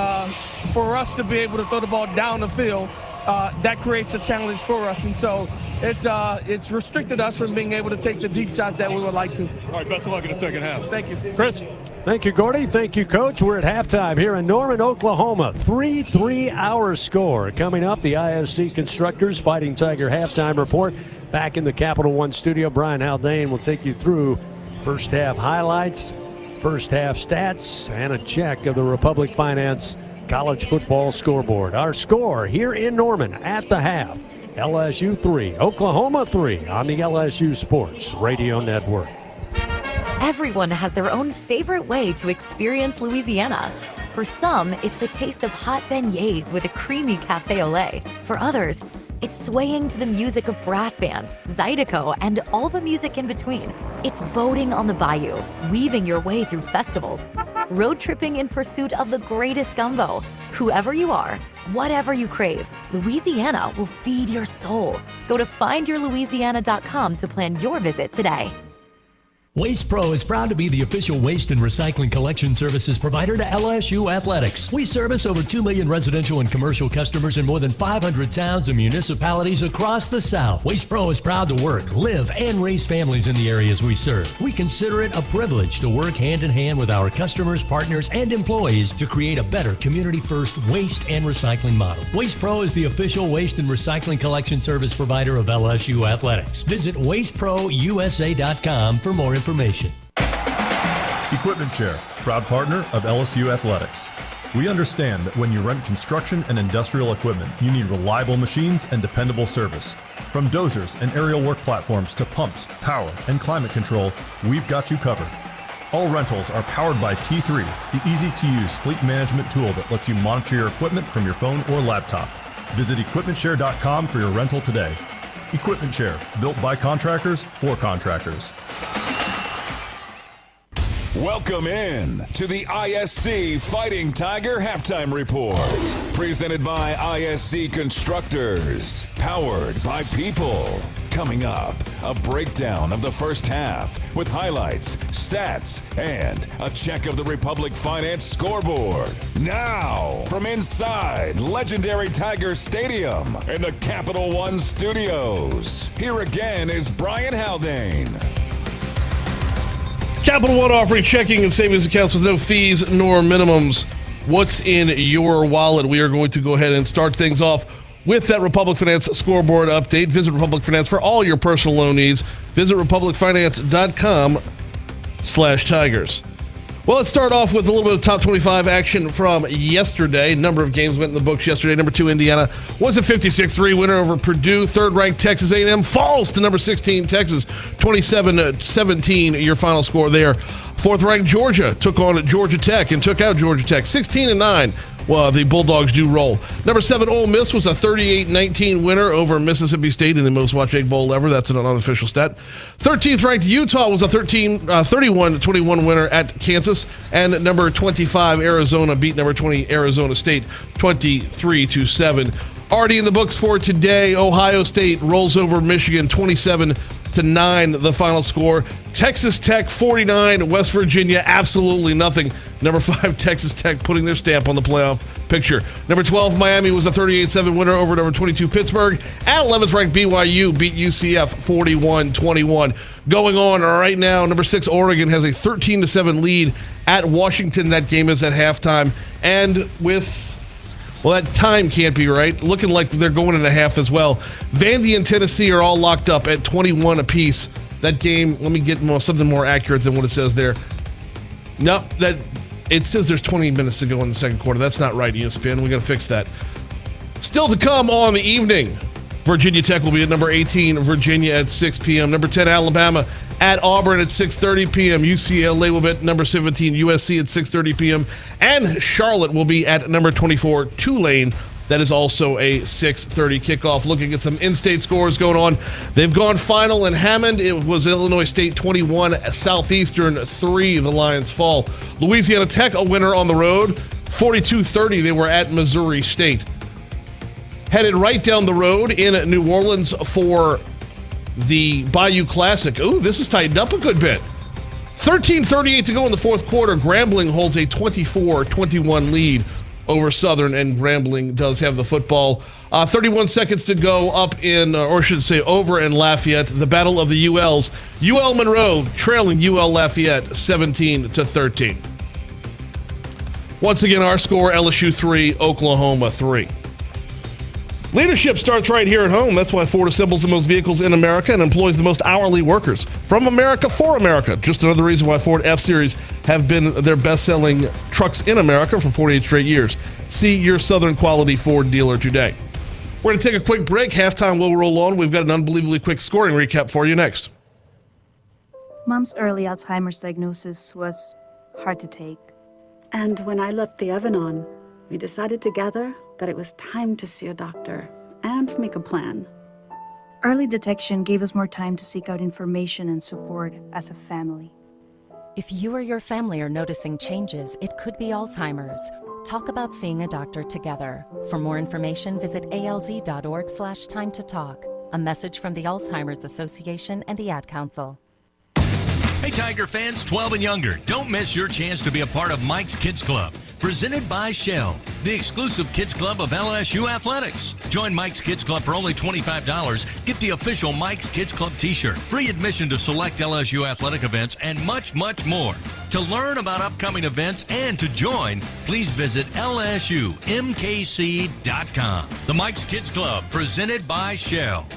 For us to be able to throw the ball down the field, that creates a challenge for us, and so it's restricted us from being able to take the deep shots that we would like to. All right, best of luck in the second half. Thank you. Chris? Thank you, Gordy. Thank you, Coach. We're at halftime here in Norman, Oklahoma. 3-3 our score. Coming up, the ISC Constructors Fighting Tiger halftime report. Back in the Capital One studio, Brian Haldane will take you through first half highlights, first half stats, and a check of the Republic Finance College Football Scoreboard. Our score here in Norman at the half. LSU 3, Oklahoma 3 on the LSU Sports Radio Network. Everyone has their own favorite way to experience Louisiana. For some, it's the taste of hot beignets with a creamy cafe au lait. For others, it's swaying to the music of brass bands, Zydeco, and all the music in between. It's boating on the bayou, weaving your way through festivals, road tripping in pursuit of the greatest gumbo. Whoever you are, whatever you crave, Louisiana will feed your soul. Go to findyourlouisiana.com to plan your visit today. Waste Pro is proud to be the official waste and recycling collection services provider to LSU Athletics. We service over 2 million residential and commercial customers in more than 500 towns and municipalities across the South. Waste Pro is proud to work, live, and raise families in the areas we serve. We consider it a privilege to work hand in hand with our customers, partners, and employees to create a better community-first waste and recycling model. Waste Pro is the official waste and recycling collection service provider of LSU Athletics. Visit wasteprousa.com for more information. Equipment Share, proud partner of LSU Athletics. We understand that when you rent construction and industrial equipment, you need reliable machines and dependable service. From dozers and aerial work platforms to pumps, power, and climate control, we've got you covered. All rentals are powered by T3, the easy-to-use fleet management tool that lets you monitor your equipment from your phone or laptop. Visit equipmentshare.com for your rental today. Equipment Share, built by contractors for contractors. Welcome in to the ISC Fighting Tiger Halftime Report. Presented by ISC Constructors. Powered by People. Coming up, a breakdown of the first half with highlights, stats, and a check of the Republic Finance Scoreboard. Now, from inside legendary Tiger Stadium in the Capital One Studios, here again is Brian Haldane. Capital One offering checking and savings accounts with no fees nor minimums. What's in your wallet? We are going to go ahead and start things off with that Republic Finance scoreboard update. Visit Republic Finance for all your personal loan needs. Visit republicfinance.com/Tigers. Well, let's start off with a little bit of top 25 action from yesterday. Number of games went in the books yesterday. Number 2, Indiana was a 56-3 winner over Purdue. Third-ranked Texas A&M falls to number 16, Texas, 27-17, your final score there. Fourth-ranked Georgia took on Georgia Tech and took out Georgia Tech, 16-9. Well, the Bulldogs do roll. Number 7, Ole Miss was a 38-19 winner over Mississippi State in the most watched Egg Bowl ever. That's an unofficial stat. 13th ranked Utah was a 31-21 winner at Kansas. And number 25, Arizona beat number 20, Arizona State, 23-7. Already in the books for today, Ohio State rolls over Michigan, 27-9, the final score. Texas Tech 49, West Virginia absolutely nothing. Number 5, Texas Tech putting their stamp on the playoff picture. Number 12, Miami was a 38-7 winner over number 22, Pittsburgh. At 11th ranked BYU beat UCF 41-21. Going on right now, number 6, Oregon has a 13-7 lead at Washington. That game is at halftime. And with... well, that time can't be right. Looking like they're going in a half as well. Vandy and Tennessee are all locked up at 21 apiece. That game, let me get something more accurate than what it says there. No, it says there's 20 minutes to go in the second quarter. That's not right, ESPN. We got to fix that. Still to come on the evening, Virginia Tech will be at number 18, Virginia at 6 p.m. Number 10, Alabama at Auburn at 6:30 p.m. UCLA will be at number 17, USC at 6:30 p.m. And Charlotte will be at number 24, Tulane. That is also a 6:30 kickoff. Looking at some in-state scores going on. They've gone final in Hammond. It was Illinois State 21, Southeastern 3. The Lions fall. Louisiana Tech a winner on the road. 42-30 they were at Missouri State. Headed right down the road in New Orleans for the Bayou Classic. Ooh, this is tightened up a good bit. 13:38 to go in the fourth quarter. Grambling holds a 24-21 lead over Southern, and Grambling does have the football. 31 seconds to go up in, or I should say over in Lafayette. The battle of the ULs. UL Monroe trailing UL Lafayette 17-13. Once again, our score, LSU 3, Oklahoma 3. Leadership starts right here at home. That's why Ford assembles the most vehicles in America and employs the most hourly workers. From America for America. Just another reason why Ford F-Series have been their best-selling trucks in America for 48 straight years. See your Southern quality Ford dealer today. We're going to take a quick break. Halftime will roll on. We've got an unbelievably quick scoring recap for you next. Mom's early Alzheimer's diagnosis was hard to take. And when I left the oven on, we decided together that it was time to see a doctor and make a plan. Early detection gave us more time to seek out information and support as a family. If you or your family are noticing changes, it could be Alzheimer's. Talk about seeing a doctor together. For more information, visit alz.org/time to talk. A message from the Alzheimer's Association and the Ad Council. Hey, Tiger fans, 12 and younger, don't miss your chance to be a part of Mike's Kids Club. Presented by Shell, the exclusive kids club of LSU Athletics. Join Mike's Kids Club for only $25. Get the official Mike's Kids Club t-shirt, free admission to select LSU athletic events, and much, much more. To learn about upcoming events and to join, please visit lsumkc.com. The Mike's Kids Club, presented by Shell.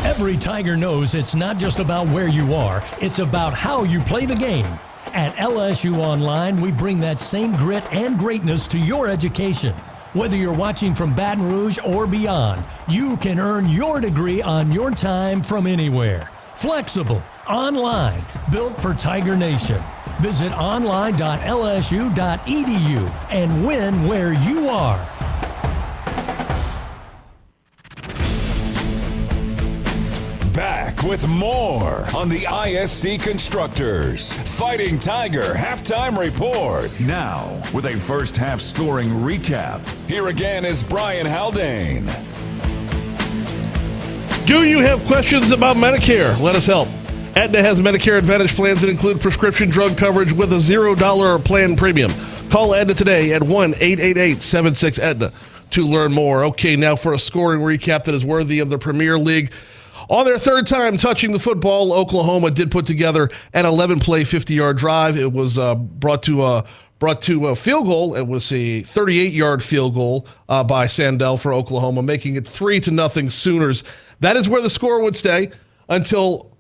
Every Tiger knows it's not just about where you are, it's about how you play the game. At LSU Online, we bring that same grit and greatness to your education. Whether you're watching from Baton Rouge or beyond, you can earn your degree on your time from anywhere. Flexible, online, built for Tiger Nation. Visit online.lsu.edu and win where you are. Back with more on the ISC Constructors Fighting Tiger Halftime Report. Now, with a first half scoring recap, here again is Brian Haldane. Do you have questions about Medicare? Let us help. Aetna has Medicare Advantage plans that include prescription drug coverage with a $0 plan premium. Call Aetna today at 1-888-76-AETNA. to learn more. Okay, now for a scoring recap that is worthy of the Premier League. On their third time touching the football, Oklahoma did put together an 11-play, 50-yard drive. It was brought to a field goal. It was a 38-yard field goal by Sandell for Oklahoma, making it 3-0 Sooners. That is where the score would stay until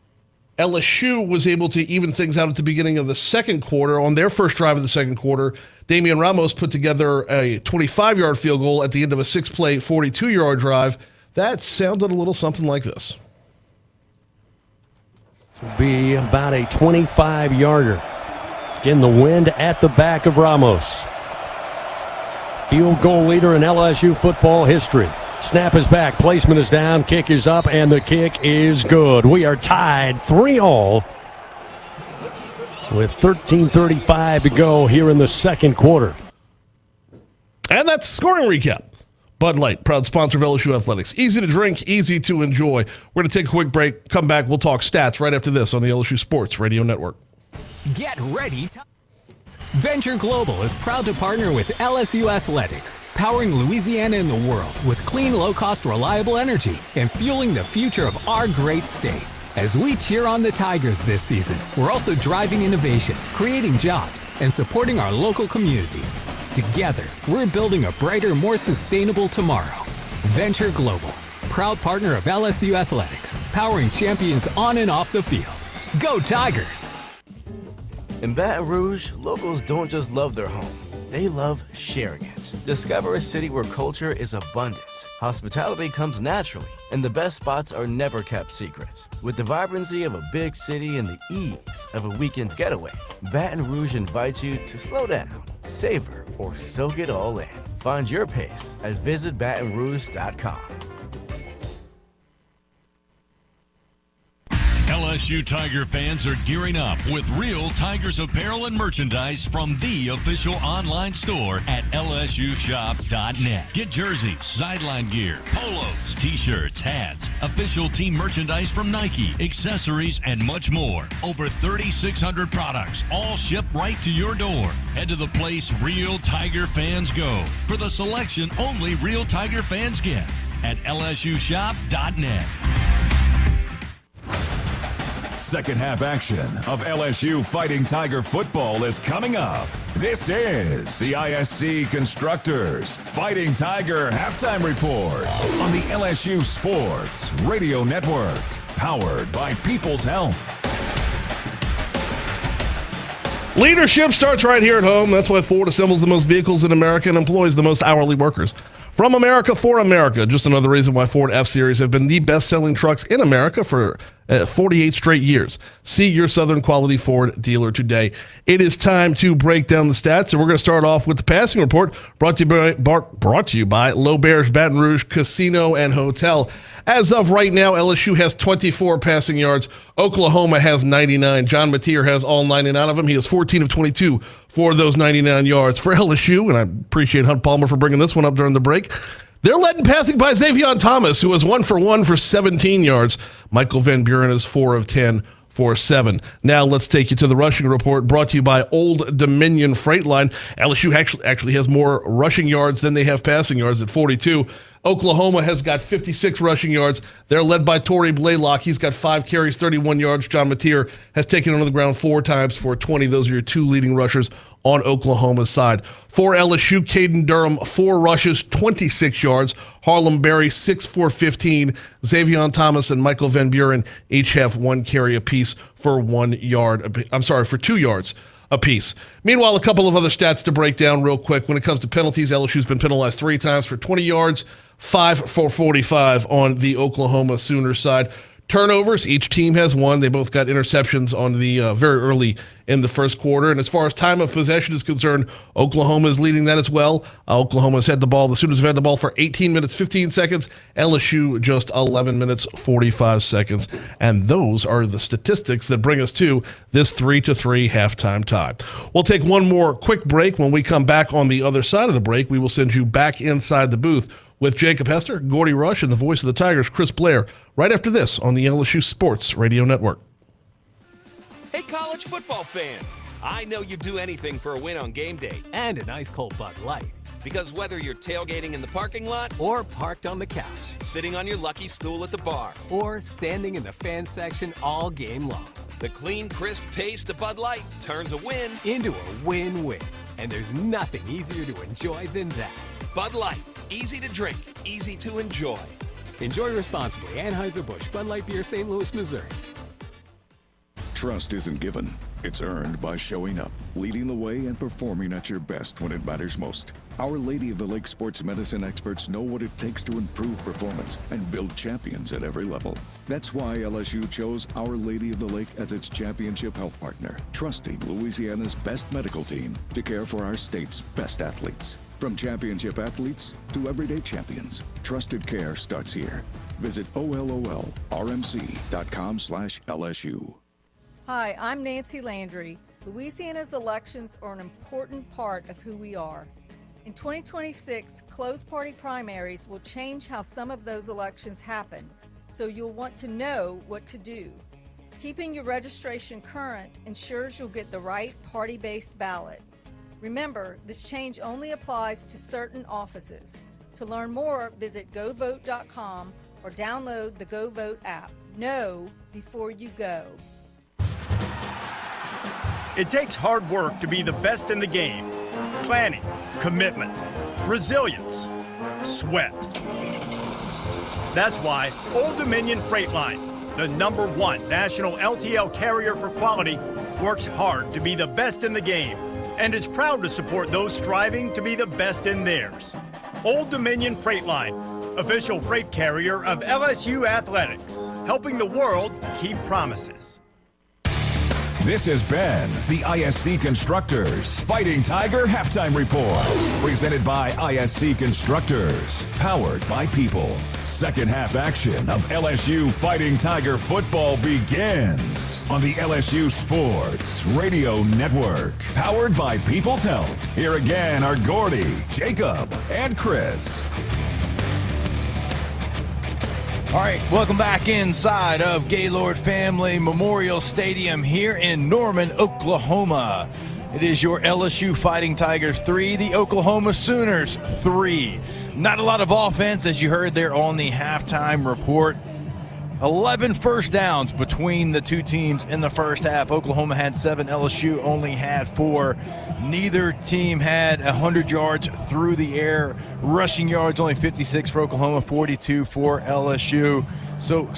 LSU was able to even things out at the beginning of the second quarter. On their first drive of the second quarter, Damian Ramos put together a 25-yard field goal at the end of a 6-play, 42-yard drive. That sounded a little something like this. This will be about a 25-yarder. Again, the wind at the back of Ramos. Field goal leader in LSU football history. Snap is back, placement is down, kick is up, and the kick is good. We are tied 3-3 with 13:35 to go here in the second quarter. And that's scoring recap. Bud Light, proud sponsor of LSU Athletics. Easy to drink, easy to enjoy. We're going to take a quick break, come back, we'll talk stats right after this on the LSU Sports Radio Network. Get ready. Venture Global is proud to partner with LSU Athletics, powering Louisiana and the world with clean, low-cost, reliable energy and fueling the future of our great state. As we cheer on the Tigers this season, we're also driving innovation, creating jobs, and supporting our local communities. Together, we're building a brighter, more sustainable tomorrow. Venture Global, proud partner of LSU Athletics, powering champions on and off the field. Go Tigers! In Baton Rouge, locals don't just love their home, they love sharing it. Discover a city where culture is abundant, hospitality comes naturally, and the best spots are never kept secret. With the vibrancy of a big city and the ease of a weekend getaway, Baton Rouge invites you to slow down, savor, or soak it all in. Find your pace at visitbatonrouge.com. LSU Tiger fans are gearing up with real Tigers apparel and merchandise from the official online store at lsushop.net. Get jerseys, sideline gear, polos, t-shirts, hats, official team merchandise from Nike, accessories, and much more. Over 3,600 products, all shipped right to your door. Head to the place real Tiger fans go for the selection only real Tiger fans get at lsushop.net. Second half action of LSU Fighting Tiger football is coming up. This is the ISC Constructors Fighting Tiger Halftime Report on the LSU Sports Radio Network, powered by People's Health. Leadership starts right here at home. That's why Ford assembles the most vehicles in America and employs the most hourly workers. From America for America. Just another reason why Ford F-Series have been the best-selling trucks in America for 48 straight years. See your Southern Quality Ford dealer today. It is time to break down the stats, and we're going to start off with the passing report brought to you by Low Bears Baton Rouge Casino and Hotel. As of right now, LSU has 24 passing yards. Oklahoma has 99. John Mateer has all 99 of them. He has 14 of 22 for those 99 yards. For LSU, and I appreciate Hunt Palmer for bringing this one up during the break, they're led in passing by Xavier Thomas, who was 1 for 1 for 17 yards. Michael Van Buren is 4 of 10 for 7. Now let's take you to the rushing report brought to you by Old Dominion Freight Line. LSU actually has more rushing yards than they have passing yards at 42. Oklahoma has got 56 rushing yards. They're led by Torrey Blaylock. He's got 5 carries, 31 yards. John Mateer has taken it on the ground 4 times for 20. Those are your 2 leading rushers on Oklahoma's side. For LSU, Caden Durham, 4 rushes, 26 yards. Harlem Berry, 6 for 15. Xavier Thomas and Michael Van Buren each have 1 carry apiece for 1 yard. For 2 yards apiece. Meanwhile, a couple of other stats to break down real quick. When it comes to penalties, LSU's been penalized 3 times for 20 yards, 5 for 45 on the Oklahoma Sooners side. Turnovers, each team has 1. They both got interceptions on the very early in the first quarter. And as far as time of possession is concerned, Oklahoma is leading that as well. Oklahoma's had the ball. The Sooners have had the ball for 18 minutes, 15 seconds. LSU just 11 minutes, 45 seconds. And those are the statistics that bring us to this 3-3 halftime tie. We'll take one more quick break. When we come back on the other side of the break, we will send you back inside the booth with Jacob Hester, Gordy Rush, and the voice of the Tigers, Chris Blair, right after this on the LSU Sports Radio Network. Hey, college football fans. I know you'd do anything for a win on game day and an ice cold Bud Light. Because whether you're tailgating in the parking lot or parked on the couch, sitting on your lucky stool at the bar, or standing in the fan section all game long, the clean, crisp taste of Bud Light turns a win into a win-win. And there's nothing easier to enjoy than that. Bud Light. Easy to drink, easy to enjoy. Enjoy responsibly. Anheuser-Busch, Bud Light Beer, St. Louis, Missouri. Trust isn't given. It's earned by showing up, leading the way, and performing at your best when it matters most. Our Lady of the Lake sports medicine experts know what it takes to improve performance and build champions at every level. That's why LSU chose Our Lady of the Lake as its championship health partner, trusting Louisiana's best medical team to care for our state's best athletes. From championship athletes to everyday champions, trusted care starts here. Visit OLOLRMC.com/LSU. Hi, I'm Nancy Landry. Louisiana's elections are an important part of who we are. In 2026, closed party primaries will change how some of those elections happen, so you'll want to know what to do. Keeping your registration current ensures you'll get the right party-based ballot. Remember, this change only applies to certain offices. To learn more, visit govote.com or download the GoVote app. Know before you go. It takes hard work to be the best in the game. Planning, commitment, resilience, sweat. That's why Old Dominion Freight Line, the #1 national LTL carrier for quality, works hard to be the best in the game and is proud to support those striving to be the best in theirs. Old Dominion Freight Line, official freight carrier of LSU Athletics, helping the world keep promises. This has been the ISC Constructors Fighting Tiger Halftime Report. Presented by ISC Constructors. Powered by People. Second half action of LSU Fighting Tiger football begins on the LSU Sports Radio Network. Powered by People's Health. Here again are Gordy, Jacob, and Chris. All right, welcome back inside of Gaylord Family Memorial Stadium here in Norman, Oklahoma. It is your LSU Fighting Tigers 3, the Oklahoma Sooners 3. Not a lot of offense, as you heard there on the halftime report. 11 first downs between the two teams in the first half. Oklahoma had 7, LSU only had 4. Neither team had 100 yards through the air. Rushing yards, only 56 for Oklahoma, 42 for LSU. So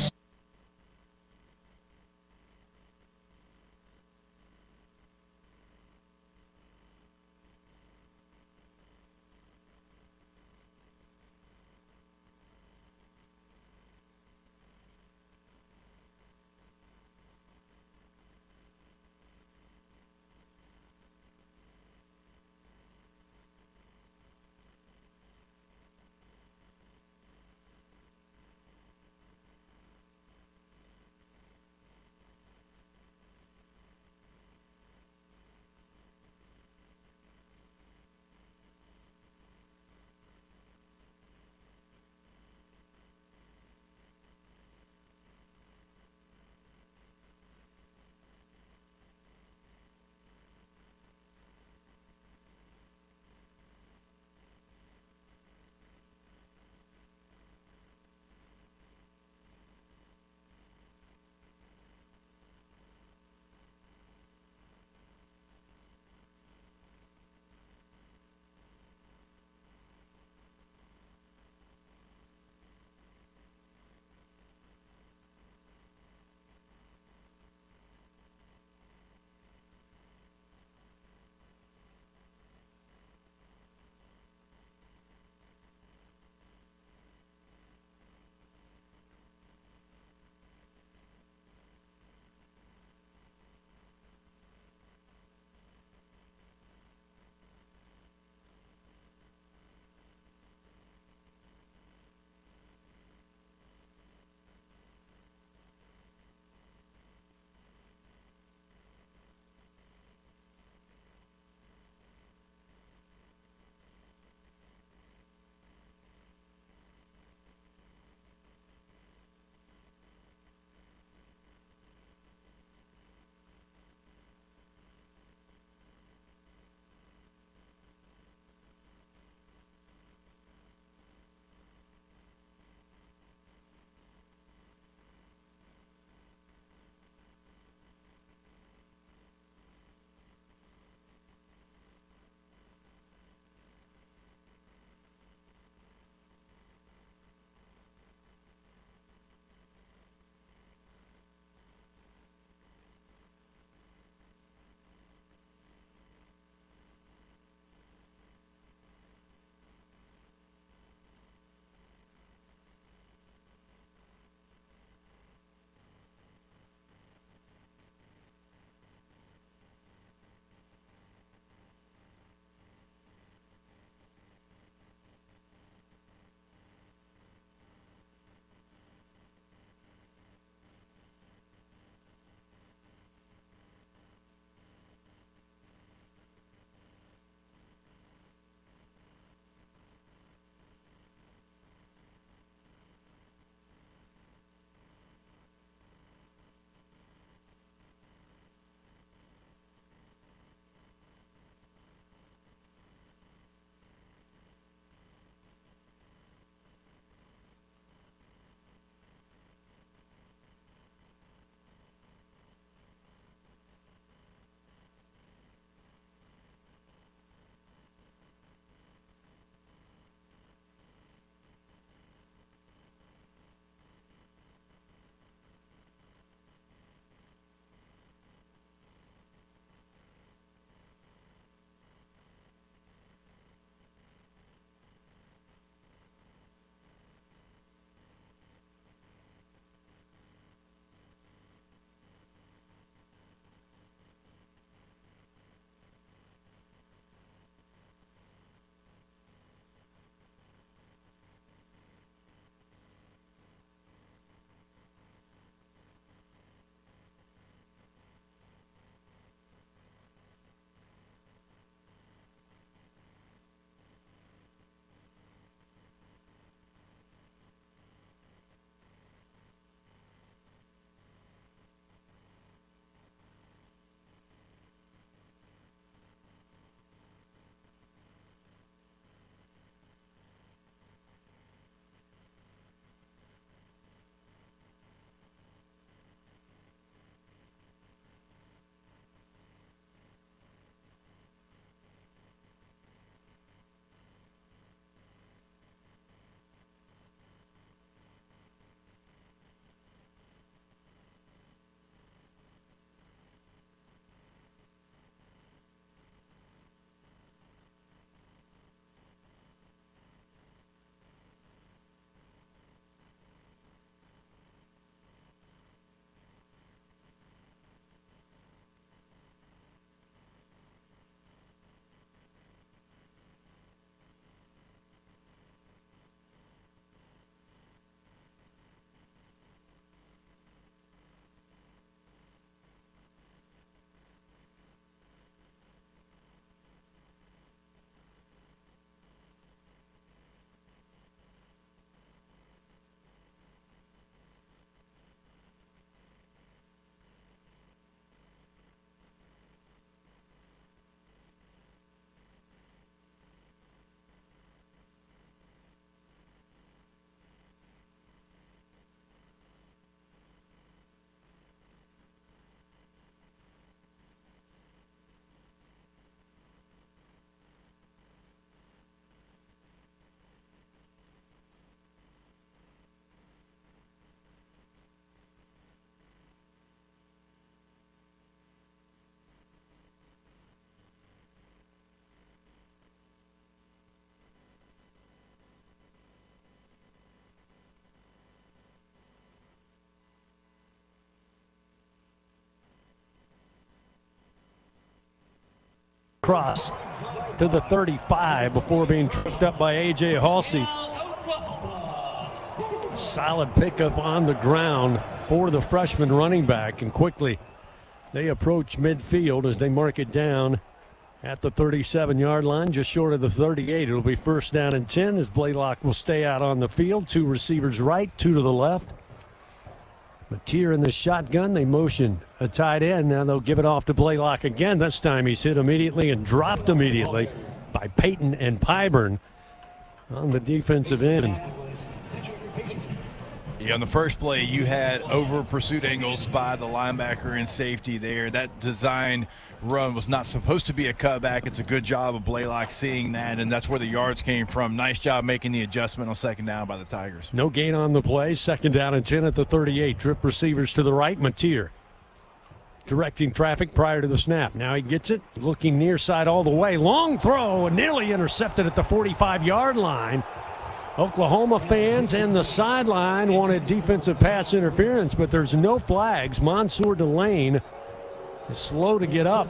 across to the 35 before being tripped up by A.J. Halsey. Solid pickup on the ground for the freshman running back, and quickly they approach midfield as they mark it down at the 37-yard line, just short of the 38. It'll be first down and 10 as Blaylock will stay out on the field. 2 receivers right, 2 to the left. Mateer in the shotgun. They motion a tight end. Now they'll give it off to Blaylock again. This time he's hit immediately and dropped immediately by Payton and Pyburn on the defensive end. Yeah, on the first play, you had over pursuit angles by the linebacker and safety there. That design run was not supposed to be a cutback. It's a good job of Blaylock seeing that, and that's where the yards came from. Nice job making the adjustment on second down by the Tigers. No gain on the play. Second down and 10 at the 38. Trip receivers to the right. Mateer directing traffic prior to the snap. Now he gets it, looking near side all the way. Long throw, nearly intercepted at the 45-yard line. Oklahoma fans and the sideline wanted defensive pass interference, but there's no flags. Mansour Delane is slow to get up.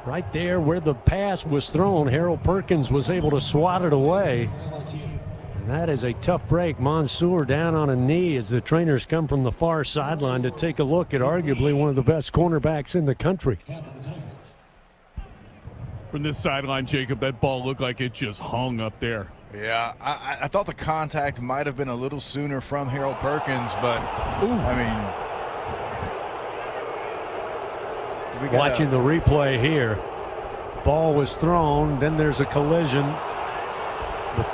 Right there where the pass was thrown, Harold Perkins was able to swat it away. And that is a tough break. Mansour down on a knee as the trainers come from the far sideline to take a look at arguably one of the best cornerbacks in the country. From this sideline, Jacob, that ball looked like it just hung up there. Yeah, I thought the contact might have been a little sooner from Harold Perkins, but, Watching the replay here. Ball was thrown, then there's a collision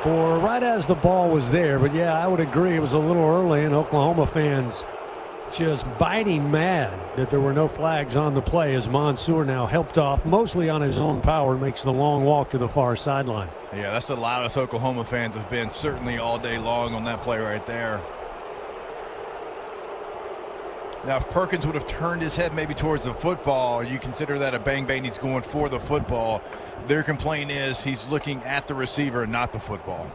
right as the ball was there. But yeah, I would agree it was a little early, and Oklahoma fans just biting mad that there were no flags on the play as Mansour now helped off mostly on his own power, makes the long walk to the far sideline. Yeah, that's the loudest Oklahoma fans have been certainly all day long on that play right there. Now, if Perkins would have turned his head maybe towards the football, you consider that a bang-bang. He's going for the football. Their complaint is he's looking at the receiver, not the football.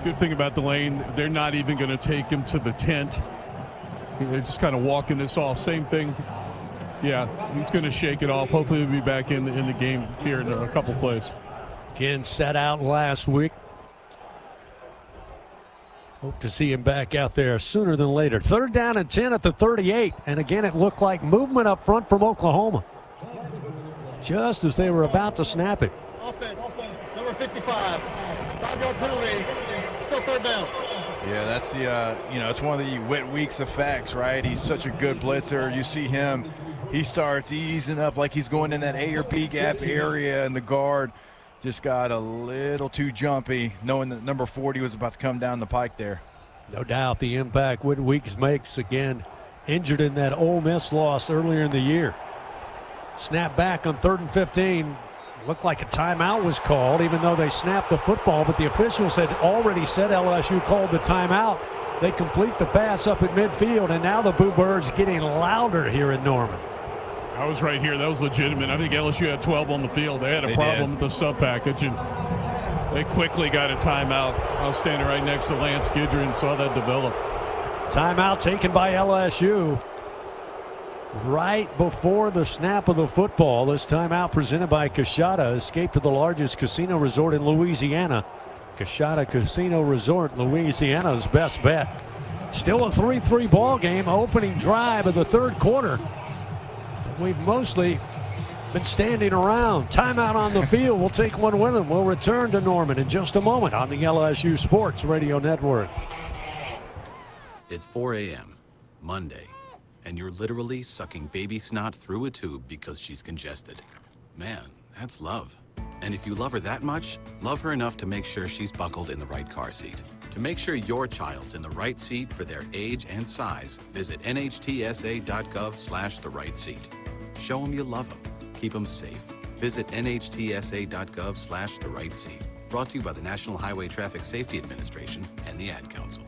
Good thing about Delane, they're not even going to take him to the tent. They're just kind of walking this off. Same thing. Yeah, he's going to shake it off. Hopefully he'll be back in the game here in a couple plays. Ken sat out last week. Hope to see him back out there sooner than later. Third down and 10 at the 38. And again, it looked like movement up front from Oklahoma, just as they were about to snap it. Offense, number 55. 5-yard penalty. Still third down. Yeah, that's the, it's one of the wet weeks effects, right? He's such a good blitzer. You see him, he starts easing up like he's going in that A or B gap area, and the guard just got a little too jumpy, knowing that number 40 was about to come down the pike there. No doubt the impact Whit Weeks makes, again, injured in that Ole Miss loss earlier in the year. Snap back on 3rd and 15. Looked like a timeout was called, even though they snapped the football, but the officials had already said LSU called the timeout. They complete the pass up at midfield, and now the Boo Birds getting louder here in Norman. I was right here. That was legitimate. I think LSU had 12 on the field. They had a problem with the sub package, and they quickly got a timeout. I was standing right next to Lance Guidry and saw that develop. Timeout taken by LSU right before the snap of the football. This timeout presented by Coshada. Escape to the largest casino resort in Louisiana. Coshada Casino Resort, Louisiana's best bet. Still a 3-3 ball game. Opening drive of the third quarter. We've mostly been standing around. Timeout on the field. We'll take one with them. We'll return to Norman in just a moment on the LSU Sports Radio Network. It's 4 a.m. Monday, and you're literally sucking baby snot through a tube because she's congested. Man, that's love. And if you love her that much, love her enough to make sure she's buckled in the right car seat. To make sure your child's in the right seat for their age and size, visit nhtsa.gov/the right seat. Show them you love them. Keep them safe. Visit nhtsa.gov/the right seat. Brought to you by the National Highway Traffic Safety Administration and the Ad Council.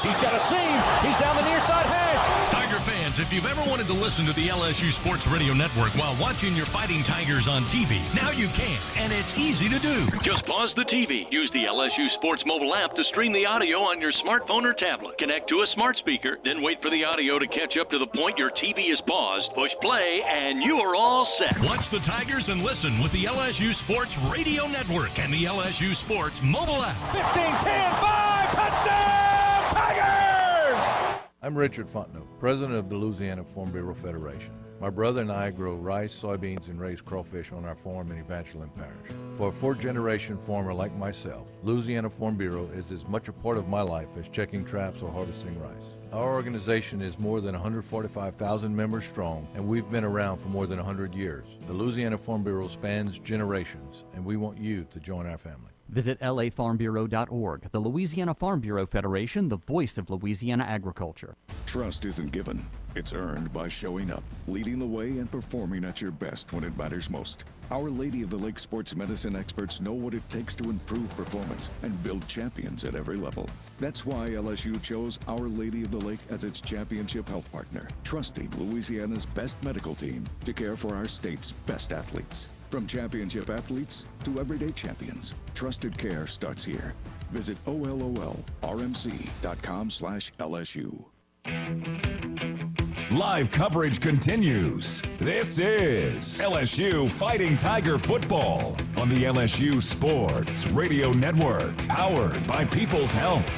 He's got a seam. He's down the near side hash. Tiger fans, Fans, if you've ever wanted to listen to the LSU Sports Radio Network while watching your Fighting Tigers on TV, now you can, and it's easy to do. Just pause the TV. Use the LSU Sports mobile app to stream the audio on your smartphone or tablet. Connect to a smart speaker, then wait for the audio to catch up to the point your TV is paused. Push play, and you are all set. Watch the Tigers and listen with the LSU Sports Radio Network and the LSU Sports mobile app. 15-10-5, touchdown, Tigers! I'm Richard Fontenot, president of the Louisiana Farm Bureau Federation. My brother and I grow rice, soybeans, and raise crawfish on our farm in Evangeline Parish. For a fourth-generation farmer like myself, Louisiana Farm Bureau is as much a part of my life as checking traps or harvesting rice. Our organization is more than 145,000 members strong, and we've been around for more than 100 years. The Louisiana Farm Bureau spans generations, and we want you to join our family. Visit lafarmbureau.org. The Louisiana Farm Bureau Federation, the voice of Louisiana agriculture. Trust isn't given. It's earned by showing up, leading the way, and performing at your best when it matters most. Our Lady of the Lake sports medicine experts know what it takes to improve performance and build champions at every level. That's why LSU chose Our Lady of the Lake as its championship health partner, trusting Louisiana's best medical team to care for our state's best athletes. From championship athletes to everyday champions, trusted care starts here. Visit OLOLRMC.com/LSU. Live coverage continues. This is LSU Fighting Tiger Football on the LSU Sports Radio Network, powered by People's Health.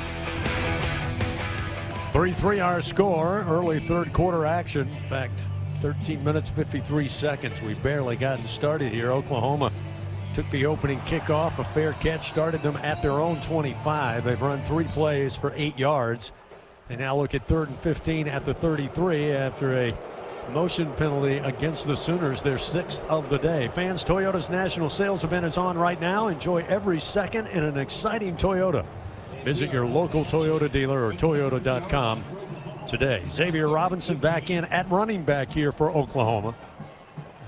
3-3 our score, early third quarter action. In fact, 13 minutes, 53 seconds. We've barely gotten started here. Oklahoma took the opening kickoff. A fair catch started them at their own 25. They've run 3 plays for 8 yards. They now look at 3rd and 15 at the 33 after a motion penalty against the Sooners, their 6th of the day. Fans, Toyota's national sales event is on right now. Enjoy every second in an exciting Toyota. Visit your local Toyota dealer or Toyota.com today. Xavier Robinson back in at running back here for Oklahoma.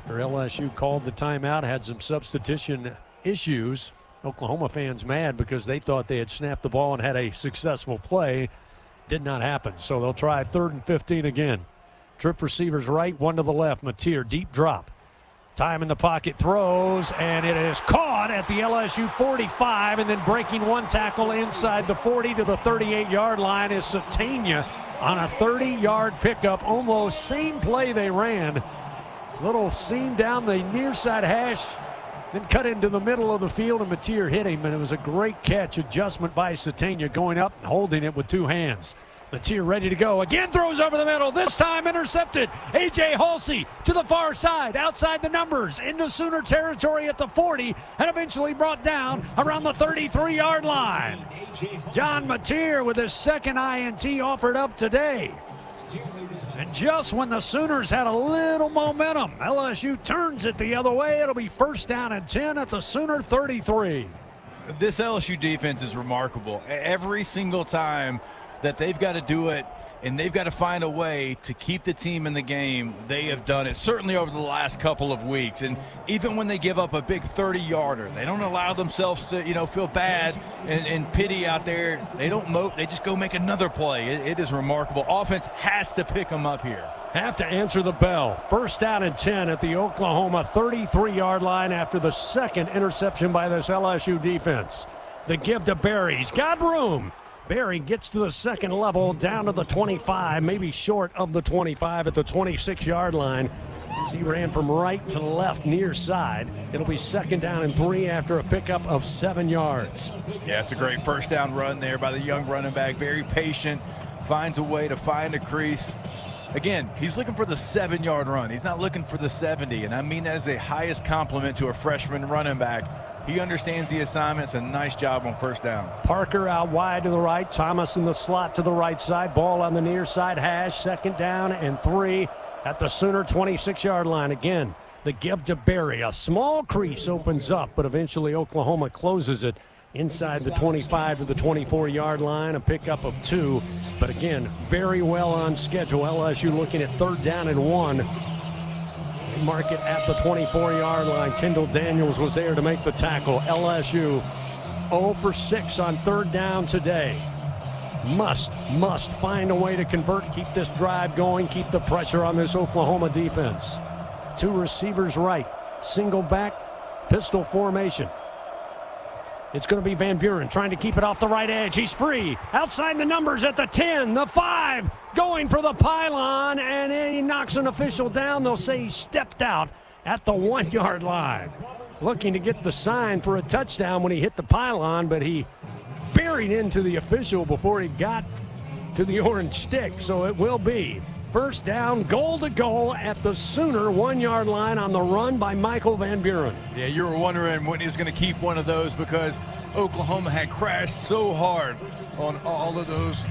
After LSU called the timeout, had some substitution issues. Oklahoma fans mad because they thought they had snapped the ball and had a successful play. Did not happen, so they'll try 3rd and 15 again. Trip receivers right, one to the left. Mateer, deep drop. Time in the pocket, throws, and it is caught at the LSU 45, and then breaking one tackle inside the 40 to the 38-yard line is Satania on a 30-yard pickup, almost same play they ran. Little seam down the near side hash, then cut into the middle of the field, and Mateer hit him, and it was a great catch. Adjustment by Satania, going up and holding it with 2 hands. Mateer ready to go. Again throws over the middle. This time intercepted. A.J. Halsey to the far side, outside the numbers, into Sooner territory at the 40, and eventually brought down around the 33-yard line. John Mateer with his 2nd INT offered up today. And just when the Sooners had a little momentum, LSU turns it the other way. It'll be 1st down and 10 at the Sooner 33. This LSU defense is remarkable. Every single time that they've got to do it and they've got to find a way to keep the team in the game, they have done it, certainly over the last couple of weeks. And even when they give up a big 30-yarder, they don't allow themselves to, feel bad and pity out there. They don't mope. They just go make another play. It is remarkable. Offense has to pick them up here. Have to answer the bell. 1st down and 10 at the Oklahoma 33-yard line after the 2nd interception by this LSU defense. The give to Barry. He's got room. Barry gets to the 2nd level, down to the 25, maybe short of the 25 at the 26-yard line. As he ran from right to left near side. It'll be 2nd down and 3 after a pickup of 7 yards. Yeah, it's a great 1st down run there by the young running back. Very patient, finds a way to find a crease. Again, he's looking for the 7-yard run. He's not looking for the 70, and I mean that as the highest compliment to a freshman running back. He understands the assignment. It's a nice job on 1st down. Parker out wide to the right. Thomas in the slot to the right side. Ball on the near side hash. 2nd down and 3 at the Sooner 26-yard line. Again, the give to Barry. A small crease opens up, but eventually Oklahoma closes it inside the 25 to the 24-yard line. A pickup of 2. But again, very well on schedule. LSU looking at 3rd down and 1. Mark it at the 24-yard line. Kendall Daniels was there to make the tackle. LSU 0 for 6 on 3rd down today. must find a way to convert, keep this drive going, keep the pressure on this Oklahoma defense. 2 receivers right, single back, pistol formation. It's going to be Van Buren trying to keep it off the right edge. He's free. Outside the numbers at the 10, the 5, going for the pylon, and he knocks an official down. They'll say he stepped out at the 1-yard line. Looking to get the sign for a touchdown when he hit the pylon, but he buried into the official before he got to the orange stick. So it will be first down, goal to goal at the Sooner 1-yard line on the run by Michael Van Buren. Yeah, you were wondering when he was going to keep one of those because Oklahoma had crashed so hard on all of those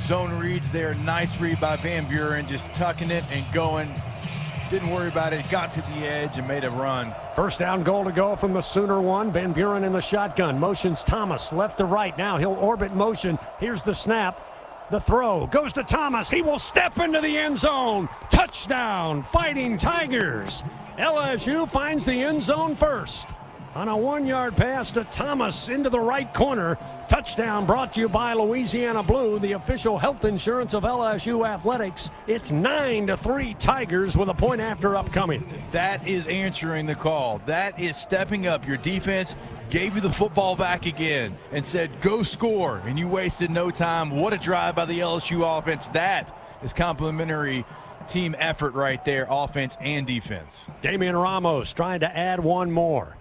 zone reads there. Nice read by Van Buren, just tucking it and going. Didn't worry about it. Got to the edge and made a run. First down, goal to go from the Sooner 1. Van Buren in the shotgun. Motions Thomas left to right. Now he'll orbit motion. Here's the snap. The throw goes to Thomas. He will step into the end zone. Touchdown, Fighting Tigers. LSU finds the end zone first on a 1-yard pass to Thomas into the right corner. Touchdown brought to you by Louisiana Blue, the official health insurance of LSU athletics. It's 9-3 Tigers with a point after upcoming. That is answering the call. That is stepping up. Your defense gave you the football back again and said, go score, and you wasted no time. What a drive by the LSU offense. That is complimentary team effort right there, offense and defense. Damian Ramos trying to add one more.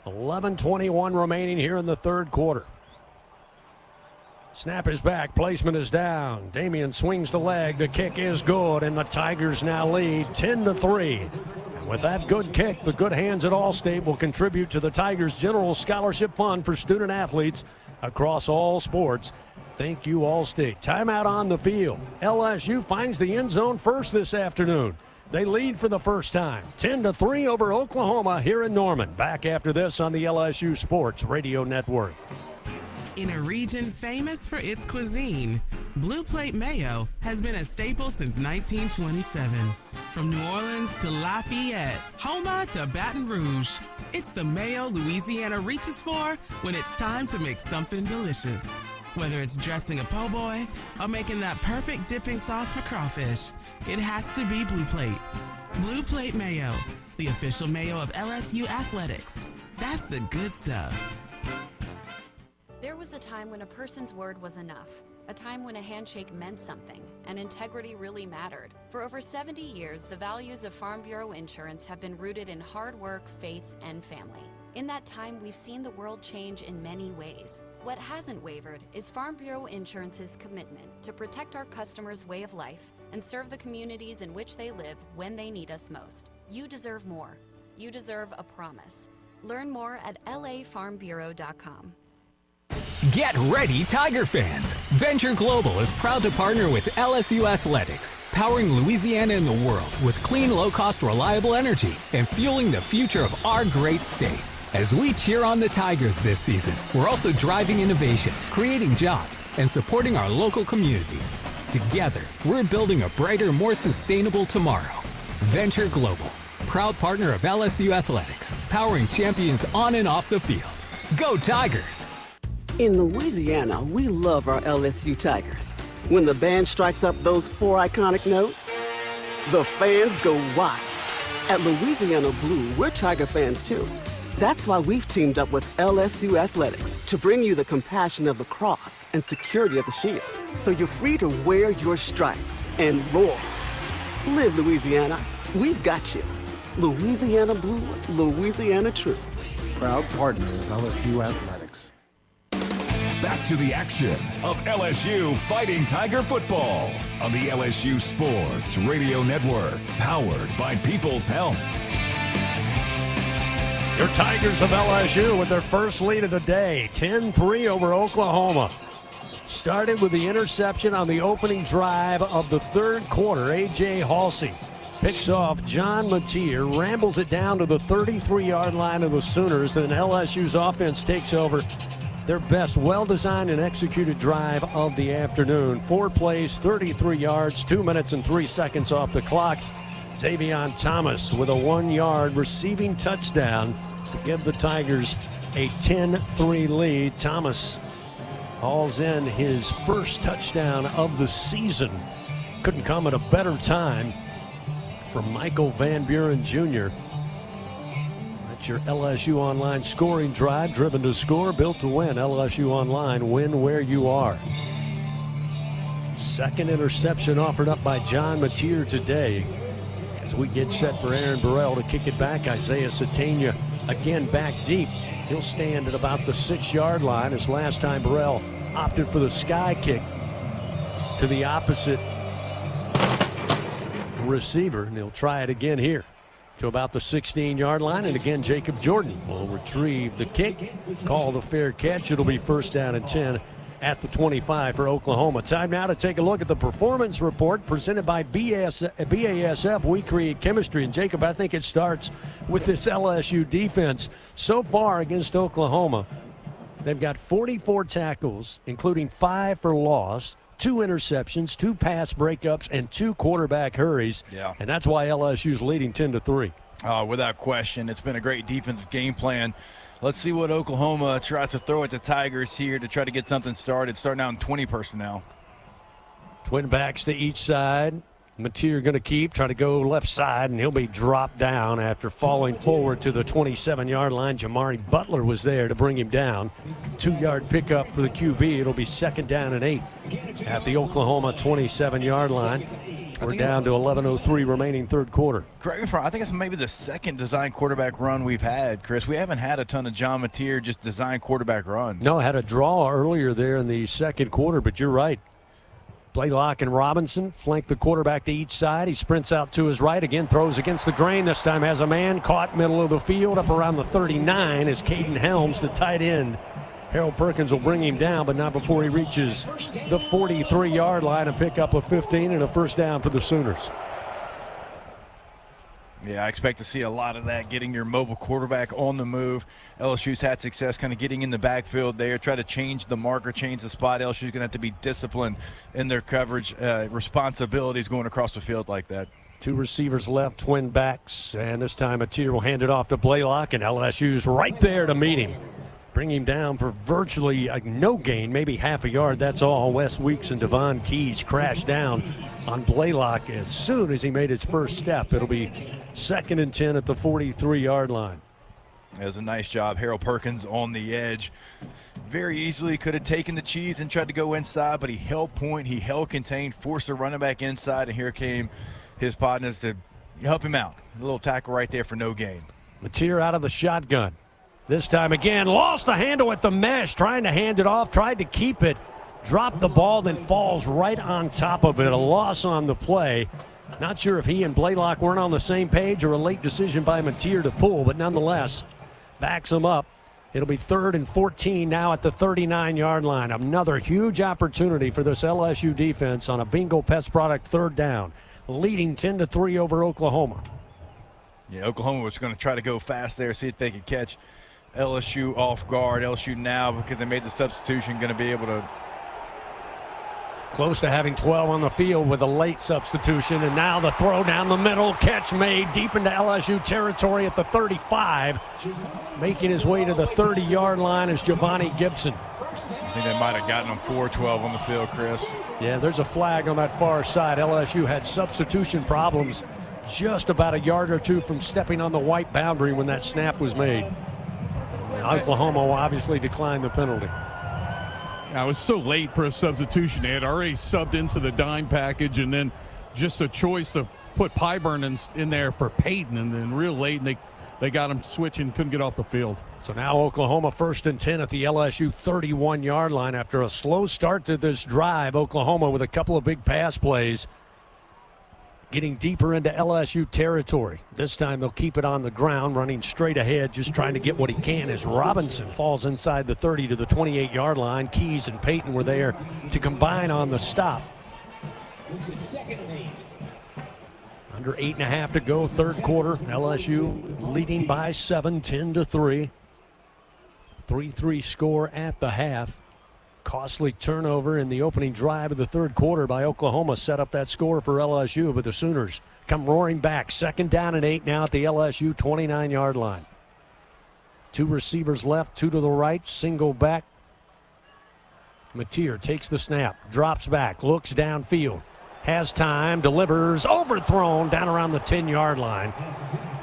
11:21 remaining here in the third quarter. Snap is back, placement is down. Damian swings the leg, the kick is good, and the Tigers now lead 10-3. And with that good kick, the good hands at Allstate will contribute to the Tigers' general scholarship fund for student athletes across all sports. Thank you, Allstate. Timeout on the field. LSU finds the end zone first this afternoon. They lead for the first time, 10-3 over Oklahoma here in Norman. Back after this on the LSU Sports Radio Network. In a region famous for its cuisine, Blue Plate Mayo has been a staple since 1927. From New Orleans to Lafayette, Houma to Baton Rouge, it's the mayo Louisiana reaches for when it's time to make something delicious. Whether it's dressing a po' boy or making that perfect dipping sauce for crawfish, it has to be Blue Plate. Blue Plate Mayo, the official mayo of LSU Athletics. That's the good stuff. There was a time when a person's word was enough, a time when a handshake meant something, and integrity really mattered. For over 70 years, the values of Farm Bureau Insurance have been rooted in hard work, faith, and family. In that time, we've seen the world change in many ways. What hasn't wavered is Farm Bureau Insurance's commitment to protect our customers' way of life and serve the communities in which they live when they need us most. You deserve more. You deserve a promise. Learn more at lafarmbureau.com. Get ready, Tiger fans! Venture Global is proud to partner with LSU Athletics, powering Louisiana and the world with clean, low-cost, reliable energy and fueling the future of our great state. As we cheer on the Tigers this season, we're also driving innovation, creating jobs, and supporting our local communities. Together, we're building a brighter, more sustainable tomorrow. Venture Global, proud partner of LSU Athletics, powering champions on and off the field. Go Tigers! In Louisiana, we love our LSU Tigers. When the band strikes up those 4 iconic notes, the fans go wild. At Louisiana Blue, we're Tiger fans too. That's why we've teamed up with LSU Athletics to bring you the compassion of the cross and security of the shield, so you're free to wear your stripes and roar. Live Louisiana. We've got you. Louisiana Blue, Louisiana True. Proud partner of LSU Athletics. Back to the action of LSU Fighting Tiger football on the LSU Sports Radio Network, powered by People's Health. Your Tigers of LSU with their first lead of the day, 10-3 over Oklahoma. Started with the interception on the opening drive of the third quarter. A.J. Halsey picks off John Mateer, rambles it down to the 33-yard line of the Sooners, and LSU's offense takes over their best well-designed and executed drive of the afternoon. 4 plays, 33 yards, 2 minutes and 3 seconds off the clock. Xavion Thomas with a 1-yard receiving touchdown to give the Tigers a 10-3 lead. Thomas hauls in his first touchdown of the season. Couldn't come at a better time for Michael Van Buren Jr. That's your LSU Online scoring drive, driven to score, built to win. LSU Online, win where you are. Second interception offered up by John Mateer today. As we get set for Aaron Burrell to kick it back, Isaiah Satania again back deep. He'll stand at about the 6-yard line, as last time Burrell opted for the sky kick to the opposite receiver, and he'll try it again here to about the 16-yard line. And again, Jacob Jordan will retrieve the kick, call the fair catch. It'll be first down and 10 at the 25 for Oklahoma. Time now to take a look at the performance report presented by BASF. We create chemistry. And Jacob, I think it starts with this LSU defense. So far against Oklahoma, they've got 44 tackles, including 5 for loss, 2 interceptions, 2 pass breakups, and 2 quarterback hurries. Yeah. And that's why LSU's leading 10-3. Without question. It's been a great defensive game plan. Let's see what Oklahoma tries to throw at the Tigers here to try to get something started, starting out in 20 personnel. Twin backs to each side. Mateer going to keep, try to go left side, and he'll be dropped down after falling forward to the 27-yard line. Jamari Butler was there to bring him down. 2-yard pickup for the QB. It'll be second down and 8 at the Oklahoma 27-yard line. We're down to 11:03 remaining third quarter. Correct me if I'm wrong, I think it's maybe the second design quarterback run we've had, Chris. We haven't had a ton of John Mateer just design quarterback runs. No, had a draw earlier there in the second quarter, but you're right. Blaylock and Robinson flank the quarterback to each side. He sprints out to his right, again throws against the grain. This time has a man caught middle of the field up around the 39 as Caden Helms, the tight end. Harold Perkins will bring him down, but not before he reaches the 43-yard line. A pickup of 15 and a first down for the Sooners. Yeah, I expect to see a lot of that, getting your mobile quarterback on the move. LSU's had success kind of getting in the backfield there, try to change the marker, change the spot. LSU's going to have to be disciplined in their coverage responsibilities going across the field like that. 2 receivers left, twin backs, and this time Mateer will hand it off to Blaylock, and LSU's right there to meet him. Bring him down for virtually no gain, maybe half a yard, that's all. Wes Weeks and Devon Keys crashed down on Blaylock as soon as he made his first step. It'll be second and 10 at the 43-yard line. That was a nice job. Harold Perkins on the edge. Very easily could have taken the cheese and tried to go inside, but he held point, he held contained, forced the running back inside, and here came his partners to help him out. A little tackle right there for no gain. Mateer out of the shotgun. This time again, lost the handle at the mesh, trying to hand it off, tried to keep it, dropped the ball, then falls right on top of it. A loss on the play. Not sure if he and Blaylock weren't on the same page or a late decision by Mateer to pull, but nonetheless, backs him up. It'll be 3rd and 14 now at the 39-yard line. Another huge opportunity for this LSU defense on a Bingo Pest Product 3rd down, leading 10-3 over Oklahoma. Yeah, Oklahoma was going to try to go fast there, see if they could catch LSU off guard. LSU now, because they made the substitution, going to be able to. Close to having 12 on the field with a late substitution, and now the throw down the middle, catch made deep into LSU territory at the 35. Making his way to the 30-yard line is Giovanni Gibson. I think they might have gotten him 4-12 on the field, Chris. Yeah, there's a flag on that far side. LSU had substitution problems just about a yard or two from stepping on the white boundary when that snap was made. Oklahoma will obviously decline the penalty. I was so late for a substitution. They had already subbed into the dime package, and then just a choice to put Pyburn in there for Peyton, and then real late, and they got him switching, couldn't get off the field. So now Oklahoma 1st and 10 at the LSU 31-yard line after a slow start to this drive. Oklahoma with a couple of big pass plays, getting deeper into LSU territory. This time they'll keep it on the ground, running straight ahead, just trying to get what he can as Robinson falls inside the 30 to the 28-yard line. Keys and Peyton were there to combine on the stop. Under 8.5 to go, third quarter. LSU leading by 7, 10-3. 3-3 score at the half. Costly turnover in the opening drive of the third quarter by Oklahoma set up that score for LSU, but the Sooners come roaring back. 2nd down and 8 now at the LSU 29-yard line. 2 receivers left, 2 to the right, single back Mateer takes the snap, drops back, looks downfield, has time, delivers, overthrown down around the 10-yard line.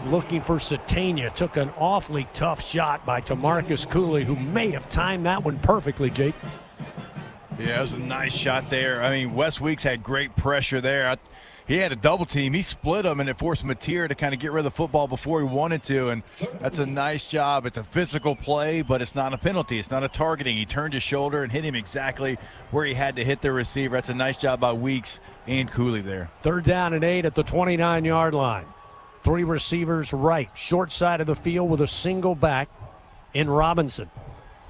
Looking for Satania, took an awfully tough shot by Tamarcus Cooley, who may have timed that one perfectly, Jake. Yeah, it was a nice shot there. I mean, Wes Weeks had great pressure there. He had a double team. He split them, and it forced Mateer to kind of get rid of the football before he wanted to, and that's a nice job. It's a physical play, but it's not a penalty. It's not a targeting. He turned his shoulder and hit him exactly where he had to hit the receiver. That's a nice job by Weeks and Cooley there. 3rd down and 8 at the 29-yard line. 3 receivers right, short side of the field with a single back in Robinson.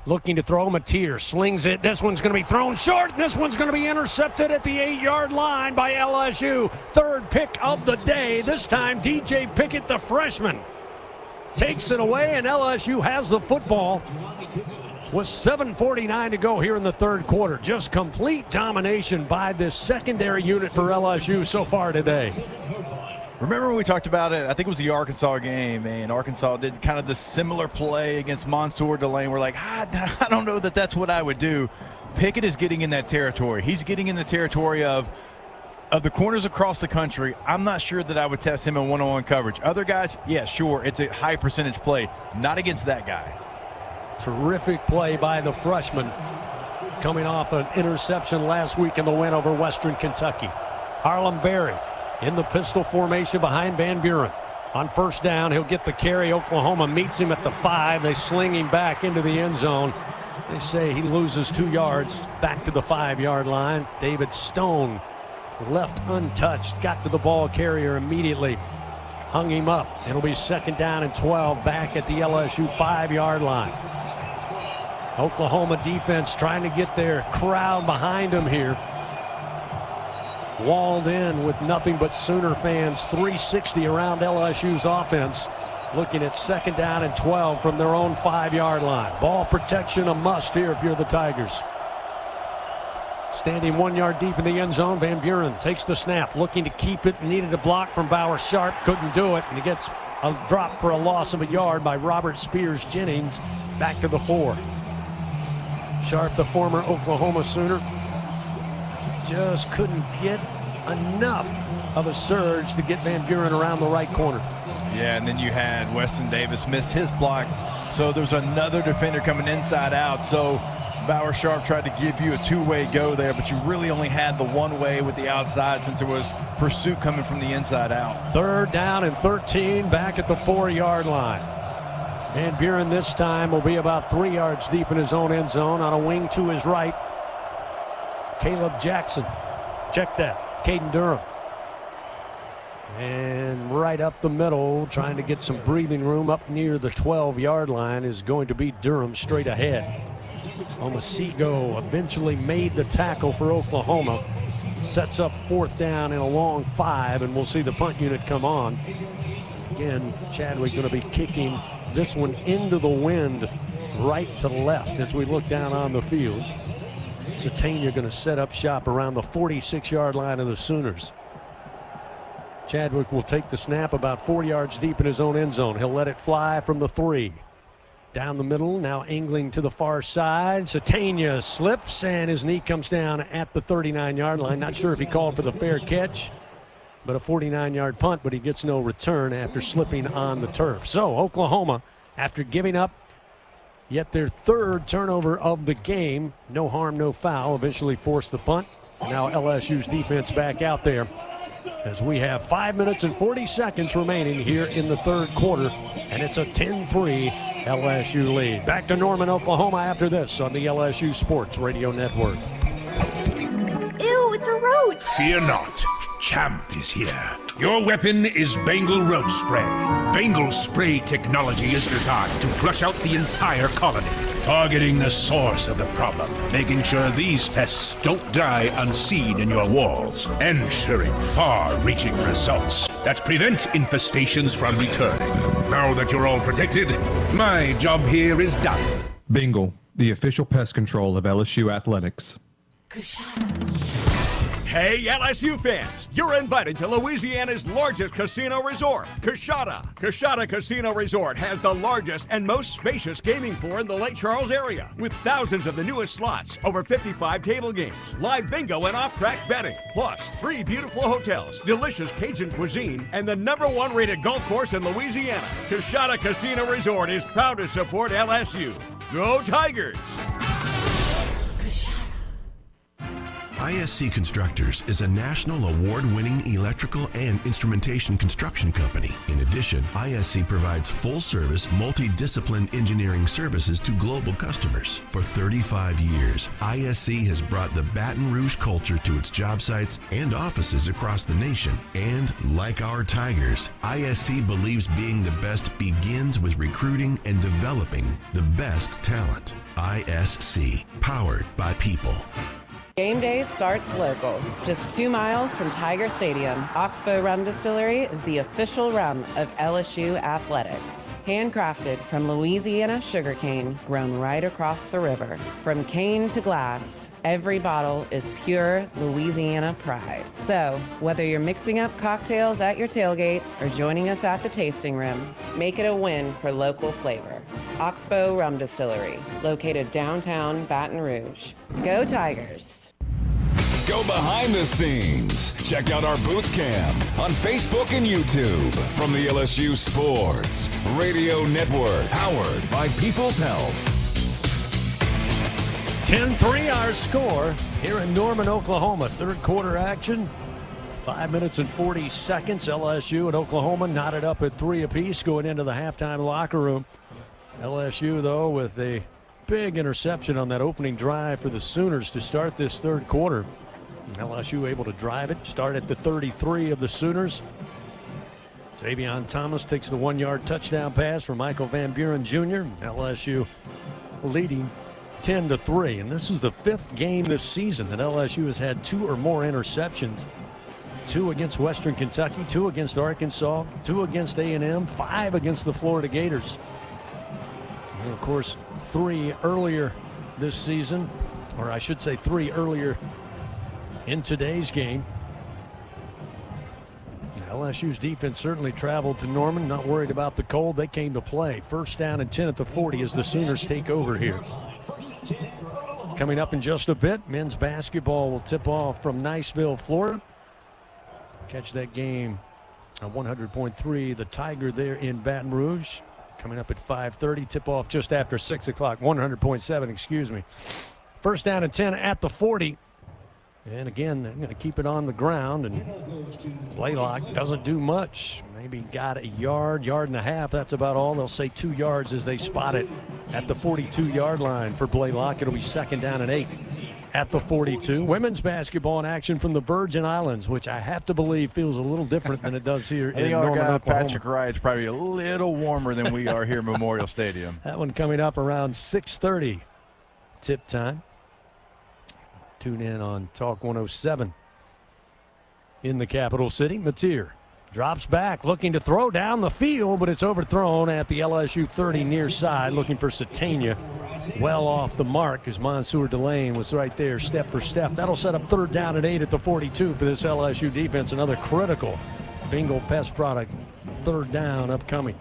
Looking to throw, Mateer slings it. This one's going to be thrown short. This one's going to be intercepted at the 8-yard line by LSU. 3rd pick of the day. This time, DJ Pickett, the freshman, takes it away, and LSU has the football with 7:49 to go here in the 3rd quarter. Just complete domination by this secondary unit for LSU so far today. Remember when we talked about it, I think it was the Arkansas game, and Arkansas did kind of the similar play against Montour Delane. We're like, I don't know that that's what I would do. Pickett is getting in that territory. He's getting in the territory of the corners across the country. I'm not sure that I would test him in one-on-one coverage. Other guys, yeah, sure, it's a high percentage play. Not against that guy. Terrific play by the freshman, coming off an interception last week in the win over Western Kentucky. Harlem Berry in the pistol formation behind Van Buren. On 1st down, he'll get the carry. Oklahoma meets him at the 5. They sling him back into the end zone. They say he loses 2 yards back to the 5-yard line. David Stone left untouched, got to the ball carrier immediately, hung him up. It'll be 2nd down and 12 back at the LSU 5-yard line. Oklahoma defense trying to get their crowd behind them here. Walled in with nothing but Sooner fans. 360 around LSU's offense. Looking at 2nd down and 12 from their own 5-yard line. Ball protection a must here if you're the Tigers. Standing 1 yard deep in the end zone, Van Buren takes the snap, looking to keep it. Needed a block from Bauer Sharp, couldn't do it, and he gets a drop for a loss of a yard by Robert Spears Jennings back to the 4. Sharp, the former Oklahoma Sooner, just couldn't get enough of a surge to get Van Buren around the right corner. Yeah, and then you had Weston Davis missed his block, so there's another defender coming inside out. So Bauer Sharp tried to give you a 2-way go there, but you really only had the 1-way with the outside since there was pursuit coming from the inside out. 3rd down and 13 back at the 4-yard line. Van Buren this time will be about 3 yards deep in his own end zone on a wing to his right. Caleb Jackson, check that. Caden Durham. And right up the middle, trying to get some breathing room up near the 12-yard line is going to be Durham straight ahead. Omasigo eventually made the tackle for Oklahoma. Sets up 4th down and a long 5, and we'll see the punt unit come on. Again, Chadwick going to be kicking this one into the wind right to left as we look down on the field. Satania going to set up shop around the 46-yard line of the Sooners. Chadwick will take the snap about 4 yards deep in his own end zone. He'll let it fly from the 3. Down the middle, now angling to the far side. Satania slips, and his knee comes down at the 39-yard line. Not sure if he called for the fair catch, but a 49-yard punt, but he gets no return after slipping on the turf. So Oklahoma, after giving up yet their 3rd turnover of the game, no harm, no foul, eventually forced the punt. Now LSU's defense back out there as we have 5 minutes and 40 seconds remaining here in the 3rd quarter, and it's a 10-3 LSU lead. Back to Norman, Oklahoma after this on the LSU Sports Radio Network. Ew, it's a roach! Fear not. Champ is here. Your weapon is Bengal Roach Spray. Bengal spray technology is designed to flush out the entire colony, targeting the source of the problem, making sure these pests don't die unseen in your walls, ensuring far-reaching results that prevent infestations from returning. Now that you're all protected, my job here is done. Bengal, the official pest control of LSU athletics. Hey, LSU fans, you're invited to Louisiana's largest casino resort, Coshada. Coshada Casino Resort has the largest and most spacious gaming floor in the Lake Charles area, with thousands of the newest slots, over 55 table games, live bingo and off-track betting, plus 3 beautiful hotels, delicious Cajun cuisine, and the #1 rated golf course in Louisiana. Coshada Casino Resort is proud to support LSU. Go Tigers! ISC Constructors is a national award-winning electrical and instrumentation construction company. In addition, ISC provides full-service, multidiscipline engineering services to global customers. For 35 years, ISC has brought the Baton Rouge culture to its job sites and offices across the nation. And like our Tigers, ISC believes being the best begins with recruiting and developing the best talent. ISC, powered by people. Game day starts local, just 2 miles from Tiger Stadium. Oxbow Rum Distillery is the official rum of LSU athletics. Handcrafted from Louisiana sugarcane, grown right across the river. From cane to glass, every bottle is pure Louisiana pride. So, whether you're mixing up cocktails at your tailgate or joining us at the tasting room, make it a win for local flavor. Oxbow Rum Distillery, located downtown Baton Rouge. Go Tigers! Go behind the scenes. Check out our booth cam on Facebook and YouTube from the LSU Sports Radio Network, powered by People's Health. 10-3 our score here in Norman, Oklahoma. Third quarter action. 5 minutes and 40 seconds. LSU and Oklahoma knotted up at 3 apiece going into the halftime locker room. LSU, though, with a big interception on that opening drive for the Sooners to start this third quarter. LSU able to drive it, start at the 33 of the Sooners. Xavion Thomas takes the 1-yard touchdown pass from Michael Van Buren Jr. LSU leading 10-3. And this is the 5th game this season that LSU has had 2 or more interceptions. 2 against Western Kentucky, 2 against Arkansas, 2 against A&M, 5 against the Florida Gators. And of course, 3 earlier this season, or I should say 3 earlier in today's game. LSU's defense certainly traveled to Norman, not worried about the cold. They came to play. First down and 10 at the 40 as the Sooners take over here. Coming up in just a bit, men's basketball will tip off from Niceville, Florida. Catch that game on 100.3, the Tiger there in Baton Rouge. Coming up at 5:30, tip off just after 6 o'clock, 100.7, excuse me. First down and 10 at the 40. And again, they're going to keep it on the ground, and Blaylock doesn't do much. Maybe got a yard and a half. That's about all. They'll say 2 yards as they spot it at the 42-yard line for Blaylock. It'll be second down and 8 at the 42. Women's basketball in action from the Virgin Islands, which I have to believe feels a little different than it does here in Norman, Oklahoma. Patrick Wright's probably a little warmer than we are here at Memorial Stadium. That one coming up around 6:30 tip time. Tune in on Talk 107 in the capital city. Mateer drops back, looking to throw down the field, but it's overthrown at the LSU 30 near side, looking for Satania. Well off the mark as Mansour Delane was right there, step for step. That'll set up third down and 8 at the 42 for this LSU defense. Another critical Bengal Pest product. Third down upcoming.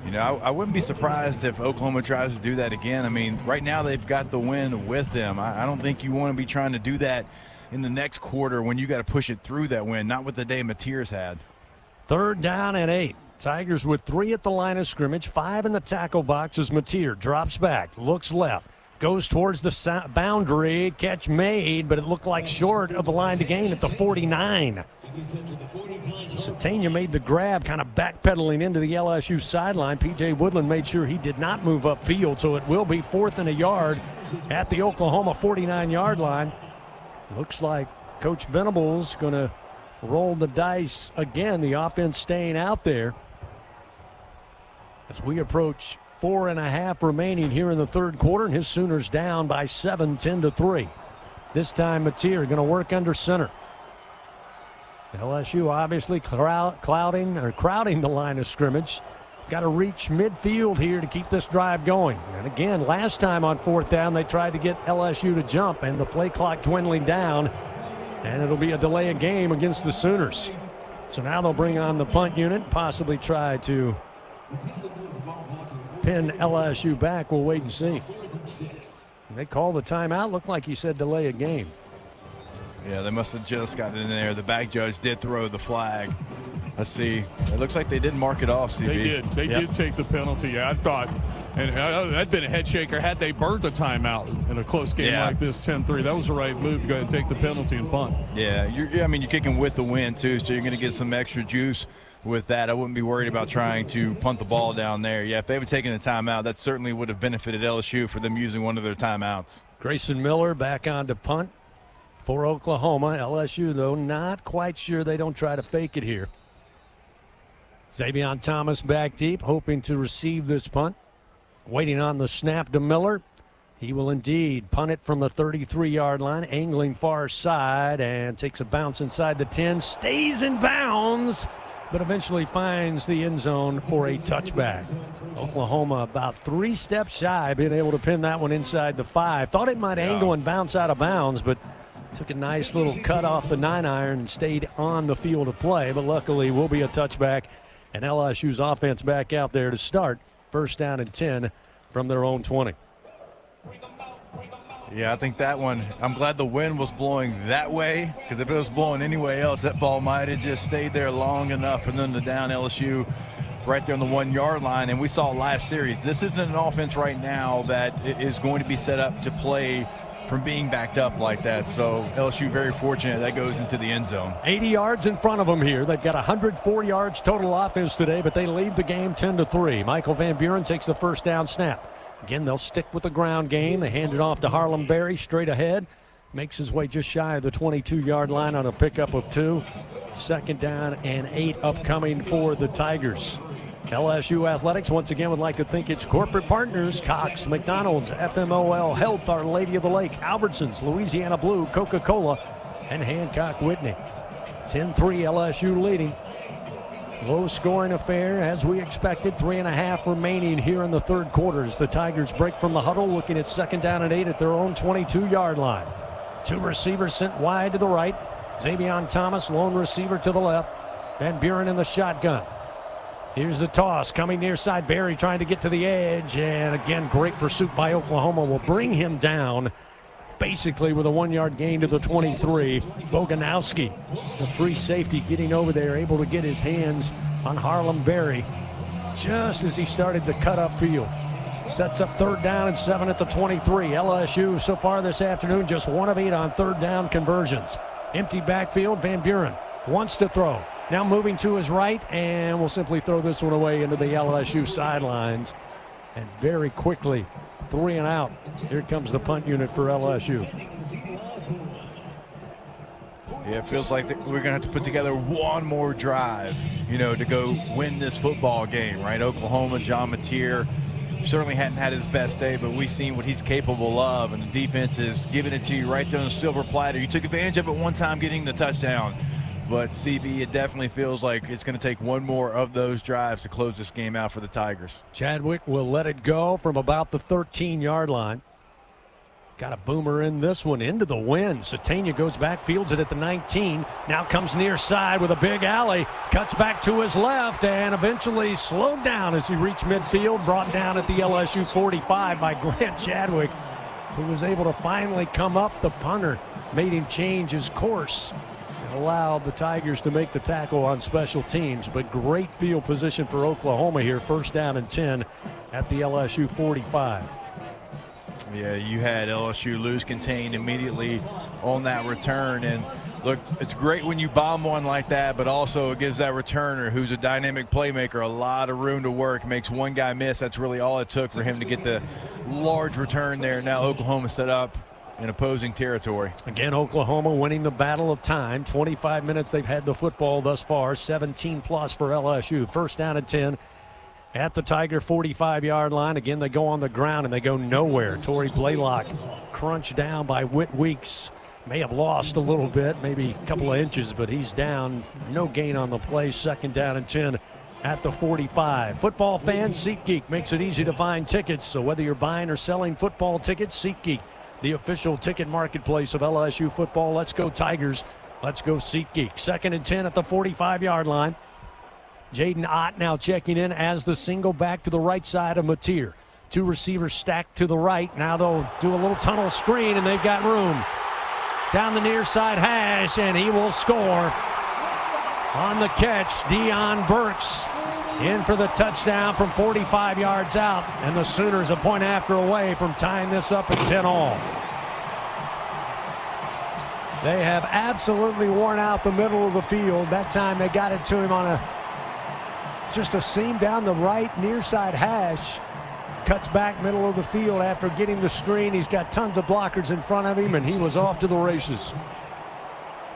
You know, I wouldn't be surprised if Oklahoma tries to do that again. I mean, right now they've got the win with them. I don't think you want to be trying to do that in the next quarter when you got to push it through that win, not with the day Mateer's had. Third down and 8. Tigers with 3 at the line of scrimmage, 5 in the tackle box as Mateer drops back, looks left, goes towards the boundary. Catch made, but it looked like short of the line to gain at the 49. Satania made the grab, kind of backpedaling into the LSU sideline. P.J. Woodland made sure he did not move upfield, so it will be 4th and a yard at the Oklahoma 49-yard line. Looks like Coach Venables going to roll the dice again, the offense staying out there. As we approach 4.5 remaining here in the third quarter, and his Sooners down by 7, 10-3. This time Mateer going to work under center. LSU obviously crowding the line of scrimmage. Got to reach midfield here to keep this drive going. And again, last time on 4th down, they tried to get LSU to jump, and the play clock dwindling down And it'll be a delay of game against the Sooners. So now they'll bring on the punt unit, possibly try to pin LSU back. We'll wait and see. They call the timeout. Looked like he said delay a game. Yeah, they must have just gotten in there. The back judge did throw the flag. Let's see. It looks like they did mark it off, CB. They did. They did take the penalty. I thought, and that'd been a head shaker had they burned the timeout in a close game like this, 10-3. That was the right move to go ahead and take the penalty and punt. Yeah, you're kicking with the wind, too, so you're going to get some extra juice with that. I wouldn't be worried about trying to punt the ball down there. Yeah, if they would have taken a timeout, that certainly would have benefited LSU for them using one of their timeouts. Grayson Miller back on to punt for Oklahoma. LSU, though, not quite sure they don't try to fake it here. Xavier Thomas back deep, hoping to receive this punt. Waiting on the snap to Miller. He will indeed punt it from the 33-yard line, angling far side, and takes a bounce inside the 10. Stays in bounds, but eventually finds the end zone for a touchback. Oklahoma about 3 steps shy, being able to pin that one inside the 5. Thought it might angle and bounce out of bounds, but took a nice little cut off the 9-iron and stayed on the field of play. But luckily, will be a touchback. And LSU's offense back out there to start. First down and 10 from their own 20. Yeah, I think that one, I'm glad the wind was blowing that way, because if it was blowing any way else, that ball might have just stayed there long enough for them to down LSU right there on the 1-yard line. And we saw last series, this isn't an offense right now that is going to be set up to play from being backed up like that. So LSU very fortunate that goes into the end zone. 80 yards in front of them here. They've got 104 yards total offense today, but they lead the game 10-3. Michael Van Buren takes the first down snap. Again, they'll stick with the ground game. They hand it off to Harlem Berry straight ahead. Makes his way just shy of the 22-yard line on a pickup of 2. Second down and 8 upcoming for the Tigers. LSU Athletics once again would like to thank its corporate partners: Cox, McDonald's, FMOL Health, Our Lady of the Lake, Albertsons, Louisiana Blue, Coca-Cola, and Hancock Whitney. 10-3 LSU leading. Low scoring affair as we expected. 3.5 remaining here in the third quarter as the Tigers break from the huddle, looking at second down and 8 at their own 22-yard line. 2 receivers sent wide to the right. Xavier Thomas, lone receiver to the left. Van Buren in the shotgun. Here's the toss coming near side. Berry trying to get to the edge. And again, great pursuit by Oklahoma will bring him down basically with a 1-yard gain to the 23. Boganowski, the free safety, getting over there, able to get his hands on Harlem Berry just as he started to cut upfield. Sets up third down and 7 at the 23. LSU so far this afternoon just 1 of 8 on third down conversions. Empty backfield. Van Buren wants to throw. Now moving to his right, and will simply throw this one away into the LSU sidelines. And very quickly, 3 and out. Here comes the punt unit for LSU. Yeah, it feels like we're going to have to put together one more drive, to go win this football game, right? Oklahoma, John Mateer certainly hadn't had his best day, but we've seen what he's capable of, and the defense is giving it to you right there on the silver platter. You took advantage of it one time getting the touchdown. But, CB, it definitely feels like it's going to take one more of those drives to close this game out for the Tigers. Chadwick will let it go from about the 13-yard line. Got a boomer in this one into the wind. Satania goes back, fields it at the 19. Now comes near side with a big alley. Cuts back to his left and eventually slowed down as he reached midfield. Brought down at the LSU 45 by Grant Chadwick, who was able to finally come up. The punter made him change his course. Allowed the Tigers to make the tackle on special teams, but great field position for Oklahoma here. First down and 10 at the LSU 45. Yeah, you had LSU lose contain immediately on that return. And look, it's great when you bomb one like that, but also it gives that returner, who's a dynamic playmaker, a lot of room to work. Makes one guy miss. That's really all it took for him to get the large return there. Now Oklahoma set up in opposing territory. Again, Oklahoma winning the battle of time. 25 minutes they've had the football thus far. 17 plus for LSU. First down and 10 at the Tiger 45-yard line. Again, they go on the ground and they go nowhere. Torrey Blaylock crunched down by Whit Weeks. May have lost a little bit, maybe a couple of inches, but he's down. No gain on the play. Second down and 10 at the 45. Football fans, SeatGeek makes it easy to find tickets. So whether you're buying or selling football tickets, SeatGeek the official ticket marketplace of LSU football. Let's go Tigers. Let's go SeatGeek. 2nd and 10 at the 45-yard line. Jaden Ott now checking in as the single back to the right side of Mateer. 2 receivers stacked to the right. Now they'll do a little tunnel screen, and they've got room. Down the near side hash, and he will score. On the catch, Deion Burks in for the touchdown from 45 yards out. And the Sooners a point after away from tying this up at 10-all. They have absolutely worn out the middle of the field. That time they got it to him on just a seam down the right near side hash. Cuts back middle of the field after getting the screen. He's got tons of blockers in front of him, and he was off to the races.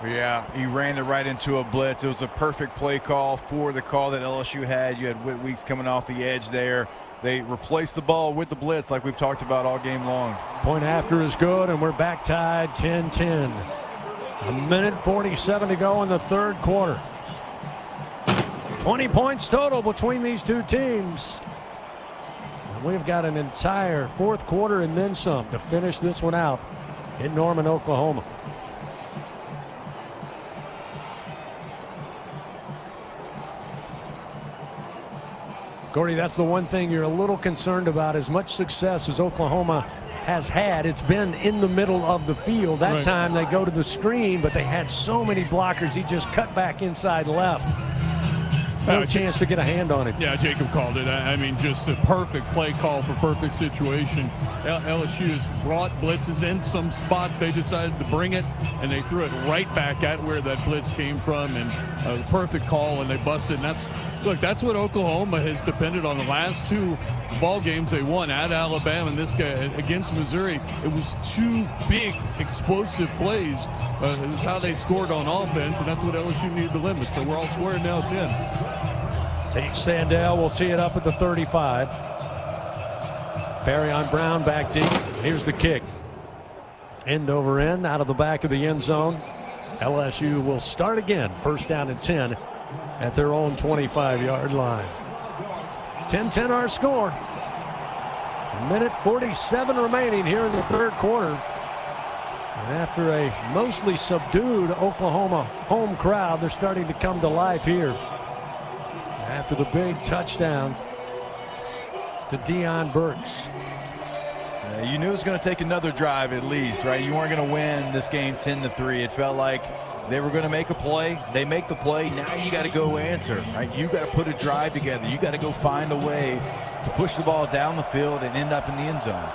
Yeah, he ran it right into a blitz. It was a perfect play call for the call that LSU had. You had Whit Weeks coming off the edge there. They replaced the ball with the blitz like we've talked about all game long. Point after is good, and we're back tied 10-10. 1:47 to go in the third quarter. 20 points total between these two teams. And we've got an entire fourth quarter and then some to finish this one out in Norman, Oklahoma. Gordy, that's the one thing you're a little concerned about. As much success as Oklahoma has had, it's been in the middle of the field. That time they go to the screen, but they had so many blockers, he just cut back inside left. No chance to get a hand on him. Yeah, Jacob called it. I mean, just a perfect play call for perfect situation. LSU has brought blitzes in some spots. They decided to bring it, and they threw it right back at where that blitz came from. And the perfect call, and they busted. And that's what Oklahoma has depended on the last 2 ball games they won at Alabama and this guy against Missouri. It was 2 big explosive plays. It was how they scored on offense, and that's what LSU needed to limit. So we're all squared now 10. Tate Sandell will tee it up at the 35. Barry Brown back deep. Here's the kick. End over end out of the back of the end zone. LSU will start again. 1st down and 10 at their own 25-yard line. 10-10 our score. 1:47 remaining here in the third quarter. And after a mostly subdued Oklahoma home crowd, they're starting to come to life here. After the big touchdown to Deion Burks. You knew it was going to take another drive at least, right? You weren't going to win this game 10-3. It felt like they were going to make a play. They make the play. Now you got to go answer, right? You got to put a drive together. You got to go find a way to push the ball down the field and end up in the end zone.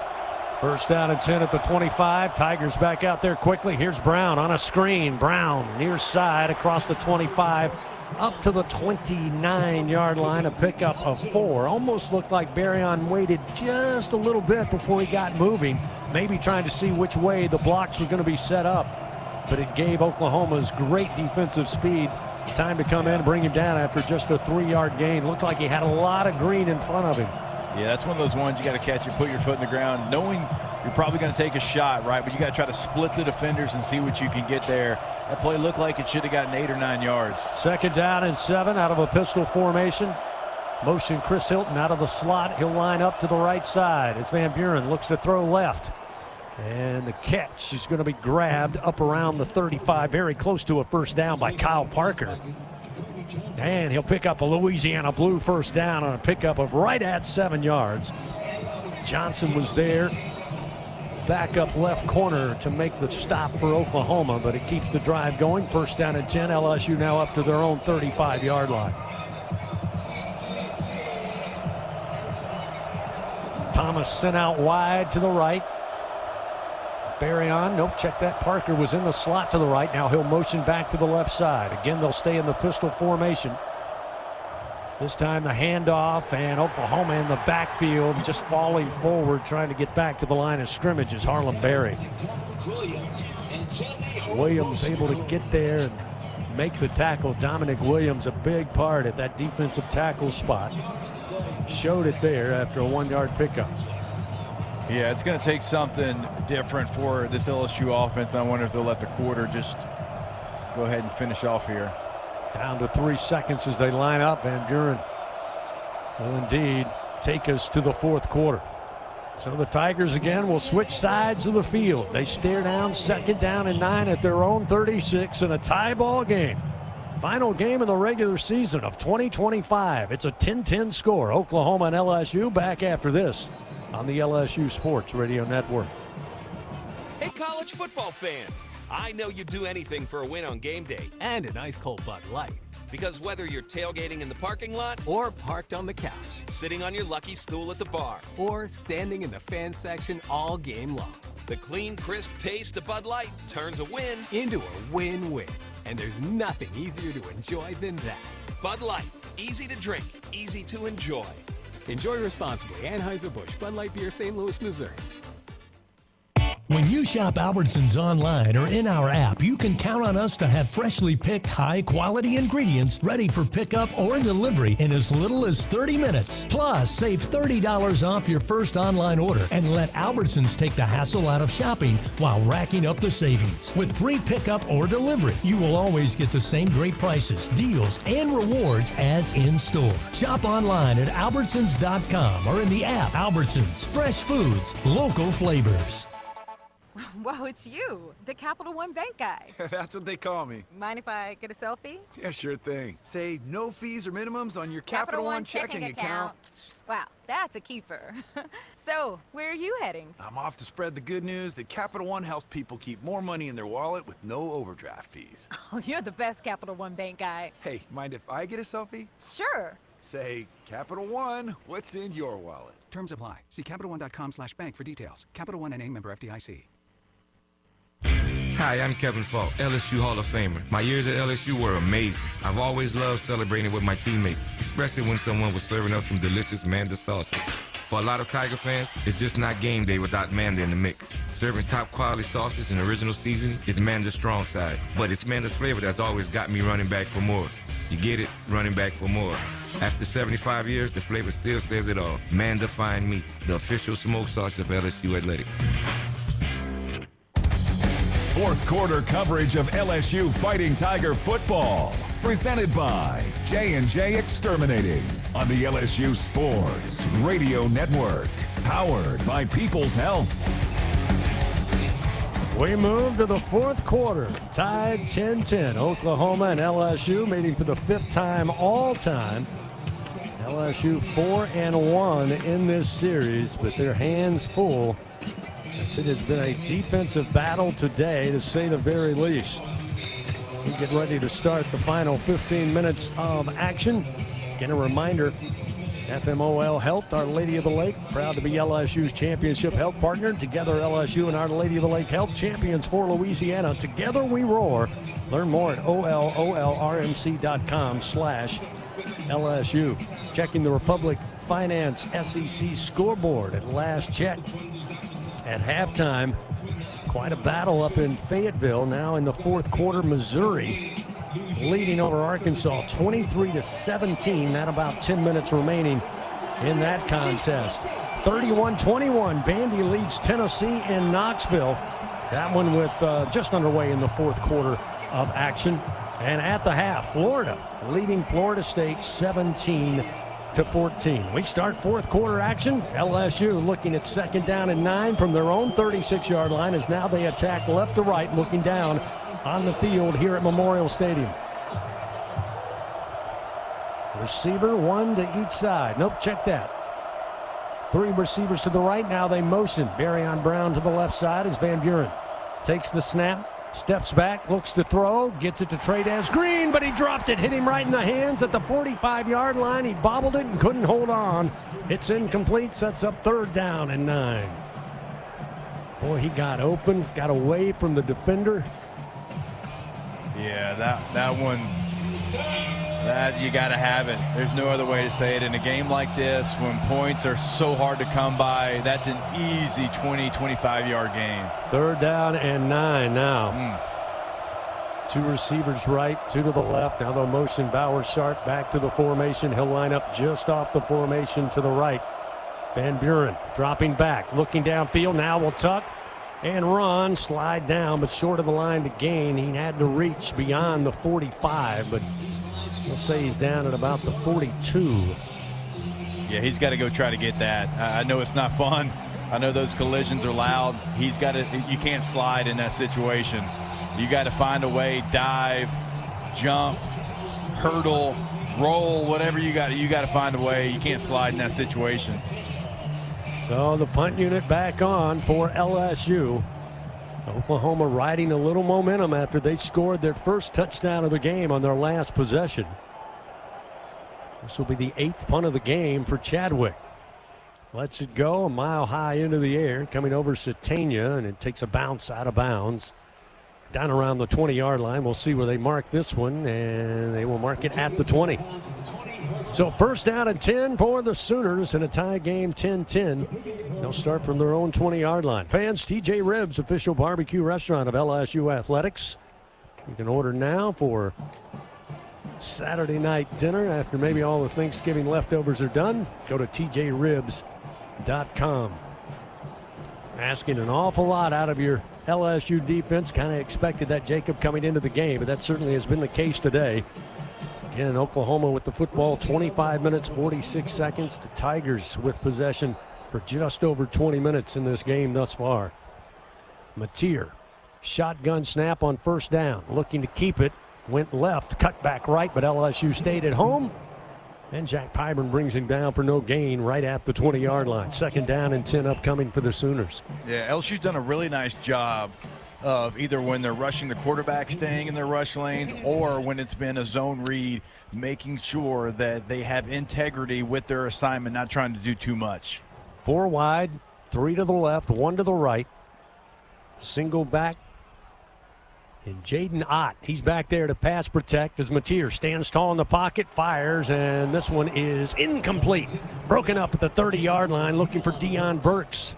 1st down and 10 at the 25. Tigers back out there quickly. Here's Brown on a screen. Brown near side across the 25 up to the 29-yard line. A pickup of 4. Almost looked like Barryon waited just a little bit before he got moving, maybe trying to see which way the blocks were going to be set up. But it gave Oklahoma's great defensive speed time to come in and bring him down after just a 3-yard gain. Looked like he had a lot of green in front of him. Yeah, that's one of those ones you got to catch and put your foot in the ground, knowing you're probably going to take a shot, right? But you got to try to split the defenders and see what you can get there. That play looked like it should have gotten 8 or 9 yards. 2nd down and 7 out of a pistol formation. Motion Chris Hilton out of the slot. He'll line up to the right side as Van Buren looks to throw left. And the catch is going to be grabbed up around the 35, very close to a 1st down by Kyle Parker. And he'll pick up a Louisiana Blue 1st down on a pickup of right at 7 yards. Johnson was there, back up left corner to make the stop for Oklahoma, but it keeps the drive going. 1st down and 10. LSU now up to their own 35-yard line. Thomas sent out wide to the right. Barryon, nope, check that. Parker was in the slot to the right. Now he'll motion back to the left side. Again, they'll stay in the pistol formation. This time the handoff, and Oklahoma in the backfield, just falling forward, trying to get back to the line of scrimmage is Harlem Berry. Williams able to get there and make the tackle. Dominic Williams, a big part at that defensive tackle spot. Showed it there after a 1-yard pickup. Yeah, it's going to take something different for this LSU offense. I wonder if they'll let the quarter just go ahead and finish off here. Down to 3 seconds as they line up. Van Buren will indeed take us to the fourth quarter. So the Tigers again will switch sides of the field. They stare down 2nd down and 9 at their own 36 in a tie ball game. Final game of the regular season of 2025. It's a 10-10 score. Oklahoma and LSU back after this on the LSU Sports Radio Network. Hey, college football fans. I know you'd do anything for a win on game day. And an ice cold Bud Light. Because whether you're tailgating in the parking lot or parked on the couch, sitting on your lucky stool at the bar, or standing in the fan section all game long, the clean, crisp taste of Bud Light turns a win into a win-win. And there's nothing easier to enjoy than that. Bud Light, easy to drink, easy to enjoy. Enjoy responsibly. Anheuser-Busch, Bud Light Beer, St. Louis, Missouri. When you shop Albertsons online or in our app, you can count on us to have freshly picked, high-quality ingredients ready for pickup or delivery in as little as 30 minutes. Plus, save $30 off your first online order and let Albertsons take the hassle out of shopping while racking up the savings. With free pickup or delivery, you will always get the same great prices, deals, and rewards as in-store. Shop online at Albertsons.com or in the app. Albertsons, fresh foods, local flavors. Wow, it's you, the Capital One Bank guy. That's what they call me. Mind if I get a selfie? Yeah, sure thing. Say no fees or minimums on your Capital One checking account. Wow, that's a keeper. So, where are you heading? I'm off to spread the good news that Capital One helps people keep more money in their wallet with no overdraft fees. Oh, you're the best Capital One Bank guy. Hey, mind if I get a selfie? Sure. Say, Capital One, what's in your wallet? Terms apply. See CapitalOne.com/bank for details. Capital One NA, member FDIC. Hi, I'm Kevin Falk, LSU Hall of Famer. My years at LSU were amazing. I've always loved celebrating with my teammates, especially when someone was serving up some delicious Manda sauce. For a lot of Tiger fans, it's just not game day without Manda in the mix. Serving top quality sauces and original seasoning is Manda's strong side, but it's Manda's flavor that's always got me running back for more. You get it, running back for more. After 75 years, the flavor still says it all. Manda Fine Meats, the official smoke sauce of LSU Athletics. Fourth quarter coverage of LSU Fighting Tiger football. Presented by J&J Exterminating on the LSU Sports Radio Network. Powered by People's Health. We move to the fourth quarter. Tied 10-10. Oklahoma and LSU meeting for the 5th time all time. LSU 4-1 in this series, but their hands full. It has been a defensive battle today, to say the very least. We get ready to start the final 15 minutes of action. Again, a reminder, FMOL Health, Our Lady of the Lake, proud to be LSU's championship health partner. Together, LSU and Our Lady of the Lake Health champions for Louisiana. Together we roar. Learn more at olrmc.com/LSU. Checking the Republic Finance SEC scoreboard at last check. At halftime, quite a battle up in Fayetteville. Now in the fourth quarter, Missouri leading over Arkansas 23-17. That about 10 minutes remaining in that contest. 31-21, Vandy leads Tennessee in Knoxville. That one with just underway in the fourth quarter of action. And at the half, Florida leading Florida State 17-14. We start fourth quarter action. LSU looking at 2nd down and 9 from their own 36-yard line as now they attack left to right, looking down on the field here at Memorial Stadium. Receiver, one to each side. Nope, check that. 3 receivers to the right. Now they motion. Barryon Brown to the left side as Van Buren takes the snap. Steps back, looks to throw, gets it to Trey'Dez Green, but he dropped it, hit him right in the hands at the 45-yard line. He bobbled it and couldn't hold on. It's incomplete, sets up 3rd down and 9. Boy, he got open, got away from the defender. Yeah, that one, that you got to have it. There's no other way to say it. In a game like this, when points are so hard to come by, that's an easy 20, 25-yard game. 3rd down and 9 now. 2 receivers right, 2 to the left. Now they'll motion Bauer Sharp back to the formation. He'll line up just off the formation to the right. Van Buren dropping back, looking downfield. Now will tuck and run, slide down, but short of the line to gain. He had to reach beyond the 45, but we'll say he's down at about the 42. Yeah, he's got to go try to get that. I know it's not fun I know those collisions are loud. You can't slide in that situation. You got to find a way, dive, jump, hurdle, roll, whatever you got to find a way. You can't slide in that situation. So the punt unit back on for LSU. Oklahoma riding a little momentum after they scored their first touchdown of the game on their last possession. This will be the 8th punt of the game for Chadwick. Lets it go a mile high into the air, coming over Satania, and it takes a bounce out of bounds. Down around the 20-yard line. We'll see where they mark this one, and they will mark it at the 20. So first down and 10 for the Sooners in a tie game, 10-10. They'll start from their own 20-yard line. Fans, TJ Ribs, official barbecue restaurant of LSU Athletics. You can order now for Saturday night dinner after maybe all the Thanksgiving leftovers are done. Go to tjribs.com. Asking an awful lot out of your LSU defense. Kind of expected that, Jacob, coming into the game, but that certainly has been the case today. Again, Oklahoma with the football, 25 minutes, 46 seconds. The Tigers with possession for just over 20 minutes in this game thus far. Mateer, shotgun snap on first down, looking to keep it. Went left, cut back right, but LSU stayed at home. And Jack Pyburn brings him down for no gain right at the 20-yard line. Second down and 10 upcoming for the Sooners. Yeah, LSU's done a really nice job of either when they're rushing the quarterback, staying in their rush lanes, or when it's been a zone read, making sure that they have integrity with their assignment, not trying to do too much. 4 wide, 3 to the left, 1 to the right. Single back. And Jaden Ott, he's back there to pass protect as Mateer stands tall in the pocket, fires, and this one is incomplete. Broken up at the 30-yard line, looking for Deion Burks.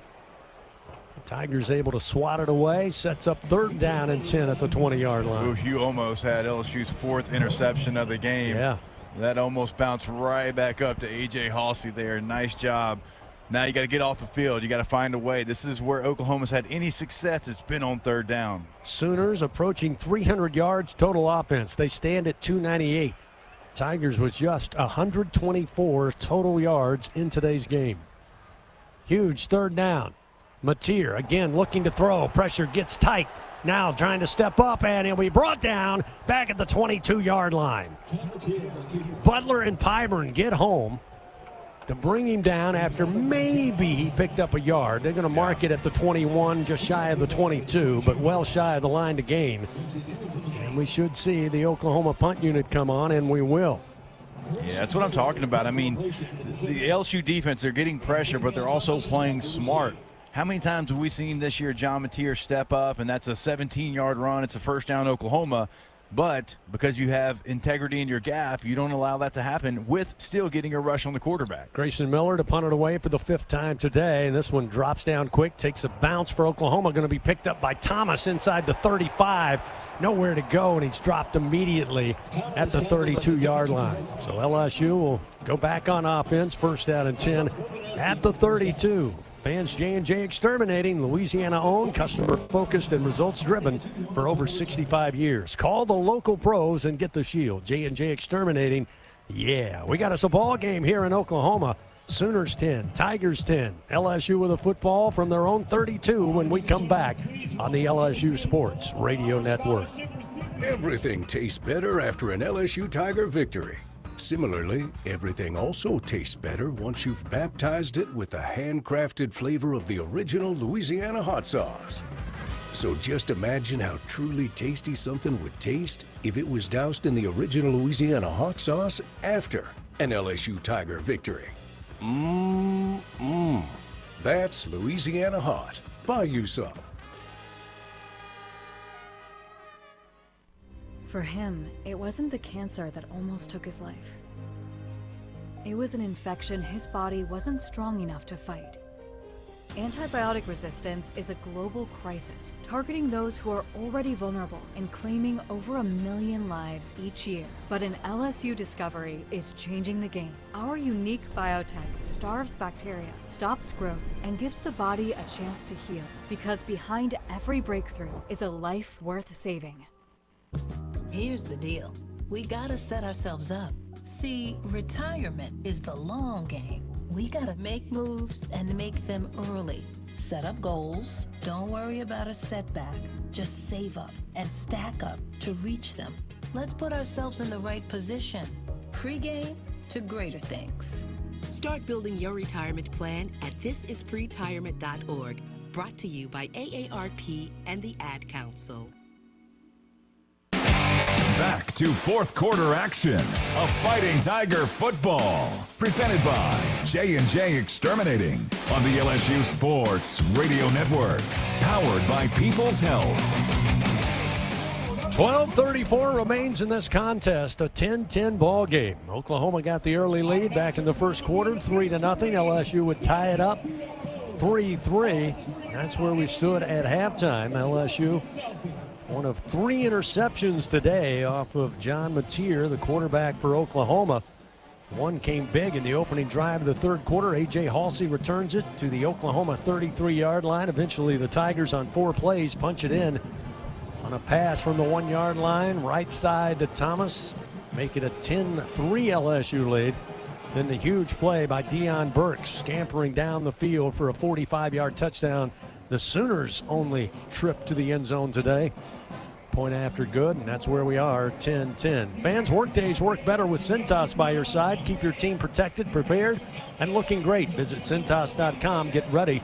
The Tigers able to swat it away, sets up third down and 10 at the 20-yard line. Ooh, Hugh almost had LSU's 4th interception of the game. Yeah. That almost bounced right back up to A.J. Halsey there. Nice job. Now you got to get off the field. You got to find a way. This is where Oklahoma's had any success. It's been on third down. Sooners approaching 300 yards total offense. They stand at 298. Tigers with just 124 total yards in today's game. Huge third down. Mateer again looking to throw. Pressure gets tight. Now trying to step up, and he'll be brought down back at the 22-yard line. Butler and Pyburn get home to bring him down after maybe he picked up a yard. They're going to mark it at the 21, just shy of the 22, but well shy of the line to gain. And we should see the Oklahoma punt unit come on, and we will. Yeah, that's what I'm talking about. I mean, the LSU defense, they're getting pressure, but they're also playing smart. How many times have we seen this year John Mateer step up, and that's a 17-yard run. It's a first down Oklahoma. But because you have integrity in your gap, you don't allow that to happen with still getting a rush on the quarterback. Grayson Miller to punt it away for the 5th time today. And this one drops down quick, takes a bounce for Oklahoma. Going to be picked up by Thomas inside the 35. Nowhere to go, and he's dropped immediately at the 32-yard line. So LSU will go back on offense, first down and 10 at the 32. Fans, J&J Exterminating, Louisiana-owned, customer-focused, and results-driven for over 65 years. Call the local pros and get the shield. J&J Exterminating, yeah. We got us a ball game here in Oklahoma. Sooners 10, Tigers 10. LSU with a football from their own 32 when we come back on the LSU Sports Radio Network. Everything tastes better after an LSU Tiger victory. Similarly, everything also tastes better once you've baptized it with the handcrafted flavor of the original Louisiana hot sauce. So just imagine how truly tasty something would taste if it was doused in the original Louisiana hot sauce after an LSU Tiger victory. That's Louisiana hot. Buy you some. For him, it wasn't the cancer that almost took his life. It was an infection his body wasn't strong enough to fight. Antibiotic resistance is a global crisis targeting those who are already vulnerable and claiming over 1 million lives each year. But an LSU discovery is changing the game. Our unique biotech starves bacteria, stops growth, and gives the body a chance to heal. Because behind every breakthrough is a life worth saving. Here's the deal. We gotta set ourselves up. See, retirement is the long game. We gotta make moves and make them early. Set up goals. Don't worry about a setback. Just save up and stack up to reach them. Let's put ourselves in the right position. Pregame to greater things. Start building your retirement plan at thisispretirement.org. Brought to you by AARP and the Ad Council. Back to fourth quarter action of Fighting Tiger football. Presented by J&J Exterminating on the LSU Sports Radio Network. Powered by People's Health. 12:34 remains in this contest, a 10-10 ball game. Oklahoma got the early lead back in the first quarter, 3-0. LSU would tie it up 3-3. That's where we stood at halftime. LSU, one of 3 interceptions today off of John Mateer, the quarterback for Oklahoma. One came big in the opening drive of the third quarter. A.J. Halsey returns it to the Oklahoma 33-yard line. Eventually the Tigers on 4 plays punch it in on a pass from the 1-yard line, right side to Thomas, make it a 10-3 LSU lead. Then the huge play by Deion Burks, scampering down the field for a 45-yard touchdown. The Sooners' only trip to the end zone today. Point after good, and that's where we are, 10-10. Fans, workdays work better with Cintas by your side. Keep your team protected, prepared, and looking great. Visit Cintas.com. Get ready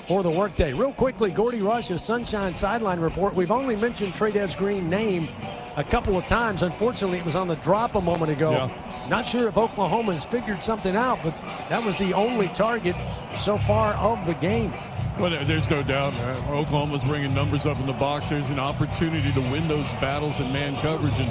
for the workday. Real quickly, Gordy Rush's Sunshine Sideline Report. We've only mentioned Trey'Dez Green's name a couple of times. Unfortunately, it was on the drop a moment ago. Yeah. Not sure if Oklahoma's figured something out, but that was the only target so far of the game. Well, there's no doubt. Oklahoma's bringing numbers up in the box. There's an opportunity to win those battles in man coverage, and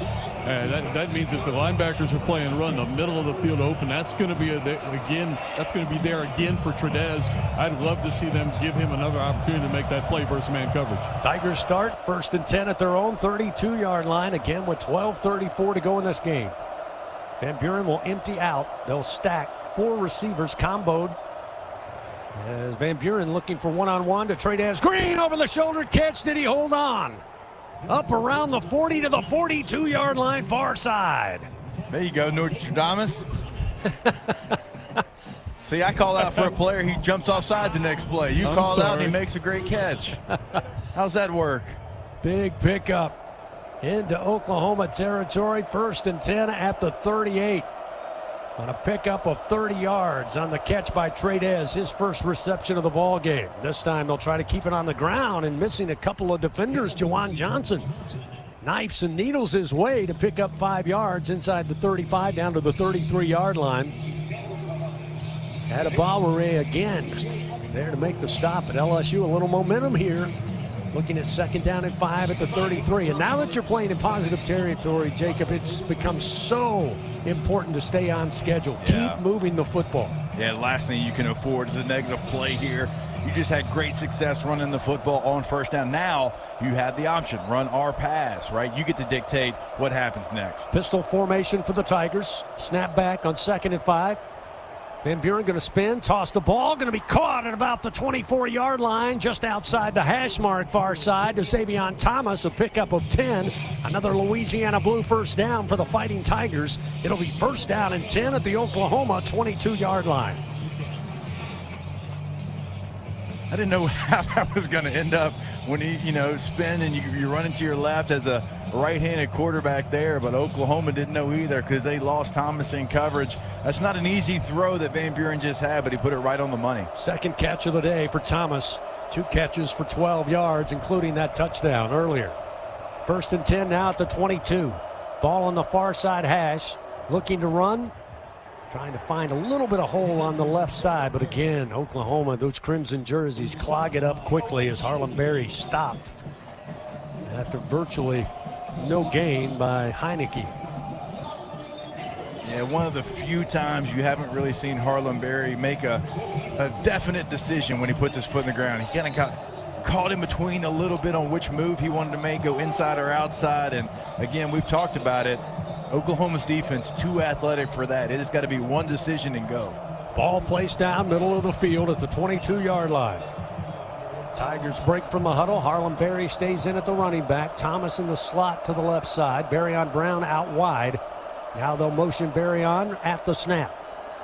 that means if the linebackers are playing run, the middle of the field open, that's going to be there again for Trey'Dez. I'd love to see them give him another opportunity to make that play versus man coverage. Tigers start 1st and 10 at their own 32-yard line, again with 12:34 to go in this game. Van Buren will empty out. They'll stack 4 receivers comboed. As Van Buren looking for one-on-one to Trey'Dez Green, over the shoulder catch. Did he hold on? Up around the 40 to the 42-yard line, far side. There you go, Nostradamus. See, I call out for a player, he jumps off sides the next play. You call out and he makes a great catch. How's that work? Big pickup into Oklahoma territory. 1st and 10 at the 38. On a pickup of 30 yards on the catch by Trey'Dez, his first reception of the ball game. This time they'll try to keep it on the ground, and missing a couple of defenders. Jawan Johnson knifes and needles his way to pick up 5 yards inside the 35 down to the 33-yard line. Adebawore again there to make the stop at LSU. A little momentum here. Looking at 2nd down and 5 at the 33. And now that you're playing in positive territory, Jacob, it's become so important to stay on schedule. Keep moving the football. Yeah, the last thing you can afford is a negative play here. You just had great success running the football on 1st down. Now you have the option, run or pass, right? You get to dictate what happens next. Pistol formation for the Tigers. Snap back on 2nd and 5. Van Buren going to spin, toss the ball, going to be caught at about the 24-yard line, just outside the hash mark, far side to Xavion Thomas, a pickup of 10. Another Louisiana Blue 1st down for the Fighting Tigers. It'll be 1st down and 10 at the Oklahoma 22-yard line. I didn't know how that was going to end up when he, spin and you run into your left as a right-handed quarterback there, but Oklahoma didn't know either because they lost Thomas in coverage. That's not an easy throw that Van Buren just had, but he put it right on the money. Second catch of the day for Thomas. 2 catches for 12 yards, including that touchdown earlier. 1st and 10 now at the 22. Ball on the far side hash, looking to run. Trying to find a little bit of hole on the left side, but again, Oklahoma, those crimson jerseys clog it up quickly as Harlem Berry stopped after virtually no gain by Heineke. Yeah, one of the few times you haven't really seen Harlem Berry make a definite decision when he puts his foot in the ground. He kind of got caught in between a little bit on which move he wanted to make, go inside or outside, and again, we've talked about it. Oklahoma's defense too athletic for that. It has got to be one decision and go. Ball placed down middle of the field at the 22-yard line. Tigers break from the huddle. Harlem Berry stays in at the running back. Thomas in the slot to the left side. Berryon Brown out wide. Now they'll motion Berryon at the snap.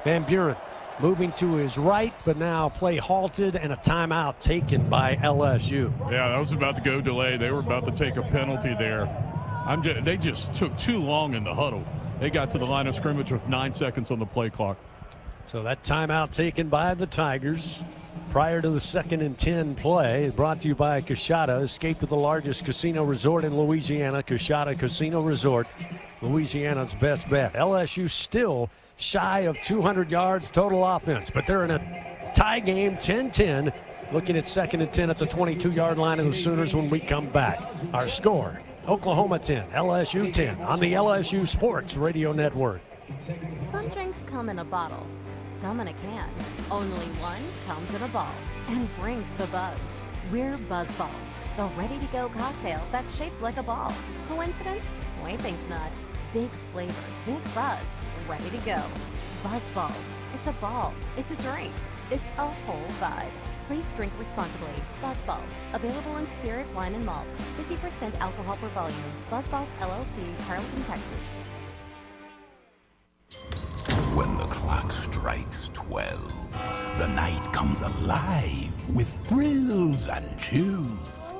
Van Buren moving to his right, but now play halted and a timeout taken by LSU. Yeah, that was about to go delay. They were about to take a penalty there. They just took too long in the huddle. They got to the line of scrimmage with 9 seconds on the play clock. So that timeout taken by the Tigers prior to the 2nd and 10 play. Brought to you by Coshada. Escape to the largest casino resort in Louisiana. Coshada Casino Resort, Louisiana's best bet. LSU still shy of 200 yards total offense, but they're in a tie game, 10-10. Looking at 2nd and 10 at the 22-yard line of the Sooners when we come back. Our score, Oklahoma 10, LSU 10 on the LSU Sports Radio Network. Some drinks come in a bottle, some in a can. Only one comes in a ball and brings the buzz. We're Buzz Balls, the ready-to-go cocktail that's shaped like a ball. Coincidence? We think not. Big flavor, big buzz, ready to go. Buzz Balls. It's a ball. It's a drink. It's a whole vibe. Please drink responsibly. Buzz Balls. Available in spirit, wine, and malt. 50% alcohol per volume. Buzz Balls, LLC, Carrollton, Texas. When the clock strikes 12, the night comes alive with thrills and chills.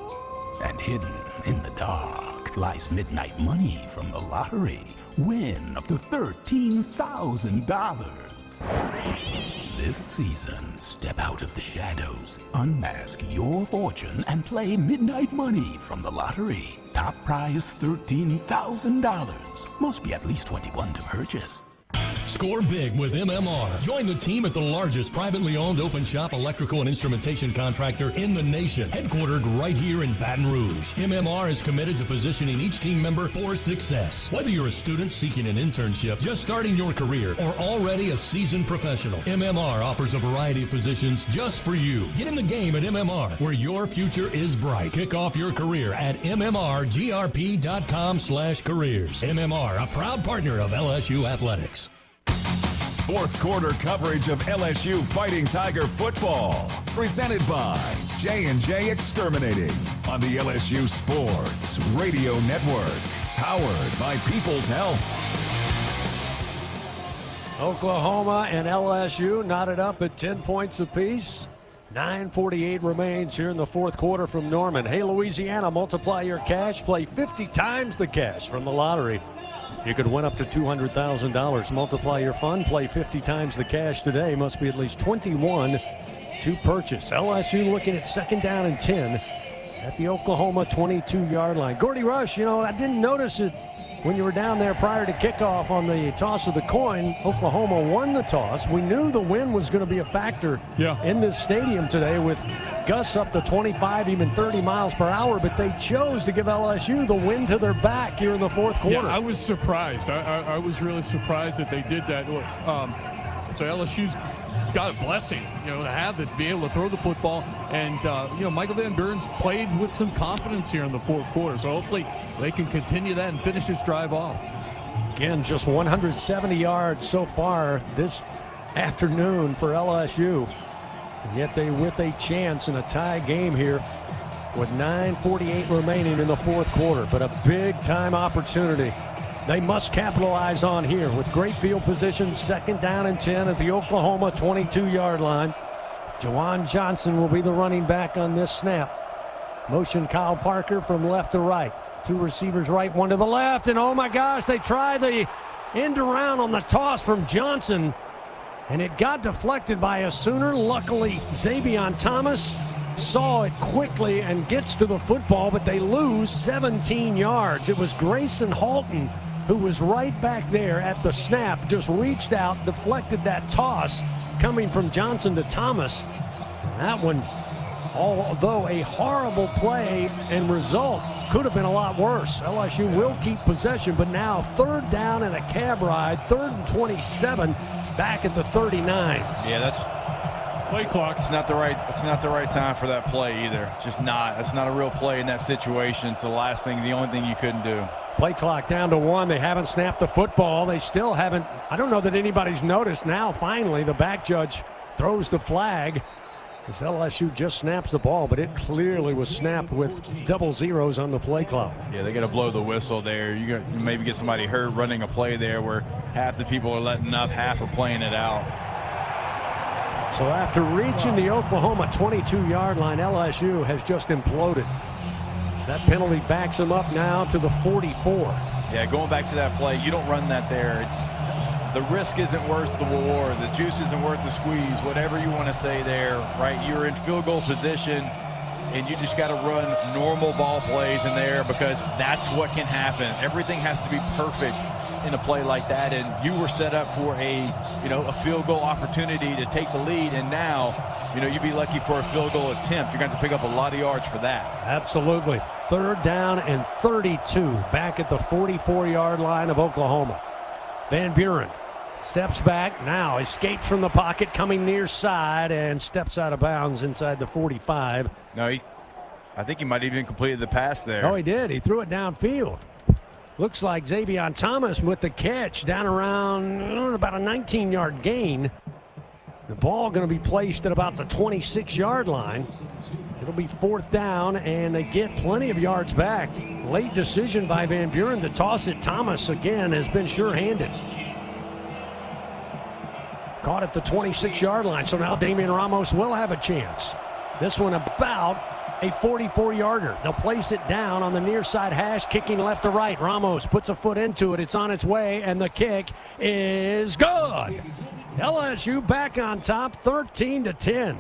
And hidden in the dark lies midnight money from the lottery. Win up to $13,000. This season, step out of the shadows, unmask your fortune, and play Midnight Money from the lottery. Top prize $13,000. Must be at least 21 to purchase. Score big with MMR. Join the team at the largest privately owned open shop electrical and instrumentation contractor in the nation, headquartered right here in Baton Rouge. MMR is committed to positioning each team member for success. Whether you're a student seeking an internship, just starting your career, or already a seasoned professional, MMR offers a variety of positions just for you. Get in the game at MMR, where your future is bright. Kick off your career at mmrgrp.com/careers. MMR, a proud partner of LSU Athletics. Fourth quarter coverage of LSU Fighting Tiger football. Presented by J&J Exterminating on the LSU Sports Radio Network. Powered by People's Health. Oklahoma and LSU knotted up at 10 points apiece. 9:48 remains here in the fourth quarter from Norman. Hey, Louisiana, multiply your cash. Play 50 times the cash from the lottery. You could win up to $200,000. Multiply your fun. Play 50 times the cash today. Must be at least 21 to purchase. LSU looking at 2nd down and 10 at the Oklahoma 22-yard line. Gordy Rush, I didn't notice it when you were down there prior to kickoff on the toss of the coin. Oklahoma won the toss. We knew the wind was going to be a factor in this stadium today with gusts up to 25, even 30 miles per hour, but they chose to give LSU the wind to their back here in the fourth quarter. Yeah, I was surprised. I was really surprised that they did that. So LSU's got a blessing, to have it, be able to throw the football. And, Michael Van Buren's played with some confidence here in the fourth quarter. So hopefully they can continue that and finish this drive off. Again, just 170 yards so far this afternoon for LSU. And yet they with a chance in a tie game here with 9:48 remaining in the fourth quarter. But a big-time opportunity they must capitalize on here with great field position. 2nd down and 10 at the Oklahoma 22-yard line. Jawan Johnson will be the running back on this snap. Motion Kyle Parker from left to right. 2 receivers right, 1 to the left. And oh my gosh, they try the end around on the toss from Johnson. And it got deflected by a Sooner. Luckily, Xavion Thomas saw it quickly and gets to the football, but they lose 17 yards. It was Grayson Halton who was right back there at the snap, just reached out, deflected that toss coming from Johnson to Thomas. And that one, although a horrible play and result, could have been a lot worse. LSU will keep possession, but now 3rd down and a cab ride, 3rd and 27, back at the 39. Yeah, that's play clock. It's not the right time for that play either. It's just not. It's not a real play in that situation. It's the only thing you couldn't do. Play clock down to 1. They haven't snapped the football. They still haven't. I don't know that anybody's noticed. Now, finally, the back judge throws the flag as LSU just snaps the ball, but it clearly was snapped with double zeros on the play clock. Yeah, they got to blow the whistle there. You maybe get somebody hurt running a play there where half the people are letting up, half are playing it out. So after reaching the Oklahoma 22-yard line, LSU has just imploded. That penalty backs them up now to the 44. Yeah, going back to that play, you don't run that there. The risk isn't worth the reward. The juice isn't worth the squeeze, whatever you want to say there, right? You're in field goal position, and you just got to run normal ball plays in there because that's what can happen. Everything has to be perfect in a play like that, and you were set up for a field goal opportunity to take the lead, and now, you'd be lucky for a field goal attempt. You're going to pick up a lot of yards for that. Absolutely. 3rd down and 32 back at the 44-yard line of Oklahoma. Van Buren steps back, now escapes from the pocket, coming near side, and steps out of bounds inside the 45. No, I think he might have even completed the pass there. Oh, he did. He threw it downfield. Looks like Xavier Thomas with the catch down around about a 19-yard gain. The ball going to be placed at about the 26-yard line. It'll be 4th down, and they get plenty of yards back. Late decision by Van Buren to toss it. Thomas, again, has been sure-handed. Caught at the 26-yard line, so now Damian Ramos will have a chance. This one about a 44-yarder. They'll place it down on the near side hash, kicking left to right. Ramos puts a foot into it. It's on its way, and the kick is good. LSU back on top, 13-10.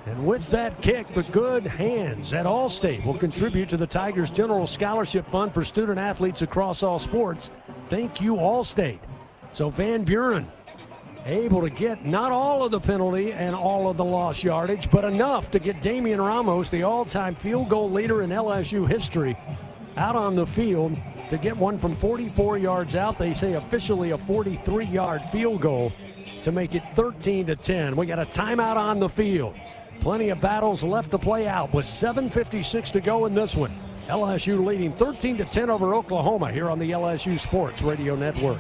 And with that kick, the good hands at Allstate will contribute to the Tigers General Scholarship Fund for student athletes across all sports. Thank you, Allstate. So Van Buren able to get not all of the penalty and all of the lost yardage, but enough to get Damian Ramos, the all-time field goal leader in LSU history, out on the field to get one from 44 yards out. They say officially a 43-yard field goal to make it 13-10. We got a timeout on the field. Plenty of battles left to play out with 7:56 to go in this one. LSU leading 13-10 over Oklahoma here on the LSU Sports Radio Network.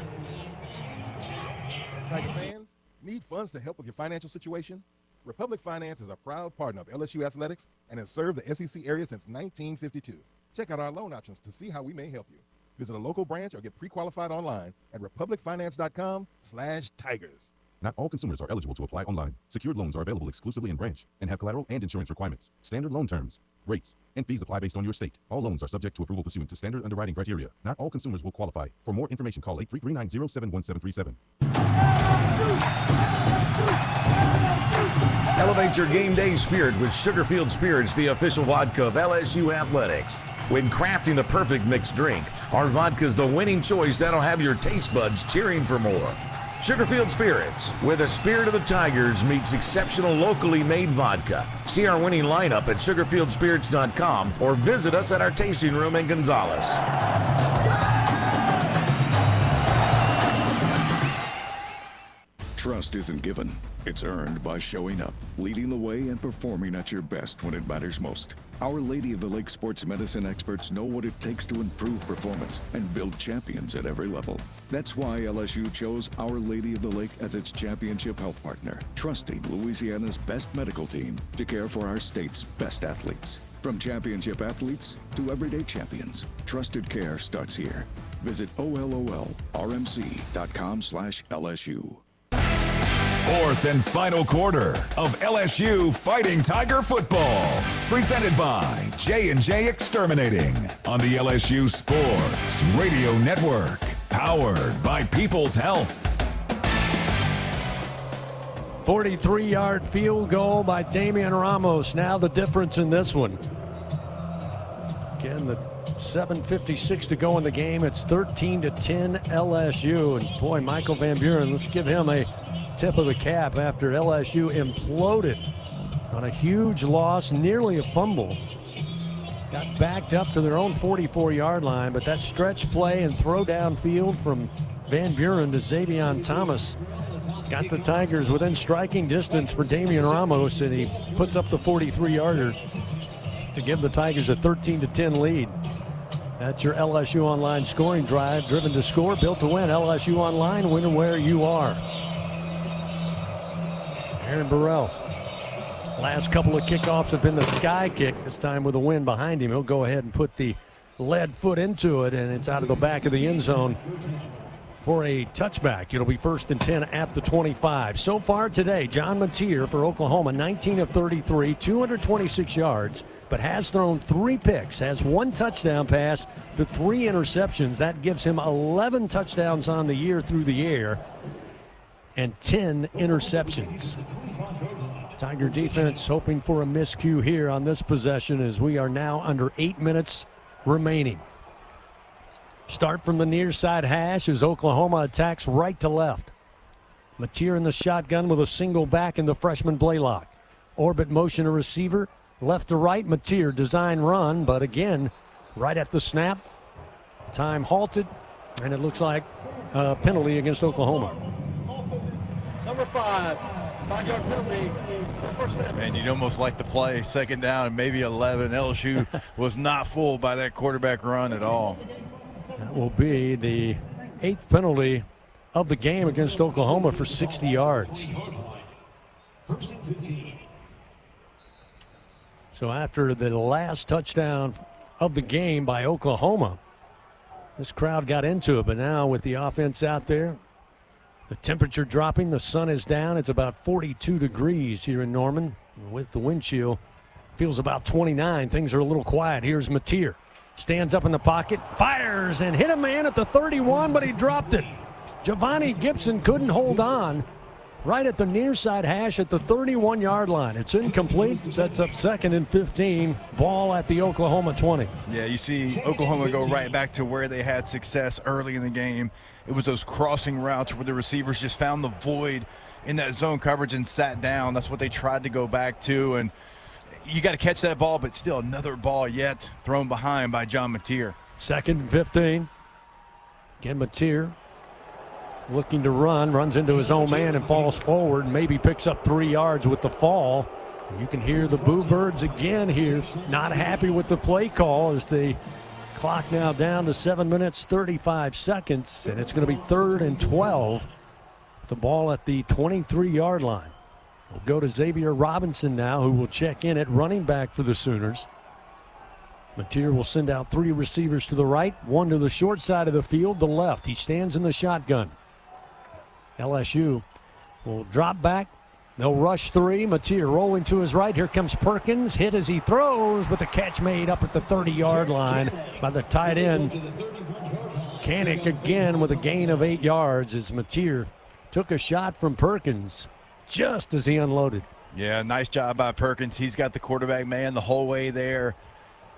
Tiger fans, need funds to help with your financial situation? Republic Finance is a proud partner of LSU Athletics and has served the SEC area since 1952. Check out our loan options to see how we may help you. Visit a local branch or get pre-qualified online at republicfinance.com/tigers. Not all consumers are eligible to apply online. Secured loans are available exclusively in branch and have collateral and insurance requirements. Standard loan terms, rates, and fees apply based on your state. All loans are subject to approval pursuant to standard underwriting criteria. Not all consumers will qualify. For more information, call 833-907-1737. Elevate your game day spirit with Sugarfield Spirits, the official vodka of LSU Athletics. When crafting the perfect mixed drink, our vodka is the winning choice that'll have your taste buds cheering for more. Sugarfield Spirits, where the spirit of the Tigers meets exceptional locally made vodka. See our winning lineup at sugarfieldspirits.com or visit us at our tasting room in Gonzales. Trust isn't given, it's earned by showing up, leading the way, and performing at your best when it matters most. Our Lady of the Lake sports medicine experts know what it takes to improve performance and build champions at every level. That's why LSU chose Our Lady of the Lake as its championship health partner, trusting Louisiana's best medical team to care for our state's best athletes. From championship athletes to everyday champions, trusted care starts here. Visit OLOLRMC.com/LSU. Fourth and final quarter of LSU Fighting Tiger football. Presented by J&J Exterminating on the LSU Sports Radio Network. Powered by People's Health. 43-yard field goal by Damian Ramos. Now the difference in this one. Again, the 7:56 to go in the game. It's 13-10 LSU. And boy, Michael Van Buren, let's give him a tip of the cap after LSU imploded on a huge loss, nearly a fumble. Got backed up to their own 44-yard line, but that stretch play and throw downfield from Van Buren to Xavier Thomas got the Tigers within striking distance for Damian Ramos, and he puts up the 43-yarder to give the Tigers a 13-10 lead. That's your LSU Online scoring drive, driven to score, built to win. LSU Online, win where you are. Aaron Burrell. Last couple of kickoffs have been the sky kick. This time with a win behind him. He'll go ahead and put the lead foot into it, and it's out of the back of the end zone for a touchback. It'll be 1st and 10 at the 25. So far today, John Mateer for Oklahoma, 19 of 33, 226 yards, but has thrown 3 picks, has 1 touchdown pass to 3 interceptions. That gives him 11 touchdowns on the year through the air and 10 interceptions. Tiger defense hoping for a miscue here on this possession as we are now under 8 minutes remaining. Start from the near side hash as Oklahoma attacks right to left. Mateer in the shotgun with a single back in the freshman Blaylock. Orbit motion a receiver, left to right. Mateer design run, but again, right at the snap, time halted, and it looks like a penalty against Oklahoma. Number 5, 5-yard penalty. First down. And you'd almost like to play 2nd down and maybe 11. LSU was not fooled by that quarterback run at all. That will be the 8th penalty of the game against Oklahoma for 60 yards. So after the last touchdown of the game by Oklahoma, this crowd got into it, but now with the offense out there, the temperature dropping, the sun is down. It's about 42 degrees here in Norman. With the wind chill, feels about 29. Things are a little quiet. Here's Mateer. Stands up in the pocket, fires, and hit a man at the 31, but he dropped it. Giovanni Gibson couldn't hold on right at the near side hash at the 31-yard line. It's incomplete, sets up 2nd and 15. Ball at the Oklahoma 20. Yeah, you see Oklahoma go right back to where they had success early in the game. It was those crossing routes where the receivers just found the void in that zone coverage and sat down. That's what they tried to go back to, and you got to catch that ball, but still another ball yet thrown behind by John Mateer. 2nd and 15. Again, Mateer looking to run, runs into his own man and falls forward, maybe picks up 3 yards with the fall. You can hear the Boo Birds again here, not happy with the play call as the clock now down to 7 minutes, 35 seconds, and it's going to be 3rd and 12. The ball at the 23-yard line. We'll go to Xavier Robinson now, who will check in at running back for the Sooners. Mateer will send out 3 receivers to the right, 1 to the short side of the field, the left. He stands in the shotgun. LSU will drop back. They'll rush 3. Mateer rolling to his right. Here comes Perkins. Hit as he throws, but the catch made up at the 30-yard line by the tight end. Kanik again with a gain of 8 yards as Mateer took a shot from Perkins just as he unloaded. Yeah, nice job by Perkins. He's got the quarterback man the whole way there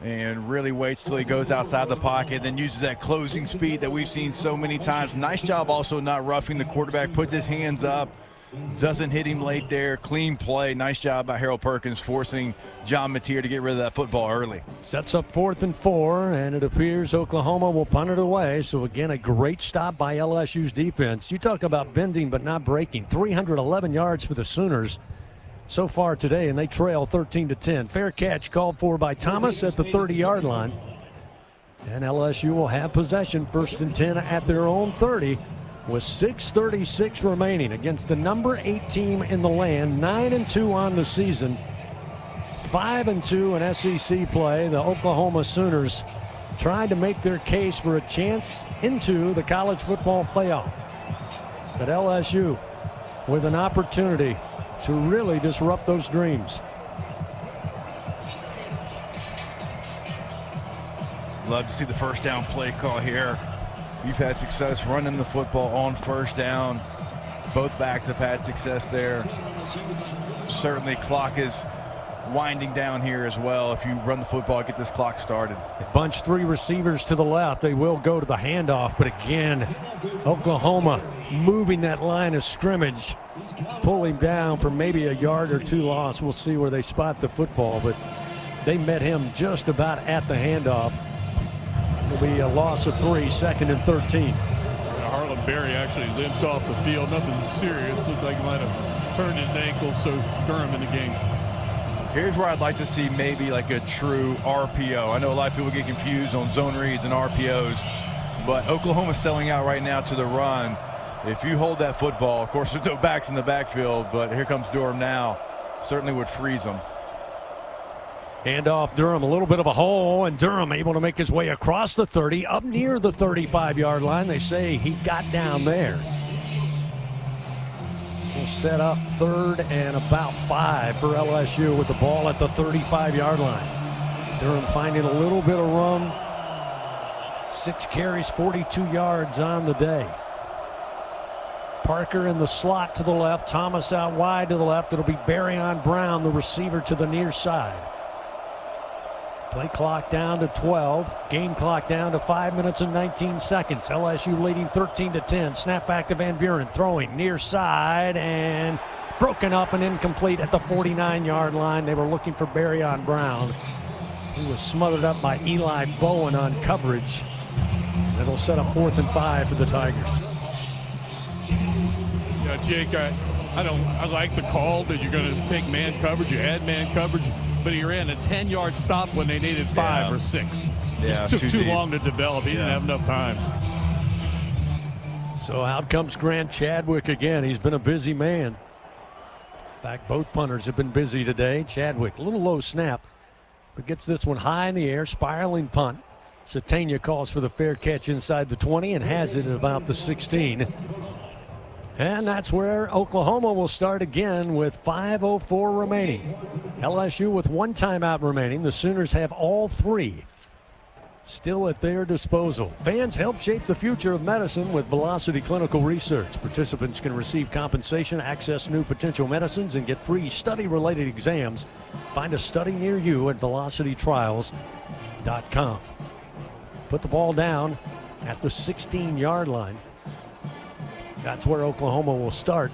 and really waits till he goes outside the pocket, then uses that closing speed that we've seen so many times. Nice job also not roughing the quarterback, puts his hands up, doesn't hit him late there. Clean play. Nice job by Harold Perkins forcing John Mateer to get rid of that football early. Sets up 4th and 4, and it appears Oklahoma will punt it away. So again, a great stop by LSU's defense. You talk about bending but not breaking. 311 yards for the Sooners so far today, and they trail 13-10. Fair catch called for by Thomas at the 30-yard line. And LSU will have possession, 1st and 10 at their own 30. With 6:36 remaining against the number 8 team in the land, 9-2 on the season, 5-2 in SEC play. The Oklahoma Sooners trying to make their case for a chance into the college football playoff. But LSU with an opportunity to really disrupt those dreams. Love to see the first down play call here. You've had success running the football on first down. Both backs have had success there. Certainly clock is winding down here as well. If you run the football, get this clock started. They bunch 3 receivers to the left. They will go to the handoff, but again, Oklahoma moving that line of scrimmage, pulling down for maybe a yard or 2 loss. We'll see where they spot the football, but they met him just about at the handoff. It'll be a loss of 3, 2nd and 13. Harlan Berry actually limped off the field. Nothing serious. Looked like he might have turned his ankle, so Durham in the game. Here's where I'd like to see maybe like a true RPO. I know a lot of people get confused on zone reads and RPOs, but Oklahoma's selling out right now to the run. If you hold that football, of course there's no backs in the backfield, but here comes Durham now. Certainly would freeze them. Hand off Durham, a little bit of a hole, and Durham able to make his way across the 30, up near the 35-yard line. They say he got down there. We'll set up 3rd and about 5 for LSU with the ball at the 35-yard line. Durham finding a little bit of room. 6 carries, 42 yards on the day. Parker in the slot to the left, Thomas out wide to the left. It'll be Barryon Brown, the receiver, to the near side. Play clock down to 12. Game clock down to 5 minutes and 19 seconds. LSU leading 13-10. Snap back to Van Buren, throwing near side and broken up and incomplete at the 49-yard line. They were looking for Barryon Brown. He was smothered up by Eli Bowen on coverage. It'll set up 4th and 5 for the Tigers. Yeah, Jake, I like the call that you're going to take man coverage. You had man coverage, but he ran a 10-yard stop when they needed 5 or 6. Just took too long to develop. He didn't have enough time. So out comes Grant Chadwick again. He's been a busy man. In fact, both punters have been busy today. Chadwick, a little low snap, but gets this one high in the air, spiraling punt. Satania calls for the fair catch inside the 20 and has it at about the 16. And that's where Oklahoma will start again with 5:04 remaining. LSU with 1 timeout remaining. The Sooners have all 3 still at their disposal. Fans help shape the future of medicine with Velocity Clinical Research. Participants can receive compensation, access new potential medicines, and get free study-related exams. Find a study near you at velocitytrials.com. Put the ball down at the 16-yard line. That's where Oklahoma will start.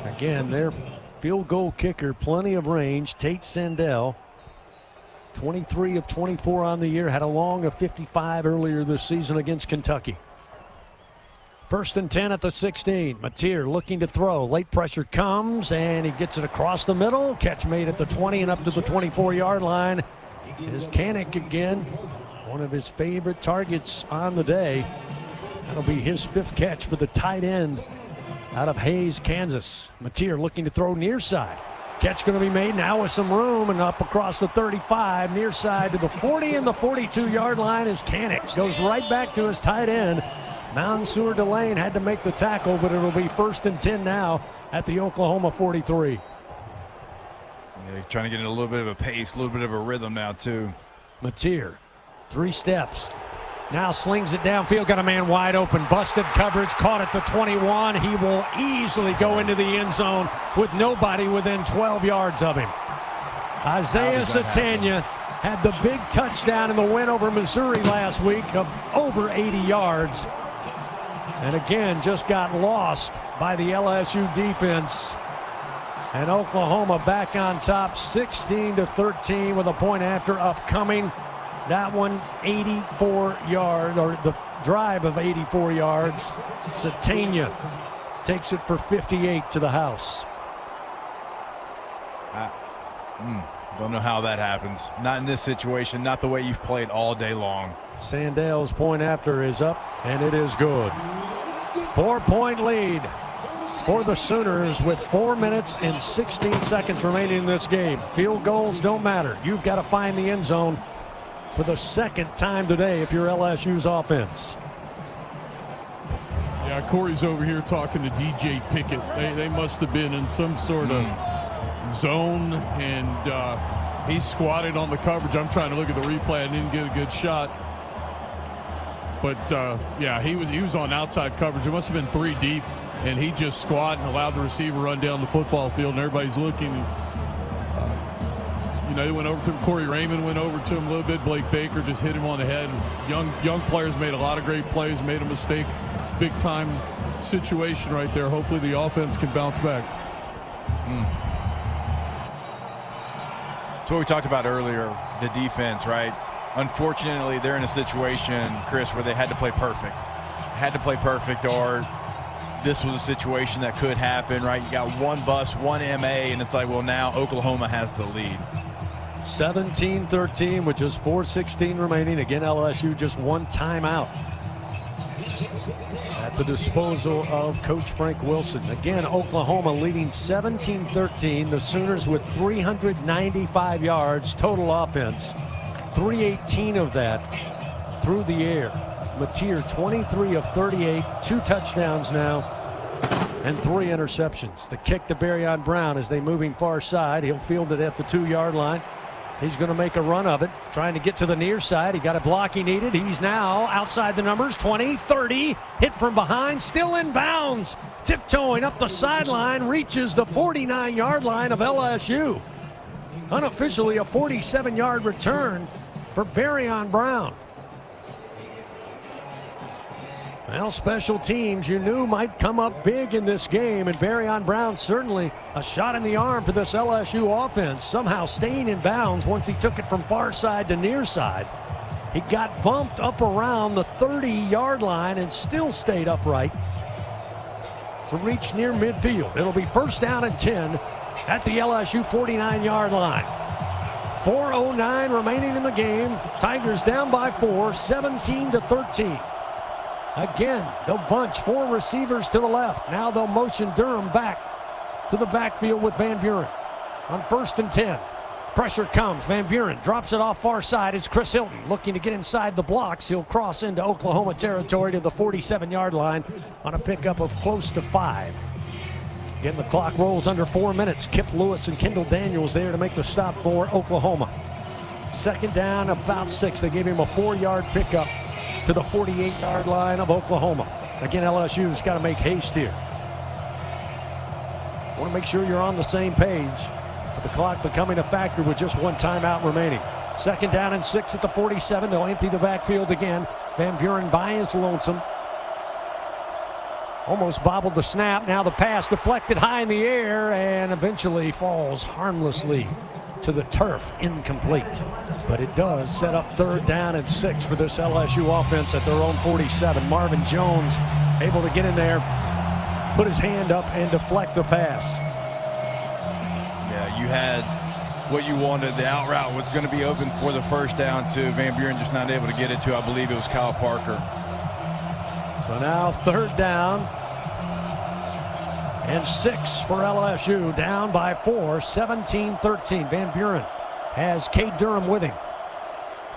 Again, their field goal kicker, plenty of range, Tate Sandell. 23 of 24 on the year, had a long of 55 earlier this season against Kentucky. 1st and 10 at the 16. Mateer looking to throw. Late pressure comes, and he gets it across the middle. Catch made at the 20 and up to the 24-yard line. Is Kanik again, one of his favorite targets on the day. That'll be his 5th catch for the tight end out of Hays, Kansas. Mateer looking to throw near side. Catch going to be made now with some room and up across the 35, near side to the 40 and the 42-yard line as Kanik goes right back to his tight end. Mansour Delane had to make the tackle, but it'll be 1st and 10 now at the Oklahoma 43. Yeah, they're trying to get in a little bit of a pace, a little bit of a rhythm now, too. Mateer, 3 steps. Now slings it downfield, got a man wide open, busted coverage, caught at the 21. He will easily go into the end zone with nobody within 12 yards of him. Isaiah Satania had the big touchdown in the win over Missouri last week of over 80 yards. And again, just got lost by the LSU defense. And Oklahoma back on top, 16-13 with a point after upcoming. That one, 84 yards, or the drive of 84 yards. Satania takes it for 58 to the house. Don't know how that happens. Not in this situation, not the way you've played all day long. Sandell's point after is up, and it is good. 4-point lead for the Sooners with 4 minutes and 16 seconds remaining in this game. Field goals don't matter. You've got to find the end zone for the 2nd time today if you're LSU's offense. Yeah, Corey's over here talking to DJ Pickett. They must have been in some sort of zone, and he squatted on the coverage. I'm trying to look at the replay. I didn't get a good shot. But, yeah, he was on outside coverage. It must have been 3 deep, and he just squatted and allowed the receiver run down the football field, and everybody's looking. You know, they went over to him. Corey Raymond went over to him a little bit. Blake Baker just hit him on the head. Young players made a lot of great plays, made a mistake. Big time situation right there. Hopefully the offense can bounce back. So what we talked about earlier, the defense, right? Unfortunately, they're in a situation, Chris, where they had to play perfect. Or this was a situation that could happen, right? You got 1 bus, 1 MA, and it's like, well, now Oklahoma has the lead. 17-13 with just 4:16 remaining. Again, LSU just 1 timeout. at the disposal of Coach Frank Wilson. Again, Oklahoma leading 17-13. The Sooners with 395 yards total offense, 318 of that through the air. Mateer 23 of 38, 2 touchdowns now, and 3 interceptions. The kick to Barrion Brown as they moving far side. He'll field it at the 2-yard line. He's going to make a run of it, trying to get to the near side. He got a block he needed. He's now outside the numbers, 20, 30, hit from behind, still in bounds. Tiptoeing up the sideline, reaches the 49-yard line of LSU. Unofficially a 47-yard return for Barrion Brown. Well, special teams you knew might come up big in this game, and Barrion Brown certainly a shot in the arm for this LSU offense, somehow staying in bounds once he took it from far side to near side. He got bumped up around the 30-yard line and still stayed upright to reach near midfield. It'll be first down and 10 at the LSU 49-yard line. 4:09 remaining in the game. Tigers down by 4, 17-13. Again, they'll bunch 4 receivers to the left. Now they'll motion Durham back to the backfield with Van Buren. On 1st and 10, pressure comes. Van Buren drops it off far side. It's Chris Hilton looking to get inside the blocks. He'll cross into Oklahoma territory to the 47-yard line on a pickup of close to 5. Again, the clock rolls under 4 minutes. Kip Lewis and Kendall Daniels there to make the stop for Oklahoma. 2nd down, about 6. They gave him a 4-yard pickup to the 48-yard line of Oklahoma. Again, LSU's got to make haste here. Want to make sure you're on the same page, but the clock becoming a factor with just 1 timeout remaining. 2nd down and 6 at the 47. They'll empty the backfield again. Van Buren by his lonesome. Almost bobbled the snap. Now the pass deflected high in the air and eventually falls harmlessly to the turf, incomplete. But it does set up 3rd down and 6 for this LSU offense at their own 47. Marvin Jones able to get in there, put his hand up and deflect the pass. Yeah, you had what you wanted. The out route was going to be open for the first down to Van Buren, just not able to get it to, I believe it was Kyle Parker. So now 3rd down and 6 for LSU, down by 4, 17-13. Van Buren has Cade Durham with him.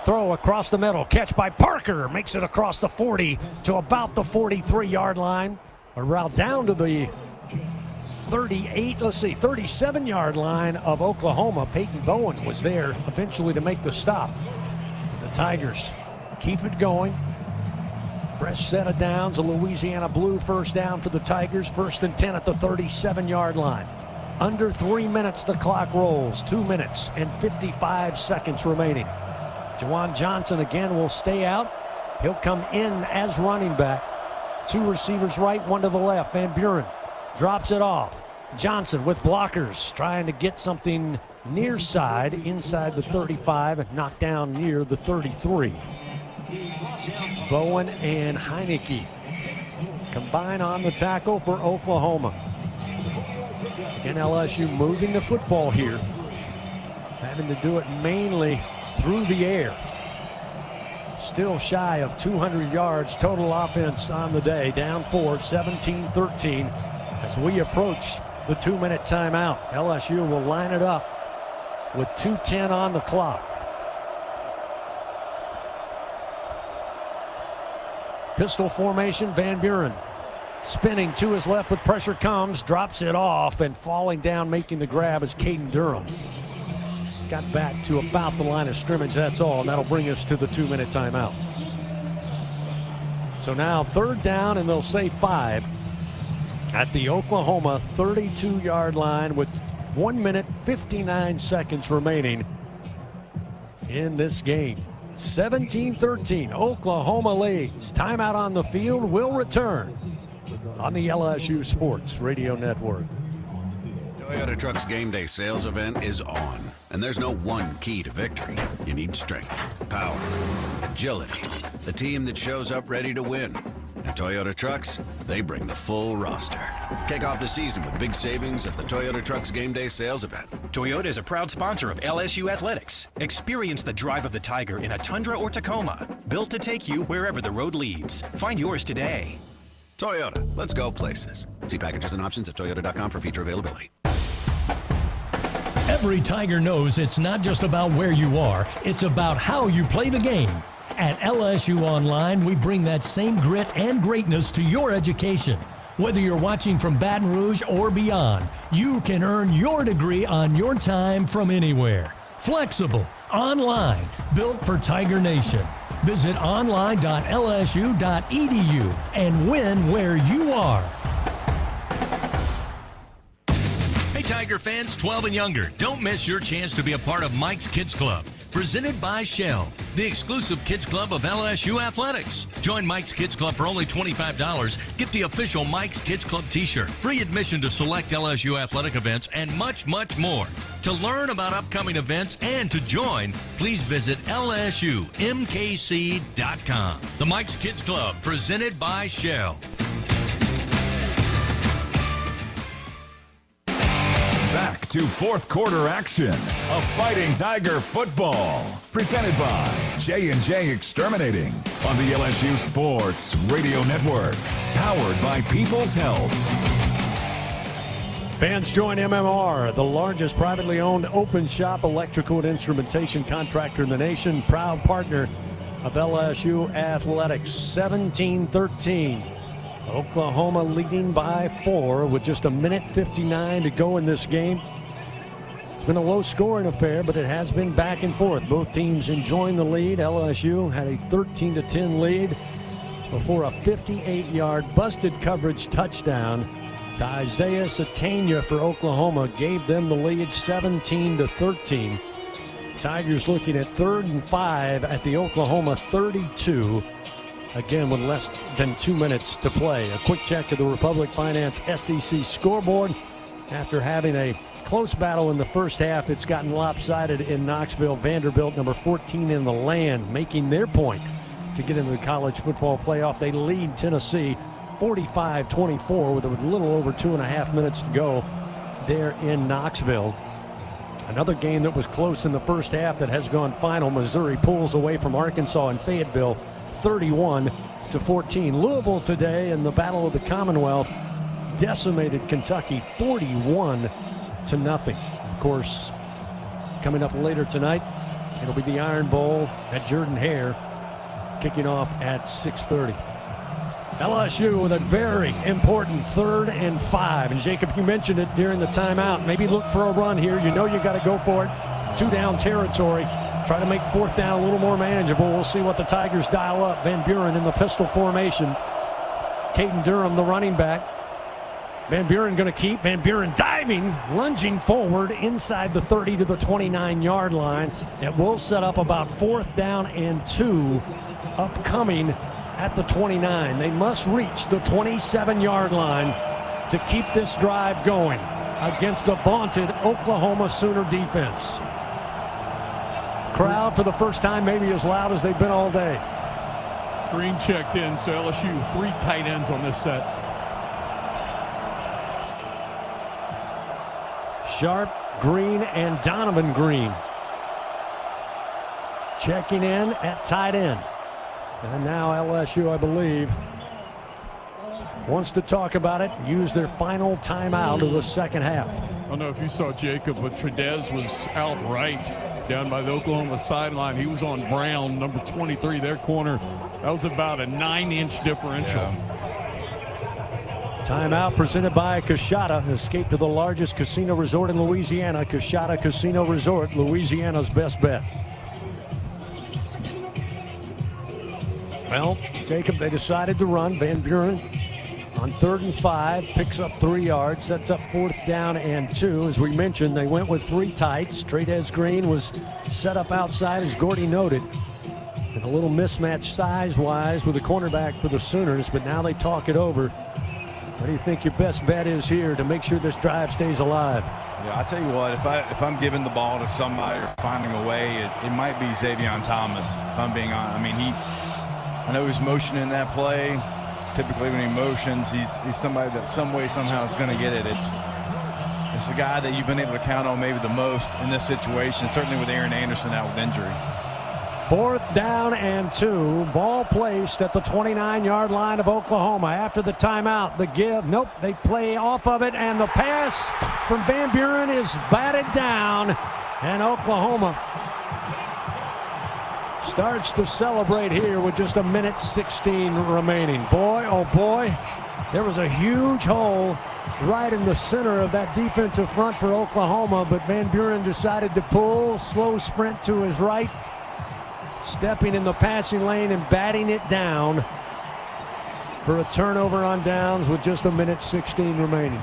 Throw across the middle, catch by Parker, makes it across the 40 to about the 43-yard line. A route down to the 37-yard line of Oklahoma. Peyton Bowen was there eventually to make the stop. The Tigers keep it going. Fresh set of downs, a Louisiana Blue first down for the Tigers. 1st and 10 at the 37-yard line. Under 3 minutes the clock rolls. 2 minutes and 55 seconds remaining. Juwan Johnson again will stay out. He'll come in as running back. 2 receivers right, 1 to the left. Van Buren drops it off. Johnson with blockers trying to get something near side inside the 35 and knocked down near the 33. Bowen and Heineke combine on the tackle for Oklahoma. Again, LSU moving the football here, having to do it mainly through the air. Still shy of 200 yards total offense on the day, down 4, 17-13 as we approach the 2-minute timeout. LSU will line it up with 2:10 on the clock. Pistol formation, Van Buren spinning to his left with pressure comes, drops it off, and falling down making the grab is Caden Durham. Got back to about the line of scrimmage, that's all, and that'll bring us to the 2-minute timeout. So now 3rd down, and they'll say 5 at the Oklahoma 32-yard line with 1 minute 59 seconds remaining in this game. 17-13, Oklahoma leads. Timeout on the field will return on the LSU Sports Radio Network. Toyota Trucks Game Day sales event is on, and there's no one key to victory. You need strength, power, agility, the team that shows up ready to win. At Toyota Trucks, they bring the full roster. Kick off the season with big savings at the Toyota Trucks Game Day sales event. Toyota is a proud sponsor of LSU Athletics. Experience the drive of the Tiger in a Tundra or Tacoma. built to take you wherever the road leads. Find yours today. Toyota, let's go places. See packages and options at toyota.com for feature availability. Every Tiger knows it's not just about where you are, it's about how you play the game. At LSU Online, we bring that same grit and greatness to your education. Whether you're watching from Baton Rouge or beyond, you can earn your degree on your time from anywhere. Flexible, online, built for Tiger Nation. Visit online.lsu.edu and win where you are. Hey, Tiger fans 12 and younger, don't miss your chance to be a part of Mike's Kids Club. Presented by Shell, the exclusive kids club of LSU Athletics. Join Mike's Kids Club for only $25. Get the official Mike's Kids Club t-shirt, free admission to select LSU athletic events, and much, much more. To learn about upcoming events and to join, please visit lsumkc.com. The Mike's Kids Club, presented by Shell. Back to fourth quarter action of Fighting Tiger football. Presented by J&J Exterminating on the LSU Sports Radio Network. Powered by People's Health. Fans join MMR, the largest privately owned open shop electrical and instrumentation contractor in the nation. Proud partner of LSU Athletics. 17-13. Oklahoma leading by 4 with just 1:59 to go in this game. It's been a low-scoring affair, but it has been back and forth. Both teams enjoying the lead. LSU had a 13-10 lead before a 58-yard busted coverage touchdown to Isaiah Satania for Oklahoma gave them the lead 17-13. Tigers looking at 3rd and 5 at the Oklahoma 32. Again, with less than 2 minutes to play. A quick check of the Republic Finance SEC scoreboard. After having a close battle in the first half, it's gotten lopsided in Knoxville. Vanderbilt, number 14 in the land, making their point to get into the college football playoff. They lead Tennessee 45-24 with a little over 2.5 minutes to go there in Knoxville. Another game that was close in the first half that has gone final. Missouri pulls away from Arkansas in Fayetteville 31-14. Louisville today in the Battle of the Commonwealth decimated Kentucky 41-0. Of course, coming up later tonight, it'll be the Iron Bowl at Jordan-Hare, kicking off at 6:30. LSU with a very important 3rd and 5. And Jacob, you mentioned it during the timeout. Maybe look for a run here. You know you got to go for it. 2-down territory. Try to make 4th down a little more manageable. We'll see what the Tigers dial up. Van Buren in the pistol formation. Caden Durham, the running back. Van Buren going to keep. Van Buren diving, lunging forward inside the 30 to the 29-yard line. It will set up about 4th down and 2 upcoming at the 29. They must reach the 27-yard line to keep this drive going against the vaunted Oklahoma Sooner defense. Crowd for the first time maybe as loud as they've been all day. Green checked in, so LSU 3 tight ends on this set. Sharp, Green, and Donovan Green checking in at tight end. And now LSU, I believe, wants to talk about it, use their final timeout of the second half. I don't know if you saw Jacob, but Tredez was out right down by the Oklahoma sideline. He was on Brown, number 23, their corner. That was about a 9-inch differential. Yeah. Timeout presented by Coshada. Escape to the largest casino resort in Louisiana. Coshada Casino Resort, Louisiana's best bet. Well, Jacob, they decided to run. Van Buren on 3rd and 5, picks up 3 yards, sets up 4th down and 2. As we mentioned, they went with 3 tights. Tredez Green was set up outside, as Gordy noted. And a little mismatch size-wise with the cornerback for the Sooners, but now they talk it over. What do you think your best bet is here to make sure this drive stays alive? Yeah, I tell you what, if I'm giving the ball to somebody or finding a way, it might be Xavion Thomas, if I'm being honest. I mean, I know he's motioning that play. Typically when he motions, he's somebody that some way, somehow is going to get it. It's the guy that you've been able to count on maybe the most in this situation, certainly with Aaron Anderson out with injury. 4th down and 2. Ball placed at the 29-yard line of Oklahoma. After the timeout, the give. Nope, they play off of it, and the pass from Van Buren is batted down, and Oklahoma starts to celebrate here with just a minute 16 remaining. Boy, oh boy, there was a huge hole right in the center of that defensive front for Oklahoma, but Van Buren decided to pull, slow sprint to his right, stepping in the passing lane and batting it down for a turnover on downs with just a minute 16 remaining.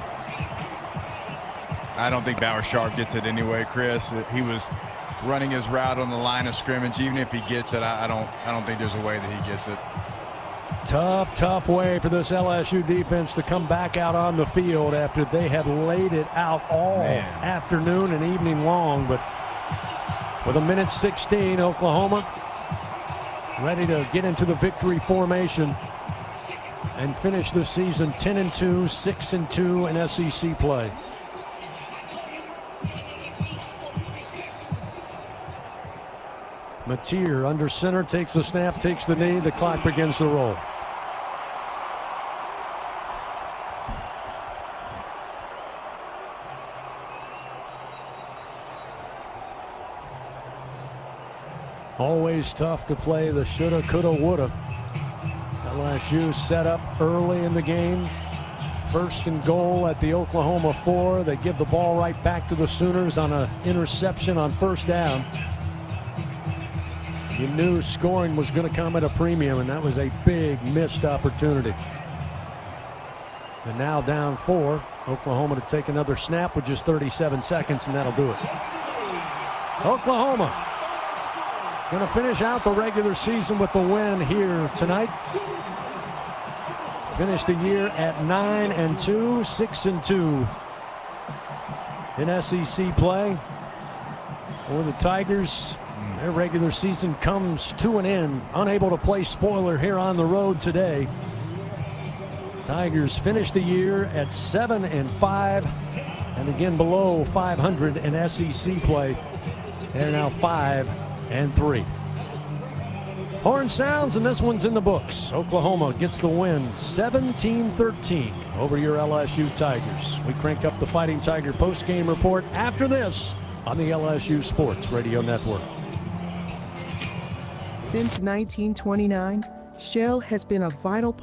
I don't think Bauer Sharp gets it anyway, Chris. He was running his route on the line of scrimmage. Even if he gets it, I don't think there's a way that he gets it. Tough way for this LSU defense to come back out on the field after they had laid it out all afternoon and evening long. But with a minute 16, Oklahoma ready to get into the victory formation and finish the season 10-2, 6-2 in SEC play. Mateer under center, takes the snap, takes the knee, the clock begins to roll. Always tough to play the shoulda, coulda, woulda. LSU set up early in the game. 1st and goal at the Oklahoma 4. They give the ball right back to the Sooners on an interception on 1st down. You knew scoring was going to come at a premium, and that was a big missed opportunity. And now down 4. Oklahoma to take another snap with just 37 seconds, and that'll do it. Oklahoma going to finish out the regular season with a win here tonight. Finish the year at 9-2, 6-2 in SEC play. For the Tigers, their regular season comes to an end. Unable to play spoiler here on the road today. Tigers finish the year at 7-5, and again below 500 in SEC play. They're now 5-3. Horn sounds, and this one's in the books. Oklahoma gets the win, 17-13 over your LSU Tigers. We crank up the Fighting Tiger post-game report after this on the LSU Sports Radio Network. Since 1929, Shell has been a vital part